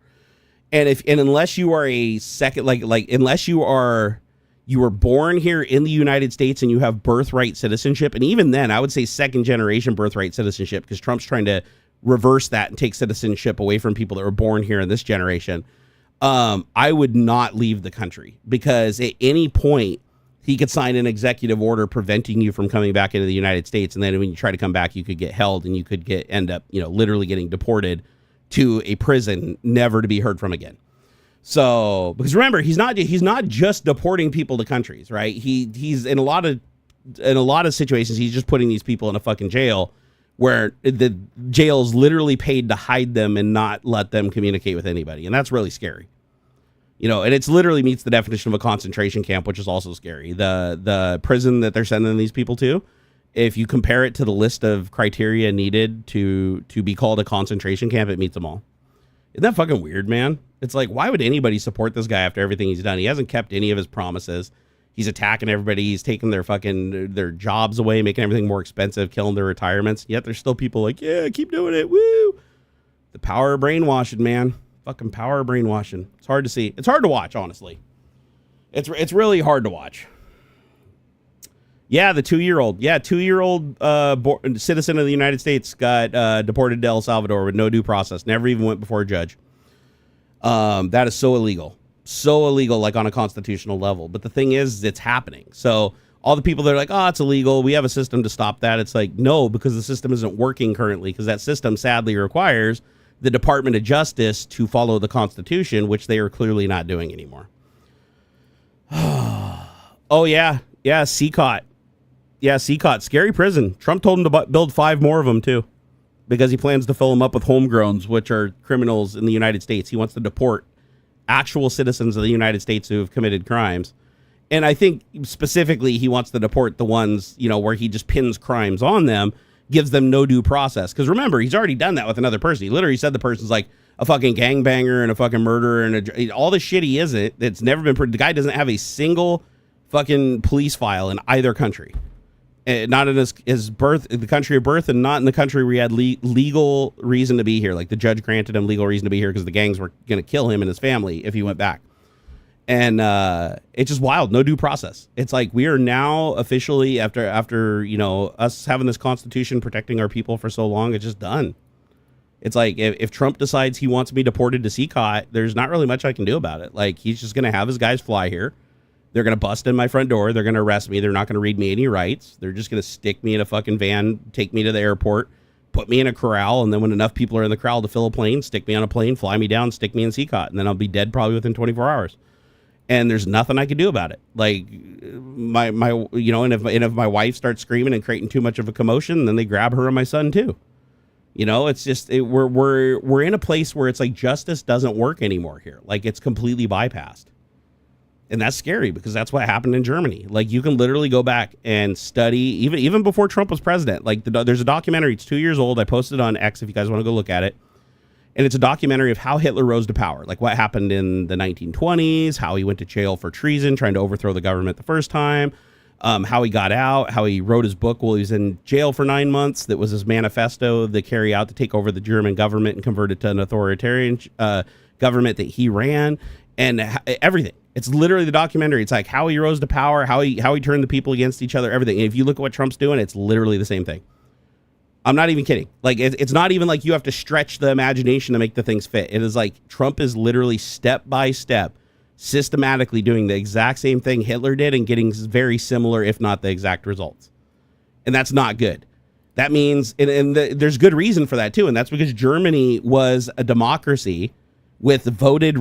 And unless you are a second, like unless you were born here in the United States and you have birthright citizenship. And even then, I would say second generation birthright citizenship, because Trump's trying to reverse that and take citizenship away from people that were born here in this generation. I would not leave the country, because at any point he could sign an executive order preventing you from coming back into the United States. And then when you try to come back, you could get held and you could end up, literally getting deported to a prison, never to be heard from again. So, because remember, he's not just deporting people to countries, right? He's in a lot of in a lot of situations, he's just putting these people in a fucking jail where the jail's literally paid to hide them and not let them communicate with anybody. And that's really scary. You know, and it's literally meets the definition of a concentration camp, which is also scary. The prison that they're sending these people to, if you compare it to the list of criteria needed to be called a concentration camp, it meets them all. Isn't that fucking weird, man? It's like, why would anybody support this guy after everything he's done? He hasn't kept any of his promises. He's attacking everybody. He's taking their jobs away, making everything more expensive, killing their retirements. Yet there's still people like, yeah, keep doing it. Woo! The power of brainwashing, man. Fucking power of brainwashing. It's hard to see. It's hard to watch, honestly. It's really hard to watch. Yeah, the 2-year-old. Yeah, 2-year-old citizen of the United States got deported to El Salvador with no due process. Never even went before a judge. That is so illegal. So illegal, like on a constitutional level. But the thing is, it's happening. So all the people that are like, oh, it's illegal, we have a system to stop that. It's like, no, because the system isn't working currently, because that system sadly requires the Department of Justice to follow the Constitution, which they are clearly not doing anymore. Oh, yeah. Yeah, CCOT. Yeah, CCOT. Scary prison. Trump told him to build 5 more of them, too, because he plans to fill them up with homegrowns, which are criminals in the United States. He wants to deport actual citizens of the United States who have committed crimes. And I think specifically he wants to deport the ones, you know, where he just pins crimes on them, gives them no due process. Because remember, he's already done that with another person. He literally said the person's like a fucking gangbanger and a fucking murderer and all the shit he isn't. It's never been. The guy doesn't have a single fucking police file in either country. Not in his birth, the country of birth, and not in the country where he had legal reason to be here. Like the judge granted him legal reason to be here because the gangs were going to kill him and his family if he went back. And it's just wild. No due process. It's like we are now officially, after you know, us having this constitution protecting our people for so long, it's just done. It's like if Trump decides he wants me deported to CCOT, there's not really much I can do about it. Like he's just going to have his guys fly here. They're going to bust in my front door. They're going to arrest me. They're not going to read me any rights. They're just going to stick me in a fucking van, take me to the airport, put me in a corral, and then when enough people are in the corral to fill a plane, stick me on a plane, fly me down, stick me in CCOT, and then I'll be dead probably within 24 hours. And there's nothing I can do about it. Like my you know, and if my wife starts screaming and creating too much of a commotion, then they grab her and my son too. You know, it's just we're in a place where it's like justice doesn't work anymore here. Like it's completely bypassed. And that's scary because that's what happened in Germany. Like you can literally go back and study even before Trump was president. Like there's a documentary. It's 2 years old. I posted it on X if you guys want to go look at it. And it's a documentary of how Hitler rose to power. Like what happened in the 1920s, how he went to jail for treason, trying to overthrow the government the first time, how he got out, how he wrote his book while he was in jail for 9 months. That was his manifesto to carry out to take over the German government and convert it to an authoritarian government that he ran, and everything. It's literally the documentary. It's like how he rose to power, how he turned the people against each other, everything. And if you look at what Trump's doing, it's literally the same thing. I'm not even kidding. Like it's not even like you have to stretch the imagination to make the things fit. It is like Trump is literally step by step, systematically doing the exact same thing Hitler did and getting very similar, if not the exact results. And that's not good. That means, and there's good reason for that too. And that's because Germany was a democracy with voted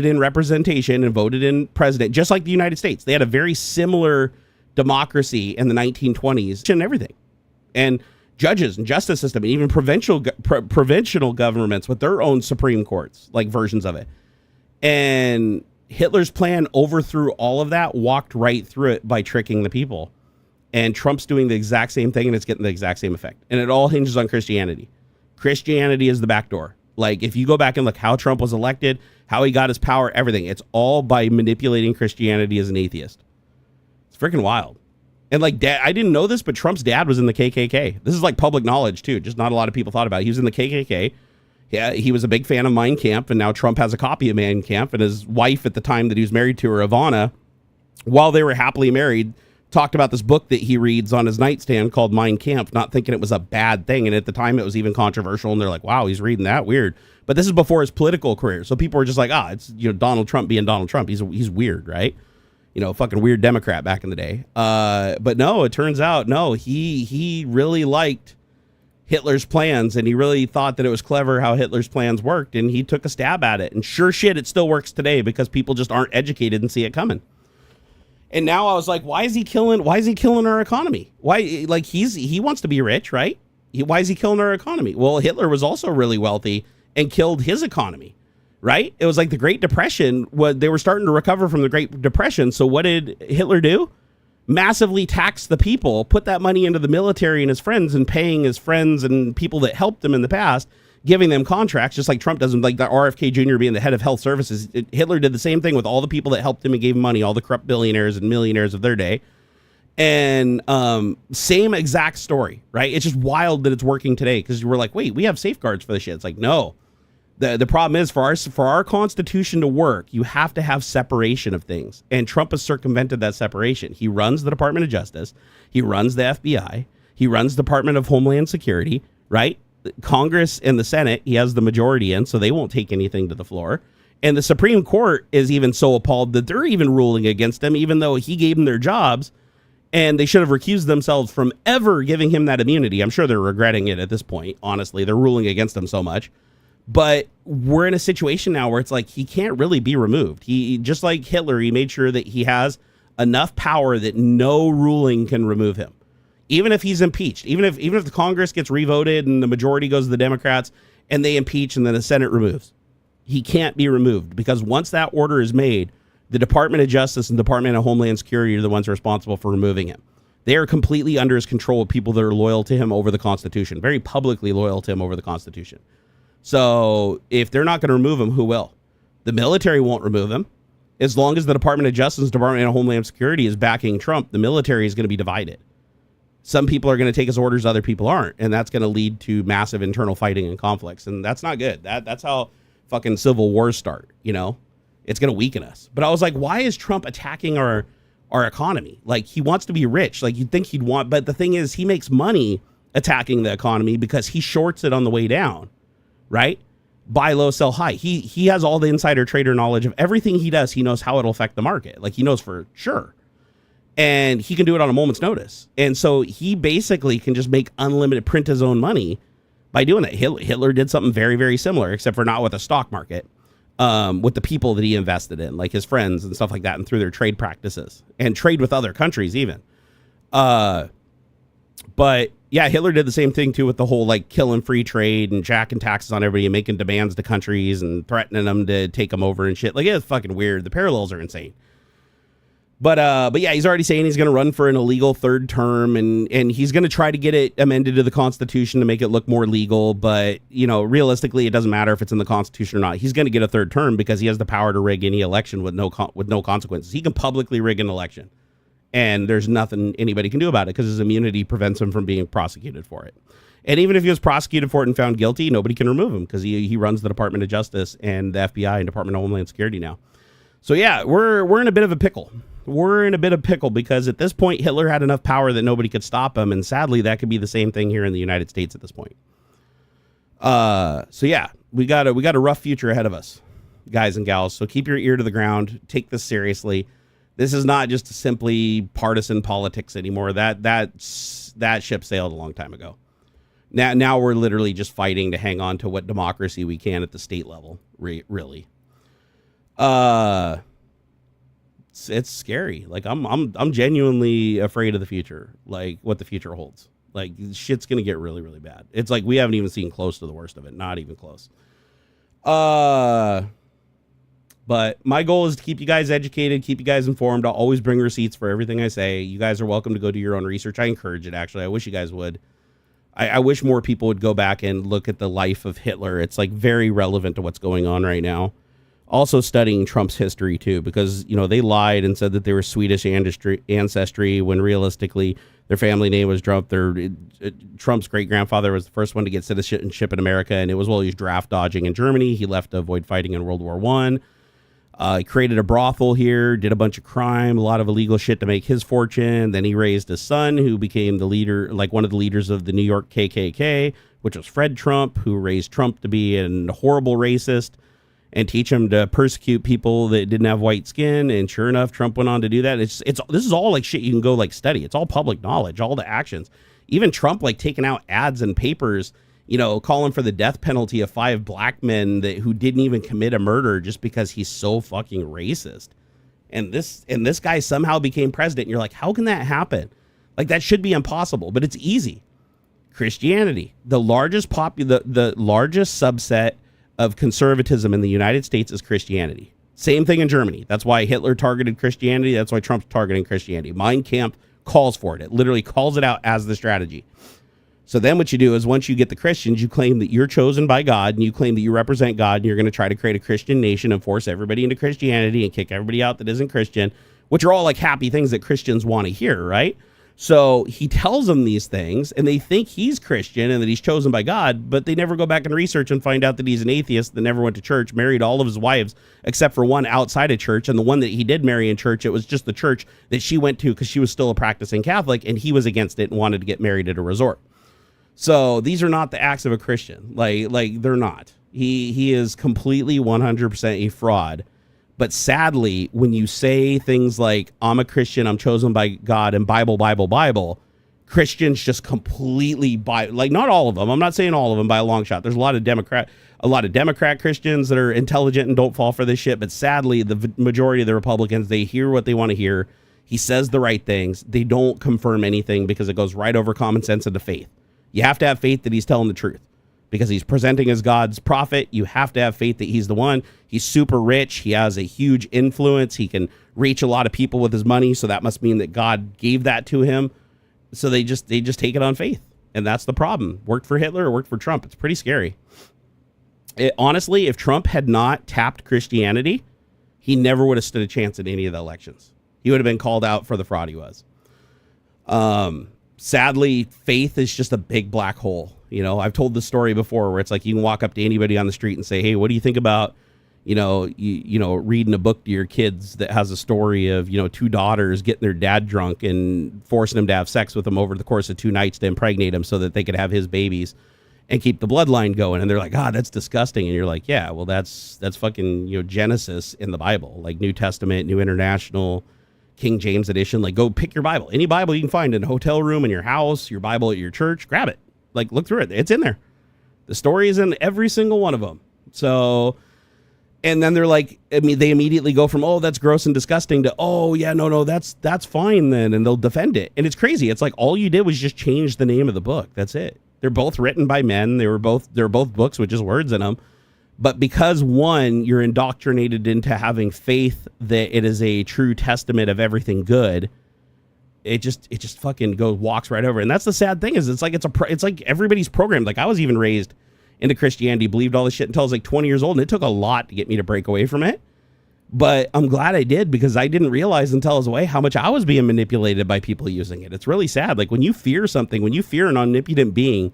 in representation and voted in president, just like the United States. They had a very similar democracy in the 1920s and everything. And judges and justice system, and even provincial governments with their own Supreme Courts, like versions of it. And Hitler's plan overthrew all of that, walked right through it by tricking the people. And Trump's doing the exact same thing, and it's getting the exact same effect. And it all hinges on Christianity. Christianity is the back door. Like, if you go back and look how Trump was elected, how he got his power, everything, it's all by manipulating Christianity as an atheist. It's freaking wild. And like, I didn't know this, but Trump's dad was in the KKK. This is like public knowledge too. Just not a lot of people thought about it. He was in the KKK. Yeah, he was a big fan of Mein Kampf, and now Trump has a copy of Mein Kampf. And his wife at the time that he was married to her, Ivana, while they were happily married, talked about this book that he reads on his nightstand called Mein Kampf, not thinking it was a bad thing. And at the time it was even controversial, and they're like, wow, he's reading that, weird. But this is before his political career. So people were just like, it's, you know, Donald Trump being Donald Trump. He's weird, right? You know, fucking weird Democrat back in the day. But no, it turns out, no, he really liked Hitler's plans, and he really thought that it was clever how Hitler's plans worked, and he took a stab at it. And sure shit, it still works today because people just aren't educated and see it coming. And now I was like, why is he killing our economy? Why, like, he wants to be rich, right? Why is he killing our economy? Well, Hitler was also really wealthy and killed his economy, right? It was like the Great Depression. They were starting to recover from the Great Depression. So what did Hitler do? Massively tax the people, put that money into the military and his friends, and paying his friends and people that helped him in the past, giving them contracts, just like Trump does, like the RFK Jr. being the head of health services. Hitler did the same thing with all the people that helped him and gave him money, all the corrupt billionaires and millionaires of their day. And same exact story, right? It's just wild that it's working today, because we're like, wait, we have safeguards for this shit. It's like, no. The problem is, for our Constitution to work, you have to have separation of things. And Trump has circumvented that separation. He runs the Department of Justice. He runs the FBI. He runs the Department of Homeland Security, right? Congress and the Senate, he has the majority in, so they won't take anything to the floor. And the Supreme Court is even so appalled that they're even ruling against him, even though he gave them their jobs. And they should have recused themselves from ever giving him that immunity. I'm sure they're regretting it at this point. Honestly, they're ruling against him so much. But we're in a situation now where it's like he can't really be removed. He, just like Hitler, he made sure that he has enough power that no ruling can remove him. Even if he's impeached, even if the Congress gets revoted and the majority goes to the Democrats and they impeach and then the Senate removes, he can't be removed, because once that order is made, the Department of Justice and Department of Homeland Security are the ones responsible for removing him. They are completely under his control of people that are loyal to him over the Constitution, very publicly loyal to him over the Constitution. So if they're not going to remove him, who will? The military won't remove him. As long as the Department of Justice, Department of Homeland Security is backing Trump, the military is going to be divided. Some people are going to take his orders, other people aren't. And that's going to lead to massive internal fighting and conflicts. And that's not good. That's how fucking civil wars start, you know? It's going to weaken us. But I was like, why is Trump attacking our economy? Like, he wants to be rich. Like, you'd think he'd want, but the thing is, he makes money attacking the economy because he shorts it on the way down. Right? Buy low, sell high. He has all the insider trader knowledge of everything he does. He knows how it'll affect the market. Like, he knows for sure. And he can do it on a moment's notice. And so he basically can just make unlimited, print his own money by doing that. Hitler did something very, very similar, except for not with the stock market, with the people that he invested in, like his friends and stuff like that, and through their trade practices and trade with other countries even. But yeah, Hitler did the same thing too, with the whole like killing free trade and jacking taxes on everybody and making demands to countries and threatening them to take them over and shit. Like, it's fucking weird. The parallels are insane. But yeah, he's already saying he's going to run for an illegal third term, and he's going to try to get it amended to the Constitution to make it look more legal. But, you know, realistically, it doesn't matter if it's in the Constitution or not. He's going to get a third term because he has the power to rig any election with no consequences. He can publicly rig an election. And there's nothing anybody can do about it because his immunity prevents him from being prosecuted for it. And even if he was prosecuted for it and found guilty, nobody can remove him because he runs the Department of Justice and the FBI and Department of Homeland Security now. So yeah, we're in a bit of a pickle. We're in a bit of pickle because at this point, Hitler had enough power that nobody could stop him. And sadly, that could be the same thing here in the United States at this point. So yeah, we got a rough future ahead of us, guys and gals. So keep your ear to the ground. Take this seriously. This is not just simply partisan politics anymore. That ship sailed a long time ago. Now we're literally just fighting to hang on to what democracy we can at the state level. Really, it's scary. Like I'm genuinely afraid of the future. Like what the future holds. Like shit's gonna get really, really bad. It's like we haven't even seen close to the worst of it. Not even close. But my goal is to keep you guys educated, keep you guys informed. I'll always bring receipts for everything I say. You guys are welcome to go do your own research. I encourage it, actually. I wish you guys would. I wish more people would go back and look at the life of Hitler. It's like very relevant to what's going on right now. Also studying Trump's history, too, because, you know, they lied and said that they were Swedish ancestry when realistically their family name was Trump. Trump's great-grandfather was the first one to get citizenship in America, and it was while he was draft dodging in Germany. He left to avoid fighting in World War I. He created a brothel here, did a bunch of crime, a lot of illegal shit to make his fortune. Then he raised a son who became the leader, like one of the leaders of the New York KKK, which was Fred Trump, who raised Trump to be a horrible racist and teach him to persecute people that didn't have white skin. And sure enough, Trump went on to do that. This is all like shit you can go like study. It's all public knowledge, all the actions. Even Trump like taking out ads and papers, you know, calling for the death penalty of 5 black men who didn't even commit a murder just because he's so fucking racist. and this guy somehow became president. And you're like, how can that happen? Like, that should be impossible, but it's easy. Christianity, the largest subset of conservatism in the United States is Christianity. Same thing in Germany. That's why Hitler targeted Christianity. That's why Trump's targeting Christianity. Mein Kampf calls for it. It literally calls it out as the strategy. So then what you do is, once you get the Christians, you claim that you're chosen by God, and you claim that you represent God, and you're going to try to create a Christian nation and force everybody into Christianity and kick everybody out that isn't Christian, which are all like happy things that Christians want to hear, right? So he tells them these things, and they think he's Christian and that he's chosen by God, but they never go back and research and find out that he's an atheist that never went to church, married all of his wives except for one outside of church, and the one that he did marry in church, it was just the church that she went to because she was still a practicing Catholic, and he was against it and wanted to get married at a resort. So these are not the acts of a Christian. Like they're not. He is completely 100% a fraud. But sadly, when you say things like, I'm a Christian, I'm chosen by God, and Bible, Christians just completely buy, like, not all of them. I'm not saying all of them by a long shot. There's a lot of Democrat Christians that are intelligent and don't fall for this shit. But sadly, the majority of the Republicans, they hear what they want to hear. He says the right things. They don't confirm anything because it goes right over common sense into faith. You have to have faith that he's telling the truth, because he's presenting as God's prophet. You have to have faith that he's the one. He's super rich. He has a huge influence. He can reach a lot of people with his money. So that must mean that God gave that to him. So they just take it on faith. And that's the problem. Worked for Hitler or worked for Trump. It's pretty scary. Honestly, if Trump had not tapped Christianity, he never would have stood a chance in any of the elections. He would have been called out for the fraud he was. Sadly, faith is just a big black hole. You know, I've told this story before where it's like, you can walk up to anybody on the street and say, hey, what do you think about, reading a book to your kids that has a story of, two daughters getting their dad drunk and forcing him to have sex with them over the course of 2 nights to impregnate him so that they could have his babies and keep the bloodline going. And they're like, that's disgusting. And you're like, yeah, well, that's fucking, Genesis in the Bible, like New Testament, New International, King James edition. Like, go pick your Bible, any Bible you can find in a hotel room, in your house, your Bible at your church, grab it. Like, look through it. It's in there. The story is in every single one of them. So, and then they're like, they immediately go from, oh, that's gross and disgusting to, oh, yeah, no, that's fine then. And they'll defend it. And it's crazy. It's like, all you did was just change the name of the book. That's it. They're both written by men. They're both books with just words in them. But because one, you're indoctrinated into having faith that it is a true testament of everything good, it just fucking walks right over. And that's the sad thing, is it's like everybody's programmed. Like, I was even raised into Christianity, believed all this shit until I was like 20 years old, and it took a lot to get me to break away from it. But I'm glad I did, because I didn't realize until I was away how much I was being manipulated by people using it. It's really sad. Like, when you fear something, when you fear an omnipotent being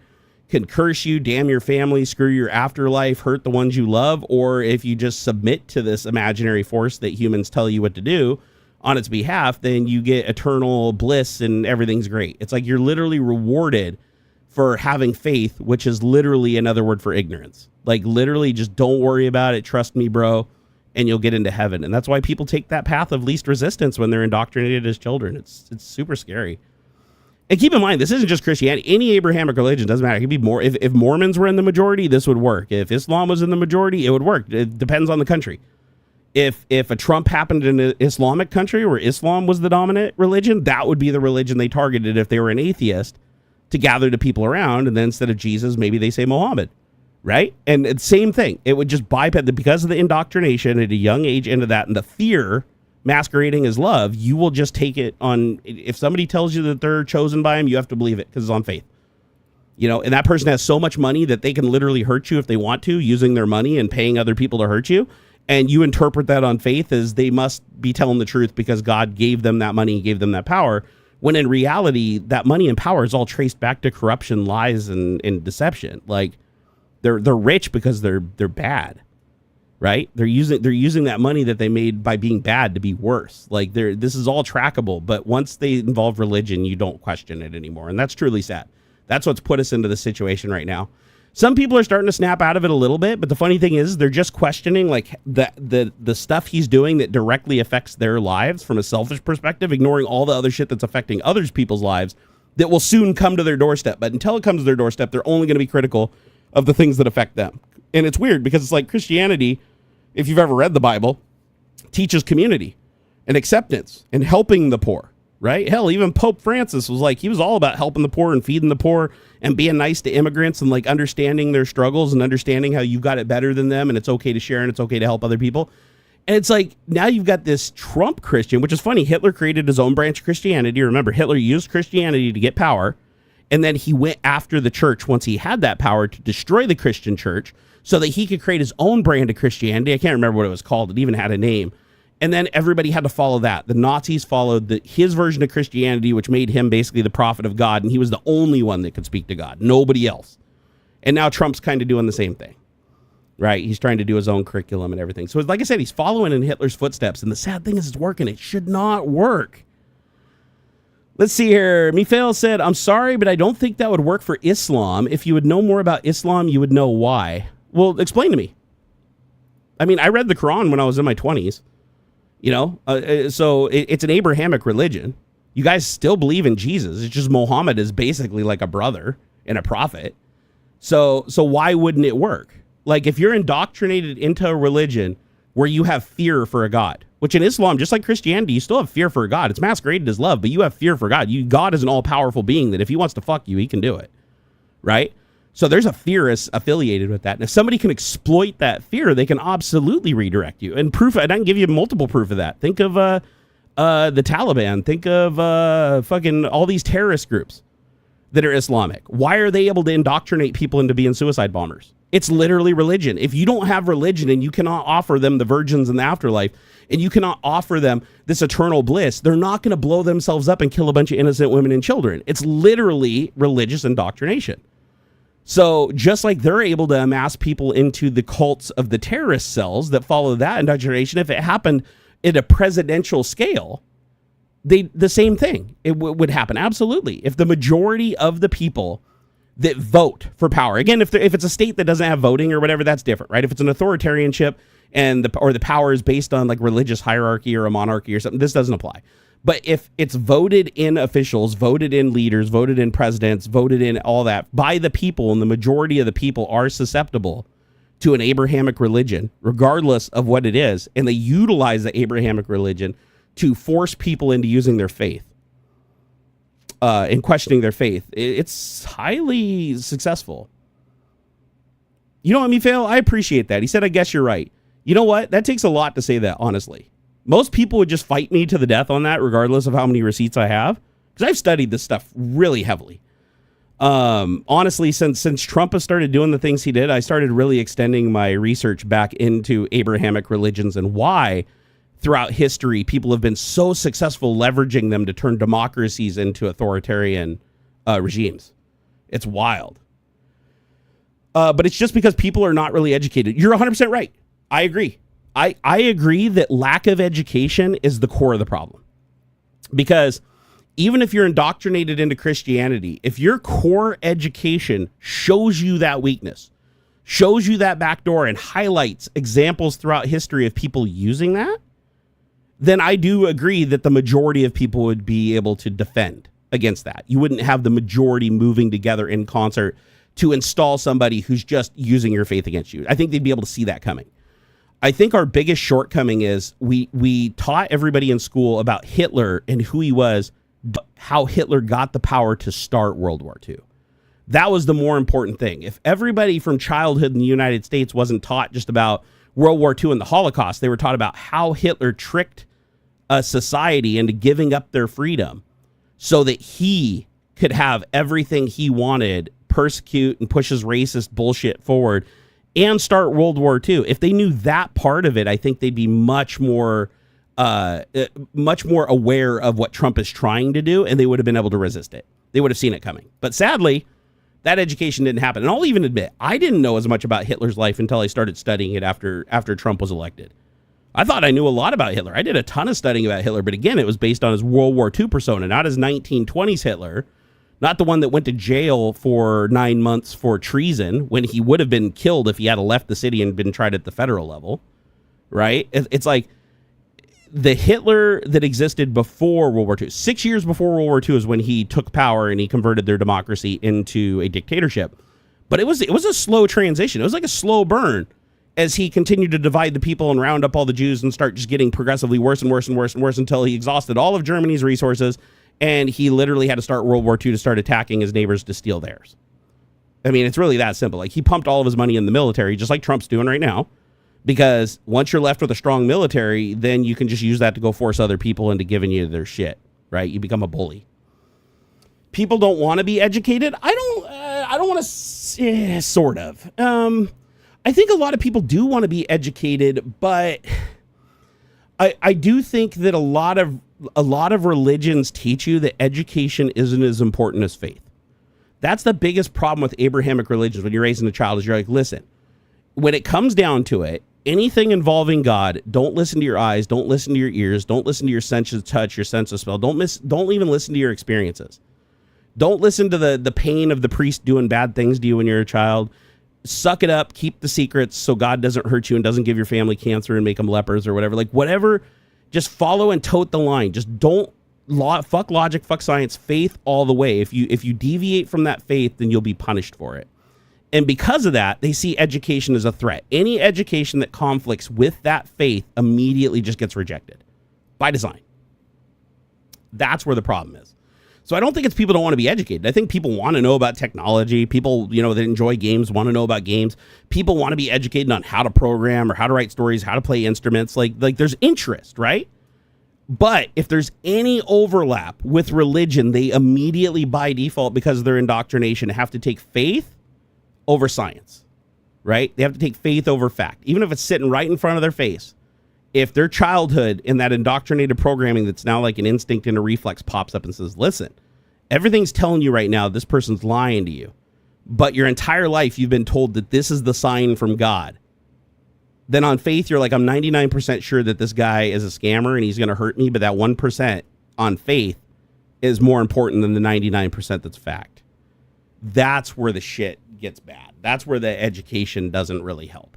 can curse you, damn your family, screw your afterlife, hurt the ones you love, or if you just submit to this imaginary force that humans tell you what to do on its behalf, then you get eternal bliss and everything's great. It's like you're literally rewarded for having faith, which is literally another word for ignorance. Like, literally, just don't worry about it. Trust me, bro, and you'll get into heaven. And that's why people take that path of least resistance when they're indoctrinated as children. It's super scary. And keep in mind, this isn't just Christianity. Any Abrahamic religion, doesn't matter. It could be more. If Mormons were in the majority, this would work. If Islam was in the majority, it would work. It depends on the country. If a Trump happened in an Islamic country where Islam was the dominant religion, that would be the religion they targeted if they were an atheist, to gather the people around. And then instead of Jesus, maybe they say Muhammad, right? And it's same thing. It would just bypass, because of the indoctrination at a young age into that, and the fear masquerading as love, you will just take it on. If somebody tells you that they're chosen by him, you have to believe it because it's on faith. And that person has so much money that they can literally hurt you if they want to, using their money and paying other people to hurt you. And you interpret that on faith as they must be telling the truth because God gave them that money, gave them that power. When in reality, that money and power is all traced back to corruption, lies, and deception. Like, they're rich because they're bad. Right? They're using that money that they made by being bad to be worse. Like, this is all trackable, but once they involve religion, you don't question it anymore. And that's truly sad. That's what's put us into this situation right now. Some people are starting to snap out of it a little bit, but the funny thing is they're just questioning like the stuff he's doing that directly affects their lives from a selfish perspective, ignoring all the other shit that's affecting other people's lives that will soon come to their doorstep. But until it comes to their doorstep, they're only going to be critical of the things that affect them. And it's weird because it's like Christianity, if you've ever read the Bible, teaches community. and acceptance and helping the poor, right? Hell, even Pope Francis was like, he was all about helping the poor and feeding the poor and being nice to immigrants and like understanding their struggles and understanding how you got it better than them and it's okay to share and it's okay to help other people. And it's like, now you've got this Trump Christian, which is funny. Hitler created his own branch of Christianity. Remember, Hitler used Christianity to get power. And then he went after the church once he had that power to destroy the Christian church so that he could create his own brand of Christianity. I can't remember what it was called. It even had a name. And then everybody had to follow that. The Nazis followed his version of Christianity, which made him basically the prophet of God. And he was the only one that could speak to God, nobody else. And now Trump's kind of doing the same thing, right? He's trying to do his own curriculum and everything. So like I said, he's following in Hitler's footsteps. And the sad thing is it's working. It should not work. Let's see here. Mifael said, I'm sorry, but I don't think that would work for Islam. If you would know more about Islam, you would know why. Well, explain to me. I mean, I read the Quran when I was in my 20s. You know, so it's an Abrahamic religion. You guys still believe in Jesus. It's just Muhammad is basically like a brother and a prophet. So why wouldn't it work? Like if you're indoctrinated into a religion where you have fear for a God, which in Islam, just like Christianity, you still have fear for a God. It's masqueraded as love, but you have fear for God. God is an all-powerful being that if he wants to fuck you, he can do it, right? So there's a fear affiliated with that. And if somebody can exploit that fear, they can absolutely redirect you. And proof, and I can give you multiple proof of that. Think of the Taliban. Think of fucking all these terrorist groups that are Islamic. Why are they able to indoctrinate people into being suicide bombers? It's literally religion. If you don't have religion and you cannot offer them the virgins in the afterlife, and you cannot offer them this eternal bliss, they're not going to blow themselves up and kill a bunch of innocent women and children. It's literally religious indoctrination. So just like they're able to amass people into the cults of the terrorist cells that follow that indoctrination, if it happened at a presidential scale, the same thing would happen. Absolutely. If the majority of the people that vote for power, again, if it's a state that doesn't have voting or whatever, that's different, right? If it's an authoritarianship and the power is based on like religious hierarchy or a monarchy or something, this doesn't apply. But if it's voted in officials, voted in leaders, voted in presidents, voted in all that by the people, and the majority of the people are susceptible to an Abrahamic religion, regardless of what it is, and they utilize the Abrahamic religion to force people into using their faith and questioning their faith, it's highly successful. You know what, Mifael? I appreciate that. He said, I guess you're right. You know what? That takes a lot to say that, honestly. Most people would just fight me to the death on that, regardless of how many receipts I have, because I've studied this stuff really heavily. Honestly, since Trump has started doing the things he did, I started really extending my research back into Abrahamic religions and why, throughout history, people have been so successful leveraging them to turn democracies into authoritarian regimes. It's wild. But it's just because people are not really educated. You're 100% right. I agree. I agree that lack of education is the core of the problem. Because even if you're indoctrinated into Christianity, if your core education shows you that weakness, shows you that backdoor and highlights examples throughout history of people using that, then I do agree that the majority of people would be able to defend against that. You wouldn't have the majority moving together in concert to install somebody who's just using your faith against you. I think they'd be able to see that coming. I think our biggest shortcoming is we taught everybody in school about Hitler and who he was, but how Hitler got the power to start World War II. That was the more important thing. If everybody from childhood in the United States wasn't taught just about World War II and the Holocaust, they were taught about how Hitler tricked a society into giving up their freedom so that he could have everything he wanted, persecute and push his racist bullshit forward, and start World War II. If they knew that part of it, I think they'd be much more aware of what Trump is trying to do, and they would have been able to resist it. They would have seen it coming. But sadly, that education didn't happen. And I'll even admit, I didn't know as much about Hitler's life until I started studying it after Trump was elected. I thought I knew a lot about Hitler. I did a ton of studying about Hitler, but again, it was based on his World War II persona, not his 1920s Hitler, not the one that went to jail for 9 months for treason when he would have been killed if he had left the city and been tried at the federal level, right? It's like the Hitler that existed before World War II. 6 years before World War II is when he took power and he converted their democracy into a dictatorship. But it was a slow transition. It was like a slow burn. as he continued to divide the people and round up all the Jews and start just getting progressively worse and worse and worse and worse until he exhausted all of Germany's resources, and he literally had to start World War II to start attacking his neighbors to steal theirs. I mean, it's really that simple. Like, he pumped all of his money in the military, just like Trump's doing right now, because once you're left with a strong military, then you can just use that to go force other people into giving you their shit, right? You become a bully. People don't want to be educated. I don't want to, sort of. I think a lot of people do want to be educated, but I do think that a lot of religions teach you that education isn't as important as faith. That's the biggest problem with Abrahamic religions when you're raising a child, is you're like, listen, when it comes down to it, anything involving God, don't listen to your eyes, don't listen to your ears, don't listen to your sense of touch, your sense of smell, don't even listen to your experiences. Don't listen to the pain of the priest doing bad things to you when you're a child. Suck it up, keep the secrets so God doesn't hurt you and doesn't give your family cancer and make them lepers or whatever. Like, whatever, just follow and tote the line. Just don't fuck logic, fuck science, faith all the way. If you deviate from that faith, then you'll be punished for it. And because of that, they see education as a threat. Any education that conflicts with that faith immediately just gets rejected by design. That's where the problem is. So I don't think it's people don't want to be educated. I think people want to know about technology. People, that enjoy games want to know about games. People want to be educated on how to program or how to write stories, how to play instruments. Like there's interest, right? But if there's any overlap with religion, they immediately, by default, because of their indoctrination, have to take faith over science, right? They have to take faith over fact, even if it's sitting right in front of their face. If their childhood in that indoctrinated programming that's now like an instinct and a reflex pops up and says, listen, everything's telling you right now this person's lying to you, but your entire life you've been told that this is the sign from God. Then on faith, you're like, I'm 99% sure that this guy is a scammer and he's going to hurt me, but that 1% on faith is more important than the 99% that's fact. That's where the shit gets bad. That's where the education doesn't really help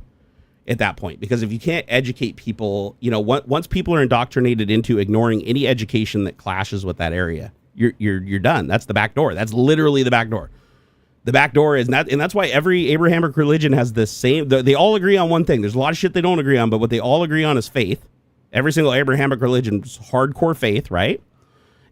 at that point, because if you can't educate people, once people are indoctrinated into ignoring any education that clashes with that area, you're done. That's the back door. That's literally the back door. The back door is not, and that's why every Abrahamic religion has the same. They all agree on one thing. There's a lot of shit they don't agree on, but what they all agree on is faith. Every single Abrahamic religion is hardcore faith, right?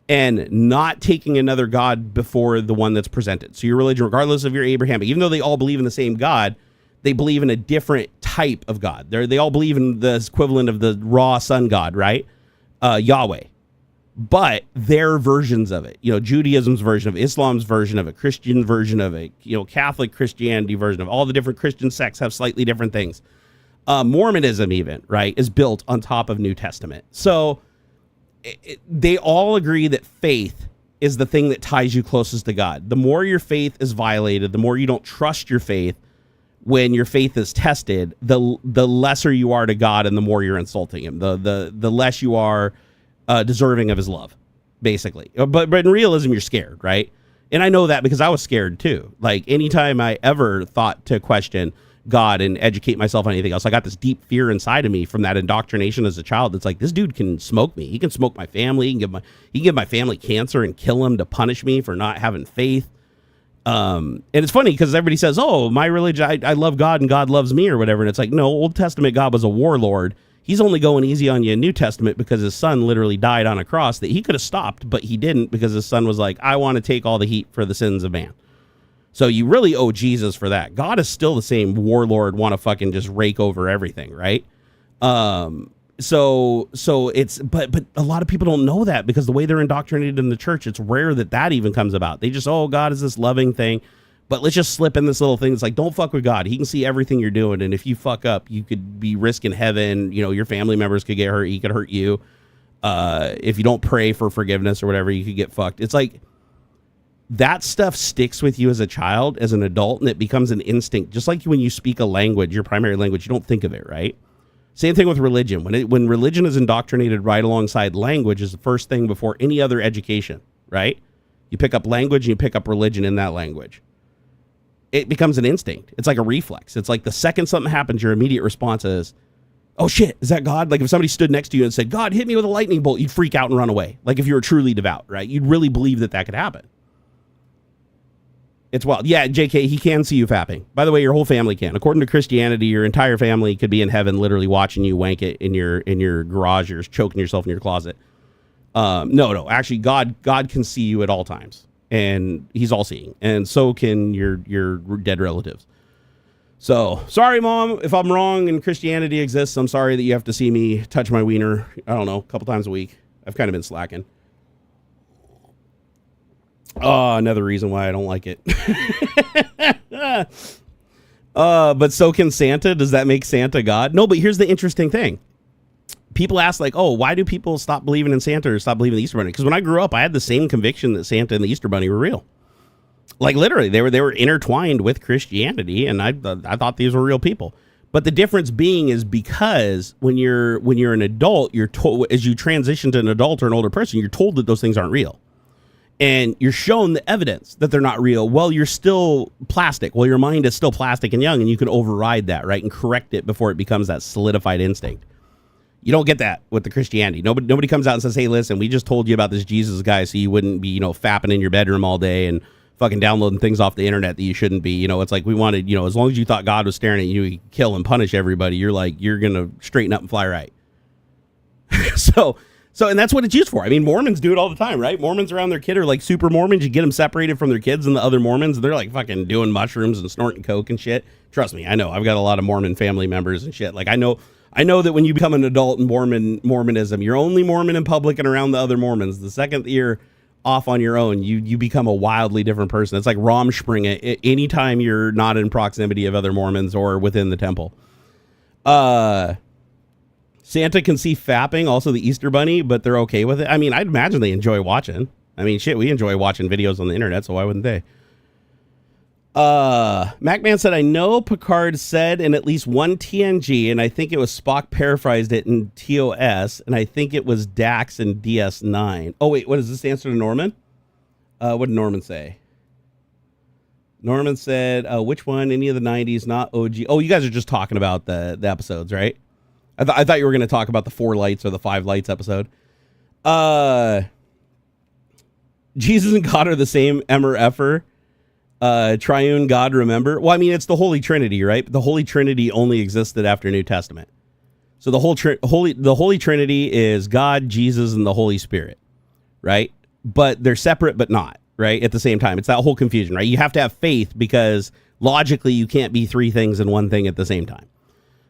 And not taking another god before the one that's presented. So your religion, regardless of your Abrahamic, even though they all believe in the same God, they believe in a different type of God. They all believe in the equivalent of the raw sun god, right? Yahweh. But their versions of it, Judaism's version of it, Islam's version of it, Christian version of it, Catholic Christianity version of it, all the different Christian sects have slightly different things. Mormonism even, right, is built on top of New Testament. So they all agree that faith is the thing that ties you closest to God. The more your faith is violated, the more you don't trust your faith when your faith is tested, the lesser you are to God and the more you're insulting him, the less you are deserving of his love, basically. But in realism, you're scared, right? And I know that because I was scared too. Like, anytime I ever thought to question God and educate myself on anything else, I got this deep fear inside of me from that indoctrination as a child. It's like, this dude can smoke me. He can smoke my family. He can give my family cancer and kill him to punish me for not having faith. And it's funny because everybody says, oh, my religion, I love God and God loves me or whatever. And it's like, no, Old Testament God was a warlord. He's only going easy on you in New Testament because his son literally died on a cross that he could have stopped, but he didn't, because his son was like, I want to take all the heat for the sins of man. So you really owe Jesus for that. God is still the same warlord, want to fucking just rake over everything, right? So it's, but a lot of people don't know that because the way they're indoctrinated in the church, it's rare that even comes about. They just, oh, God is this loving thing. But let's just slip in this little thing. It's like, don't fuck with God. He can see everything you're doing. And if you fuck up, you could be risking heaven. Your family members could get hurt. He could hurt you. If you don't pray for forgiveness or whatever, you could get fucked. It's like that stuff sticks with you as a child, as an adult, and it becomes an instinct. Just like when you speak a language, your primary language, you don't think of it, right? Same thing with religion. When religion is indoctrinated right alongside language is the first thing before any other education, right? You pick up language and you pick up religion in that language. It becomes an instinct. It's like a reflex. It's like the second something happens, your immediate response is, oh shit, is that God? Like if somebody stood next to you and said, God, hit me with a lightning bolt, you'd freak out and run away. Like if you were truly devout, right? You'd really believe that could happen. It's wild. Yeah, JK, he can see you fapping. By the way, your whole family can. According to Christianity, your entire family could be in heaven literally watching you wank it in your garage. You're choking yourself in your closet. No. Actually, God can see you at all times. And he's all seeing. And so can your dead relatives. So, sorry, Mom, if I'm wrong and Christianity exists. I'm sorry that you have to see me touch my wiener, I don't know, a couple times a week. I've kind of been slacking. Oh, another reason why I don't like it. But so can Santa. Does that make Santa God? No, but here's the interesting thing. People ask, like, oh, why do people stop believing in Santa or stop believing in the Easter Bunny? Because when I grew up, I had the same conviction that Santa and the Easter Bunny were real. Like, literally, they were intertwined with Christianity, and I thought these were real people. But the difference being is because when you're an adult, you're told, as you transition to an adult or an older person, you're told that those things aren't real. And you're shown the evidence that they're not real. Well, you're still plastic. Well, your mind is still plastic and young, and you can override that, right, and correct it before it becomes that solidified instinct. You don't get that with the Christianity. Nobody comes out and says, hey, listen, we just told you about this Jesus guy so you wouldn't be, fapping in your bedroom all day and fucking downloading things off the internet that you shouldn't be. It's like we wanted, as long as you thought God was staring at you, he'd kill and punish everybody. You're like, you're going to straighten up and fly right. So, and that's what it's used for. I mean, Mormons do it all the time, right? Mormons around their kid are like super Mormons. You get them separated from their kids and the other Mormons. And they're like fucking doing mushrooms and snorting coke and shit. Trust me, I know. I've got a lot of Mormon family members and shit. Like, I know that when you become an adult in Mormonism, you're only Mormon in public and around the other Mormons. The second that you're off on your own, you become a wildly different person. It's like Rumspringa anytime you're not in proximity of other Mormons or within the temple. Santa can see fapping, also the Easter Bunny, but they're okay with it. I mean, I'd imagine they enjoy watching. I mean, shit, we enjoy watching videos on the internet, so why wouldn't they? MacMan said, I know Picard said in at least one TNG, and I think it was Spock paraphrased it in TOS, and I think it was Dax in DS9. Oh, wait, what is this answer to Norman? What did Norman say? Norman said, which one? Any of the 90s, not OG. Oh, you guys are just talking about the episodes, right? I thought you were going to talk about the 4 lights or the 5 lights episode. Jesus and God are the same Emmer Effer. Triune God, remember? Well, I mean, it's the Holy Trinity, right? The Holy Trinity only existed after New Testament. So the Holy Trinity is God, Jesus, and the Holy Spirit, right? But they're separate but not, right? At the same time. It's that whole confusion, right? You have to have faith because logically you can't be 3 things and 1 thing at the same time.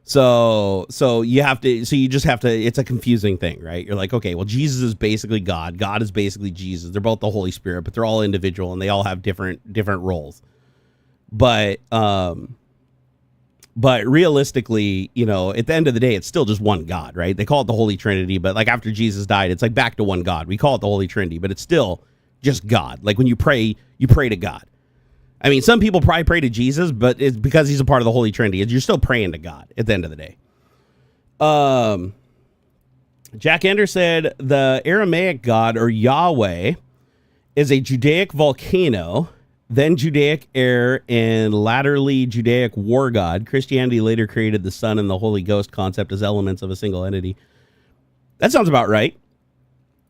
So you just have to, it's a confusing thing, right? You're like, okay, well, Jesus is basically God. God is basically Jesus. They're both the Holy Spirit, but they're all individual and they all have different roles. But realistically, at the end of the day, it's still just one God, right? They call it the Holy Trinity, but like after Jesus died, it's like back to one God. We call it the Holy Trinity, but it's still just God. Like when you pray to God. I mean, some people probably pray to Jesus, but it's because he's a part of the Holy Trinity. You're still praying to God at the end of the day. Jack Ender said the Aramaic God, or Yahweh, is a Judaic volcano, then Judaic air, and latterly Judaic war god. Christianity later created the Son and the Holy Ghost concept as elements of a single entity. That sounds about right.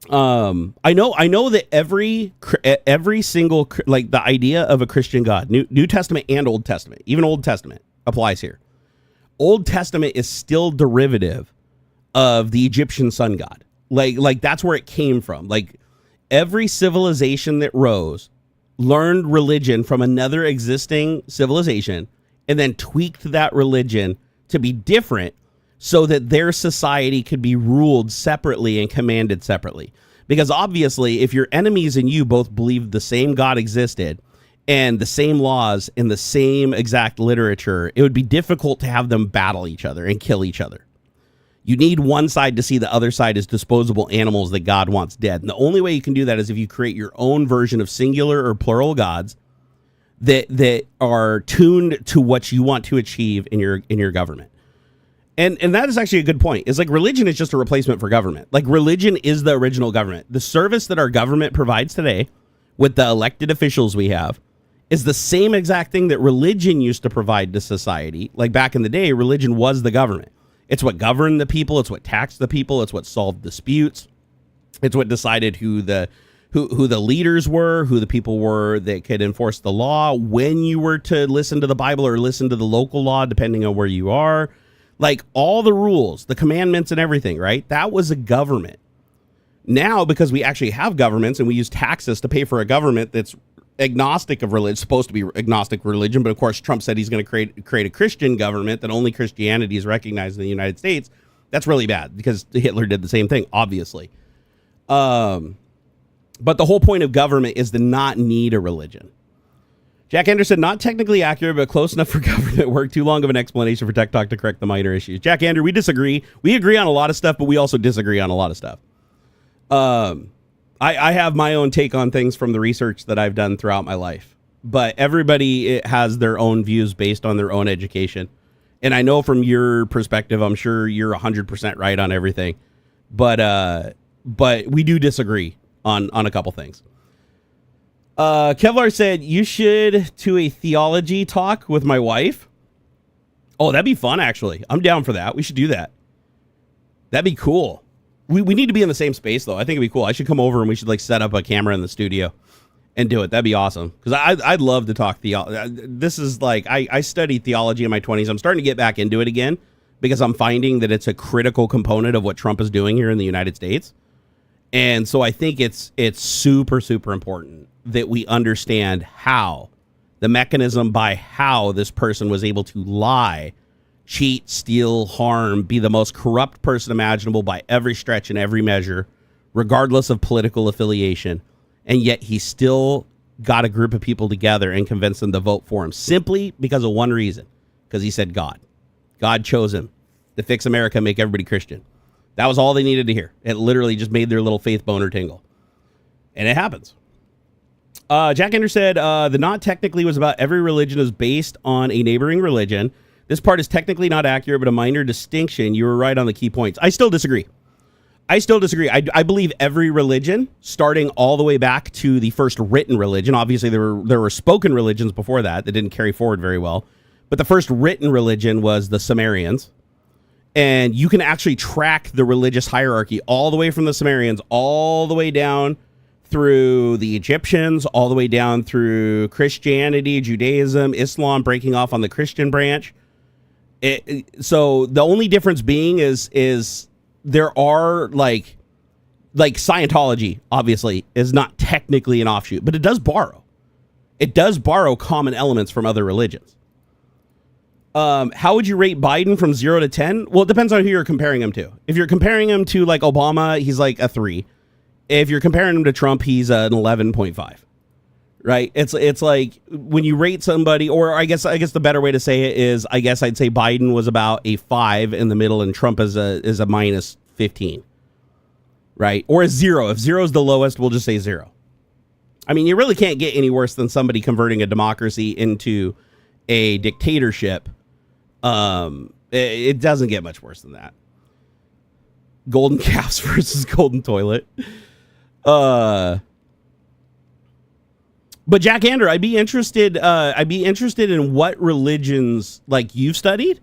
I know that every single, like the idea of a Christian God, New Testament and Old Testament, even Old Testament applies here. Old Testament is still derivative of the Egyptian sun god. Like that's where it came from. Like every civilization that rose learned religion from another existing civilization and then tweaked that religion to be different so that their society could be ruled separately and commanded separately. Because obviously, if your enemies and you both believed the same God existed and the same laws and the same exact literature, it would be difficult to have them battle each other and kill each other. You need one side to see the other side as disposable animals that God wants dead. And the only way you can do that is if you create your own version of singular or plural gods that are tuned to what you want to achieve in your government. And that is actually a good point. It's like religion is just a replacement for government. Like religion is the original government. The service that our government provides today with the elected officials we have is the same exact thing that religion used to provide to society. Like back in the day, religion was the government. It's what governed the people. It's what taxed the people. It's what solved disputes. It's what decided who the who the leaders were, who the people were that could enforce the law, when you were to listen to the Bible or listen to the local law, depending on where you are, like all the rules, the commandments and everything, right? That was a government. Now, because we actually have governments and we use taxes to pay for a government that's agnostic of religion, supposed to be agnostic of religion, but of course Trump said he's going to create a Christian government that only Christianity is recognized in the United States. That's really bad because Hitler did the same thing, obviously. But the whole point of government is to not need a religion. Jack Anderson, not technically accurate, but close enough for government work. Too long of an explanation for TechTalk to correct the minor issues. Jack Andrew, we disagree. We agree on a lot of stuff, but we also disagree on a lot of stuff. I have my own take on things from the research that I've done throughout my life, but everybody has their own views based on their own education. And I know from your perspective, I'm sure you're 100% right on everything, but we do disagree on a couple things. Kevlar said, you should do a theology talk with my wife. Oh, that'd be fun, actually. I'm down for that. We should do that. That'd be cool. We need to be in the same space, though. I think it'd be cool. I should come over and we should like set up a camera in the studio and do it. That'd be awesome. Because I'd love to talk theology. This is like, I studied theology in my 20s. I'm starting to get back into it again because I'm finding that it's a critical component of what Trump is doing here in the United States. And so I think it's super, super important that we understand how the mechanism by how this person was able to lie, cheat, steal, harm, be the most corrupt person imaginable by every stretch and every measure, regardless of political affiliation. And yet he still got a group of people together and convinced them to vote for him simply because of one reason, because he said God. God chose him to fix America, make everybody Christian. That was all they needed to hear. It literally just made their little faith boner tingle. And it happens. Jack Ender said, the not technically was about every religion is based on a neighboring religion. This part is technically not accurate, but a minor distinction. You were right on the key points. I still disagree. I believe every religion, starting all the way back to the first written religion. Obviously, there were spoken religions before that didn't carry forward very well. But the first written religion was the Sumerians. And you can actually track the religious hierarchy all the way from the Sumerians, all the way down through the Egyptians, all the way down through Christianity, Judaism, Islam, breaking off on the Christian branch. So the only difference being is there are like Scientology, obviously, is not technically an offshoot, but it does borrow. It does borrow common elements from other religions. How would you rate Biden from 0 to 10? Well, it depends on who you're comparing him to. If you're comparing him to like Obama, he's like a 3. If you're comparing him to Trump, he's an 11.5. Right? It's like when you rate somebody, or I guess the better way to say it is, I guess I'd say Biden was about a 5 in the middle, and Trump is a minus 15. Right? Or a 0. If 0 is the lowest, we'll just say 0. I mean, you really can't get any worse than somebody converting a democracy into a dictatorship. It doesn't get much worse than that. Golden calves versus golden toilet. But Jack Ander, I'd be interested in what religions like you've studied.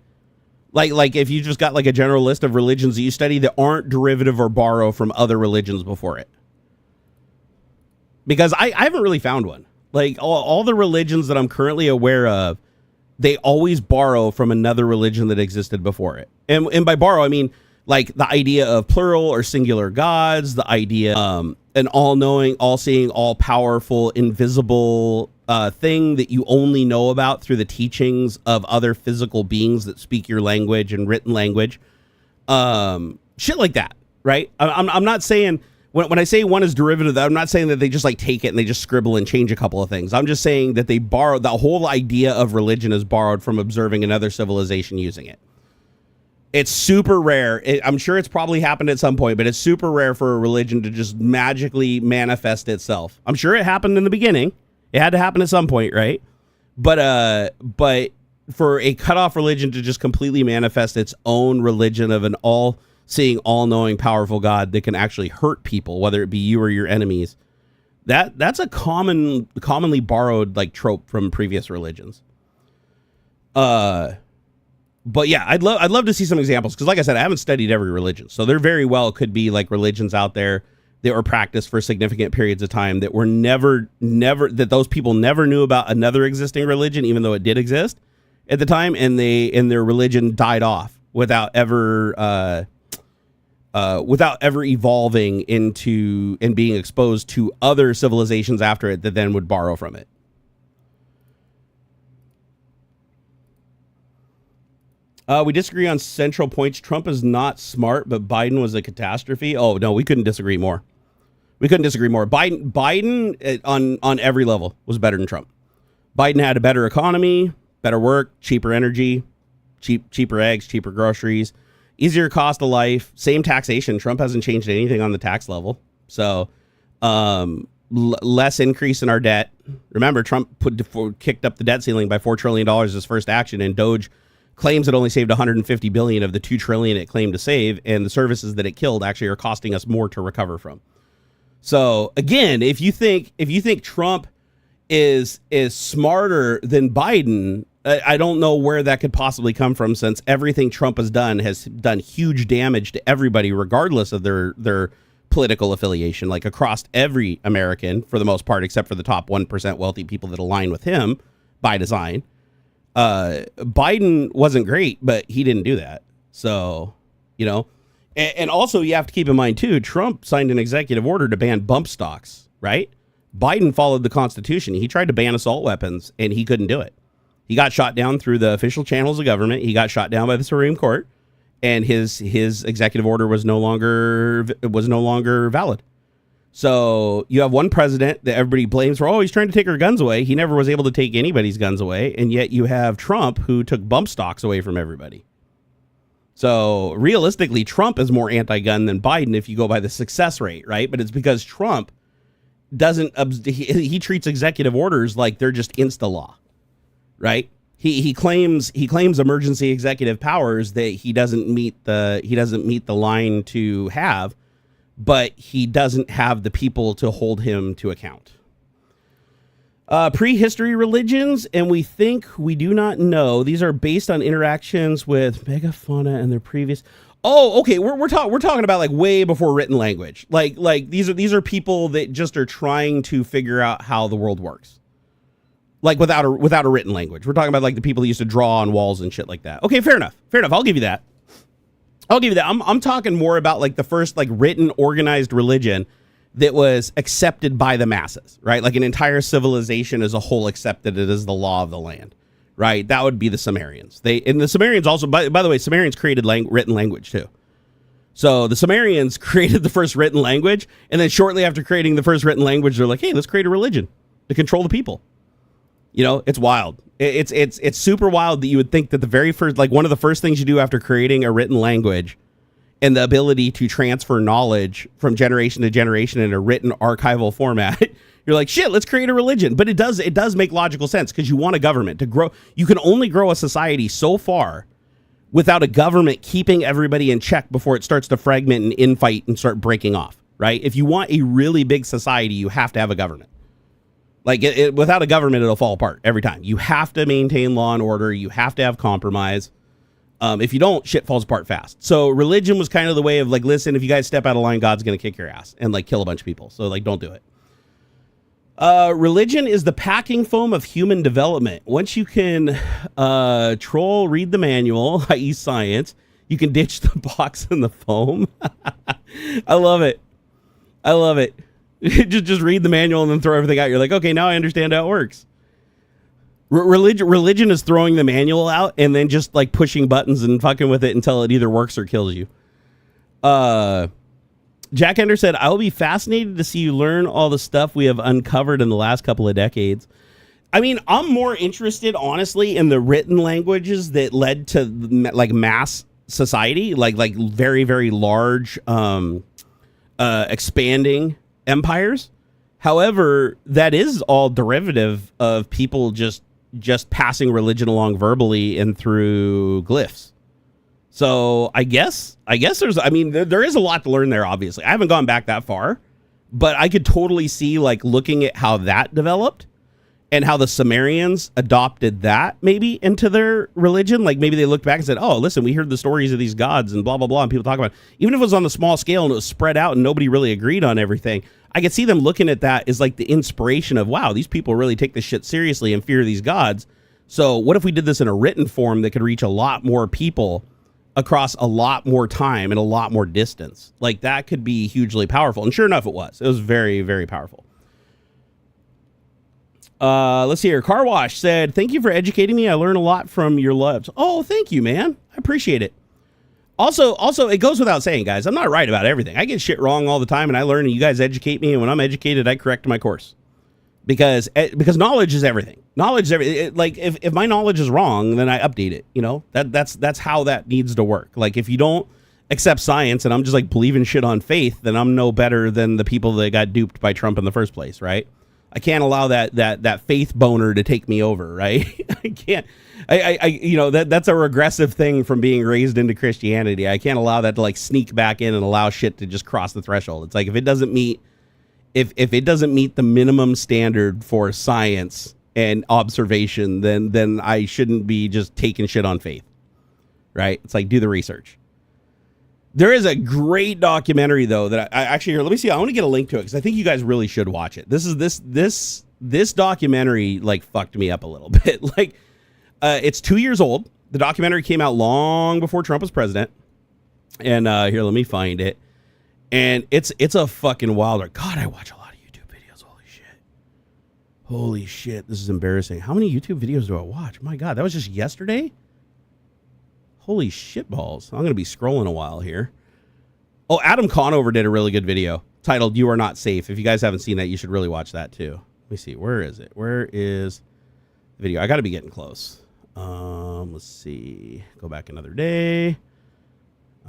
Like if you just got like a general list of religions that you study that aren't derivative or borrow from other religions before it. Because I haven't really found one. Like all the religions that I'm currently aware of, they always borrow from another religion that existed before it. And by borrow, I mean like the idea of plural or singular gods, the idea an all-knowing, all-seeing, all-powerful, invisible thing that you only know about through the teachings of other physical beings that speak your language and written language. Shit like that, right? I'm not saying... When I say one is derivative, I'm not saying that they just like take it and they just scribble and change a couple of things. I'm just saying that they borrow, the whole idea of religion is borrowed from observing another civilization using it. It's super rare. I'm sure it's probably happened at some point, but it's super rare for a religion to just magically manifest itself. I'm sure it happened in the beginning. It had to happen at some point, right? But for a cutoff religion to just completely manifest its own religion of an all-seeing, all-knowing, powerful God that can actually hurt people, whether it be you or your enemies, that's a commonly borrowed like trope from previous religions. But yeah, I'd love to see some examples, because like I said, I haven't studied every religion, so there very well could be like religions out there that were practiced for significant periods of time that were never that those people never knew about another existing religion, even though it did exist at the time, and their religion died off without ever evolving into and being exposed to other civilizations after it that then would borrow from it. We disagree on central points. Trump is not smart, but Biden was a catastrophe. Oh, no, we couldn't disagree more. Biden on every level was better than Trump. Biden had a better economy, better work, cheaper energy, cheaper eggs, cheaper groceries, easier cost of life, same taxation. Trump hasn't changed anything on the tax level. So less increase in our debt. Remember, Trump kicked up the debt ceiling by $4 trillion his first action, and Doge claims it only saved 150 billion of the 2 trillion it claimed to save, and the services that it killed actually are costing us more to recover from. So again, if you think Trump is smarter than Biden, I don't know where that could possibly come from, since everything Trump has done huge damage to everybody, regardless of their political affiliation, like across every American for the most part, except for the top 1% wealthy people that align with him by design. Biden wasn't great, but he didn't do that. So, and also you have to keep in mind too, Trump signed an executive order to ban bump stocks, right? Biden followed the Constitution. He tried to ban assault weapons and he couldn't do it. He got shot down through the official channels of government. He got shot down by the Supreme Court, and his executive order was no longer valid. So you have one president that everybody blames for, he's trying to take our guns away. He never was able to take anybody's guns away. And yet you have Trump, who took bump stocks away from everybody. So realistically, Trump is more anti-gun than Biden if you go by the success rate, right? But it's because Trump he treats executive orders like they're just insta law, right? He claims emergency executive powers that he doesn't meet the line to have, but he doesn't have the people to hold him to account. Prehistory religions, and we think we do not know. These are based on interactions with megafauna and their previous. Oh, okay. We're talking about like way before written language. Like these are people that just are trying to figure out how the world works. Like without a written language. We're talking about like the people that used to draw on walls and shit like that. Okay, fair enough. I'll give you that. I'm talking more about like the first like written organized religion that was accepted by the masses, right? Like an entire civilization as a whole accepted it as the law of the land, right? That would be the Sumerians. And the Sumerians also, by the way, Sumerians created written language too. So the Sumerians created the first written language, and then shortly after creating the first written language, they're like, hey, let's create a religion to control the people. It's wild. It's super wild that you would think that the very first, like one of the first things you do after creating a written language and the ability to transfer knowledge from generation to generation in a written archival format, you're like, shit, let's create a religion. But it does make logical sense, because you want a government to grow. You can only grow a society so far without a government keeping everybody in check before it starts to fragment and infight and start breaking off, right? If you want a really big society, you have to have a government. Like without a government, it'll fall apart every time. You have to maintain law and order. You have to have compromise. If you don't, shit falls apart fast. So religion was kind of the way of like, listen, if you guys step out of line, God's going to kick your ass and like kill a bunch of people. So like, don't do it. Religion is the packing foam of human development. Once you can read the manual, i.e. science, you can ditch the box and the foam. I love it. just read the manual and then throw everything out. You're like, okay, now I understand how it works. Religion is throwing the manual out and then just like pushing buttons and fucking with it until it either works or kills you. Jack Ender said, I will be fascinated to see you learn all the stuff we have uncovered in the last couple of decades. I mean, I'm more interested, honestly, in the written languages that led to like mass society, like very, very large, expanding empires. However, that is all derivative of people just passing religion along verbally and through glyphs. So I guess there is a lot to learn there. Obviously, I haven't gone back that far, but I could totally see like looking at how that developed and how the Sumerians adopted that maybe into their religion. Like maybe they looked back and said, oh, listen, we heard the stories of these gods and blah, blah, blah. And people talk about it. Even if it was on the small scale and it was spread out and nobody really agreed on everything, I could see them looking at that as like the inspiration of, wow, these people really take this shit seriously and fear these gods. So what if we did this in a written form that could reach a lot more people across a lot more time and a lot more distance? Like that could be hugely powerful. And sure enough, it was. It was very, very powerful. Let's see here. Car Wash said, thank you for educating me. I learned a lot from your labs. Oh, thank you, man. I appreciate it. Also, it goes without saying, guys, I'm not right about everything. I get shit wrong all the time, and I learn, and you guys educate me, and when I'm educated, I correct my course. Because knowledge is everything. Knowledge is everything. Like, if my knowledge is wrong, then I update it, you know? That's how that needs to work. Like, if you don't accept science, and I'm just, like, believing shit on faith, then I'm no better than the people that got duped by Trump in the first place, right? I can't allow that faith boner to take me over, right? I can't. That's a regressive thing from being raised into Christianity. I can't allow that to like sneak back in and allow shit to just cross the threshold. It's like if it doesn't meet the minimum standard for science and observation, then I shouldn't be just taking shit on faith, right? It's like do the research. There is a great documentary though that I actually here. Let me see. I want to get a link to it because I think you guys really should watch it. This documentary like fucked me up a little bit. Like, it's 2 years old. The documentary came out long before Trump was president. And here, let me find it. And it's a fucking wilder. God, I watch a lot of YouTube videos. Holy shit, this is embarrassing. How many YouTube videos do I watch? My God, that was just yesterday. Holy shit balls. I'm going to be scrolling a while here. Oh, Adam Conover did a really good video titled You Are Not Safe. If you guys haven't seen that, you should really watch that too. Let me see. Where is it? Where is the video? I got to be getting close. Let's see. Go back another day.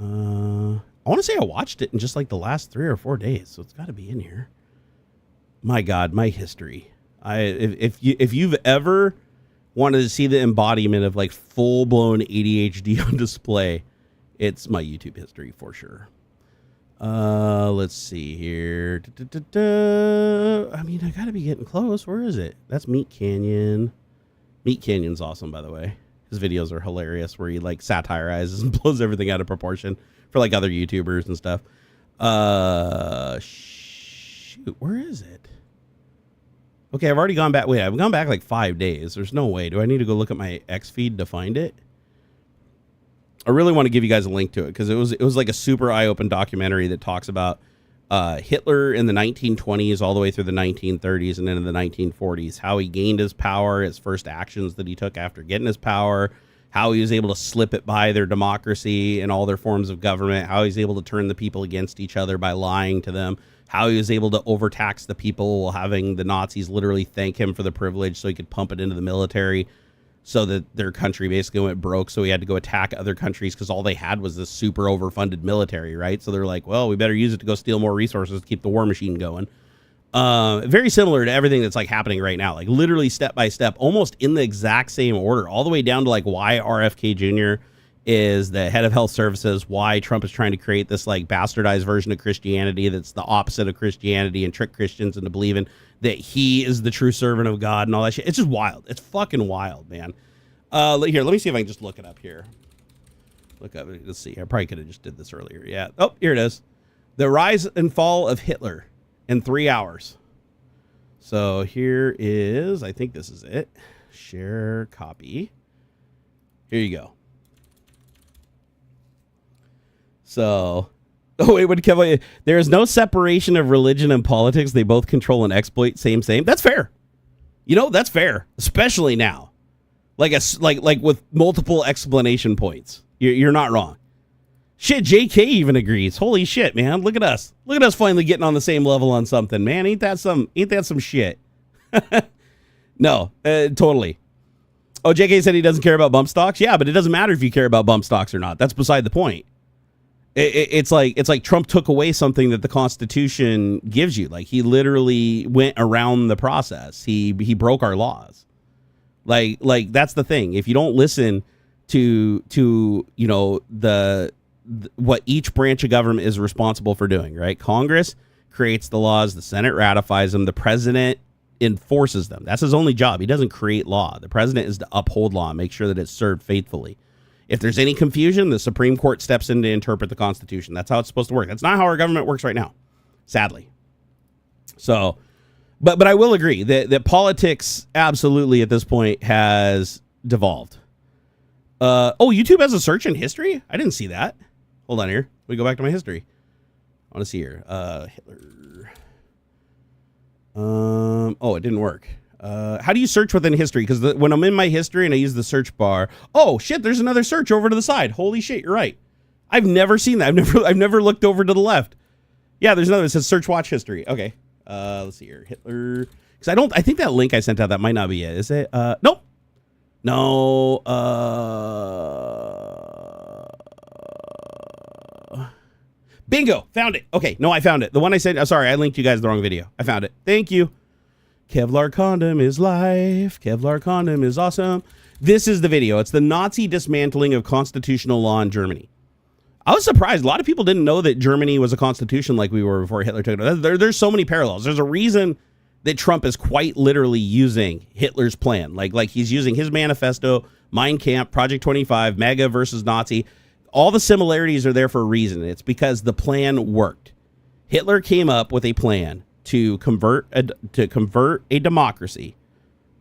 I want to say I watched it in just like the last 3 or 4 days, so it's got to be in here. My God, my history. If you've ever wanted to see the embodiment of like full-blown ADHD on display, it's my YouTube history for sure. Let's see here. I mean, I gotta be getting close. Where is it? That's Meat Canyon. Meat Canyon's awesome, by the way. His videos are hilarious where he like satirizes and blows everything out of proportion for like other YouTubers and stuff. Shoot, where is it? Okay, I've already gone back. Wait, I've gone back like 5 days. There's no way. Do I need to go look at my X feed to find it? I really want to give you guys a link to it because it was like a super eye-open documentary that talks about Hitler in the 1920s all the way through the 1930s and into the 1940s, how he gained his power, his first actions that he took after getting his power, how he was able to slip it by their democracy and all their forms of government, how he was able to turn the people against each other by lying to them, how he was able to overtax the people while having the Nazis literally thank him for the privilege so he could pump it into the military so that their country basically went broke. So he had to go attack other countries because all they had was this super overfunded military, right? So they're like, well, we better use it to go steal more resources to keep the war machine going. Very similar to everything that's like happening right now, like literally step by step, almost in the exact same order, all the way down to like why RFK Jr. is the head of health services, why Trump is trying to create this like bastardized version of Christianity that's the opposite of Christianity and trick Christians into believing that he is the true servant of God and all that shit. It's just wild. It's fucking wild, man. Here, let me see if I can just look it up here. Look up. Let's see. I probably could have just did this earlier. Yeah. Oh, here it is. The Rise and Fall of Hitler in 3 hours. So here is, I think this is it. Share copy. Here you go. So, oh wait, what Kevin? There is no separation of religion and politics. They both control and exploit. Same. That's fair. You know, that's fair, especially now. Like with multiple explanation points. You're not wrong. Shit, JK even agrees. Holy shit, man! Look at us. Look at us finally getting on the same level on something, man. Ain't that some shit? No, totally. Oh, JK said he doesn't care about bump stocks. Yeah, but it doesn't matter if you care about bump stocks or not. That's beside the point. It's like Trump took away something that the Constitution gives you. Like he literally went around the process. He broke our laws. Like that's the thing. If you don't listen to you know the what each branch of government is responsible for doing, right? Congress creates the laws, the Senate ratifies them, the president enforces them. That's his only job. He doesn't create law. The president is to uphold law, make sure that it's served faithfully. If there's any confusion, the Supreme Court steps in to interpret the Constitution. That's how it's supposed to work. That's not how our government works right now, sadly. So, but I will agree that politics absolutely at this point has devolved. YouTube has a search in history? I didn't see that. Hold on here. Let me go back to my history. I want to see here. Hitler. It didn't work. How do you search within history? Because when I'm in my history and I use the search bar, oh shit, there's another search over to the side. Holy shit, you're right. I've never seen that. I've never looked over to the left. Yeah, there's another. It says search watch history. Okay. Let's see here. Hitler. Because I think that link I sent out, that might not be it. Is it? Nope. No. Bingo. Found it. Okay. No, I found it. The one I said, sorry, I linked you guys the wrong video. I found it. Thank you. Kevlar condom is life. Kevlar condom is awesome. This is the video. It's the Nazi dismantling of constitutional law in Germany. I was surprised. A lot of people didn't know that Germany was a constitution like we were before Hitler took it. There's so many parallels. There's a reason that Trump is quite literally using Hitler's plan. Like he's using his manifesto, Mein Kampf, Project 25, MAGA versus Nazi. All the similarities are there for a reason. It's because the plan worked. Hitler came up with a plan to convert a democracy,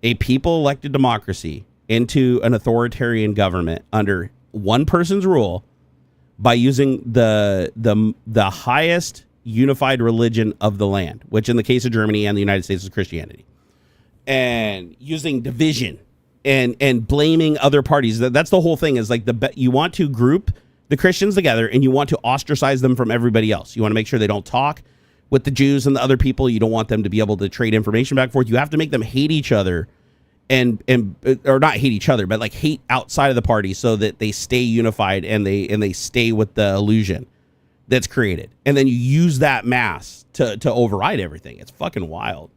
a people-elected democracy, into an authoritarian government under one person's rule by using the highest unified religion of the land, which in the case of Germany and the United States is Christianity, and using division and blaming other parties. That's the whole thing, is like you want to group the Christians together and you want to ostracize them from everybody else. You want to make sure they don't talk with the Jews and the other people. You don't want them to be able to trade information back and forth. You have to make them hate each other or not hate each other, but like hate outside of the party so that they stay unified and they stay with the illusion that's created. And then you use that mass to override everything. It's fucking wild.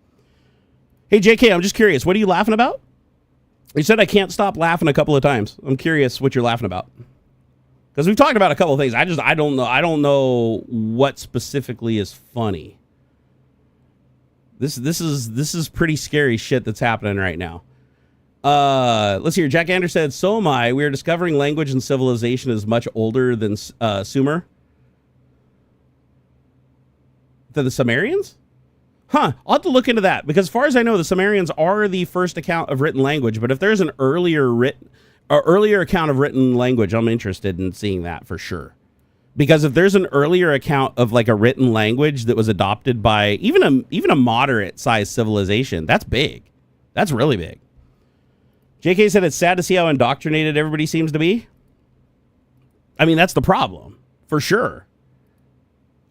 Hey, JK, I'm just curious. What are you laughing about? You said I can't stop laughing a couple of times. I'm curious what you're laughing about. Because we've talked about a couple of things. I don't know what specifically is funny. This is pretty scary shit that's happening right now. Let's hear. Jack Anders said, "So am I. We are discovering language and civilization is much older than Sumer." The Sumerians? Huh. I'll have to look into that, because as far as I know, the Sumerians are the first account of written language. But if there's an earlier account of written language, I'm interested in seeing that for sure. Because if there's an earlier account of like a written language that was adopted by even a moderate sized civilization, that's big. That's really big. JK said it's sad to see how indoctrinated everybody seems to be. I mean, that's the problem for sure.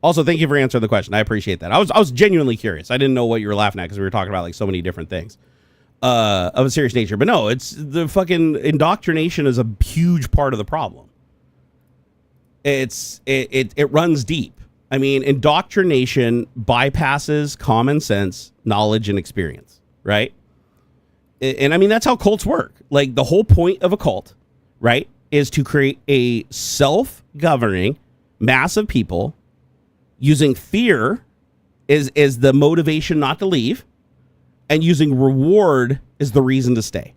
Also, thank you for answering the question. I appreciate that. I was genuinely curious. I didn't know what you were laughing at because we were talking about like so many different things of a serious nature. But no, it's the fucking indoctrination is a huge part of the problem. It runs deep. I mean, indoctrination bypasses common sense, knowledge, and experience, right? And I mean, that's how cults work. Like the whole point of a cult, right, is to create a self-governing mass of people using fear is the motivation not to leave, and using reward is the reason to stay.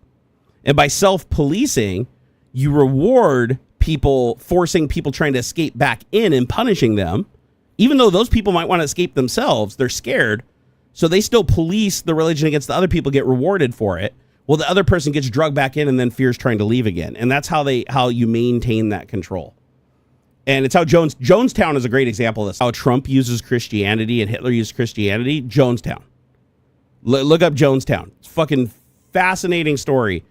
And by self-policing, you reward people, forcing people trying to escape back in and punishing them. Even though those people might want to escape themselves, they're scared. So they still police the religion against the other people, get rewarded for it. Well, the other person gets drugged back in and then fears trying to leave again. And that's how you maintain that control. And it's how Jonestown is a great example of this. How Trump uses Christianity and Hitler used Christianity. Jonestown. Look up Jonestown. It's a fucking fascinating story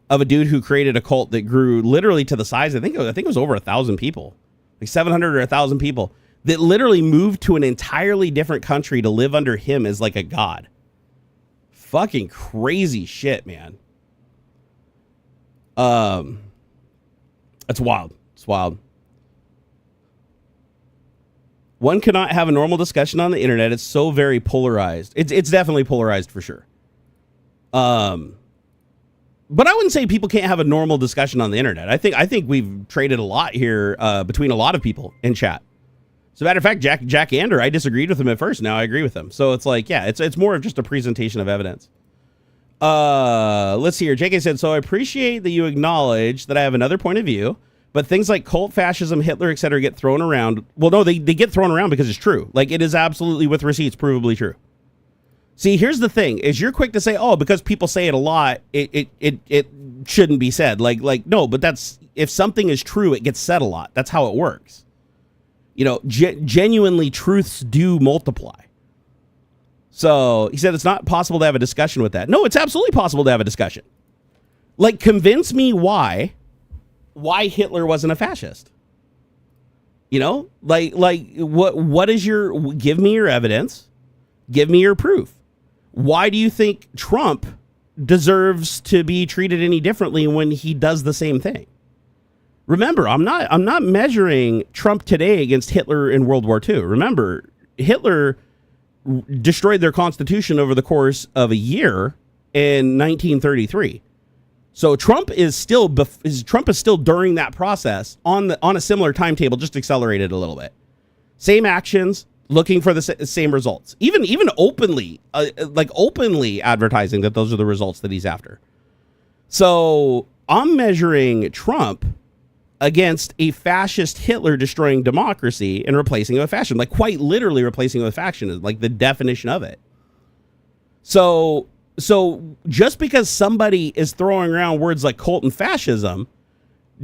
of a dude who created a cult that grew literally to the size, I think it was over 1,000 people. Like 700 or 1,000 people. That literally moved to an entirely different country to live under him as like a god. Fucking crazy shit, man. It's wild. It's wild. One cannot have a normal discussion on the internet. It's so very polarized. It's definitely polarized for sure. But I wouldn't say people can't have a normal discussion on the internet. I think we've traded a lot here between a lot of people in chat. As a matter of fact, Jack Ander, I disagreed with him at first. Now I agree with him. So it's like, yeah, it's more of just a presentation of evidence. Let's see here. JK said, so I appreciate that you acknowledge that I have another point of view, but things like cult fascism, Hitler, etc. get thrown around. Well, no, they get thrown around because it's true. Like, it is absolutely, with receipts, provably true. See, here's the thing, is you're quick to say, oh, because people say it a lot, it shouldn't be said. Like, no, but that's, if something is true, it gets said a lot. That's how it works. You know, genuinely, truths do multiply. So he said it's not possible to have a discussion with that. No, it's absolutely possible to have a discussion. Like, convince me why Hitler wasn't a fascist. You know, like what is your, give me your evidence, give me your proof. Why do you think Trump deserves to be treated any differently when he does the same thing? Remember, I'm not measuring Trump today against Hitler in World War II. Remember, Hitler destroyed their constitution over the course of a year in 1933. So Trump is still during that process on a similar timetable, just accelerated a little bit. Same actions, looking for the same results. Even openly, openly advertising that those are the results that he's after. So I'm measuring Trump against a fascist Hitler destroying democracy and replacing it with fascism, like quite literally replacing it with fascism is like the definition of it. So just because somebody is throwing around words like cult and fascism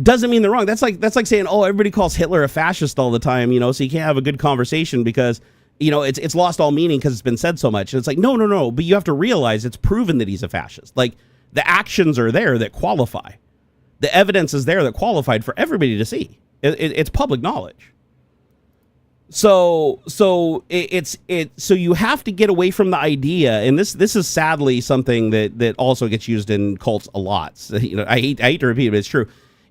doesn't mean they're wrong. That's like saying, oh, everybody calls Hitler a fascist all the time, you know, so you can't have a good conversation because, you know, it's lost all meaning because it's been said so much. And it's like, no, but you have to realize it's proven that he's a fascist. Like, the actions are there that qualify. The evidence is there that qualified for everybody to see. It's public knowledge. So you have to get away from the idea, and this is sadly something that also gets used in cults a lot. So, you know, I hate to repeat it, but it's true.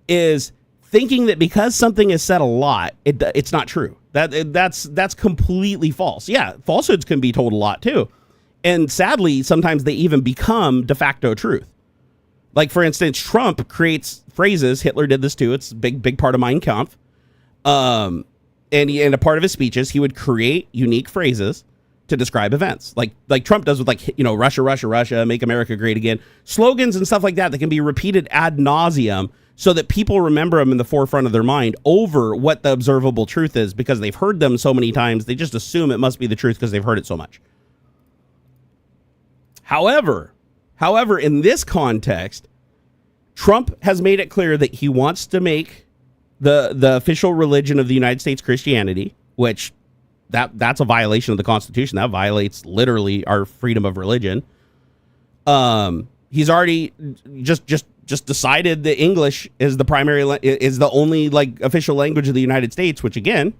Is thinking that because something is said a lot, it's not true. That's completely false. Yeah, falsehoods can be told a lot too, and sadly, sometimes they even become de facto truth. Like, for instance, Trump creates phrases. Hitler did this too. It's a big part of Mein Kampf. And a part of his speeches, he would create unique phrases to describe events. Like Trump does with, like, you know, Russia, Russia, Russia, make America great again. Slogans and stuff like that can be repeated ad nauseum so that people remember them in the forefront of their mind over what the observable truth is, because they've heard them so many times. They just assume it must be the truth because they've heard it so much. However, in this context, Trump has made it clear that he wants to make the official religion of the United States Christianity, which that's a violation of the Constitution. That violates literally our freedom of religion. He's already just decided that English is the only like official language of the United States, which again,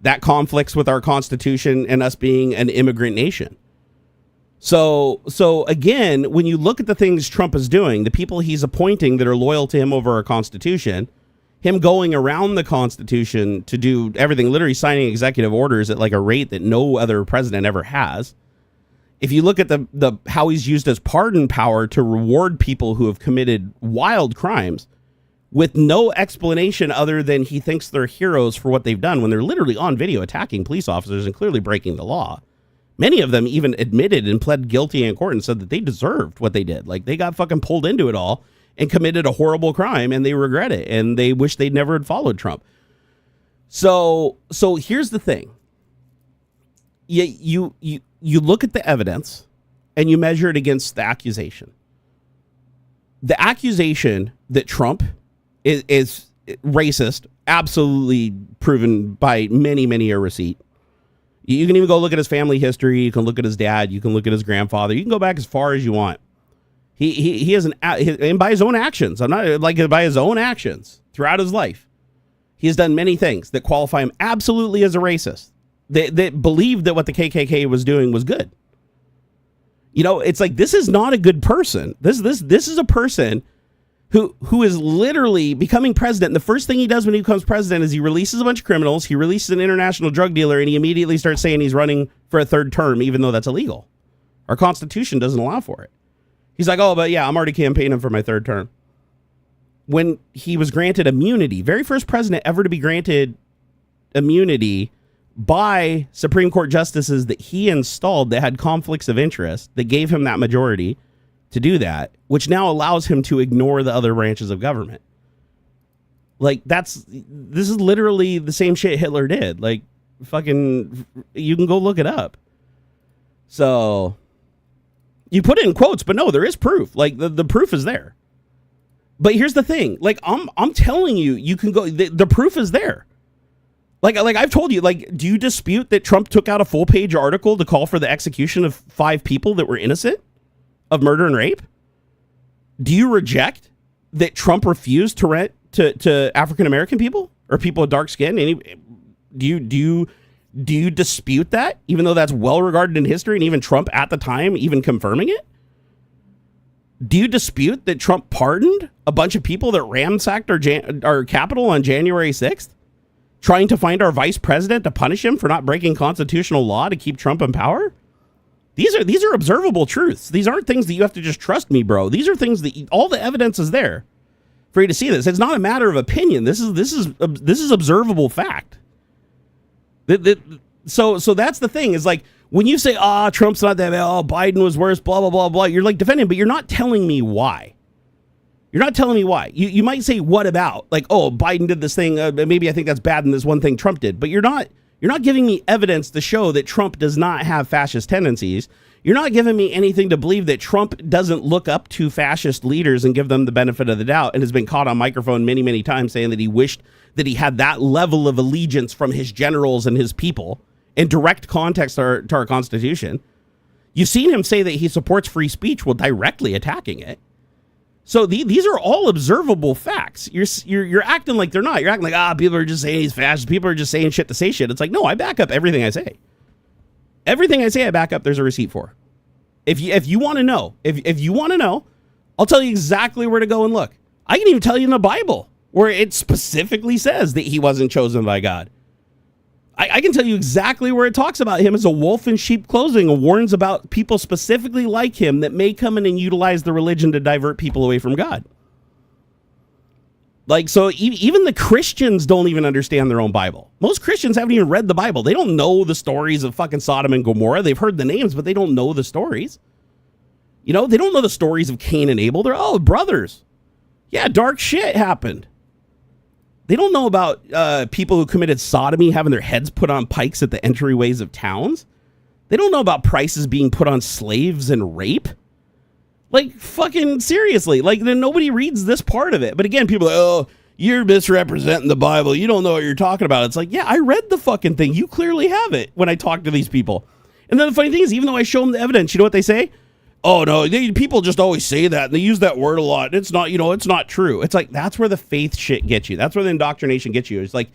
that conflicts with our Constitution and us being an immigrant nation. So again, when you look at the things Trump is doing, the people he's appointing that are loyal to him over our Constitution, him going around the Constitution to do everything, literally signing executive orders at like a rate that no other president ever has. If you look at the how he's used his pardon power to reward people who have committed wild crimes with no explanation other than he thinks they're heroes for what they've done when they're literally on video attacking police officers and clearly breaking the law. Many of them even admitted and pled guilty in court and said that they deserved what they did. Like, they got fucking pulled into it all and committed a horrible crime, and they regret it, and they wish they'd never had followed Trump. So here's the thing. You look at the evidence and you measure it against the accusation. The accusation that Trump is racist, absolutely proven by many a receipt. You can even go look at his family history. You can look at his dad. You can look at his grandfather. You can go back as far as you want. He has and by his own actions. I'm not like by his own actions throughout his life. He has done many things that qualify him absolutely as a racist. That believed that what the KKK was doing was good. You know, it's like, this is not a good person. This is a person who is literally becoming president. And the first thing he does when he becomes president is he releases a bunch of criminals. He releases an international drug dealer, and he immediately starts saying he's running for a third term, even though that's illegal. Our Constitution doesn't allow for it. He's like, oh, but yeah, I'm already campaigning for my third term. When he was granted immunity, very first president ever to be granted immunity by Supreme Court justices that he installed that had conflicts of interest that gave him that majority to do that, which now allows him to ignore the other branches of government. Like, this is literally the same shit Hitler did. Like, fucking, you can go look it up. So, you put it in quotes, but no, there is proof. Like, the proof is there. But here's the thing. Like, I'm telling you, you can go, the proof is there. Like I've told you, like, do you dispute that Trump took out a full-page article to call for the execution of 5 people that were innocent of murder and rape? Do you reject that Trump refused to rent to African-American people or people with dark skin? Do you dispute that, even though that's well regarded in history and even Trump at the time even confirming it? Do you dispute that Trump pardoned a bunch of people that ransacked our Capitol on January 6th? Trying to find our vice president to punish him for not breaking constitutional law to keep Trump in power? These are observable truths. These aren't things that you have to just trust me, bro. These are things that all the evidence is there for you to see this. It's not a matter of opinion. This is observable fact. So that's the thing, is like, when you say, Trump's not that bad, Biden was worse, blah, blah, blah, blah, you're like defending, but you're not telling me why. You're not telling me why. You might say, what about? Like, Biden did this thing. Maybe I think that's bad in this one thing Trump did. But you're not giving me evidence to show that Trump does not have fascist tendencies. You're not giving me anything to believe that Trump doesn't look up to fascist leaders and give them the benefit of the doubt, and has been caught on microphone many, many times saying that he wished that he had that level of allegiance from his generals and his people in direct context to our Constitution. You've seen him say that he supports free speech while directly attacking it. So these are all observable facts. You're acting like they're not. You're acting like, people are just saying he's fascist. People are just saying shit to say shit. It's like, no, I back up everything I say. Everything I say, I back up. There's a receipt for. If you want to know, if you want to know, I'll tell you exactly where to go and look. I can even tell you in the Bible where it specifically says that he wasn't chosen by God. I can tell you exactly where it talks about him as a wolf in sheep clothing and warns about people specifically like him that may come in and utilize the religion to divert people away from God. Like, so even the Christians don't even understand their own Bible. Most Christians haven't even read the Bible. They don't know the stories of fucking Sodom and Gomorrah. They've heard the names, but they don't know the stories. You know, they don't know the stories of Cain and Abel. They're, brothers. Yeah, dark shit happened. They don't know about people who committed sodomy having their heads put on pikes at the entryways of towns. They don't know about prices being put on slaves and rape. Like, fucking seriously. Like, nobody reads this part of it. But again, people are like, you're misrepresenting the Bible. You don't know what you're talking about. It's like, yeah, I read the fucking thing. You clearly have it when I talk to these people. And then the funny thing is, even though I show them the evidence, you know what they say? Oh, no, people just always say that. And they use that word a lot. It's not, it's not true. It's like, that's where the faith shit gets you. That's where the indoctrination gets you. It's like,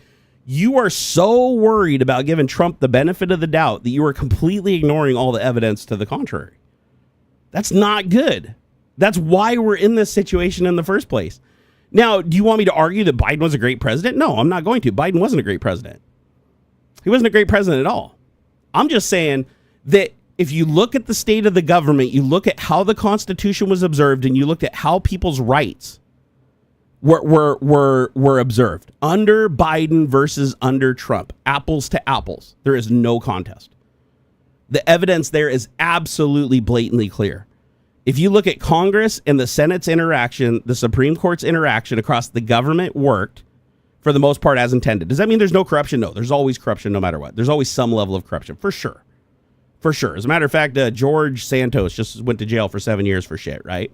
you are so worried about giving Trump the benefit of the doubt that you are completely ignoring all the evidence to the contrary. That's not good. That's why we're in this situation in the first place. Now, do you want me to argue that Biden was a great president? No, I'm not going to. Biden wasn't a great president. He wasn't a great president at all. I'm just saying that if you look at the state of the government, you look at how the Constitution was observed, and you look at how people's rights were observed under Biden versus under Trump, apples to apples, there is no contest. The evidence there is absolutely blatantly clear. If you look at Congress and the Senate's interaction, the Supreme Court's interaction across the government worked for the most part as intended. Does that mean there's no corruption? No, there's always corruption no matter what. There's always some level of corruption, for sure. For sure. As a matter of fact, George Santos just went to jail for 7 years for shit, right?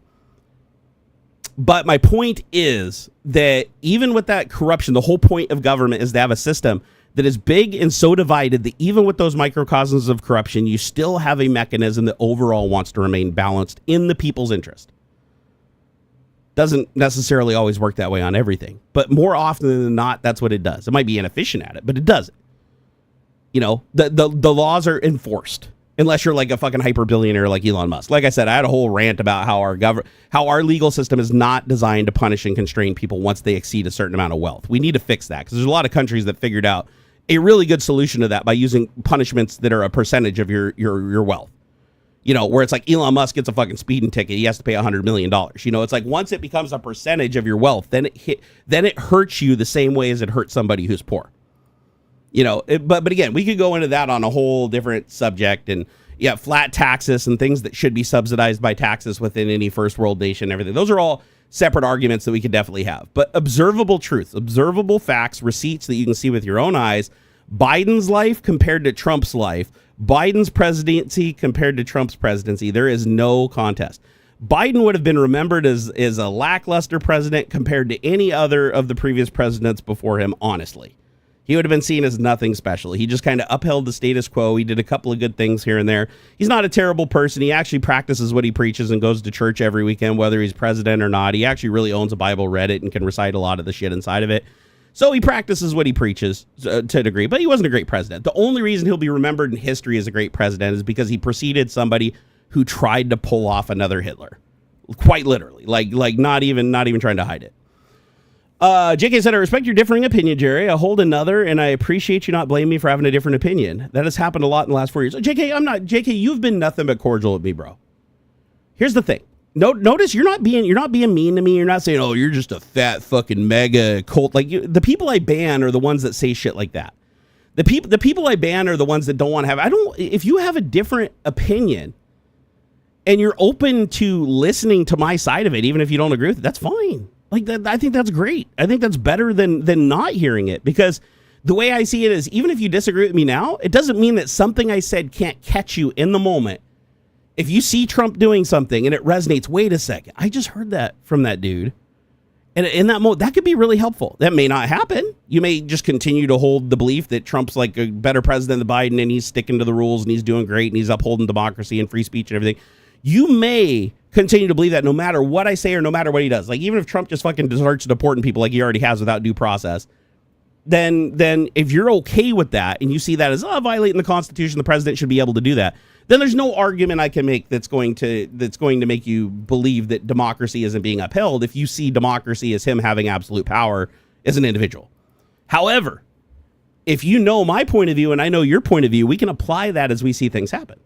But my point is that even with that corruption, the whole point of government is to have a system that is big and so divided that even with those microcosms of corruption, you still have a mechanism that overall wants to remain balanced in the people's interest. Doesn't necessarily always work that way on everything, but more often than not, that's what it does. It might be inefficient at it, but it does it. You know, the laws are enforced unless you're like a fucking hyper billionaire like Elon Musk. Like I said, I had a whole rant about how our legal system is not designed to punish and constrain people once they exceed a certain amount of wealth. We need to fix that because there's a lot of countries that figured out a really good solution to that by using punishments that are a percentage of your wealth. You know, where it's like Elon Musk gets a fucking speeding ticket, he has to pay $100 million. You know, it's like once it becomes a percentage of your wealth, then it hurts you the same way as it hurts somebody who's poor. But again, we could go into that on a whole different subject, and yeah, flat taxes and things that should be subsidized by taxes within any first world nation and everything. Those are all separate arguments that we could definitely have. But observable truths, observable facts, receipts that you can see with your own eyes, Biden's life compared to Trump's life, Biden's presidency compared to Trump's presidency, there is no contest. Biden would have been remembered as a lackluster president compared to any other of the previous presidents before him, honestly. He would have been seen as nothing special. He just kind of upheld the status quo. He did a couple of good things here and there. He's not a terrible person. He actually practices what he preaches and goes to church every weekend, whether he's president or not. He actually really owns a Bible, read it, and can recite a lot of the shit inside of it. So he practices what he preaches to a degree, but he wasn't a great president. The only reason he'll be remembered in history as a great president is because he preceded somebody who tried to pull off another Hitler. Quite literally. Like not even trying to hide it. JK said, I respect your differing opinion, Jerry. I hold another, and I appreciate you not blaming me for having a different opinion. That has happened a lot in the last 4 years. JK, you've been nothing but cordial with me, bro. Here's the thing. Notice you're not being mean to me. You're not saying, oh, you're just a fat fucking mega cult. Like the people I ban are the ones that say shit like that. The people I ban are the ones that don't want to have. If you have a different opinion and you're open to listening to my side of it, even if you don't agree with it, that's fine. Like that, I think that's great. I think that's better than not hearing it, because the way I see it is, even if you disagree with me now, it doesn't mean that something I said can't catch you in the moment. If you see Trump doing something and it resonates, wait a second, I just heard that from that dude. And in that moment, that could be really helpful. That may not happen. You may just continue to hold the belief that Trump's like a better president than Biden, and he's sticking to the rules and he's doing great and he's upholding democracy and free speech and everything. You may continue to believe that no matter what I say or no matter what he does. Like, even if Trump just fucking starts deporting people like he already has without due process, then if you're okay with that and you see that as violating the Constitution, the president should be able to do that, then there's no argument I can make that's going to make you believe that democracy isn't being upheld if you see democracy as him having absolute power as an individual. However, if you know my point of view and I know your point of view, we can apply that as we see things happen.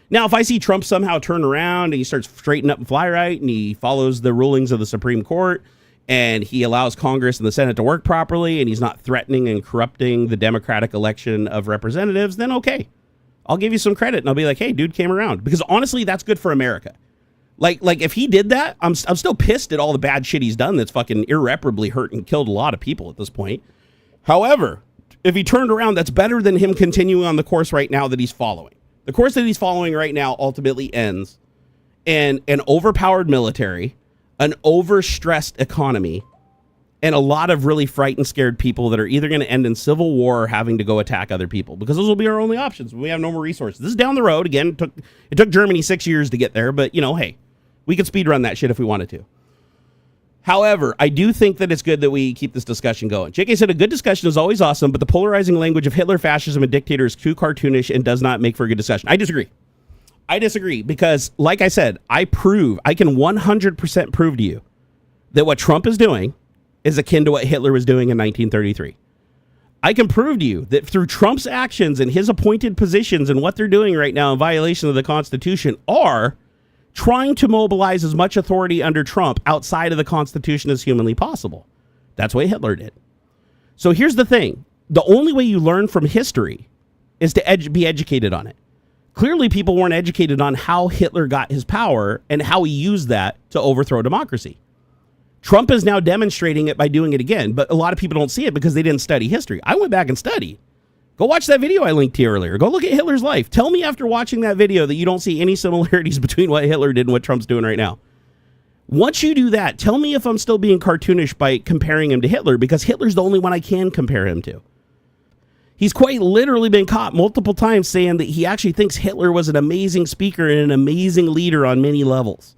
Now, if I see Trump somehow turn around and he starts straightening up and fly right and he follows the rulings of the Supreme Court and he allows Congress and the Senate to work properly and he's not threatening and corrupting the democratic election of representatives, then okay. I'll give you some credit and I'll be like, hey, dude came around. Because honestly, that's good for America. Like if he did that, I'm still pissed at all the bad shit he's done that's fucking irreparably hurt and killed a lot of people at this point. However, if he turned around, that's better than him continuing on the course right now that he's following. The course that he's following right now ultimately ends in an overpowered military, an overstressed economy, and a lot of really frightened, scared people that are either going to end in civil war or having to go attack other people, because those will be our only options. We have no more resources. This is down the road. Again, it took Germany 6 years to get there, but, hey, we could speed run that shit if we wanted to. However, I do think that it's good that we keep this discussion going. JK said, a good discussion is always awesome, but the polarizing language of Hitler, fascism, and dictator is too cartoonish and does not make for a good discussion. I disagree because, like I said, I can 100% prove to you that what Trump is doing is akin to what Hitler was doing in 1933. I can prove to you that through Trump's actions and his appointed positions and what they're doing right now in violation of the Constitution are trying to mobilize as much authority under Trump outside of the Constitution as humanly possible. That's what Hitler did. So here's the thing. The only way you learn from history is to be educated on it. Clearly, people weren't educated on how Hitler got his power and how he used that to overthrow democracy. Trump is now demonstrating it by doing it again, but a lot of people don't see it because they didn't study history. I went back and studied. Go watch that video I linked to you earlier. Go look at Hitler's life. Tell me after watching that video that you don't see any similarities between what Hitler did and what Trump's doing right now. Once you do that, tell me if I'm still being cartoonish by comparing him to Hitler, because Hitler's the only one I can compare him to. He's quite literally been caught multiple times saying that he actually thinks Hitler was an amazing speaker and an amazing leader on many levels.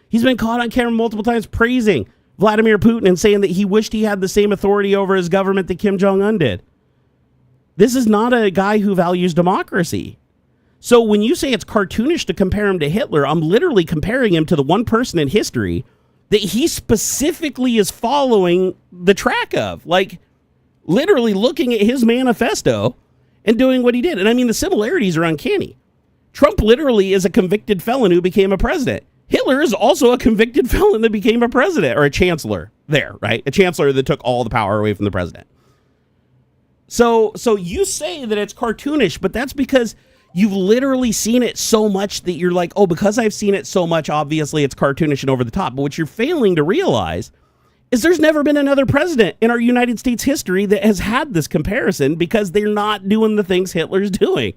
He's been caught on camera multiple times praising Vladimir Putin and saying that he wished he had the same authority over his government that Kim Jong-un did. This is not a guy who values democracy. So when you say it's cartoonish to compare him to Hitler, I'm literally comparing him to the one person in history that he specifically is following the track of. Like, literally looking at his manifesto and doing what he did. And I mean, the similarities are uncanny. Trump literally is a convicted felon who became a president. Hitler is also a convicted felon that became a president, or a chancellor there, right? A chancellor that took all the power away from the president. So you say that it's cartoonish, but that's because you've literally seen it so much that you're like, oh, because I've seen it so much, obviously it's cartoonish and over the top. But what you're failing to realize is there's never been another president in our United States history that has had this comparison, because they're not doing the things Hitler's doing.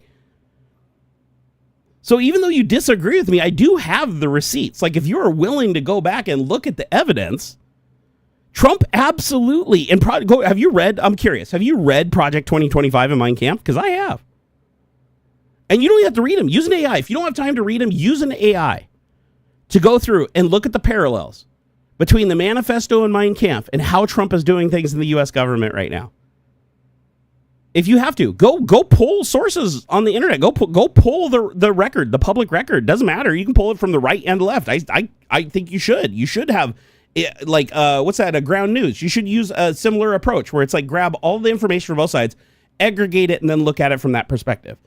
So even though you disagree with me, I do have the receipts. Like, if you are willing to go back and look at the evidence, Trump absolutely, and have you read, I'm curious, have you read Project 2025 in Mein Kampf? Because I have. And you don't even have to read them. Use an AI. If you don't have time to read them, use an AI to go through and look at the parallels between the manifesto and Mein Kampf and how Trump is doing things in the U.S. government right now. If you have to, go pull sources on the internet. Go pull the record, the public record. Doesn't matter. You can pull it from the right and left. I think you should. You should have, like, what's that? A ground news. You should use a similar approach where it's like grab all the information from both sides, aggregate it, and then look at it from that perspective.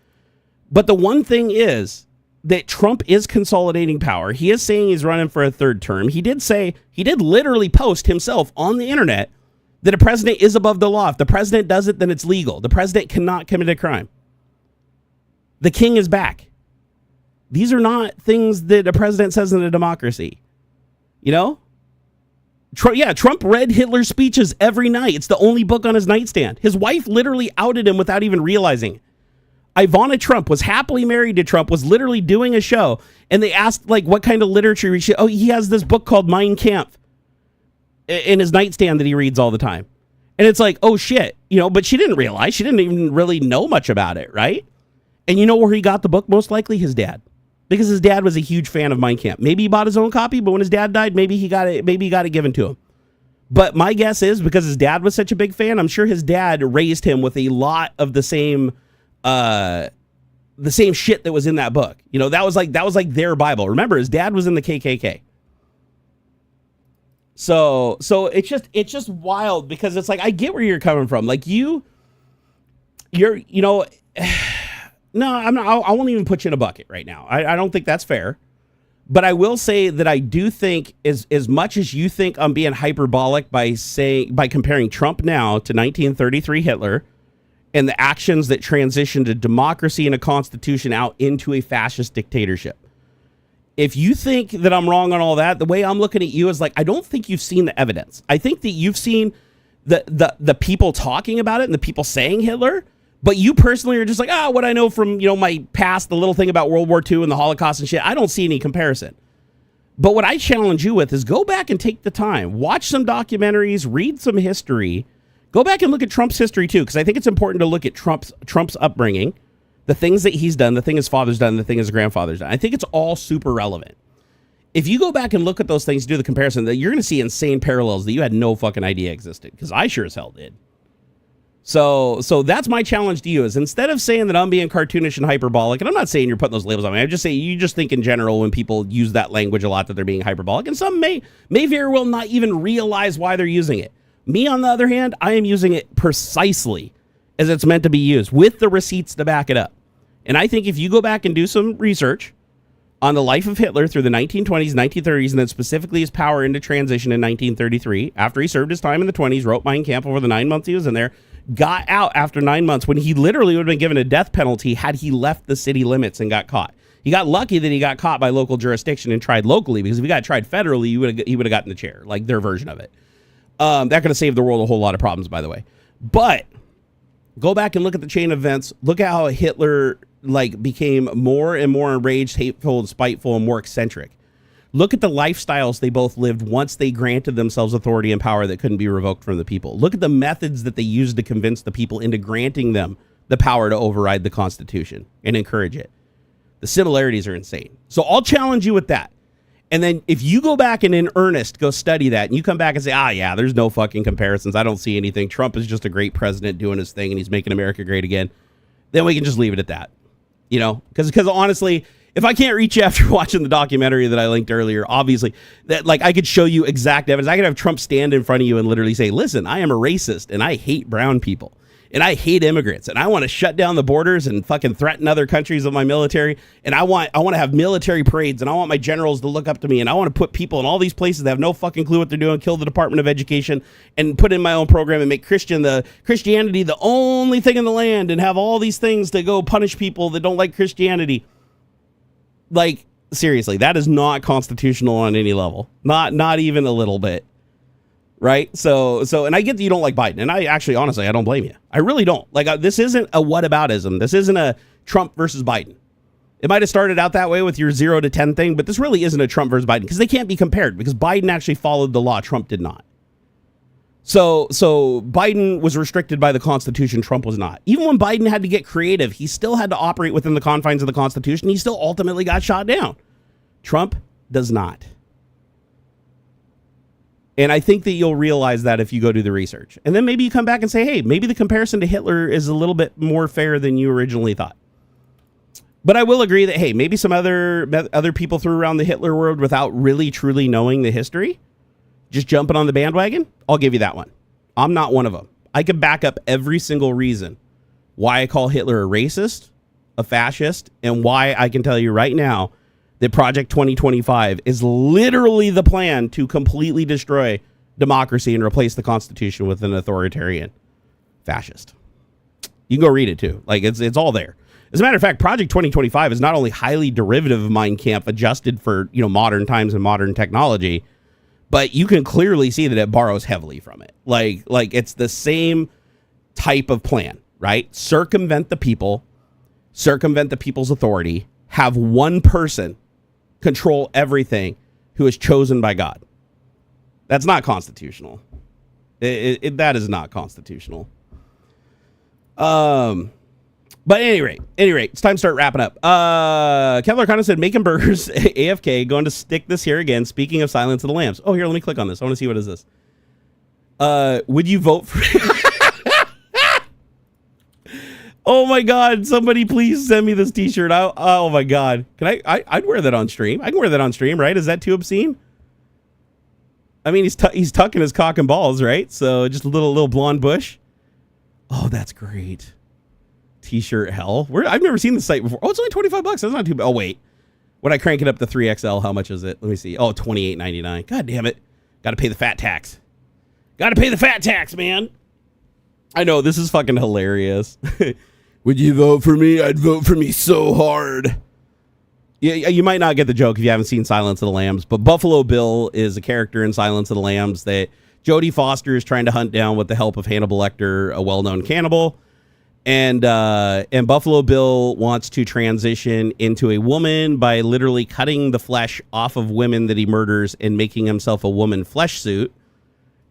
But the one thing is that Trump is consolidating power. He is saying he's running for a third term. He did literally post himself on the internet that a president is above the law. If the president does it, then it's legal. The president cannot commit a crime. The king is back. These are not things that a president says in a democracy. You know? Trump read Hitler's speeches every night. It's the only book on his nightstand. His wife literally outed him without even realizing it. Ivana Trump was happily married to Trump, was literally doing a show, and they asked, like, what kind of literature he should. Oh, he has this book called Mein Kampf in his nightstand that he reads all the time. And it's like, oh shit, but she didn't realize. She didn't even really know much about it, right? And you know where he got the book? Most likely his dad. Because his dad was a huge fan of Mein Kampf. Maybe he bought his own copy, but when his dad died, maybe he got it given to him. But my guess is, because his dad was such a big fan, I'm sure his dad raised him with a lot of the same shit that was in that book. That was like their Bible. Remember, his dad was in the KKK. So it's just wild, because it's like, I get where you're coming from. Like, you're no, I'm not. I won't even put you in a bucket right now. I don't think that's fair. But I will say that I do think, as much as you think I'm being hyperbolic by comparing Trump now to 1933 Hitler and the actions that transitioned a democracy and a constitution out into a fascist dictatorship. If you think that I'm wrong on all that, the way I'm looking at you is like, I don't think you've seen the evidence. I think that you've seen the people talking about it and the people saying Hitler, but you personally are just like, what I know from, my past, the little thing about World War II and the Holocaust and shit, I don't see any comparison. But what I challenge you with is go back and take the time, watch some documentaries, read some history, go back and look at Trump's history too, because I think it's important to look at Trump's upbringing, the things that he's done, the thing his father's done, the thing his grandfather's done. I think it's all super relevant. If you go back and look at those things, do the comparison, that you're going to see insane parallels that you had no fucking idea existed, because I sure as hell did. So that's my challenge to you, is instead of saying that I'm being cartoonish and hyperbolic, and I'm not saying you're putting those labels on me, I'm just saying you just think in general when people use that language a lot that they're being hyperbolic, and some may very well not even realize why they're using it. Me, on the other hand, I am using it precisely as it's meant to be used, with the receipts to back it up. And I think if you go back and do some research on the life of Hitler through the 1920s, 1930s, and then specifically his power into transition in 1933, after he served his time in the 20s, wrote Mein Kampf over the 9 months he was in there, got out after 9 months when he literally would have been given a death penalty had he left the city limits and got caught. He got lucky that he got caught by local jurisdiction and tried locally, because if he got tried federally, he would have gotten the chair, like their version of it. That could have saved the world a whole lot of problems, by the way. But go back and look at the chain of events. Look at how Hitler became more and more enraged, hateful, and spiteful, and more eccentric. Look at the lifestyles they both lived once they granted themselves authority and power that couldn't be revoked from the people. Look at the methods that they used to convince the people into granting them the power to override the Constitution and encourage it. The similarities are insane. So I'll challenge you with that. And then if you go back and in earnest go study that, and you come back and say, yeah, there's no fucking comparisons, I don't see anything, Trump is just a great president doing his thing and he's making America great again, then we can just leave it at that. Because honestly, if I can't reach you after watching the documentary that I linked earlier, obviously, that I could show you exact evidence. I could have Trump stand in front of you and literally say, listen, I am a racist and I hate brown people. and I hate immigrants, and I want to shut down the borders and fucking threaten other countries with my military, and I want to have military parades, and I want my generals to look up to me, and I want to put people in all these places that have no fucking clue what they're doing, kill the Department of Education, and put in my own program and make Christianity the only thing in the land, and have all these things to go punish people that don't like Christianity. Like, seriously, that is not constitutional on any level. Not even a little bit. Right? So, and I get that you don't like Biden, and I actually, honestly, I don't blame you. I really don't. Like, this isn't a whataboutism. This isn't a Trump versus Biden. It might have started out that way with your 0 to 10 thing, but this really isn't a Trump versus Biden, because they can't be compared, because Biden actually followed the law. Trump did not. So Biden was restricted by the Constitution. Trump was not. Even when Biden had to get creative, he still had to operate within the confines of the Constitution. He still ultimately got shot down. Trump does not. And I think that you'll realize that if you go do the research. And then maybe you come back and say, hey, maybe the comparison to Hitler is a little bit more fair than you originally thought. But I will agree that, hey, maybe some other people threw around the Hitler word without really, truly knowing the history. Just jumping on the bandwagon. I'll give you that one. I'm not one of them. I can back up every single reason why I call Hitler a racist, a fascist, and why I can tell you right now that Project 2025 is literally the plan to completely destroy democracy and replace the Constitution with an authoritarian fascist. You can go read it too. Like, it's all there. As a matter of fact, Project 2025 is not only highly derivative of Mein Kampf, adjusted for, modern times and modern technology, but you can clearly see that it borrows heavily from it. Like it's the same type of plan, right? Circumvent the people's authority, have one person control everything who is chosen by God. That's not constitutional. That is not constitutional. But at any rate, it's time to start wrapping up. Kevlar Connor said, making burgers, AFK, going to stick this here again. Speaking of Silence of the Lambs. Oh, here, let me click on this. I want to see what is this. Would you vote for... Oh my God! Somebody please send me this T-shirt. Oh my God! Can I'd wear that on stream. I can wear that on stream, right? Is that too obscene? I mean, he's tucking his cock and balls, right? So just a little blonde bush. Oh, that's great. T-shirt hell. I've never seen the site before. Oh, it's only $25. That's not too bad. Oh wait, when I crank it up to 3XL, how much is it? Let me see. Oh, $28.99. God damn it! Got to pay the fat tax. Got to pay the fat tax, man. I know, this is fucking hilarious. Would you vote for me? I'd vote for me so hard. Yeah, you might not get the joke if you haven't seen Silence of the Lambs, but Buffalo Bill is a character in Silence of the Lambs that Jodie Foster is trying to hunt down with the help of Hannibal Lecter, a well-known cannibal. And Buffalo Bill wants to transition into a woman by literally cutting the flesh off of women that he murders and making himself a woman flesh suit.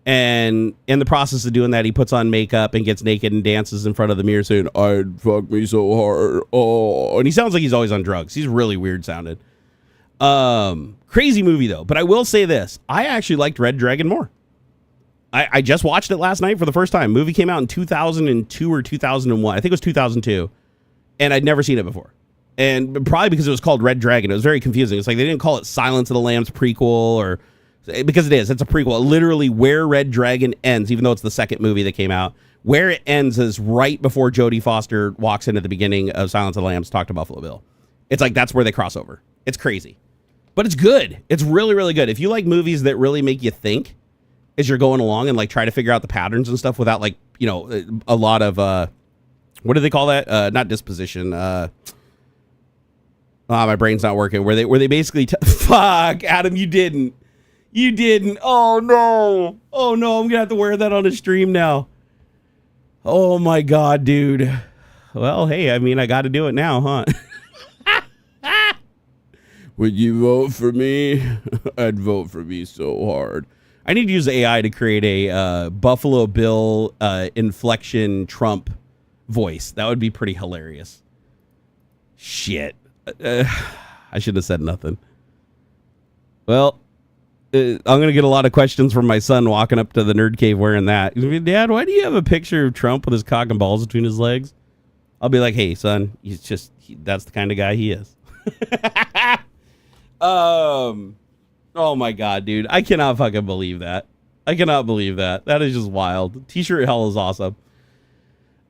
And in the process of doing that, he puts on makeup and gets naked and dances in front of the mirror saying, I'd fuck me so hard. Oh, and he sounds like he's always on drugs. He's really weird sounding. Crazy movie, though. But I will say this. I actually liked Red Dragon more. I just watched it last night for the first time. Movie came out in 2002 or 2001. I think it was 2002. And I'd never seen it before. And probably because it was called Red Dragon. It was very confusing. It's like they didn't call it Silence of the Lambs prequel or... Because it is. It's a prequel. Literally where Red Dragon ends, even though it's the second movie that came out, where it ends is right before Jodie Foster walks in at the beginning of Silence of the Lambs to talk to Buffalo Bill. It's like that's where they cross over. It's crazy. But it's good. It's really, really good. If you like movies that really make you think as you're going along and like try to figure out the patterns and stuff without like, a lot of, what do they call that? Not disposition. My brain's not working. Where they basically, fuck, Adam, you didn't. Oh no. I'm gonna have to wear that on a stream now. Oh my God, dude. Well, hey, I mean, I got to do it now, huh? Would you vote for me? I'd vote for me so hard. I need to use AI to create a Buffalo Bill inflection Trump voice. That would be pretty hilarious. Shit. I should have said nothing. Well, I'm going to get a lot of questions from my son walking up to the nerd cave wearing that. He's like, Dad, why do you have a picture of Trump with his cock and balls between his legs? I'll be like, hey, son, that's the kind of guy he is. Oh my God, dude. I cannot fucking believe that. I cannot believe that. That is just wild. T-shirt hell is awesome.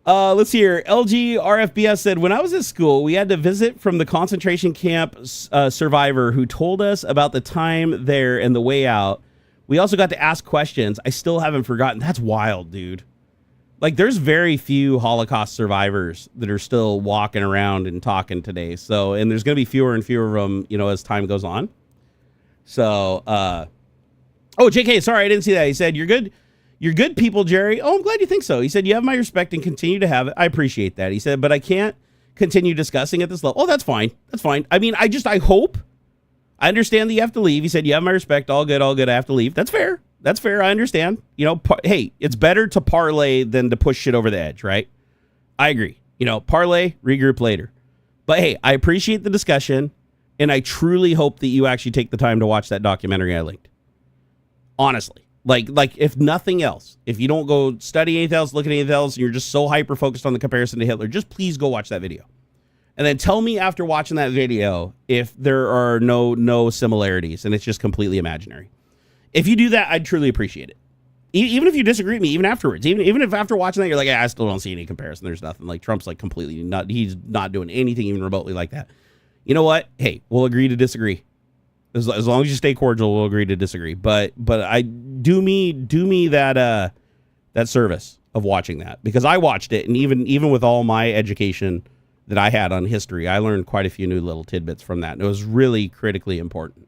Let's see here. LG RFBS said, when I was at school, we had to visit from the concentration camp survivor who told us about the time there and the way out. We also got to ask questions. I still haven't forgotten. That's wild, dude. Like, there's very few Holocaust survivors that are still walking around and talking today. So, and there's going to be fewer and fewer of them, you know, as time goes on. So, oh, JK, sorry, I didn't see that. He said, you're good. You're good people, Jerry. Oh, I'm glad you think so. He said, you have my respect and continue to have it. I appreciate that. He said, but I can't continue discussing at this level. Oh, that's fine. That's fine. I mean, I hope. I understand that you have to leave. He said, you have my respect. All good. All good. I have to leave. That's fair. That's fair. I understand. You know, hey, it's better to parlay than to push shit over the edge, right? I agree. You know, parlay, regroup later. But hey, I appreciate the discussion, and I truly hope that you actually take the time to watch that documentary I linked. Honestly. Like if nothing else, if you don't go study anything else, look at anything else, and you're just so hyper-focused on the comparison to Hitler, just please go watch that video. And then tell me after watching that video if there are no similarities and it's just completely imaginary. If you do that, I'd truly appreciate it. Even if you disagree with me, even afterwards, even if after watching that, you're like, yeah, I still don't see any comparison. There's nothing. Like, Trump's like completely not, he's not doing anything even remotely like that. You know what? Hey, we'll agree to disagree. As long as you stay cordial, we'll agree to disagree. But I do me that service of watching that, because I watched it, and even with all my education that I had on history, I learned quite a few new little tidbits from that, and it was really critically important.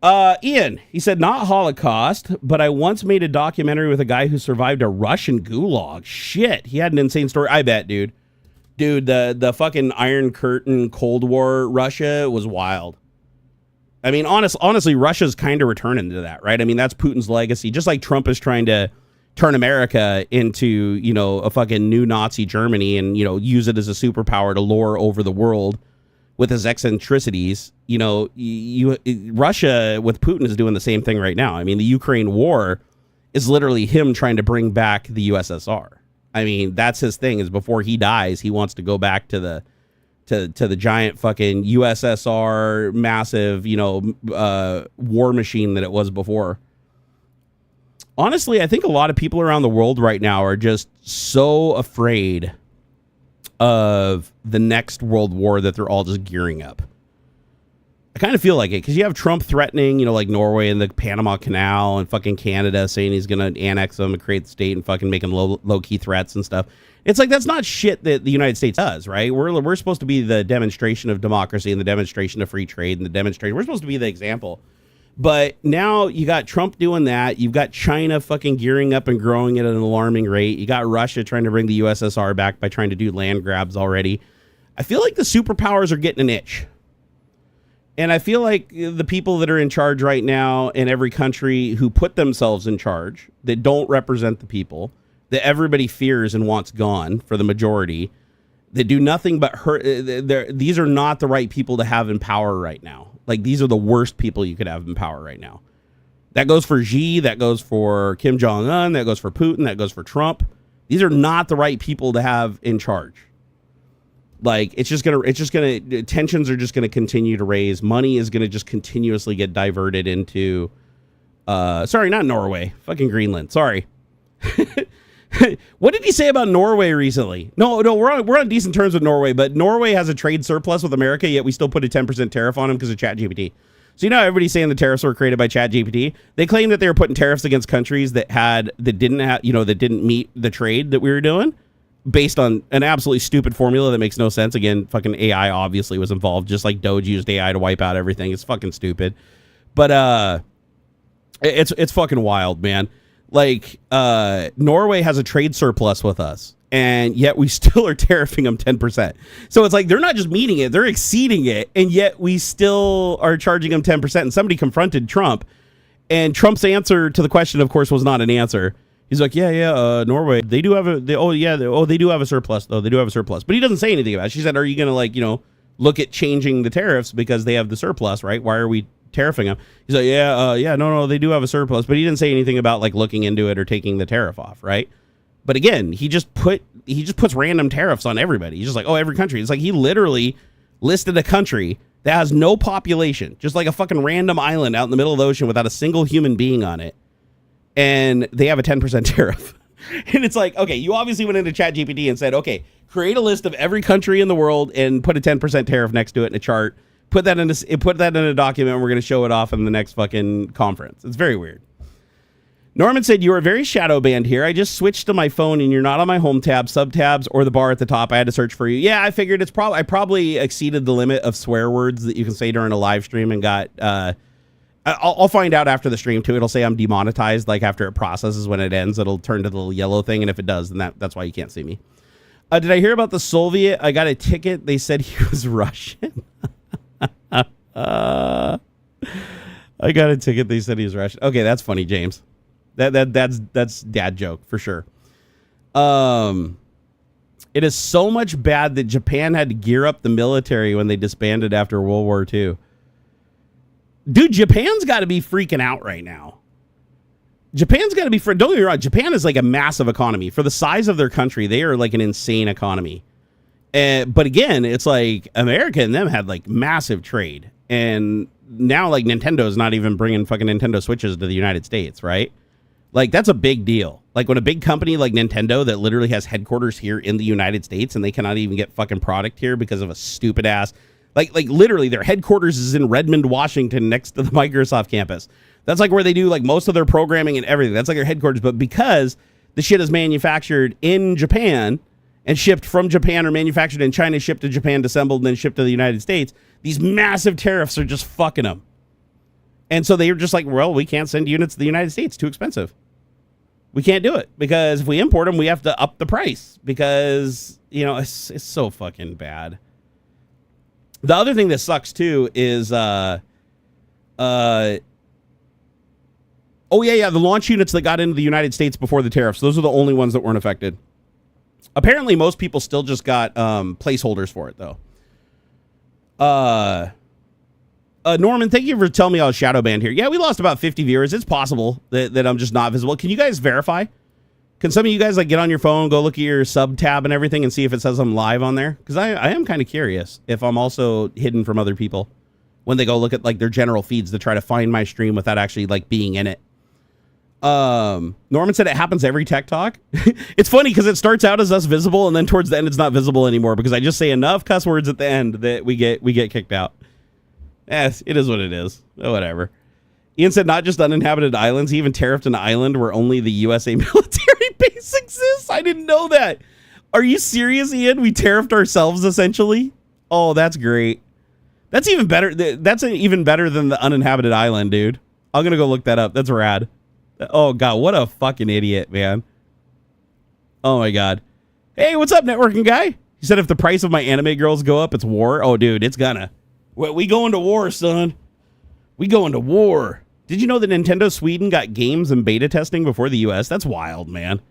Ian, he said, not Holocaust, but I once made a documentary with a guy who survived a Russian gulag. Shit, he had an insane story. I bet, dude, the fucking Iron Curtain Cold War Russia was wild. I mean, honestly, Russia's kind of returning to that, right? I mean, that's Putin's legacy. Just like Trump is trying to turn America into, you know, a fucking new Nazi Germany and, you know, use it as a superpower to lure over the world with his eccentricities. You know, Russia with Putin is doing the same thing right now. I mean, the Ukraine war is literally him trying to bring back the USSR. I mean, that's his thing, is before he dies, he wants to go back to the giant fucking USSR massive, you know, war machine that it was before. Honestly, I think a lot of people around the world right now are just so afraid of the next world war that they're all just gearing up. I kind of feel like it, because you have Trump threatening, you know, like Norway and the Panama Canal, and fucking Canada saying he's going to annex them and create the state, and fucking making low-key threats and stuff. It's like, that's not shit that the United States does, right? We're supposed to be the demonstration of democracy and the demonstration of free trade and the demonstration. We're supposed to be the example. But now you got Trump doing that. You've got China fucking gearing up and growing at an alarming rate. You got Russia trying to bring the USSR back by trying to do land grabs already. I feel like the superpowers are getting an itch. And I feel like the people that are in charge right now in every country who put themselves in charge, that don't represent the people, that everybody fears and wants gone for the majority, that do nothing but hurt. These are not the right people to have in power right now. Like, these are the worst people you could have in power right now. That goes for Xi, that goes for Kim Jong-un, that goes for Putin, that goes for Trump. These are not the right people to have in charge. Like, tensions are just gonna continue to raise. Money is gonna just continuously get diverted into, sorry, not Norway, fucking Greenland. Sorry. What did he say about Norway recently? No, we're on decent terms with Norway, but Norway has a trade surplus with America, yet we still put a 10% tariff on them because of ChatGPT. So, you know how everybody's saying the tariffs were created by ChatGPT? They claim that they were putting tariffs against countries that didn't meet the trade that we were doing, based on an absolutely stupid formula that makes no sense. Again, fucking AI obviously was involved, just like Doge used AI to wipe out everything. It's fucking stupid. But it's fucking wild, man. Like, Norway has a trade surplus with us, and yet we still are tariffing them 10%. So it's like, they're not just meeting it, they're exceeding it, and yet we still are charging them 10%. And somebody confronted Trump, and Trump's answer to the question, of course, was not an answer. He's like, Norway, they do have they do have a surplus, though. They do have a surplus. But he doesn't say anything about it. She said, are you going to, like, you know, look at changing the tariffs because they have the surplus, right? Why are we tariffing them? He's like, no, they do have a surplus. But he didn't say anything about, like, looking into it or taking the tariff off, right? But again, he just puts random tariffs on everybody. He's just like, oh, every country. It's like he literally listed a country that has no population, just like a fucking random island out in the middle of the ocean without a single human being on it. And they have a 10% tariff. And it's like, okay, you obviously went into ChatGPT and said, okay, create a list of every country in the world and put a 10% tariff next to it in a chart. Put that in a document. And we're going to show it off in the next fucking conference. It's very weird. Norman said, you are very shadow banned here. I just switched to my phone and you're not on my home tab, sub tabs, or the bar at the top. I had to search for you. Yeah, I figured I probably exceeded the limit of swear words that you can say during a live stream and got, I'll find out after the stream too. It'll say I'm demonetized. Like after it processes, when it ends, it'll turn to the little yellow thing. And if it does, then that's why you can't see me. Did I hear about the Soviet? I got a ticket. They said he was Russian. I got a ticket. They said he was Russian. Okay, that's funny, James. That's dad joke for sure. It is so much bad that Japan had to gear up the military when they disbanded after World War II. Dude, Japan's got to be freaking out right now. Japan's got to be... Don't get me wrong. Japan is like a massive economy. For the size of their country, they are like an insane economy. But again, it's like America and them had like massive trade. And now like Nintendo's not even bringing fucking Nintendo Switches to the United States, right? Like that's a big deal. Like when a big company like Nintendo that literally has headquarters here in the United States and they cannot even get fucking product here because of a stupid ass... Like literally their headquarters is in Redmond, Washington, next to the Microsoft campus. That's like where they do like most of their programming and everything. That's like their headquarters. But because the shit is manufactured in Japan and shipped from Japan or manufactured in China, shipped to Japan, assembled, and then shipped to the United States, these massive tariffs are just fucking them. And so they're just like, well, we can't send units to the United States. Too expensive. We can't do it because if we import them, we have to up the price because, you know, it's so fucking bad. The other thing that sucks too is, the launch units that got into the United States before the tariffs, those are the only ones that weren't affected. Apparently, most people still just got placeholders for it though. Norman, thank you for telling me I was shadow banned here. Yeah, we lost about 50 viewers. It's possible that I'm just not visible. Can you guys verify? Can some of you guys like get on your phone, go look at your sub tab and everything and see if it says I'm live on there? Because I am kind of curious if I'm also hidden from other people when they go look at like their general feeds to try to find my stream without actually like being in it. Norman said it happens every Tech Talk. It's funny because it starts out as us visible and then towards the end it's not visible anymore because I just say enough cuss words at the end that we get kicked out. Yes, it is what it is. Oh, whatever. Ian said not just uninhabited islands, he even tariffed an island where only the USA military base exists. I didn't know that. Are you serious, Ian? We tariffed ourselves essentially? Oh, that's great. That's even better. That's even better than the uninhabited island, dude. I'm going to go look that up. That's rad. Oh, God. What a fucking idiot, man. Oh, my God. Hey, what's up, networking guy? He said if the price of my anime girls go up, it's war. Oh, dude, it's gonna. We going to war, son. We going to war. Did you know that Nintendo Sweden got games and beta testing before the US? That's wild, man.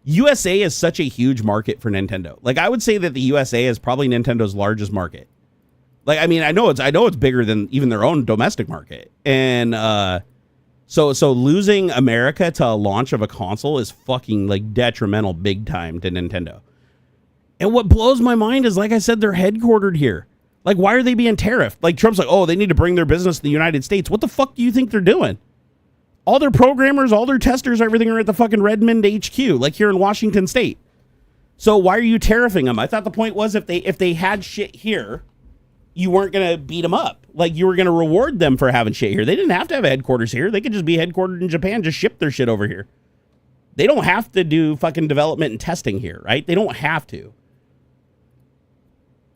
USA is such a huge market for Nintendo. Like, I would say that the USA is probably Nintendo's largest market. Like, I mean, I know it's bigger than even their own domestic market. And so losing America to a launch of a console is fucking like detrimental big time to Nintendo. And what blows my mind is, like I said, they're headquartered here. Like, why are they being tariffed? Like, Trump's like, oh, they need to bring their business to the United States. What the fuck do you think they're doing? All their programmers, all their testers, everything are at the fucking Redmond HQ, like here in Washington State. So why are you tariffing them? I thought the point was if they had shit here, you weren't going to beat them up. Like, you were going to reward them for having shit here. They didn't have to have a headquarters here. They could just be headquartered in Japan, just ship their shit over here. They don't have to do fucking development and testing here, right? They don't have to.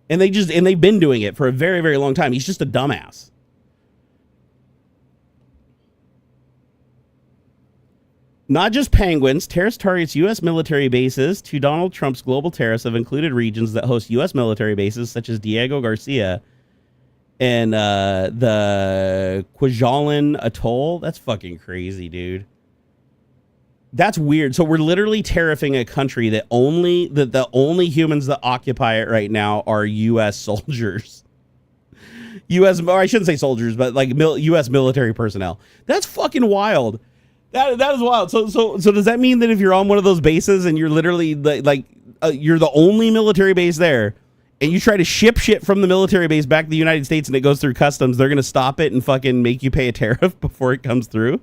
And they've been doing it for a very, very long time. He's just a dumbass. Not just penguins, tariffs targets U.S. military bases. To Donald Trump's global tariffs have included regions that host U.S. military bases, such as Diego Garcia and the Kwajalein Atoll. That's fucking crazy, dude. That's weird. So we're literally tariffing a country that the only humans that occupy it right now are U.S. soldiers. Or I shouldn't say soldiers, but like U.S. military personnel. That's fucking wild. That is wild. So does that mean that if you're on one of those bases and you're literally you're the only military base there, and you try to ship shit from the military base back to the United States and it goes through customs, they're gonna stop it and fucking make you pay a tariff before it comes through?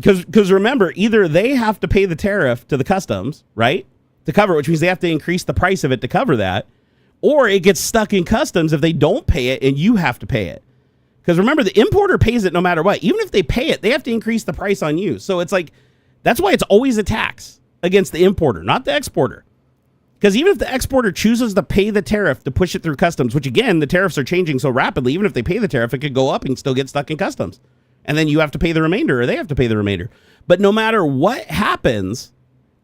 Because remember, either they have to pay the tariff to the customs, right, to cover it, which means they have to increase the price of it to cover that, or it gets stuck in customs if they don't pay it and you have to pay it. Because remember, the importer pays it no matter what. Even if they pay it, they have to increase the price on you. So it's like, that's why it's always a tax against the importer, not the exporter. Because even if the exporter chooses to pay the tariff to push it through customs, which again, the tariffs are changing so rapidly, even if they pay the tariff, it could go up and still get stuck in customs. And then you have to pay the remainder, or they have to pay the remainder. But no matter what happens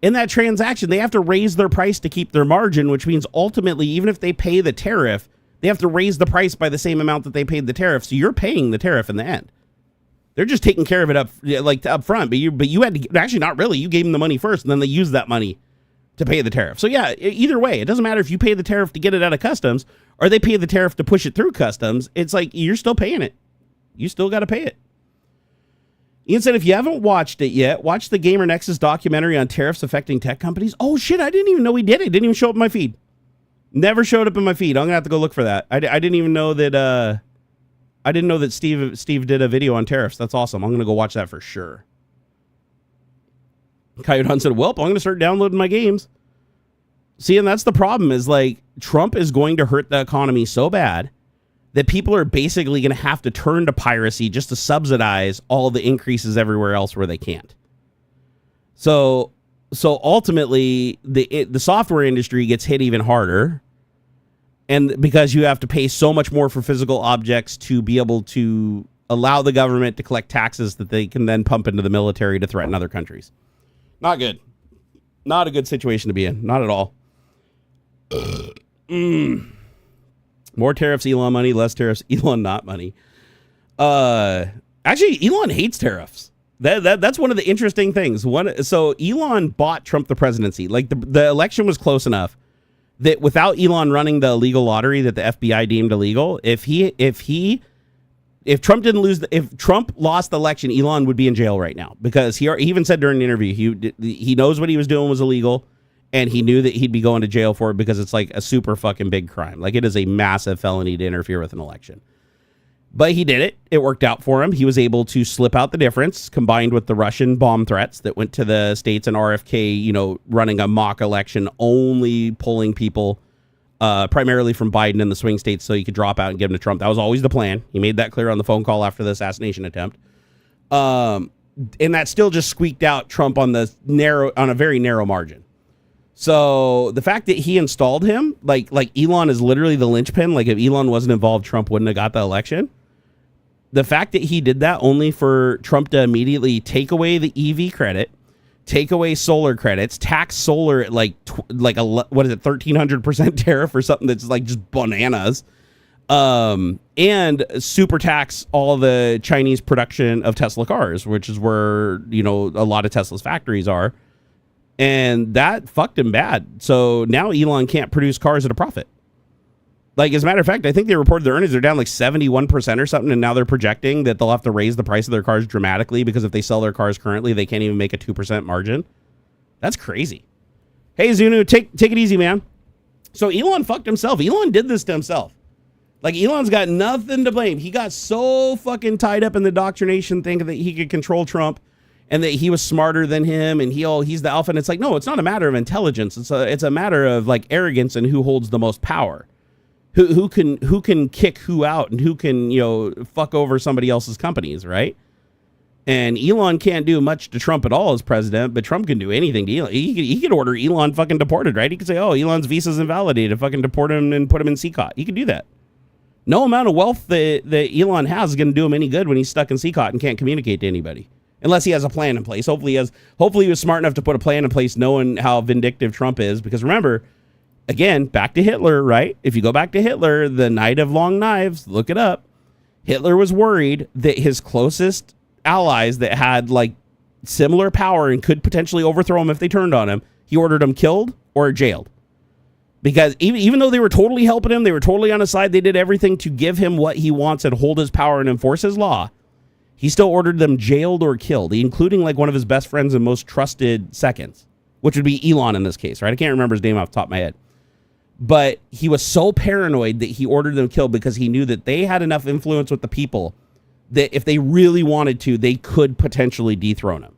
in that transaction, they have to raise their price to keep their margin, which means ultimately, even if they pay the tariff, they have to raise the price by the same amount that they paid the tariff. So you're paying the tariff in the end. They're just taking care of it up front, but you had to, actually not really. You gave them the money first, and then they used that money to pay the tariff. So yeah, either way, it doesn't matter if you pay the tariff to get it out of customs or they pay the tariff to push it through customs. It's like, you're still paying it. You still got to pay it. Ian said, if you haven't watched it yet, watch the Gamer Nexus documentary on tariffs affecting tech companies. Oh shit, I didn't even know he did it. It didn't even show up in my feed. Never showed up in my feed. I'm gonna have to go look for that. I didn't even know that. I didn't know that Steve did a video on tariffs. That's awesome. I'm gonna go watch that for sure. Coyote Hunt said, "Welp, I'm gonna start downloading my games." See, and that's the problem. Is like, Trump is going to hurt the economy so bad that people are basically going to have to turn to piracy just to subsidize all the increases everywhere else where they can't. So ultimately, the software industry gets hit even harder, and because you have to pay so much more for physical objects to be able to allow the government to collect taxes that they can then pump into the military to threaten other countries. Not good. Not a good situation to be in. Not at all. More tariffs, Elon money. Less tariffs, Elon not money. Actually, Elon hates tariffs. That's one of the interesting things. So Elon bought Trump the presidency. Like, the election was close enough that without Elon running the illegal lottery that the FBI deemed illegal, if Trump didn't lose, if Trump lost the election, Elon would be in jail right now, because he even said during the interview he knows what he was doing was illegal. And he knew that he'd be going to jail for it because it's like a super fucking big crime. Like, it is a massive felony to interfere with an election. But he did it. It worked out for him. He was able to slip out the difference, combined with the Russian bomb threats that went to the states, and RFK, running a mock election, only pulling people primarily from Biden and the swing states so he could drop out and give them to Trump. That was always the plan. He made that clear on the phone call after the assassination attempt. And that still just squeaked out Trump on a very narrow margin. So the fact that he installed him, like Elon is literally the linchpin. Like, if Elon wasn't involved, Trump wouldn't have got the election. The fact that he did that only for Trump to immediately take away the EV credit, take away solar credits, tax solar at what is it, 1,300% tariff or something that's like just bananas, and super tax all the Chinese production of Tesla cars, which is where a lot of Tesla's factories are. And that fucked him bad. So now Elon can't produce cars at a profit. Like, as a matter of fact, I think they reported their earnings are down like 71% or something. And now they're projecting that they'll have to raise the price of their cars dramatically, because if they sell their cars currently, they can't even make a 2% margin. That's crazy. Hey, Zunu, take it easy, man. So Elon fucked himself. Elon did this to himself. Like, Elon's got nothing to blame. He got so fucking tied up in the indoctrination thing that he could control Trump, and that he was smarter than him, and he's the alpha. And it's like, no, it's not a matter of intelligence. It's a matter of like arrogance and who holds the most power, who can kick who out, and who can fuck over somebody else's companies, right? And Elon can't do much to Trump at all as president, but Trump can do anything to Elon. He could order Elon fucking deported, right? He could say, oh, Elon's visa's invalidated, fucking deport him and put him in CCOT. He could do that. No amount of wealth that Elon has is going to do him any good when he's stuck in CCOT and can't communicate to anybody. Unless he has a plan in place. Hopefully he was smart enough to put a plan in place, knowing how vindictive Trump is. Because remember, again, back to Hitler, right? If you go back to Hitler, the Night of Long Knives, look it up. Hitler was worried that his closest allies that had like similar power and could potentially overthrow him if they turned on him, he ordered them killed or jailed. Because even though they were totally helping him, they were totally on his side, they did everything to give him what he wants and hold his power and enforce his law, he still ordered them jailed or killed, including like one of his best friends and most trusted seconds, which would be Elon in this case, right? I can't remember his name off the top of my head. But he was so paranoid that he ordered them killed, because he knew that they had enough influence with the people that if they really wanted to, they could potentially dethrone him.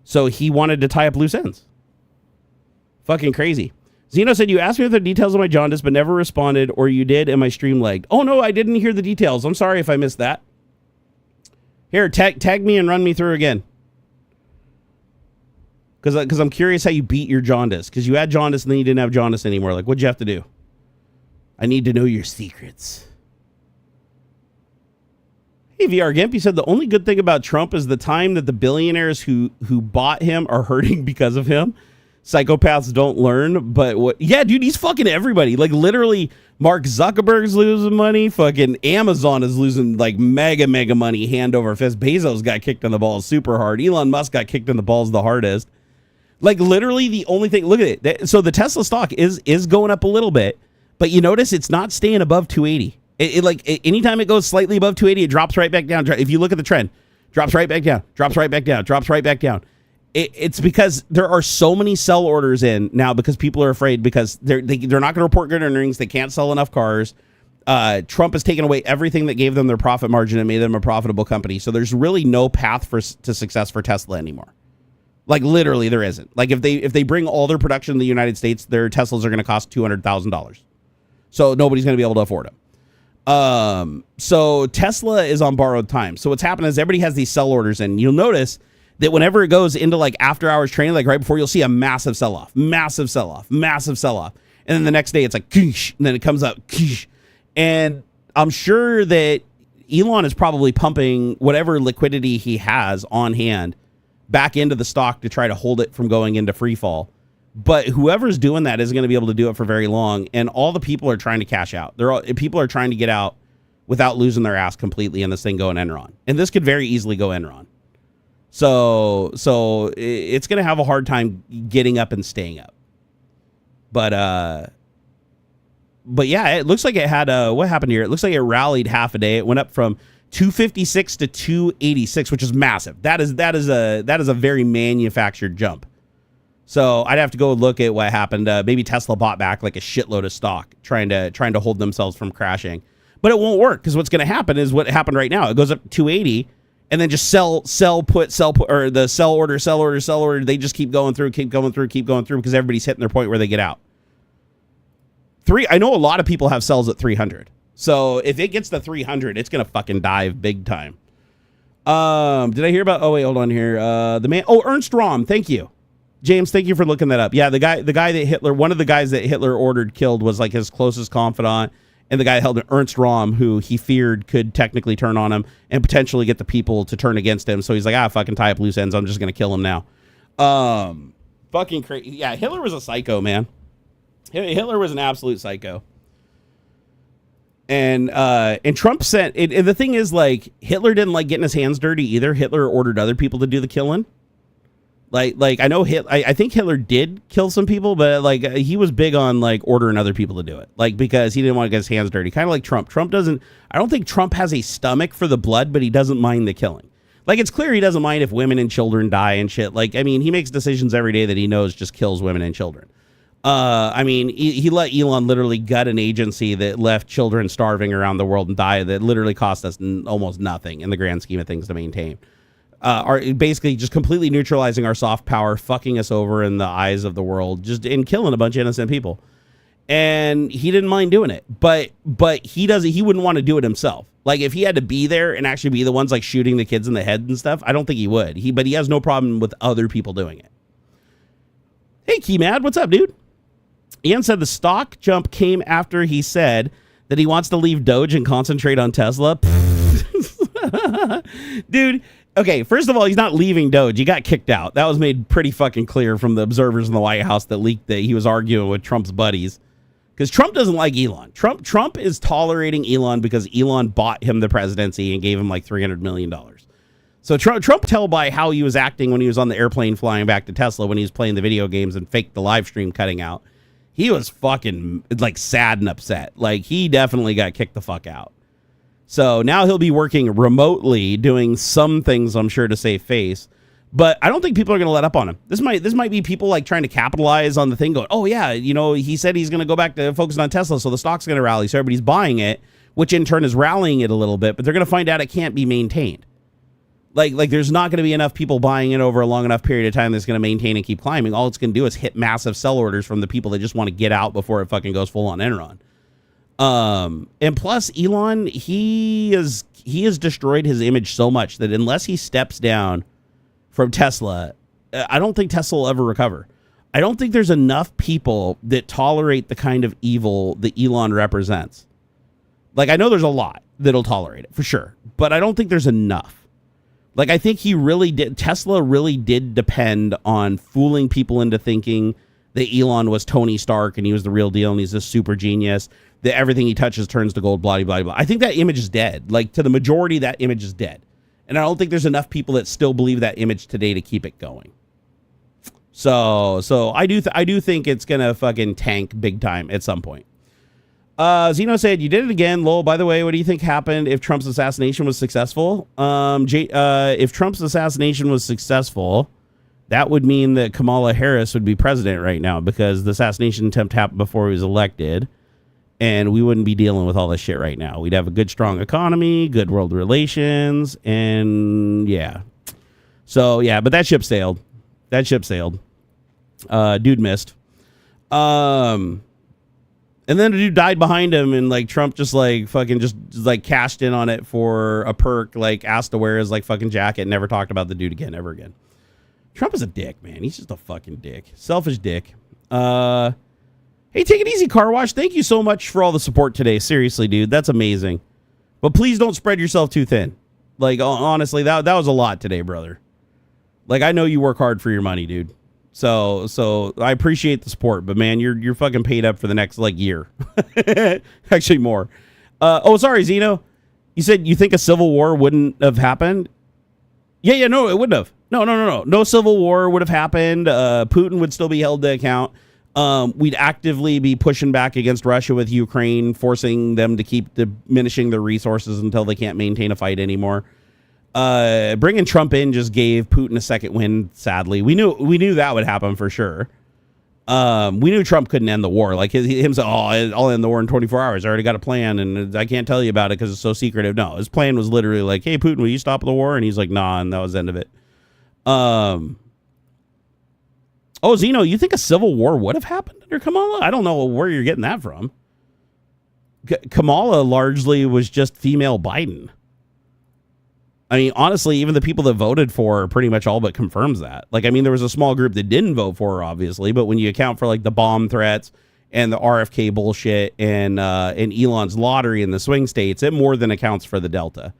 So he wanted to tie up loose ends. Fucking crazy. Zeno said, you asked me for the details of my jaundice, but never responded, or you did, and my stream lagged. Oh, no, I didn't hear the details. I'm sorry if I missed that. Here, tag me and run me through again. Because I'm curious how you beat your jaundice. Because you had jaundice and then you didn't have jaundice anymore. Like, what'd you have to do? I need to know your secrets. Hey, VR Gimp, you said the only good thing about Trump is the time that the billionaires who bought him are hurting because of him. Psychopaths don't learn, but what? Yeah, dude, he's fucking everybody. Like, literally, Mark Zuckerberg's losing money. Fucking Amazon is losing, like, mega money hand over fist. Bezos got kicked in the balls super hard. Elon Musk got kicked in the balls the hardest. Like, literally, the only thing... Look at it. So, the Tesla stock is going up a little bit, but you notice it's not staying above 280. Anytime it goes slightly above 280, it drops right back down. If you look at the trend, drops right back down, drops right back down, drops right back down. It's because there are so many sell orders in now because people are afraid because they're not going to report good earnings. They can't sell enough cars. Trump has taken away everything that gave them their profit margin and made them a profitable company. So there's really no path to success for Tesla anymore. Like, literally, there isn't. Like, if they bring all their production in the United States, their Teslas are going to cost $200,000. So nobody's going to be able to afford them. So Tesla is on borrowed time. So what's happened is everybody has these sell orders, and you'll notice that whenever it goes into like after hours trading, like right before, you'll see a massive sell-off. And then the next day it's like, koosh, and then it comes up, koosh. And I'm sure that Elon is probably pumping whatever liquidity he has on hand back into the stock to try to hold it from going into free fall. But whoever's doing that isn't going to be able to do it for very long. And all the people are trying to cash out. People are trying to get out without losing their ass completely and this thing going Enron. And this could very easily go Enron. So it's going to have a hard time getting up and staying up. But yeah, it looks like it had what happened here? It looks like it rallied half a day. It went up from 256 to 286, which is massive. That is a very manufactured jump. So I'd have to go look at what happened. Maybe Tesla bought back like a shitload of stock, trying to hold themselves from crashing. But it won't work because what's going to happen is what happened right now. It goes up to 280. And then just sell, put, or the sell order. They just keep going through because everybody's hitting their point where they get out. I know a lot of people have sells at 300. So if it gets to 300, it's going to fucking dive big time. Did I hear about, oh wait, hold on here. Ernst Röhm. Thank you. James, thank you for looking that up. Yeah, the guy that one of the guys that Hitler ordered killed was like his closest confidant. And the guy held Ernst Röhm, who he feared could technically turn on him and potentially get the people to turn against him. So he's like, fucking tie up loose ends. I'm just going to kill him now. Fucking crazy. Yeah, Hitler was a psycho, man. Hitler was an absolute psycho. And Trump sent it. And the thing is, like, Hitler didn't like getting his hands dirty either. Hitler ordered other people to do the killing. Like I know I think Hitler did kill some people, but like he was big on like ordering other people to do it, like because he didn't want to get his hands dirty. Kind of like Trump. I don't think Trump has a stomach for the blood, but he doesn't mind the killing. Like it's clear he doesn't mind if women and children die and shit. Like I mean, he makes decisions every day that he knows just kills women and children. I mean, he let Elon literally gut an agency that left children starving around the world and die. That literally cost us almost nothing in the grand scheme of things to maintain. Are basically just completely neutralizing our soft power, fucking us over in the eyes of the world, just in killing a bunch of innocent people. And he didn't mind doing it, but he wouldn't want to do it himself. Like if he had to be there and actually be the ones like shooting the kids in the head and stuff, I don't think he would. But he has no problem with other people doing it. Hey, Keymad, what's up, dude? Ian said the stock jump came after he said that he wants to leave Doge and concentrate on Tesla. Dude. Okay, first of all, he's not leaving Doge. He got kicked out. That was made pretty fucking clear from the observers in the White House that leaked that he was arguing with Trump's buddies. Because Trump doesn't like Elon. Trump is tolerating Elon because Elon bought him the presidency and gave him like $300 million. So Trump tell by how he was acting when he was on the airplane flying back to Tesla when he was playing the video games and faked the live stream cutting out. He was fucking like sad and upset. Like he definitely got kicked the fuck out. So now he'll be working remotely, doing some things, I'm sure, to save face. But I don't think people are going to let up on him. This might be people like trying to capitalize on the thing going, oh, yeah, you know, he said he's going to go back to focusing on Tesla, so the stock's going to rally. So everybody's buying it, which in turn is rallying it a little bit. But they're going to find out it can't be maintained. Like there's not going to be enough people buying it over a long enough period of time that's going to maintain and keep climbing. All it's going to do is hit massive sell orders from the people that just want to get out before it fucking goes full on Enron. And plus Elon, he has destroyed his image so much that unless he steps down from Tesla, I don't think Tesla will ever recover. I don't think there's enough people that tolerate the kind of evil that Elon represents. Like, I know there's a lot that'll tolerate it for sure, but I don't think there's enough. Like, I think Tesla really did depend on fooling people into thinking that Elon was Tony Stark and he was the real deal and he's this super genius, that everything he touches turns to gold, blah, blah, blah. I think that image is dead. Like, to the majority, that image is dead. And I don't think there's enough people that still believe that image today to keep it going. So I do think it's going to fucking tank big time at some point. Zeno said, you did it again. Lol, by the way, what do you think happened if Trump's assassination was successful? If Trump's assassination was successful, that would mean that Kamala Harris would be president right now because the assassination attempt happened before he was elected, and we wouldn't be dealing with all this shit right now. We'd have a good, strong economy, good world relations, and yeah. So, yeah, but that ship sailed. Dude missed. And then the dude died behind him, and like Trump just like fucking just like cashed in on it for a perk, like asked to wear his like fucking jacket, never talked about the dude again, ever again. Trump is a dick, man. He's just a fucking dick. Selfish dick. Hey, take it easy, Car Wash. Thank you so much for all the support today. Seriously, dude. That's amazing. But please don't spread yourself too thin. Like, honestly, that was a lot today, brother. Like, I know you work hard for your money, dude. So I appreciate the support, but man, you're fucking paid up for the next like year. Actually more. Sorry, Zeno. You said you think a civil war wouldn't have happened? Yeah, no, it wouldn't have. No. No civil war would have happened. Putin would still be held to account. We'd actively be pushing back against Russia with Ukraine, forcing them to keep diminishing their resources until they can't maintain a fight anymore. Bringing Trump in just gave Putin a second wind. Sadly, we knew that would happen for sure. We knew Trump couldn't end the war. Like him saying, I'll end the war in 24 hours. I already got a plan, and I can't tell you about it because it's so secretive. No, his plan was literally like, hey, Putin, will you stop the war? And he's like, nah, and that was the end of it. Zeno, you think a civil war would have happened under Kamala? I don't know where you're getting that from. Kamala largely was just female Biden. I mean, honestly, even the people that voted for her pretty much all but confirms that. Like, I mean, there was a small group that didn't vote for her, obviously, but when you account for like the bomb threats and the RFK bullshit and Elon's lottery in the swing states, it more than accounts for the Delta.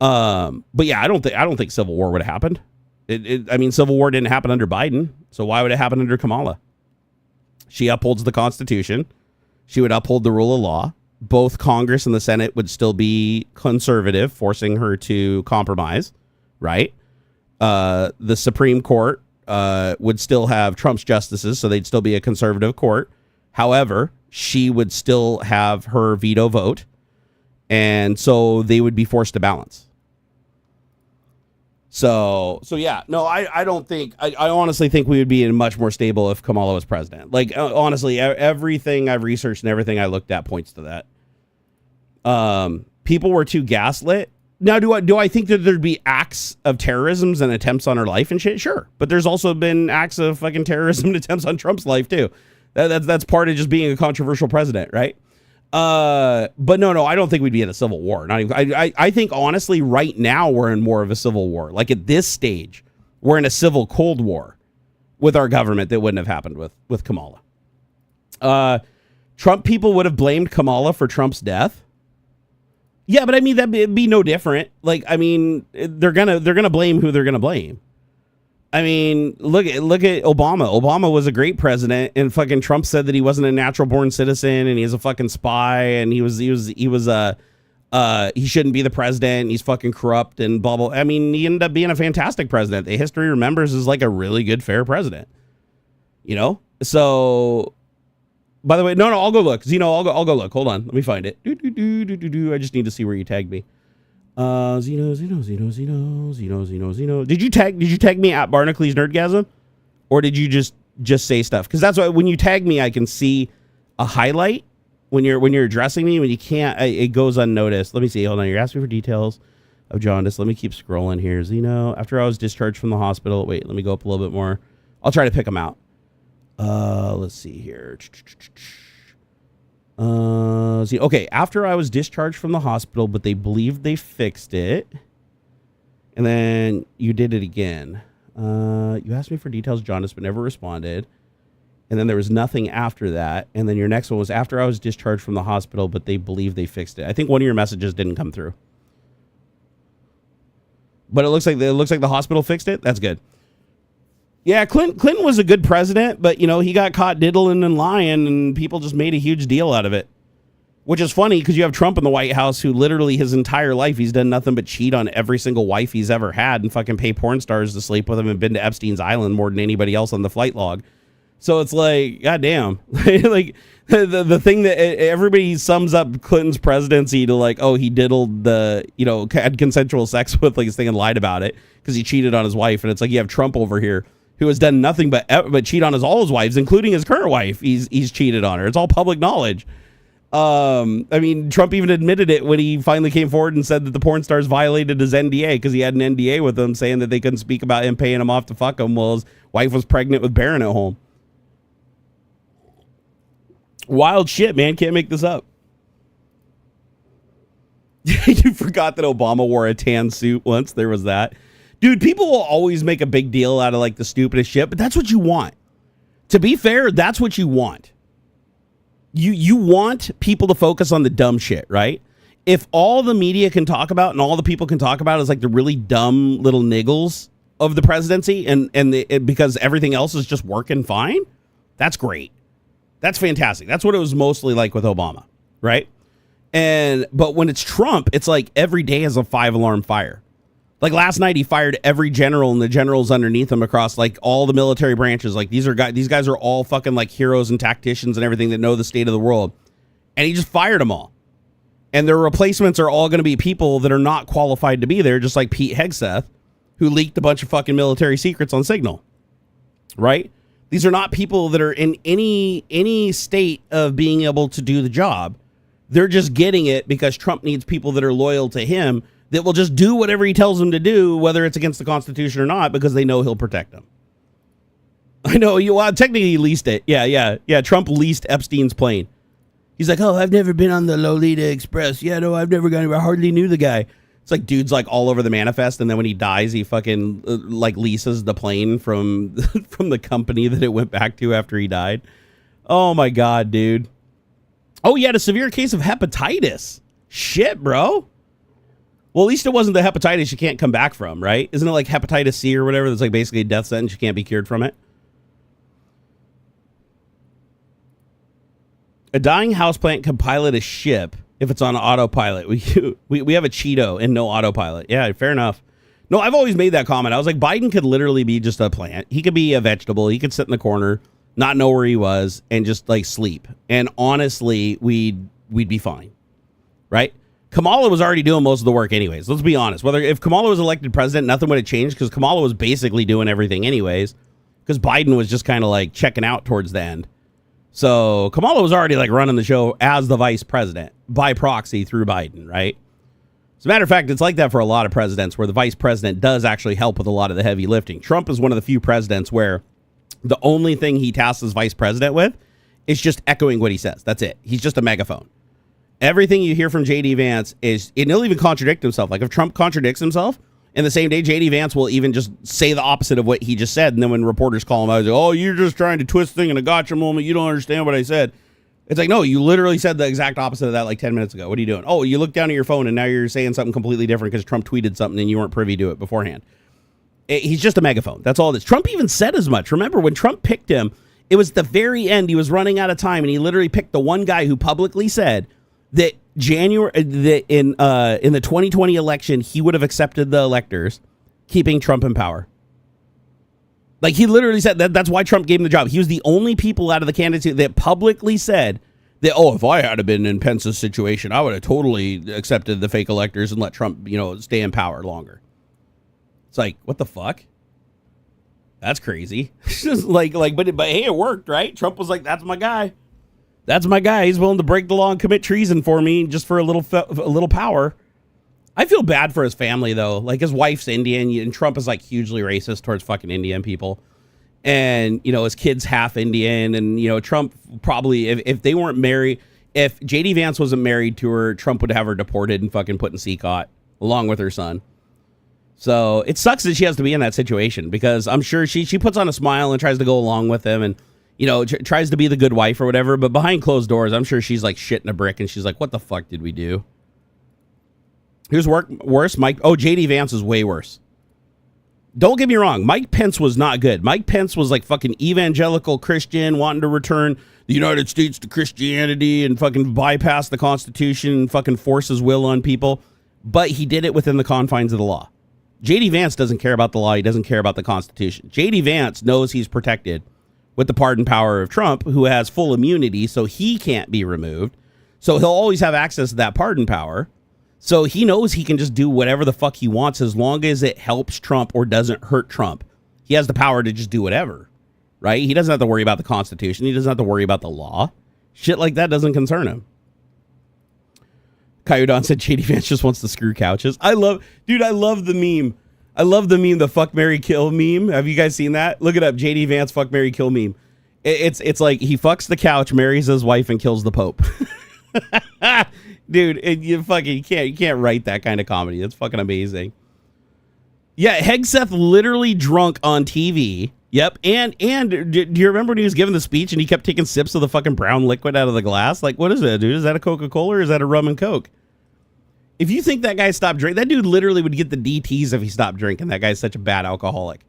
But yeah, I don't think civil war would have happened. I mean, civil war didn't happen under Biden, so why would it happen under Kamala? She upholds the Constitution. She would uphold the rule of law. Both Congress and the Senate would still be conservative, forcing her to compromise, right? The Supreme Court would still have Trump's justices, so they'd still be a conservative court. However, she would still have her veto vote, and so they would be forced to balance. So yeah, no, I don't think, I honestly think we would be in much more stable if Kamala was president. Like, honestly, everything I've researched and everything I looked at points to that. People were too gaslit. Now, do I think that there'd be acts of terrorism and attempts on her life and shit? Sure. But there's also been acts of fucking terrorism and attempts on Trump's life too. That's part of just being a controversial president, right? But no, I don't think we'd be in a civil war. Not even, I think honestly, right now we're in more of a civil war. Like at this stage, we're in a civil Cold War with our government that wouldn't have happened with Kamala. Trump people would have blamed Kamala for Trump's death. Yeah, but I mean that'd be no different. Like, I mean, they're gonna blame who they're gonna blame. I mean, look at Obama. Obama was a great president, and fucking Trump said that he wasn't a natural born citizen, and he's a fucking spy, and he shouldn't be the president. And he's fucking corrupt and blah blah. I mean, he ended up being a fantastic president. The history remembers as like a really good, fair president. You know. So, by the way, no, I'll go look. Zeno, I'll go look. Hold on, let me find it. I just need to see where you tagged me. Zeno. Did you tag me at Barnacules Nerdgasm, or did you just say stuff? Because that's why when you tag me, I can see a highlight when you're addressing me. When you can't, it goes unnoticed. Let me see. Hold on. You're asking for details of jaundice. Let me keep scrolling here. Zeno, after I was discharged from the hospital. Wait, let me go up a little bit more. I'll try to pick them out. Let's see here. Okay, after I was discharged from the hospital, but they believed they fixed it. And then you did it again. You asked me for details, jaundice, but never responded. And then there was nothing after that. And then your next one was after I was discharged from the hospital, but they believe they fixed it. I think one of your messages didn't come through. But it looks like the hospital fixed it. That's good. Yeah, Clinton was a good president, but you know, he got caught diddling and lying, and people just made a huge deal out of it. Which is funny because you have Trump in the White House, who literally his entire life he's done nothing but cheat on every single wife he's ever had and fucking pay porn stars to sleep with him and been to Epstein's Island more than anybody else on the flight log. So it's like, goddamn, like the thing that everybody sums up Clinton's presidency to like, oh, he diddled had consensual sex with like his thing and lied about it because he cheated on his wife. And it's like you have Trump over here who has done nothing but cheat on all his wives, including his current wife. He's cheated on her. It's all public knowledge. I mean, Trump even admitted it when he finally came forward and said that the porn stars violated his NDA because he had an NDA with them saying that they couldn't speak about him paying him off to fuck him while his wife was pregnant with Barron at home. Wild shit, man. Can't make this up. You forgot that Obama wore a tan suit once. There was that. Dude, people will always make a big deal out of like the stupidest shit, but that's what you want. To be fair, that's what you want. You want people to focus on the dumb shit, right? If all the media can talk about and all the people can talk about is like the really dumb little niggles of the presidency because everything else is just working fine, that's great. That's fantastic. That's what it was mostly like with Obama, right? But when it's Trump, it's like every day is a 5-alarm fire. Like last night, he fired every general and the generals underneath him across like all the military branches. Like these guys are all fucking like heroes and tacticians and everything that know the state of the world. And he just fired them all. And their replacements are all going to be people that are not qualified to be there, just like Pete Hegseth, who leaked a bunch of fucking military secrets on Signal, right? These are not people that are in any state of being able to do the job. They're just getting it because Trump needs people that are loyal to him that will just do whatever he tells them to do, whether it's against the Constitution or not, because they know he'll protect them. I know, technically he leased it. Yeah, Trump leased Epstein's plane. He's like, oh, I've never been on the Lolita Express. Yeah, no, I've never gone. I hardly knew the guy. It's like dude's like all over the manifest, and then when he dies, he fucking like leases the plane from the company that it went back to after he died. Oh my god, dude. Oh, he had a severe case of hepatitis. Shit, bro. Well, at least it wasn't the hepatitis you can't come back from, right? Isn't it like hepatitis C or whatever that's like basically a death sentence? You can't be cured from it. A dying houseplant can pilot a ship if it's on autopilot. We have a Cheeto and no autopilot. Yeah, fair enough. No, I've always made that comment. I was like, Biden could literally be just a plant. He could be a vegetable. He could sit in the corner, not know where he was, and just like sleep. And honestly, we'd be fine, right? Kamala was already doing most of the work anyways. Let's be honest. If Kamala was elected president, nothing would have changed because Kamala was basically doing everything anyways because Biden was just kind of like checking out towards the end. So Kamala was already like running the show as the vice president by proxy through Biden, right? As a matter of fact, it's like that for a lot of presidents where the vice president does actually help with a lot of the heavy lifting. Trump is one of the few presidents where the only thing he tasks his vice president with is just echoing what he says. That's it. He's just a megaphone. Everything you hear from J.D. Vance and he'll even contradict himself. Like if Trump contradicts himself, in the same day, J.D. Vance will even just say the opposite of what he just said. And then when reporters call him out, oh, you're just trying to twist thing in a gotcha moment. You don't understand what I said. It's like, no, you literally said the exact opposite of that like 10 minutes ago. What are you doing? Oh, you look down at your phone and now you're saying something completely different because Trump tweeted something and you weren't privy to it beforehand. He's just a megaphone. That's all it is. Trump even said as much. Remember, when Trump picked him, it was the very end. He was running out of time and he literally picked the one guy who publicly said that in the 2020 election, he would have accepted the electors, keeping Trump in power. Like he literally said that's why Trump gave him the job. He was the only people out of the candidates that publicly said that, oh, if I had been in Pence's situation, I would have totally accepted the fake electors and let Trump, stay in power longer. It's like, what the fuck? That's crazy. Just but hey, it worked, right? Trump was like, that's my guy. That's my guy. He's willing to break the law and commit treason for me just for a little power. I feel bad for his family though. Like his wife's Indian, and Trump is like hugely racist towards fucking Indian people. And, you know, his kid's half Indian, and, you know, Trump probably, if they weren't married, if JD Vance wasn't married to her, Trump would have her deported and fucking put in CCOT along with her son. So it sucks that she has to be in that situation, because I'm sure she puts on a smile and tries to go along with him, and, you know, tries to be the good wife or whatever. But behind closed doors, I'm sure she's like shitting a brick, and she's like, what the fuck did we do? Here's worse, Mike. Oh, JD Vance is way worse. Don't get me wrong. Mike Pence was not good. Mike Pence was like fucking evangelical Christian, wanting to return the United States to Christianity and fucking bypass the Constitution and fucking force his will on people. But he did it within the confines of the law. JD Vance doesn't care about the law. He doesn't care about the Constitution. JD Vance knows he's protected with the pardon power of Trump, who has full immunity, so he can't be removed. So he'll always have access to that pardon power. So he knows he can just do whatever the fuck he wants as long as it helps Trump or doesn't hurt Trump. He has the power to just do whatever, right? He doesn't have to worry about the Constitution. He doesn't have to worry about the law. Shit like that doesn't concern him. Coyote said JD Vance just wants to screw couches. I love the meme. I love the meme, the fuck, marry, kill meme. Have you guys seen that? Look it up, JD Vance fuck, marry, kill meme. It's like he fucks the couch, marries his wife, and kills the Pope. Dude, you can't write that kind of comedy. That's fucking amazing. Yeah, Hegseth literally drunk on TV. Yep, and do you remember when he was giving the speech and he kept taking sips of the fucking brown liquid out of the glass? Like, what is that, dude? Is that a Coca-Cola or is that a rum and Coke? If you think that guy stopped drinking, that dude literally would get the DTs if he stopped drinking. That guy's such a bad alcoholic.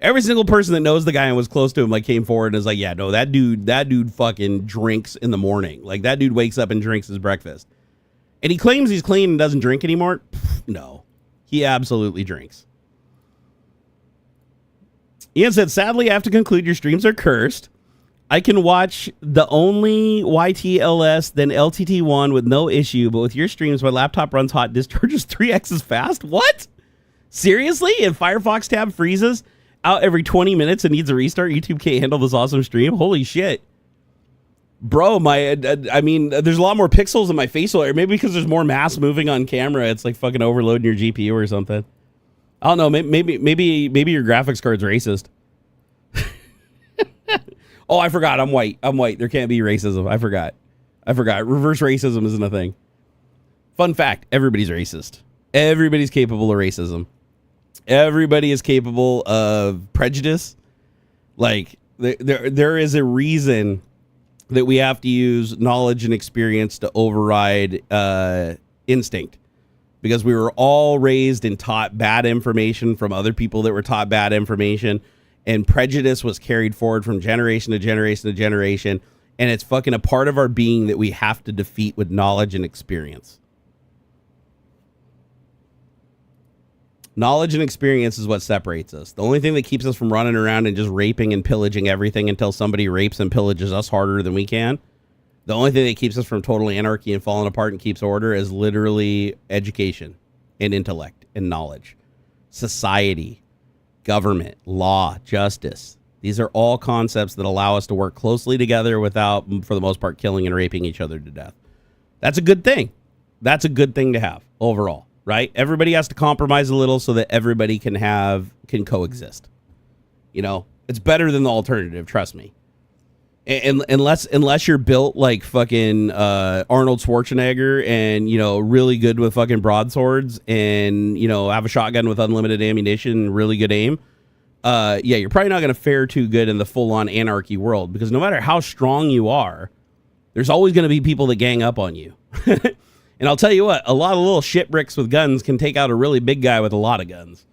Every single person that knows the guy and was close to him like came forward and is like, yeah, no, that dude fucking drinks in the morning. Like, that dude wakes up and drinks his breakfast. And he claims he's clean and doesn't drink anymore. No, he absolutely drinks. Ian said, sadly, I have to conclude your streams are cursed. I can watch the only YTLS, then LTT1 with no issue, but with your streams, my laptop runs hot, discharges 3x as fast. What? Seriously? And Firefox tab freezes out every 20 minutes and needs a restart? YouTube can't handle this awesome stream? Holy shit. Bro, I mean, there's a lot more pixels in my facial area. Maybe because there's more mass moving on camera, it's like fucking overloading your GPU or something. I don't know. Maybe your graphics card's racist. Oh, I forgot. I'm white. There can't be racism. I forgot. Reverse racism isn't a thing. Fun fact: everybody's racist. Everybody's capable of racism. Everybody is capable of prejudice. Like there is a reason that we have to use knowledge and experience to override instinct, because we were all raised and taught bad information from other people that were taught bad information, and prejudice was carried forward from generation to generation to generation, and it's fucking a part of our being that we have to defeat with knowledge and experience. Knowledge and experience is what separates us. The only thing that keeps us from running around and just raping and pillaging everything until somebody rapes and pillages us harder than we can. The only thing that keeps us from total anarchy and falling apart and keeps order is literally education and intellect and knowledge. Society, government, law, justice. These are all concepts that allow us to work closely together without, for the most part, killing and raping each other to death. That's a good thing. That's a good thing to have overall. Right? Everybody has to compromise a little so that everybody can coexist. You know, it's better than the alternative. Trust me. And unless you're built like fucking Arnold Schwarzenegger and, you know, really good with fucking broadswords and, you know, have a shotgun with unlimited ammunition and really good aim. Yeah, you're probably not going to fare too good in the full on anarchy world, because no matter how strong you are, there's always going to be people that gang up on you. And I'll tell you what, a lot of little shit bricks with guns can take out a really big guy with a lot of guns.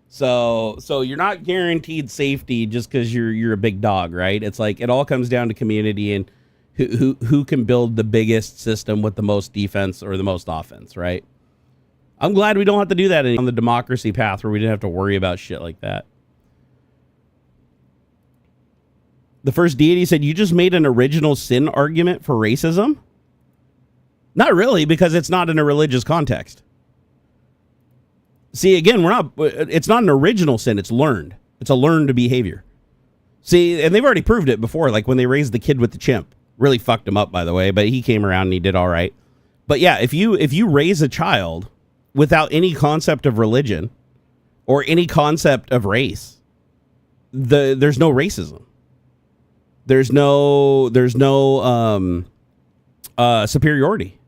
So you're not guaranteed safety just because you're a big dog, right? It's like it all comes down to community and who can build the biggest system with the most defense or the most offense, right? I'm glad we don't have to do that on the democracy path where we didn't have to worry about shit like that. The first deity said, you just made an original sin argument for racism? Not really, because it's not in a religious context. See, again, it's not an original sin, it's learned. It's a learned behavior. See, and they've already proved it before, like when they raised the kid with the chimp. Really fucked him up, by the way, but he came around and he did all right. But yeah, if you raise a child without any concept of religion or any concept of race, there's no racism. There's no superiority,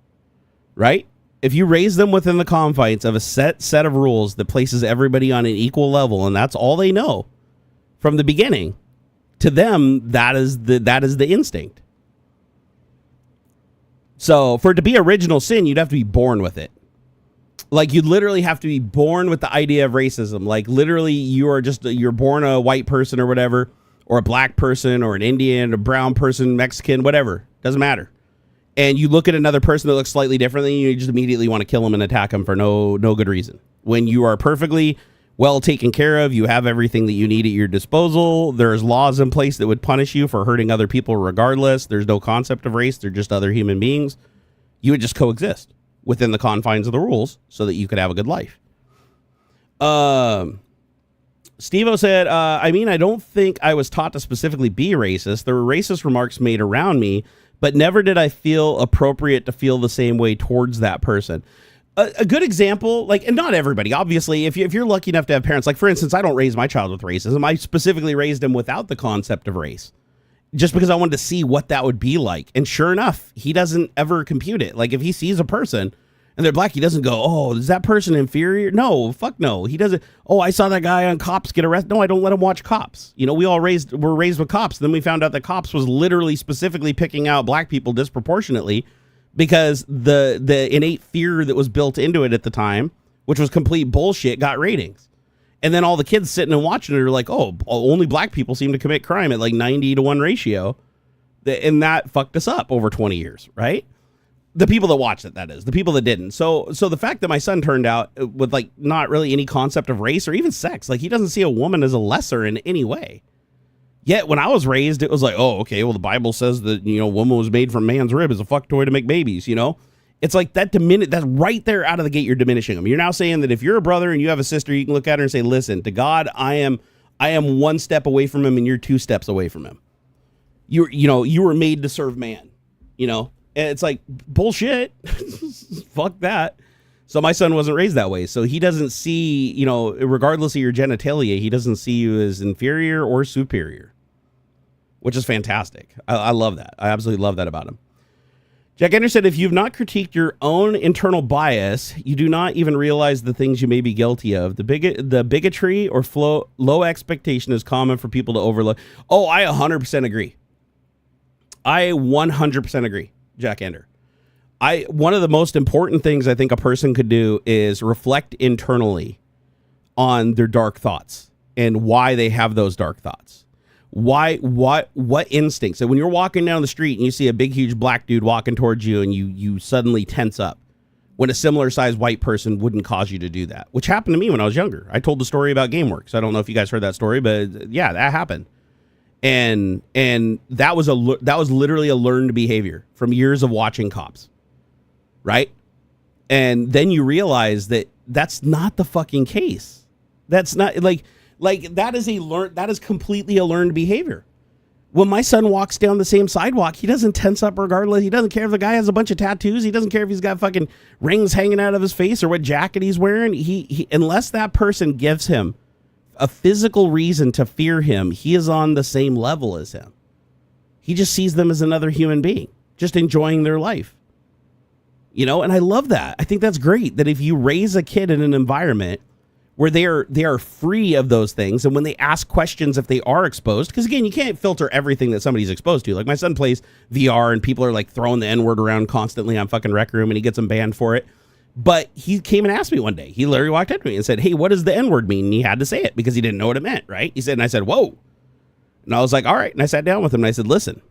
right? If you raise them within the confines of a set of rules that places everybody on an equal level, and that's all they know from the beginning, to them, that is the instinct. So for it to be original sin, you'd have to be born with it. Like, you'd literally have to be born with the idea of racism. Like, literally, you're born a white person or whatever, or a black person, or an Indian, a brown person, Mexican, whatever. Doesn't matter. And you look at another person that looks slightly different than you, you just immediately want to kill them and attack them for no good reason. When you are perfectly well taken care of, you have everything that you need at your disposal. There's laws in place that would punish you for hurting other people regardless. There's no concept of race. They're just other human beings. You would just coexist within the confines of the rules so that you could have a good life. Steve-O said, I mean, I don't think I was taught to specifically be racist. There were racist remarks made around me, but never did I feel appropriate to feel the same way towards that person. A good example, like, and not everybody, obviously, if you're lucky enough to have parents, like, for instance, I don't raise my child with racism. I specifically raised him without the concept of race, just because I wanted to see what that would be like. And sure enough, he doesn't ever compute it. Like, if he sees a person and they're black, he doesn't go, oh, is that person inferior? No, fuck no. He doesn't, oh, I saw that guy on Cops get arrested. No, I don't let him watch Cops. You know, we all were raised with Cops. Then we found out that Cops was literally specifically picking out black people disproportionately because the innate fear that was built into it at the time, which was complete bullshit, got ratings. And then all the kids sitting and watching it are like, oh, only black people seem to commit crime at like 90-to-1 ratio. And that fucked us up over 20 years, right? The people that watched it, that is. The people that didn't. So the fact that my son turned out with like not really any concept of race or even sex, like he doesn't see a woman as a lesser in any way. Yet when I was raised, it was like, oh, okay, well, the Bible says that, you know, woman was made from man's rib as a fuck toy to make babies, you know? It's like that's right there out of the gate, you're diminishing them. You're now saying that if you're a brother and you have a sister, you can look at her and say, listen, to God, I am one step away from him and you're 2 steps away from him. You were made to serve man, you know? And it's like, bullshit. Fuck that. So my son wasn't raised that way. So he doesn't see, you know, regardless of your genitalia, he doesn't see you as inferior or superior, which is fantastic. I love that. I absolutely love that about him. Jack Ender said, if you've not critiqued your own internal bias, you do not even realize the things you may be guilty of. The bigotry or low expectation is common for people to overlook. Oh, I 100% agree. I 100% agree, Jack Ender. One of the most important things I think a person could do is reflect internally on their dark thoughts and why they have those dark thoughts. What instincts? So when you're walking down the street and you see a big, huge black dude walking towards you and you suddenly tense up when a similar sized white person wouldn't cause you to do that, which happened to me when I was younger. I told the story about GameWorks. I don't know if you guys heard that story, but yeah, that happened. And that was literally a learned behavior from years of watching Cops. Right? And then you realize that that's not the fucking case. That's not like that is completely a learned behavior. When my son walks down the same sidewalk, he doesn't tense up regardless. He doesn't care if the guy has a bunch of tattoos. He doesn't care if he's got fucking rings hanging out of his face or what jacket he's wearing. He unless that person gives him a physical reason to fear him, he is on the same level as him. He just sees them as another human being, just enjoying their life. You know, and I love that. I think that's great that if you raise a kid in an environment where they are free of those things, and when they ask questions if they are exposed, because again, you can't filter everything that somebody's exposed to. Like my son plays VR and people are like throwing the N-word around constantly on fucking Rec Room and he gets them banned for it. But he came and asked me one day. He literally walked up to me and said, hey, what does the N-word mean? And he had to say it because he didn't know what it meant, right? He said, and I said, whoa. And I was like, all right. And I sat down with him and I said, listen,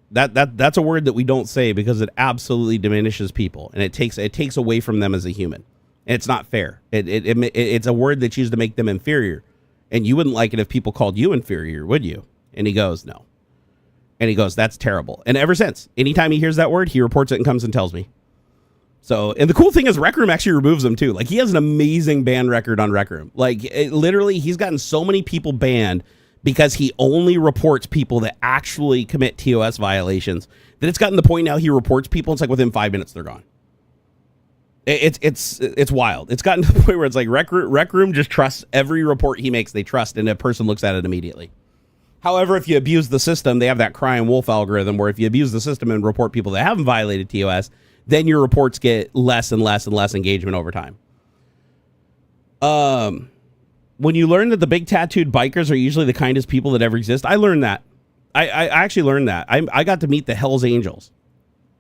that's a word that we don't say because it absolutely diminishes people and it takes away from them as a human. And it's not fair. It's a word that's used to make them inferior. And you wouldn't like it if people called you inferior, would you? And he goes, no. And he goes, that's terrible. And ever since, anytime he hears that word, he reports it and comes and tells me. So, and the cool thing is Rec Room actually removes them too. Like he has an amazing ban record on Rec Room. Like literally he's gotten so many people banned because he only reports people that actually commit TOS violations, that it's gotten to the point now he reports people, it's like within 5 minutes they're gone. It's wild. It's gotten to the point where it's like Rec Room just trusts every report he makes. They trust, and a person looks at it immediately. However, if you abuse the system, they have that crying wolf algorithm where if you abuse the system and report people that haven't violated TOS, then your reports get less and less and less engagement over time. When you learn that the big tattooed bikers are usually the kindest people that ever exist, I learned that. I actually learned that. I got to meet the Hells Angels.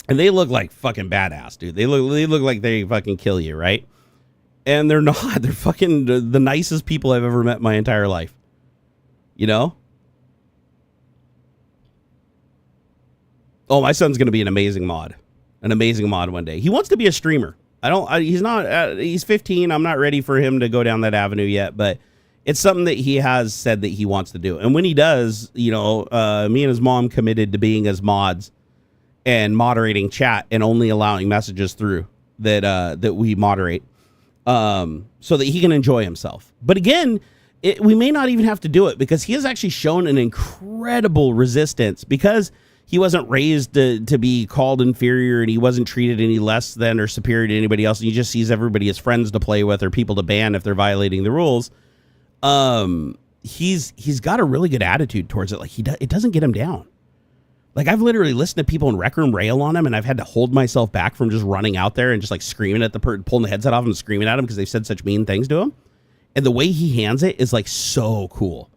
And they look like fucking badass, dude. They look like they fucking kill you, right? And they're not. They're fucking the nicest people I've ever met in my entire life. You know? Oh, my son's going to be an amazing mod one day. He wants to be a streamer. He's not, he's 15. I'm not ready for him to go down that avenue yet, but it's something that he has said that he wants to do. And when he does, you know, me and his mom committed to being as mods and moderating chat and only allowing messages through that we moderate, so that he can enjoy himself. But again, we may not even have to do it because he has actually shown an incredible resistance because he wasn't raised to be called inferior and he wasn't treated any less than or superior to anybody else. And he just sees everybody as friends to play with or people to ban if they're violating the rules. He's got a really good attitude towards it. Like it doesn't get him down. Like I've literally listened to people in Rec Room rail on him and I've had to hold myself back from just running out there and just like screaming at pulling the headset off and screaming at him because they've said such mean things to him. And the way he hands it is like so cool.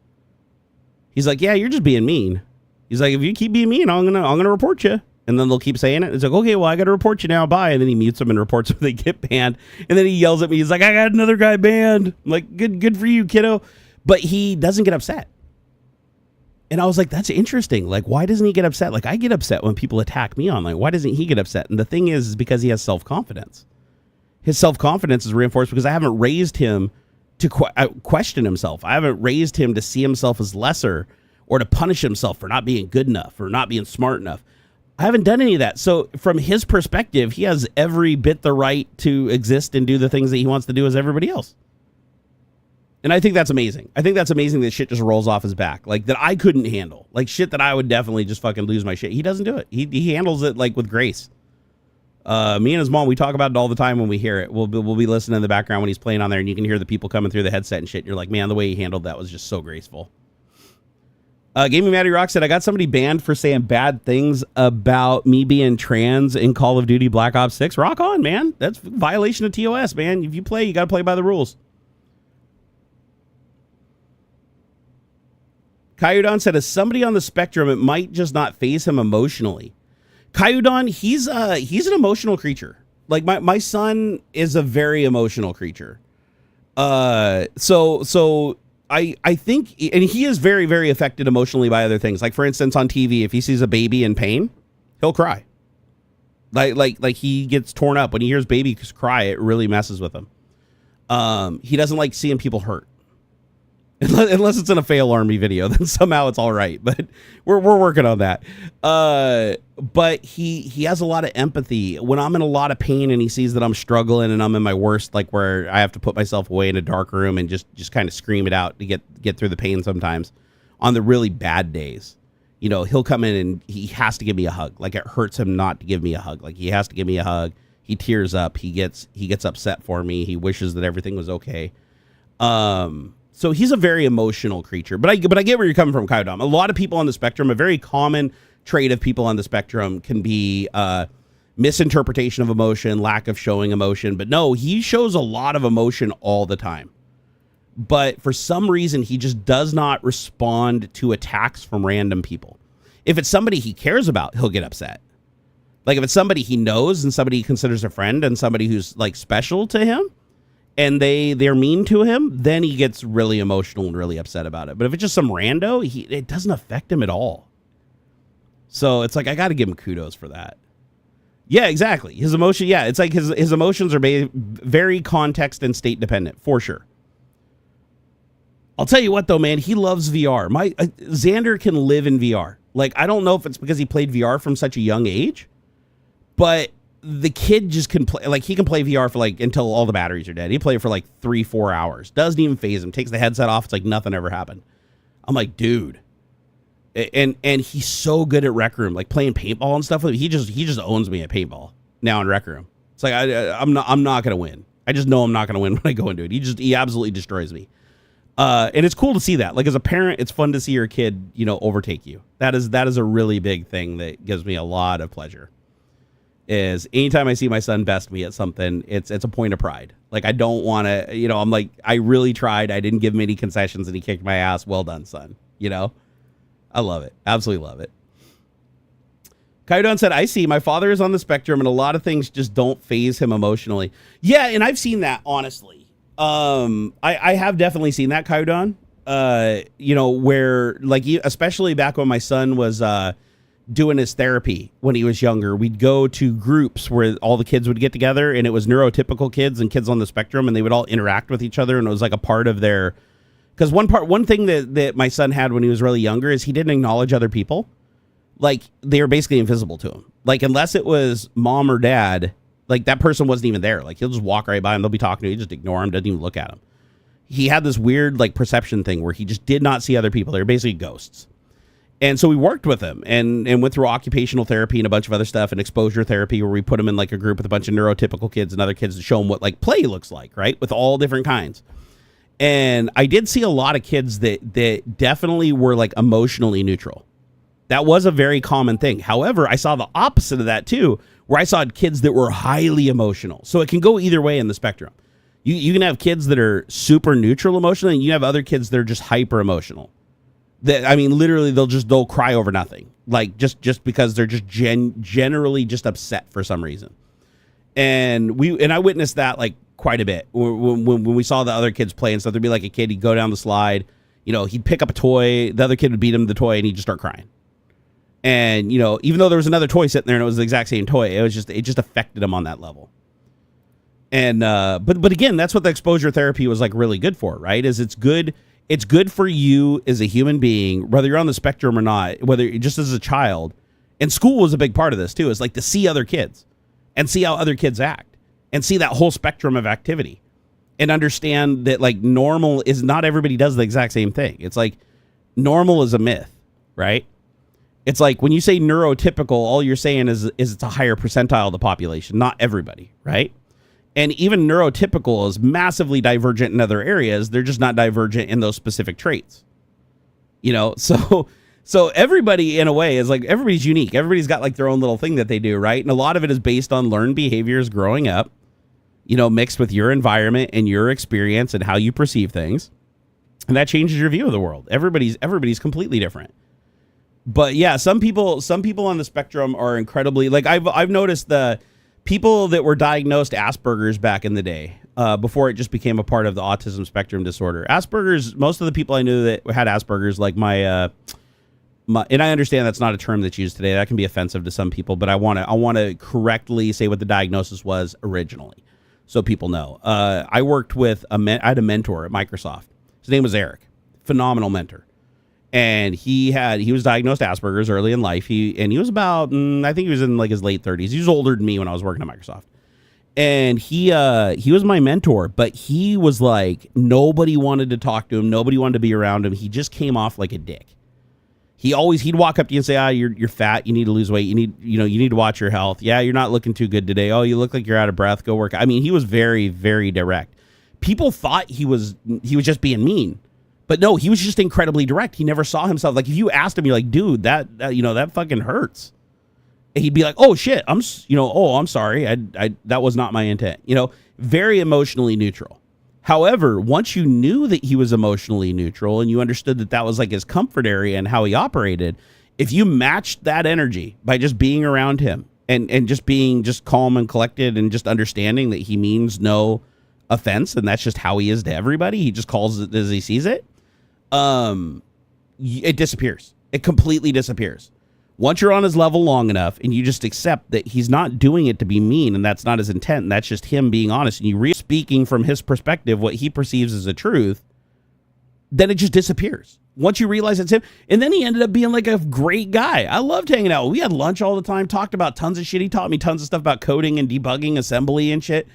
He's like, yeah, you're just being mean. He's like, if you keep being mean, I'm gonna report you. And then they'll keep saying it. It's like, okay, well, I got to report you now. Bye. And then he mutes them and reports them. They get banned. And then he yells at me. He's like, I got another guy banned. I'm like, good for you, kiddo. But he doesn't get upset. And I was like, that's interesting. Like, why doesn't he get upset? Like, I get upset when people attack me online. Why doesn't he get upset? And the thing is because he has self-confidence. His self-confidence is reinforced because I haven't raised him to question himself. I haven't raised him to see himself as lesser or to punish himself for not being good enough or not being smart enough. I haven't done any of that. So from his perspective, he has every bit the right to exist and do the things that he wants to do as everybody else. And I think that's amazing. I think that's amazing that shit just rolls off his back. Like that I couldn't handle. Like shit that I would definitely just fucking lose my shit. He doesn't do it. He handles it like with grace. Me and his mom, we talk about it all the time when we hear it. We'll be listening in the background when he's playing on there and you can hear the people coming through the headset and shit. And you're like, man, the way he handled that was just so graceful. Gaming Matty Rock said, I got somebody banned for saying bad things about me being trans in Call of Duty Black Ops 6. Rock on, man. That's a violation of TOS, man. If you play, you got to play by the rules. Kyudon said, as somebody on the spectrum, it might just not faze him emotionally. Kyudon, he's an emotional creature. Like my son is a very emotional creature. So I think, and he is very, very affected emotionally by other things. Like, for instance, on TV, if he sees a baby in pain, he'll cry. Like he gets torn up. When he hears babies cry, it really messes with him. He doesn't like seeing people hurt. Unless it's in a fail army video, then somehow it's all right. But we're working on that. But he has a lot of empathy. When I'm in a lot of pain and he sees that I'm struggling and I'm in my worst, like where I have to put myself away in a dark room and just kind of scream it out to get through the pain sometimes. On the really bad days, you know, he'll come in and he has to give me a hug. Like it hurts him not to give me a hug. Like he has to give me a hug. He tears up. He gets upset for me. He wishes that everything was okay. So he's a very emotional creature, but I get where you're coming from, Kyodom. A lot of people on the spectrum, a very common trait of people on the spectrum can be misinterpretation of emotion, lack of showing emotion. But no, he shows a lot of emotion all the time. But for some reason, he just does not respond to attacks from random people. If it's somebody he cares about, he'll get upset. Like if it's somebody he knows and somebody he considers a friend and somebody who's like special to him, and they're mean to him, then he gets really emotional and really upset about it. But if it's just some rando, it doesn't affect him at all. So it's like, I got to give him kudos for that. Yeah, exactly. His emotion, yeah, it's like his emotions are very context and state dependent, for sure. I'll tell you what, though, man, he loves VR. Xander can live in VR. Like, I don't know if it's because he played VR from such a young age, but the kid just can play, like he can play VR for like until all the batteries are dead. He played for like 3-4 hours. Doesn't even phase him. Takes the headset off. It's like nothing ever happened. I'm like, dude. And he's so good at Rec Room, like playing paintball and stuff. He just owns me at paintball now in Rec Room. It's like I'm not gonna win. I just know I'm not gonna win when I go into it. He absolutely destroys me. And it's cool to see that. Like as a parent, it's fun to see your kid, overtake you. That is a really big thing that gives me a lot of pleasure. Is anytime I see my son best me at something, it's a point of pride. Like I don't want to, I'm like, I really tried. I didn't give him any concessions and he kicked my ass. Well done, son. I love it. Absolutely love it. Kaidon said, I see my father is on the spectrum and a lot of things just don't phase him emotionally. Yeah. And I've seen that, honestly. I have definitely seen that, Kaidon, where like, especially back when my son was, doing his therapy when he was younger, we'd go to groups where all the kids would get together and it was neurotypical kids and kids on the spectrum and they would all interact with each other. And it was like a part of their, because one thing that my son had when he was really younger is he didn't acknowledge other people. Like they were basically invisible to him. Like unless it was mom or dad, like that person wasn't even there. Like he'll just walk right by him. They'll be talking to him. He just ignore him. Doesn't even look at him. He had this weird like perception thing where he just did not see other people. They were basically ghosts. And so we worked with him and went through occupational therapy and a bunch of other stuff and exposure therapy where we put him in like a group with a bunch of neurotypical kids and other kids to show them what like play looks like, right? With all different kinds. And I did see a lot of kids that definitely were like emotionally neutral. That was a very common thing. However, I saw the opposite of that too, where I saw kids that were highly emotional. So it can go either way in the spectrum. You can have kids that are super neutral emotionally and you have other kids that are just hyper emotional. That, I mean, literally they'll cry over nothing. Like just because they're just generally just upset for some reason. And I witnessed that like quite a bit when we saw the other kids play and stuff. There'd be like a kid, he'd go down the slide, he'd pick up a toy, the other kid would beat him the toy and he'd just start crying. And, even though there was another toy sitting there and it was the exact same toy, it just affected him on that level. And, but again, that's what the exposure therapy was like really good for, right? Is it's good for you as a human being, whether you're on the spectrum or not, whether just as a child. And school was a big part of this too, is like to see other kids and see how other kids act and see that whole spectrum of activity and understand that like normal is not everybody does the exact same thing. It's like normal is a myth, right? It's like when you say neurotypical, all you're saying is it's a higher percentile of the population, not everybody, right? And even neurotypical is massively divergent in other areas. They're just not divergent in those specific traits. So everybody in a way is like, everybody's unique. Everybody's got like their own little thing that they do, right? And a lot of it is based on learned behaviors growing up, mixed with your environment and your experience and how you perceive things. And that changes your view of the world. Everybody's completely different. But yeah, some people on the spectrum are incredibly, like I've noticed the people that were diagnosed Asperger's back in the day, before it just became a part of the autism spectrum disorder. Asperger's, most of the people I knew that had Asperger's, like my, and I understand that's not a term that's used today. That can be offensive to some people, but I want to correctly say what the diagnosis was originally, so people know. I worked with I had a mentor at Microsoft. His name was Eric, phenomenal mentor. And he was diagnosed Asperger's early in life. He was about, I think he was in like his late 30s. He was older than me when I was working at Microsoft. And he was my mentor, but he was like, nobody wanted to talk to him. Nobody wanted to be around him. He just came off like a dick. He'd walk up to you and say, you're fat. You need to lose weight. You need to watch your health. Yeah, you're not looking too good today. Oh, you look like you're out of breath. Go work. I mean, he was very, very direct. People thought he was just being mean. But no, he was just incredibly direct. He never saw himself. Like if you asked him, you're like, dude, that fucking hurts. And he'd be like, oh shit, I'm sorry. That was not my intent. Very emotionally neutral. However, once you knew that he was emotionally neutral and you understood that was like his comfort area and how he operated, if you matched that energy by just being around him and just being just calm and collected and just understanding that he means no offense and that's just how he is to everybody, he just calls it as he sees it. It disappears. It completely disappears. Once you're on his level long enough and you just accept that he's not doing it to be mean and that's not his intent and that's just him being honest and you speaking from his perspective what he perceives as a truth, then it just disappears. Once you realize it's him. And then he ended up being like a great guy. I loved hanging out. We had lunch all the time, talked about tons of shit. He taught me tons of stuff about coding and debugging, assembly and shit.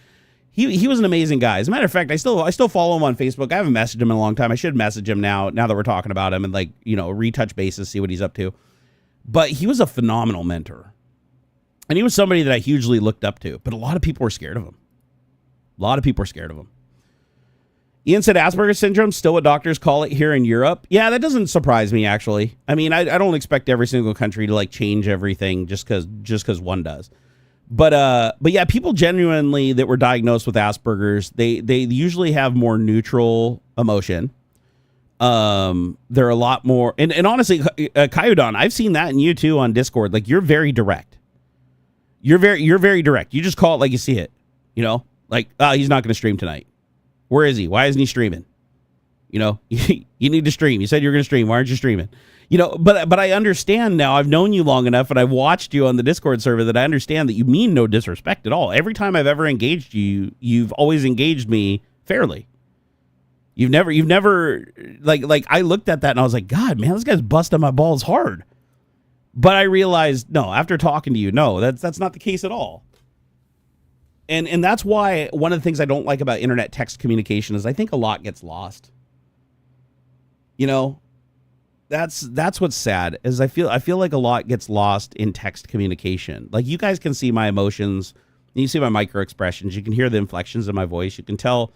He was an amazing guy. As a matter of fact, I still follow him on Facebook. I haven't messaged him in a long time. I should message him now that we're talking about him and retouch bases, see what he's up to. But he was a phenomenal mentor. And he was somebody that I hugely looked up to, but a lot of people were scared of him. A lot of people were scared of him. Ian said Asperger's syndrome, still what doctors call it here in Europe. Yeah, that doesn't surprise me, actually. I mean, I don't expect every single country to like change everything just because one does. But yeah, people genuinely that were diagnosed with Asperger's, they usually have more neutral emotion. They're a lot more, and honestly, Kyodon, I've seen that in you too on Discord. Like, you're very direct. You're very direct. You just call it like you see it. You know, like, he's not going to stream tonight. Where is he? Why isn't he streaming? You know, you need to stream. You said you were going to stream. Why aren't you streaming? You know, but I understand now. I've known you long enough, and I've watched you on the Discord server that I understand that you mean no disrespect at all. Every time I've ever engaged you, you've always engaged me fairly. You've never like I looked at that and I was like, God, man, this guy's busting my balls hard. But I realized, no, after talking to you, no, that's not the case at all. And that's why one of the things I don't like about internet text communication is I think a lot gets lost. You know, that's what's sad is I feel like a lot gets lost in text communication. Like, you guys can see my emotions, you see my micro expressions, you can hear the inflections in my voice, you can tell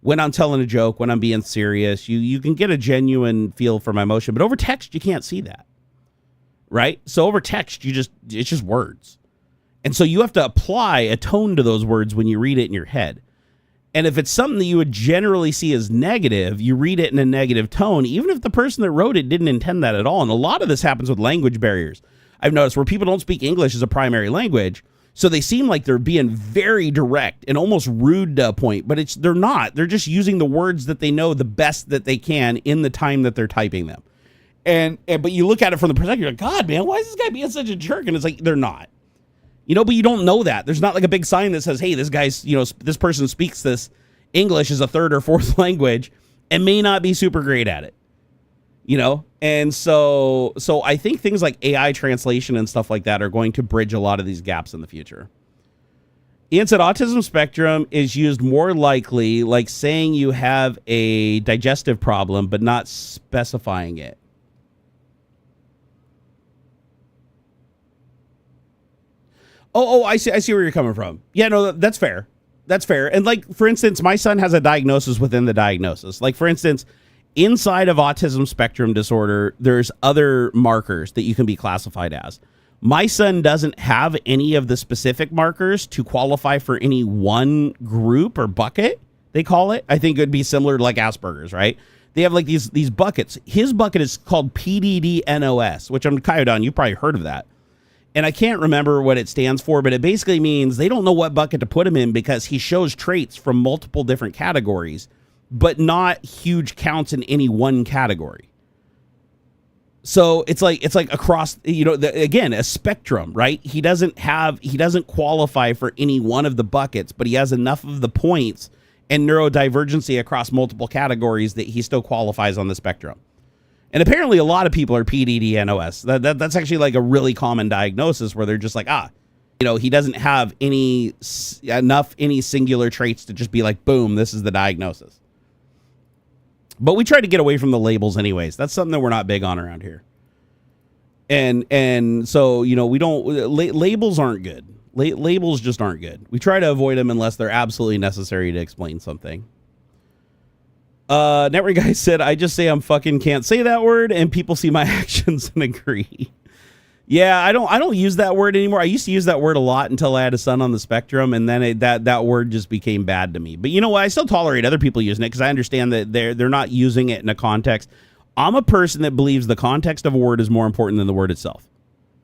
when I'm telling a joke, when I'm being serious, you can get a genuine feel for my emotion, but over text you can't see that. Right? So over text it's just words. And so you have to apply a tone to those words when you read it in your head. And if it's something that you would generally see as negative, you read it in a negative tone, even if the person that wrote it didn't intend that at all. And a lot of this happens with language barriers. I've noticed where people don't speak English as a primary language, so they seem like they're being very direct and almost rude to a point, but they're not. They're just using the words that they know the best that they can in the time that they're typing them. But you look at it from the perspective, you're like, God, man, why is this guy being such a jerk? And it's like, they're not. You know, but you don't know that. There's not like a big sign that says, hey, this guy's, you know, this person speaks this English as a third or fourth language and may not be super great at it. You know? And so I think things like AI translation and stuff like that are going to bridge a lot of these gaps in the future. Ian said autism spectrum is used more likely like saying you have a digestive problem, but not specifying it. Oh, I see where you're coming from. Yeah, no, that's fair. That's fair. And like, for instance, my son has a diagnosis within the diagnosis. Like, for instance, inside of autism spectrum disorder, there's other markers that you can be classified as. My son doesn't have any of the specific markers to qualify for any one group or bucket, they call it. I think it would be similar to like Asperger's, right? They have like these buckets. His bucket is called PDD-NOS, which I'm Kyodon, you've probably heard of that. And I can't remember what it stands for, but it basically means they don't know what bucket to put him in because he shows traits from multiple different categories, but not huge counts in any one category. So it's like across, you know, again, a spectrum, right? He doesn't qualify for any one of the buckets, but he has enough of the points and neurodivergency across multiple categories that he still qualifies on the spectrum. And apparently a lot of people are PDD-NOS. That's actually like a really common diagnosis where they're just like, you know, he doesn't have any singular traits to just be like, boom, this is the diagnosis. But we try to get away from the labels anyways. That's something that we're not big on around here. And so, you know, we don't, labels aren't good. Labels just aren't good. We try to avoid them unless they're absolutely necessary to explain something. Network guy said, I just say I'm fucking can't say that word and people see my actions and agree. Yeah, I don't use that word anymore. I used to use that word a lot until I had a son on the spectrum, and then that word just became bad to me. But you know what? I still tolerate other people using it because I understand that they're not using it in a context. I'm a person that believes the context of a word is more important than the word itself,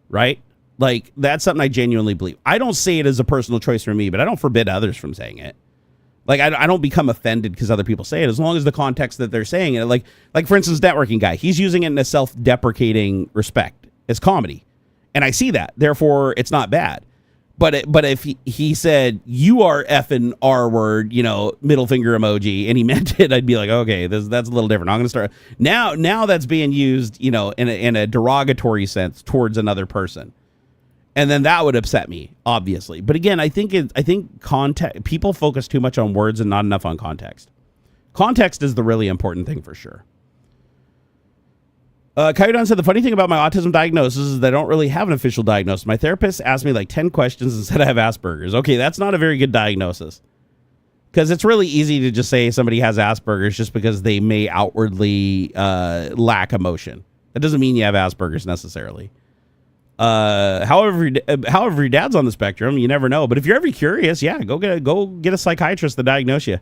right? Like, that's something I genuinely believe. I don't say it as a personal choice for me, but I don't forbid others from saying it. Like, I don't become offended because other people say it, as long as the context that they're saying it, like for instance, networking guy, he's using it in a self-deprecating respect. It's comedy. And I see that. Therefore, it's not bad. But if he said, you are effing R word, you know, middle finger emoji, and he meant it, I'd be like, okay, that's a little different. I'm going to start. Now that's being used, you know, in a derogatory sense towards another person. And then that would upset me, obviously. But again, I think context, people focus too much on words and not enough on context. Context is the really important thing for sure. Coyote said, the funny thing about my autism diagnosis is that I don't really have an official diagnosis. My therapist asked me like 10 questions and said I have Asperger's. Okay, that's not a very good diagnosis. Because it's really easy to just say somebody has Asperger's just because they may outwardly lack emotion. That doesn't mean you have Asperger's necessarily. However, your dad's on the spectrum, you never know. But if you're ever curious, yeah, go get a psychiatrist to diagnose you.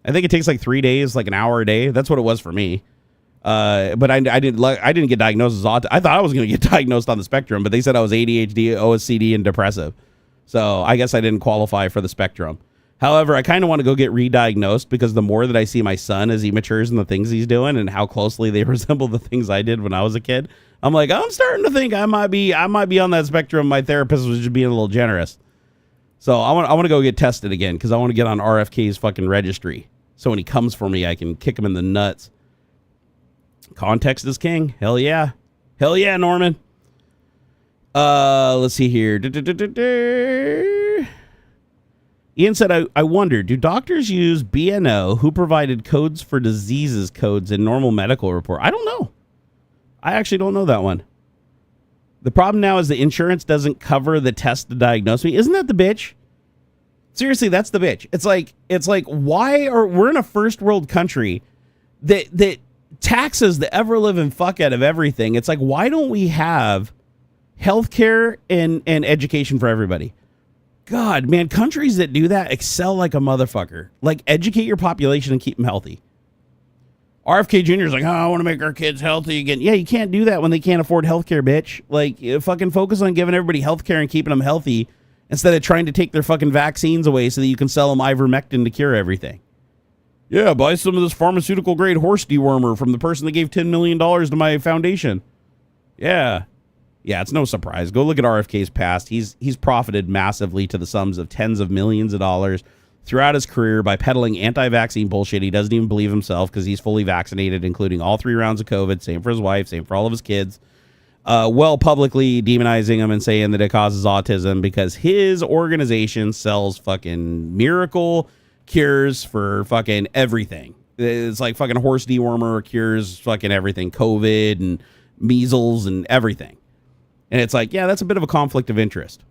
I think it takes like 3 days, like an hour a day. That's what it was for me. But I didn't get diagnosed as autism. I thought I was going to get diagnosed on the spectrum, but they said I was ADHD, OCD, and depressive. So I guess I didn't qualify for the spectrum. However, I kind of want to go get re-diagnosed because the more that I see my son as he matures in the things he's doing and how closely they resemble the things I did when I was a kid, I'm like, I'm starting to think I might be on that spectrum. My therapist was just being a little generous. So I want to go get tested again because I want to get on RFK's fucking registry. So when he comes for me, I can kick him in the nuts. Context is king. Hell yeah. Hell yeah, Norman. Let's see here. Ian said, I wonder, do doctors use BNO, who provided codes for diseases codes in normal medical report? I don't know. I actually don't know that one. The problem now is the insurance doesn't cover the test to diagnose me. Isn't that the bitch? Seriously, that's the bitch. It's like why are we're in a first world country that taxes the ever living fuck out of everything. It's like, why don't we have healthcare and education for everybody? God, man, countries that do that excel like a motherfucker. Like, educate your population and keep them healthy. RFK Jr. is like, oh, I want to make our kids healthy again. Yeah, you can't do that when they can't afford healthcare, bitch. Like, fucking focus on giving everybody healthcare and keeping them healthy instead of trying to take their fucking vaccines away so that you can sell them ivermectin to cure everything. Yeah, buy some of this pharmaceutical grade horse dewormer from the person that gave $10 million to my foundation. Yeah. Yeah, it's no surprise. Go look at RFK's past. He's profited massively to the sums of tens of millions of dollars throughout his career by peddling anti-vaccine bullshit. He doesn't even believe himself because he's fully vaccinated, including all 3 rounds of COVID. Same for his wife, same for all of his kids. Publicly demonizing him and saying that it causes autism because his organization sells fucking miracle cures for fucking everything. It's like fucking horse dewormer cures fucking everything, COVID and measles and everything. And it's like, yeah, that's a bit of a conflict of interest.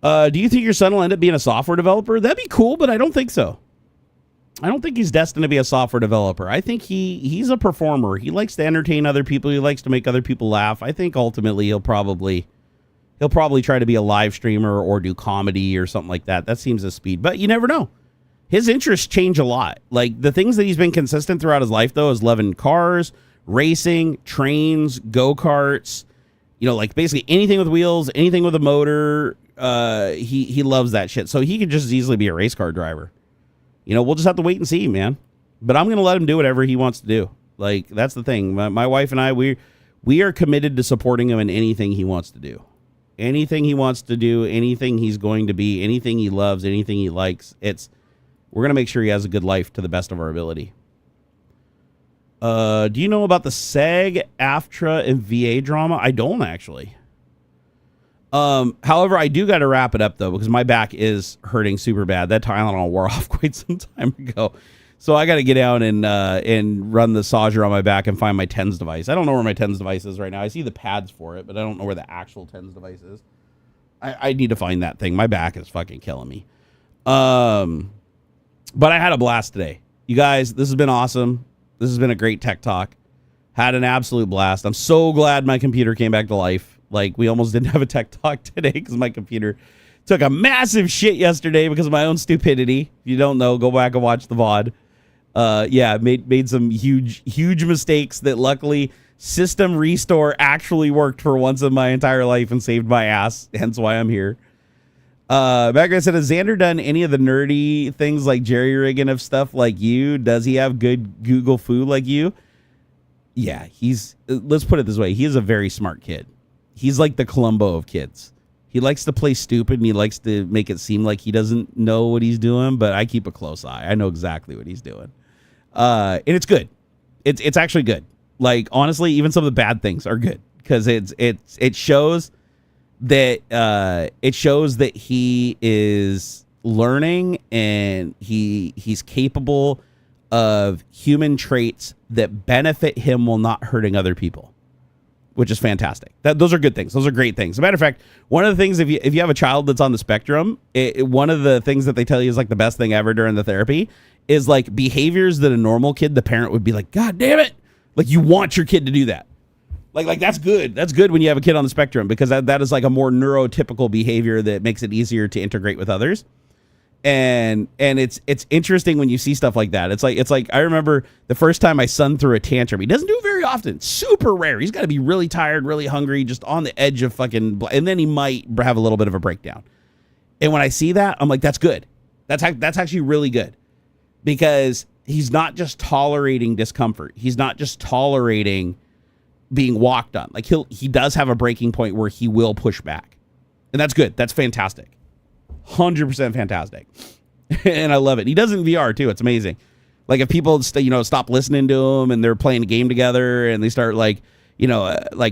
Do you think your son will end up being a software developer? That'd be cool, but I don't think so. I don't think he's destined to be a software developer. I think he's a performer. He likes to entertain other people. He likes to make other people laugh. I think ultimately he'll probably try to be a live streamer or do comedy or something like that. That seems his speed, but you never know. His interests change a lot. Like the things that he's been consistent throughout his life, though, is loving cars, racing, trains, go-karts, you know, like basically anything with wheels, anything with a motor. He loves that shit. So he could just as easily be a race car driver. You know, we'll just have to wait and see, man. But I'm going to let him do whatever he wants to do. Like, that's the thing. My wife and I, we are committed to supporting him in anything he wants to do. Anything he wants to do, anything he's going to be, anything he loves, anything he likes. We're going to make sure he has a good life to the best of our ability. Do you know about the SAG-AFTRA and VA drama? I don't, actually. However, I do got to wrap it up, though, because my back is hurting super bad. That Tylenol wore off quite some time ago. So I got to get out and run the Sauger on my back and find my TENS device. I don't know where my TENS device is right now. I see the pads for it, but I don't know where the actual TENS device is. I need to find that thing. My back is fucking killing me. But I had a blast today. You guys, this has been awesome. This has been a great tech talk. Had an absolute blast. I'm so glad my computer came back to life. Like, we almost didn't have a tech talk today because my computer took a massive shit yesterday because of my own stupidity. If you don't know, go back and watch the VOD. Yeah, made some huge mistakes that luckily system restore actually worked for once in my entire life and saved my ass. Hence why I'm here. Background said, has Xander done any of the nerdy things like jerry-rigging of stuff like you? Does he have good Google food like you? Yeah, let's put it this way. He is a very smart kid. He's like the Columbo of kids. He likes to play stupid and he likes to make it seem like he doesn't know what he's doing, but I keep a close eye. I know exactly what he's doing. And it's good. It's actually good. Like, honestly, even some of the bad things are good because it shows that he is learning and he's capable of human traits that benefit him while not hurting other people, which is fantastic. Those are good things. Those are great things. As a matter of fact, one of the things, if you have a child that's on the spectrum, one of the things that they tell you is like the best thing ever during the therapy is like behaviors that a normal kid, the parent would be like, God damn it. Like you want your kid to do that. Like that's good. That's good when you have a kid on the spectrum, because that is like a more neurotypical behavior that makes it easier to integrate with others. And it's interesting when you see stuff like that. It's like I remember the first time my son threw a tantrum. He doesn't do it very often. Super rare. He's got to be really tired, really hungry, just on the edge of fucking, and then he might have a little bit of a breakdown. And when I see that, I'm like, that's good. That's actually really good, because he's not just tolerating discomfort. He's not just tolerating being walked on. Like he does have a breaking point where he will push back, and that's good. That's fantastic. 100% fantastic. And I love it. He does it in VR too. It's amazing. Like if people stop listening to him and they're playing a game together and they start like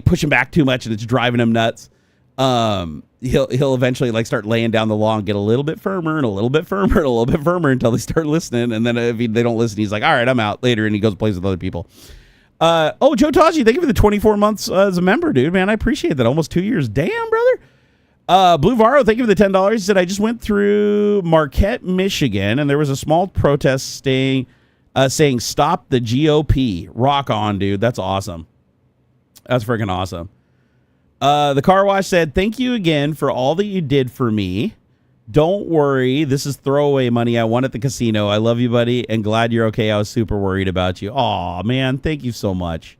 pushing back too much and it's driving him nuts, he'll eventually like start laying down the law and get a little bit firmer and a little bit firmer and a little bit firmer until they start listening. And then if they don't listen, he's like, all right, I'm out later. And he goes and plays with other people. Joe Taji, thank you for the 24 months as a member, dude, man. I appreciate that. Almost 2 years. Damn, brother. Blue Varo, thank you for the $10. He said, I just went through Marquette, Michigan, and there was a small protest saying stop the GOP. Rock on, dude. That's awesome. That's freaking awesome. The car wash said, thank you again for all that you did for me. Don't worry. This is throwaway money I won at the casino. I love you, buddy, and glad you're okay. I was super worried about you. Aw, man. Thank you so much.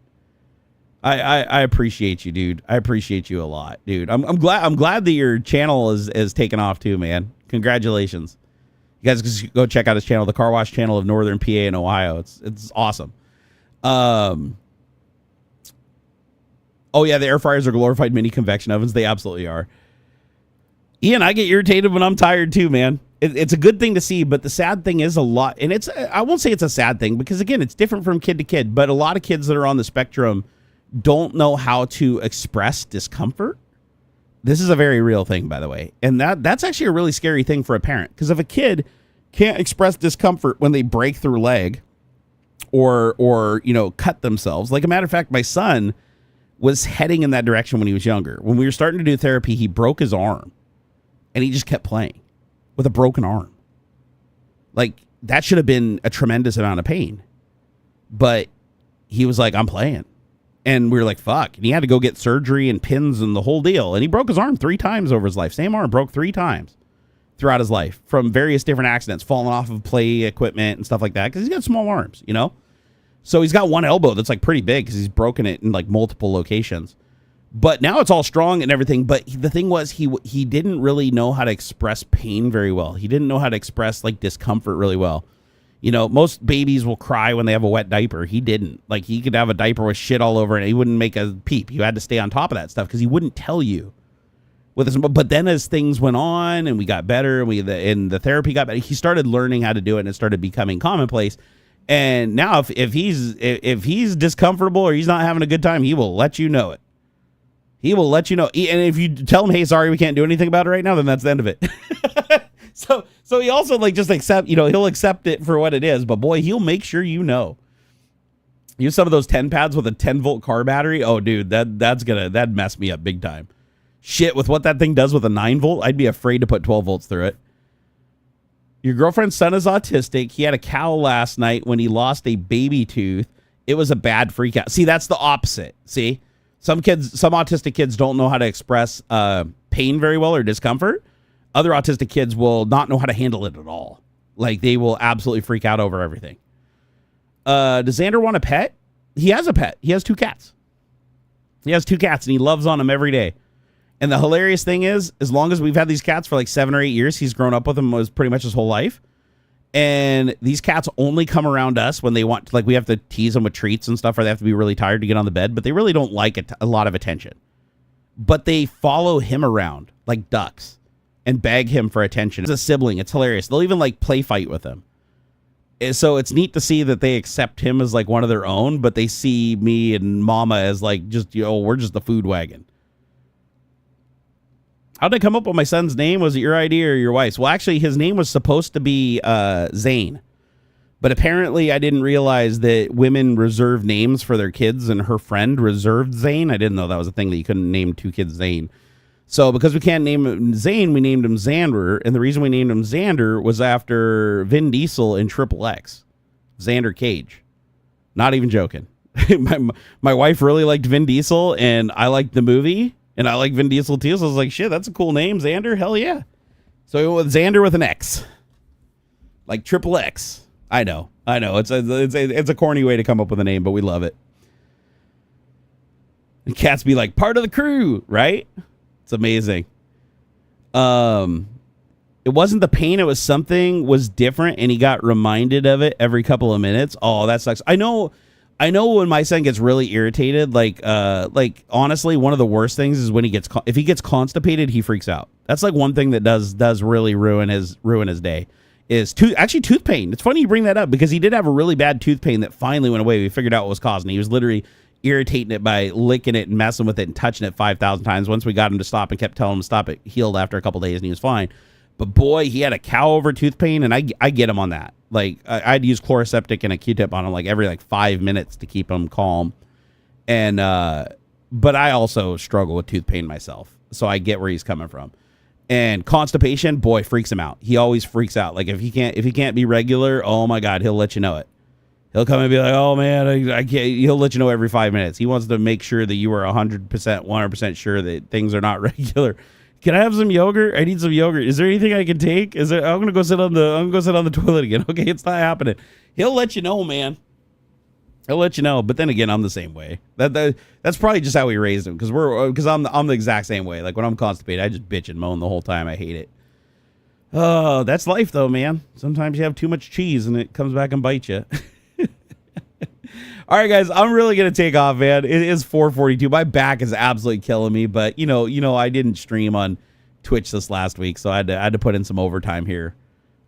I appreciate you, dude. I appreciate you a lot, dude. I'm glad that your channel is taken off too, man. Congratulations. You guys can go check out his channel, the Car Wash channel of Northern PA and Ohio. It's awesome. Oh yeah, the air fryers are glorified mini convection ovens. They absolutely are. Ian, I get irritated when I'm tired too, man. It's a good thing to see, but the sad thing is a lot, and I won't say it's a sad thing, because again, it's different from kid to kid, but a lot of kids that are on the spectrum don't know how to express discomfort. This is a very real thing, by the way. And that's actually a really scary thing for a parent, because if a kid can't express discomfort when they break their leg or cut themselves, like a matter of fact, my son was heading in that direction when he was younger. When we were starting to do therapy, he broke his arm and he just kept playing with a broken arm. Like that should have been a tremendous amount of pain, but he was like, I'm playing. And we were like, fuck. And he had to go get surgery and pins and the whole deal. And he broke his arm 3 times over his life. Same arm broke 3 times throughout his life from various different accidents, falling off of play equipment and stuff like that, because he's got small arms, So he's got one elbow that's like pretty big because he's broken it in like multiple locations. But now it's all strong and everything. But the thing was, he didn't really know how to express pain very well. He didn't know how to express like discomfort really well. Most babies will cry when they have a wet diaper. He didn't. Like, he could have a diaper with shit all over it and he wouldn't make a peep. You had to stay on top of that stuff because he wouldn't tell you. But then as things went on and we got better and the therapy got better, he started learning how to do it and it started becoming commonplace. And now if he's discomfortable or he's not having a good time, he will let you know it. He will let you know. And if you tell him, hey, sorry, we can't do anything about it right now, then that's the end of it. So he also like just accept, he'll accept it for what it is, but boy, he'll make sure use some of those 10 pads with a 10-volt car battery. Oh, dude, that'd mess me up big time. Shit, with what that thing does with a 9-volt, I'd be afraid to put 12 volts through it. Your girlfriend's son is autistic. He had a cow last night when he lost a baby tooth. It was a bad freak out. See, that's the opposite. See, some autistic kids don't know how to express pain very well or discomfort. Other autistic kids will not know how to handle it at all. Like, they will absolutely freak out over everything. Does Xander want a pet? He has a pet. He has 2 cats. He has 2 cats, and he loves on them every day. And the hilarious thing is, as long as we've had these cats for like 7 or 8 years, he's grown up with them was pretty much his whole life. And these cats only come around us when they want to, like, we have to tease them with treats and stuff, or they have to be really tired to get on the bed, but they really don't like a lot of attention. But they follow him around like ducks and beg him for attention. As a sibling, it's hilarious. They'll even like play fight with him. So it's neat to see that they accept him as like one of their own, but they see me and mama as like just, we're just the food wagon. How'd I come up with my son's name? Was it your idea or your wife's? Well, actually, his name was supposed to be Zane, But apparently I didn't realize that women reserve names for their kids, and her friend reserved Zane. I didn't know that was a thing, that you couldn't name two kids Zane. So because we can't name him Zane, we named him Xander. And the reason we named him Xander was after Vin Diesel in Triple X. Xander Cage. Not even joking. my wife really liked Vin Diesel, and I liked the movie, and I like Vin Diesel too. So I was like, shit, that's a cool name, Xander. Hell yeah. So we went with Xander with an X. Like Triple X. I know. It's a corny way to come up with a name, but we love it. And cats be like, part of the crew, right? It's amazing. It wasn't the pain, it was something was different, and he got reminded of it every couple of minutes. Oh, that sucks. I know when my son gets really irritated, like honestly, one of the worst things is when if he gets constipated, he freaks out. That's like one thing that does really ruin his day. Is tooth pain. It's funny you bring that up, because he did have a really bad tooth pain that finally went away. We figured out what was causing it. He was literally irritating it by licking it and messing with it and touching it 5,000 times. Once we got him to stop and kept telling him to stop, it healed after a couple days and he was fine. But boy, he had a cow over tooth pain, and I get him on that. Like I'd use Chloraseptic and a Q-tip on him like every 5 minutes to keep him calm. And but I also struggle with tooth pain myself, so I get where he's coming from. And constipation, boy, freaks him out. He always freaks out. Like if he can't be regular, oh my God, he'll let you know it. He'll come and be like, oh man, I can't. He'll let you know every 5 minutes. He wants to make sure that you are 100% sure that things are not regular. Can I have some yogurt? I need some yogurt. Is there anything I can take? I'm gonna go sit on the toilet again. Okay, it's not happening. He'll let you know, man. He'll let you know. But then again, I'm the same way. That's probably just how we raised him, because I'm the exact same way. Like when I'm constipated, I just bitch and moan the whole time. I hate it. Oh, that's life though, man. Sometimes you have too much cheese and it comes back and bites you. All right, guys, I'm really gonna take off, man. It is 4:42. My back is absolutely killing me, but you know, I didn't stream on Twitch this last week, so I had to put in some overtime here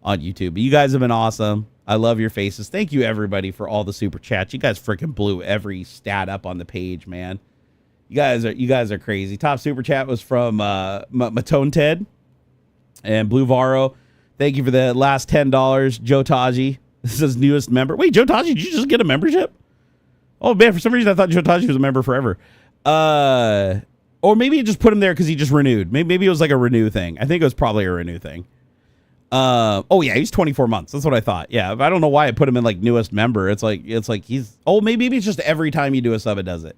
on YouTube. But you guys have been awesome. I love your faces. Thank you, everybody, for all the super chats. You guys freaking blew every stat up on the page, man. You guys are crazy. Top super chat was from Matone Ted and Blue Varo. Thank you for the last $10. Joe Taji. This is newest member. Wait, Joe Taji, did you just get a membership? Oh man, for some reason I thought Joe Taji was a member forever. Or maybe you just put him there because he just renewed. Maybe it was like a renew thing. I think it was probably a renew thing. Oh yeah, he's 24 months. That's what I thought. Yeah, I don't know why I put him in like newest member. It's like he's. Oh, maybe it's just every time you do a sub, it does it.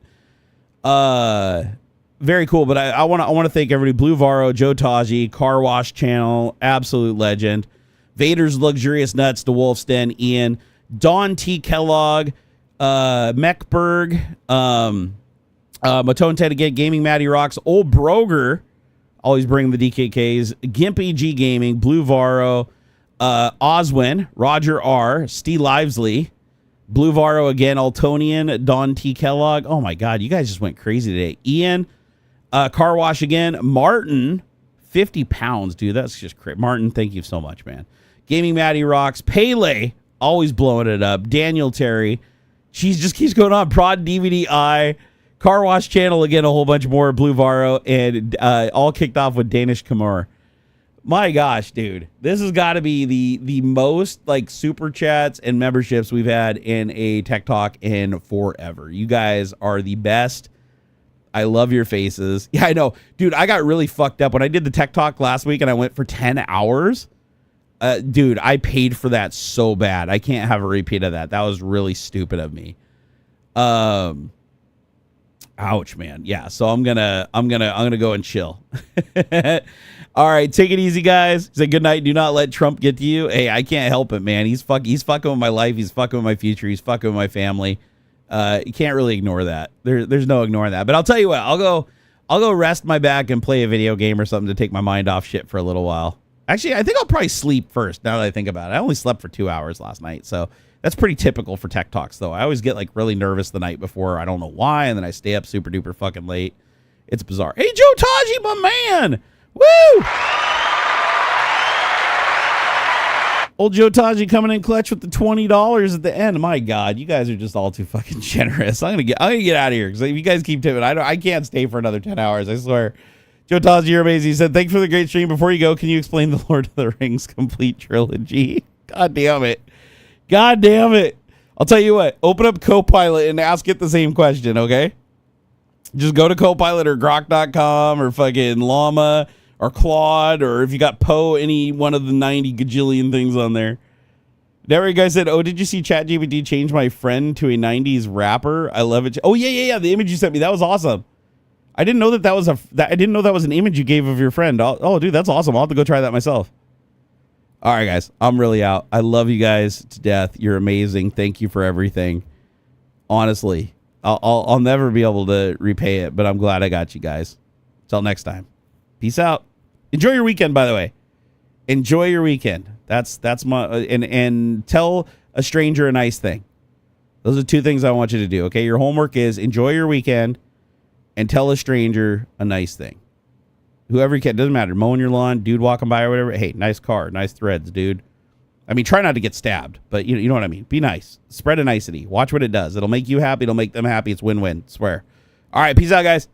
Very cool. But I want to thank everybody. Blue Varo, Joe Taji, Car Wash Channel, absolute legend. Vader's Luxurious Nuts, DeWolf's Ian, Don T. Kellogg, Mechberg, Matone Ted again, Gaming Matty Rocks, Old Broger, always bring the DKKs, Gimpy G Gaming, Blue Varo, Oswin, Roger R, Steve Livesley, Blue Varo again, Altonian, Don T. Kellogg. Oh my God, you guys just went crazy today. Ian, Car Wash again, Martin, 50 pounds, dude. That's just crazy. Martin, thank you so much, man. Gaming Matty Rocks, Pele, always blowing it up. Daniel Terry, she just keeps going on. Prod DVD I, Car Wash Channel again, a whole bunch more. Blue Varo, and all kicked off with Danish Kamar. My gosh, dude, this has got to be the most like super chats and memberships we've had in a Tech Talk in forever. You guys are the best. I love your faces. Yeah, I know, dude. I got really fucked up when I did the Tech Talk last week, and I went for 10 hours. Dude, I paid for that so bad. I can't have a repeat of that. That was really stupid of me. Ouch, man. Yeah, so I'm gonna go and chill. All right, take it easy, guys. Say good night. Do not let Trump get to you. Hey, I can't help it, man. He's fucking with my life. He's fucking with my future. He's fucking with my family. You can't really ignore that. There's no ignoring that. But I'll tell you what. I'll go rest my back and play a video game or something to take my mind off shit for a little while. Actually, I think I'll probably sleep first. Now that I think about it, I only slept for 2 hours last night, so that's pretty typical for Tech Talks, though. I always get like really nervous the night before. I don't know why, and then I stay up super duper fucking late. It's bizarre. Hey, Joe Taji, my man. Woo! Old Joe Taji coming in clutch with the $20 at the end. My God, you guys are just all too fucking generous. I'm gonna get out of here because if you guys keep tipping, I can't stay for another 10 hours. I swear. Joe Taji, you're amazing. He said, "Thanks for the great stream. Before you go, can you explain the Lord of the Rings complete trilogy?" God damn it. God damn it. I'll tell you what. Open up Copilot and ask it the same question, okay? Just go to Copilot or Grock.com or fucking Llama or Claude, or if you got Poe, any one of the 90 gajillion things on there. That guy said, oh, did you see ChatGPT change my friend to a 90s rapper? I love it. Oh, yeah. The image you sent me, that was awesome. I didn't know that was I didn't know that was an image you gave of your friend. Oh, dude, that's awesome. I'll have to go try that myself. All right, guys, I'm really out. I love you guys to death. You're amazing. Thank you for everything. Honestly, I'll never be able to repay it, but I'm glad I got you guys. Till next time. Peace out. Enjoy your weekend, by the way. Enjoy your weekend. That's my and tell a stranger a nice thing. Those are 2 things I want you to do. Okay, your homework is enjoy your weekend and tell a stranger a nice thing. Whoever you can, doesn't matter. Mowing your lawn, dude walking by or whatever. Hey, nice car, nice threads, dude. I mean, try not to get stabbed, but you know what I mean. Be nice. Spread a nicety. Watch what it does. It'll make you happy. It'll make them happy. It's win-win. Swear. All right, peace out, guys.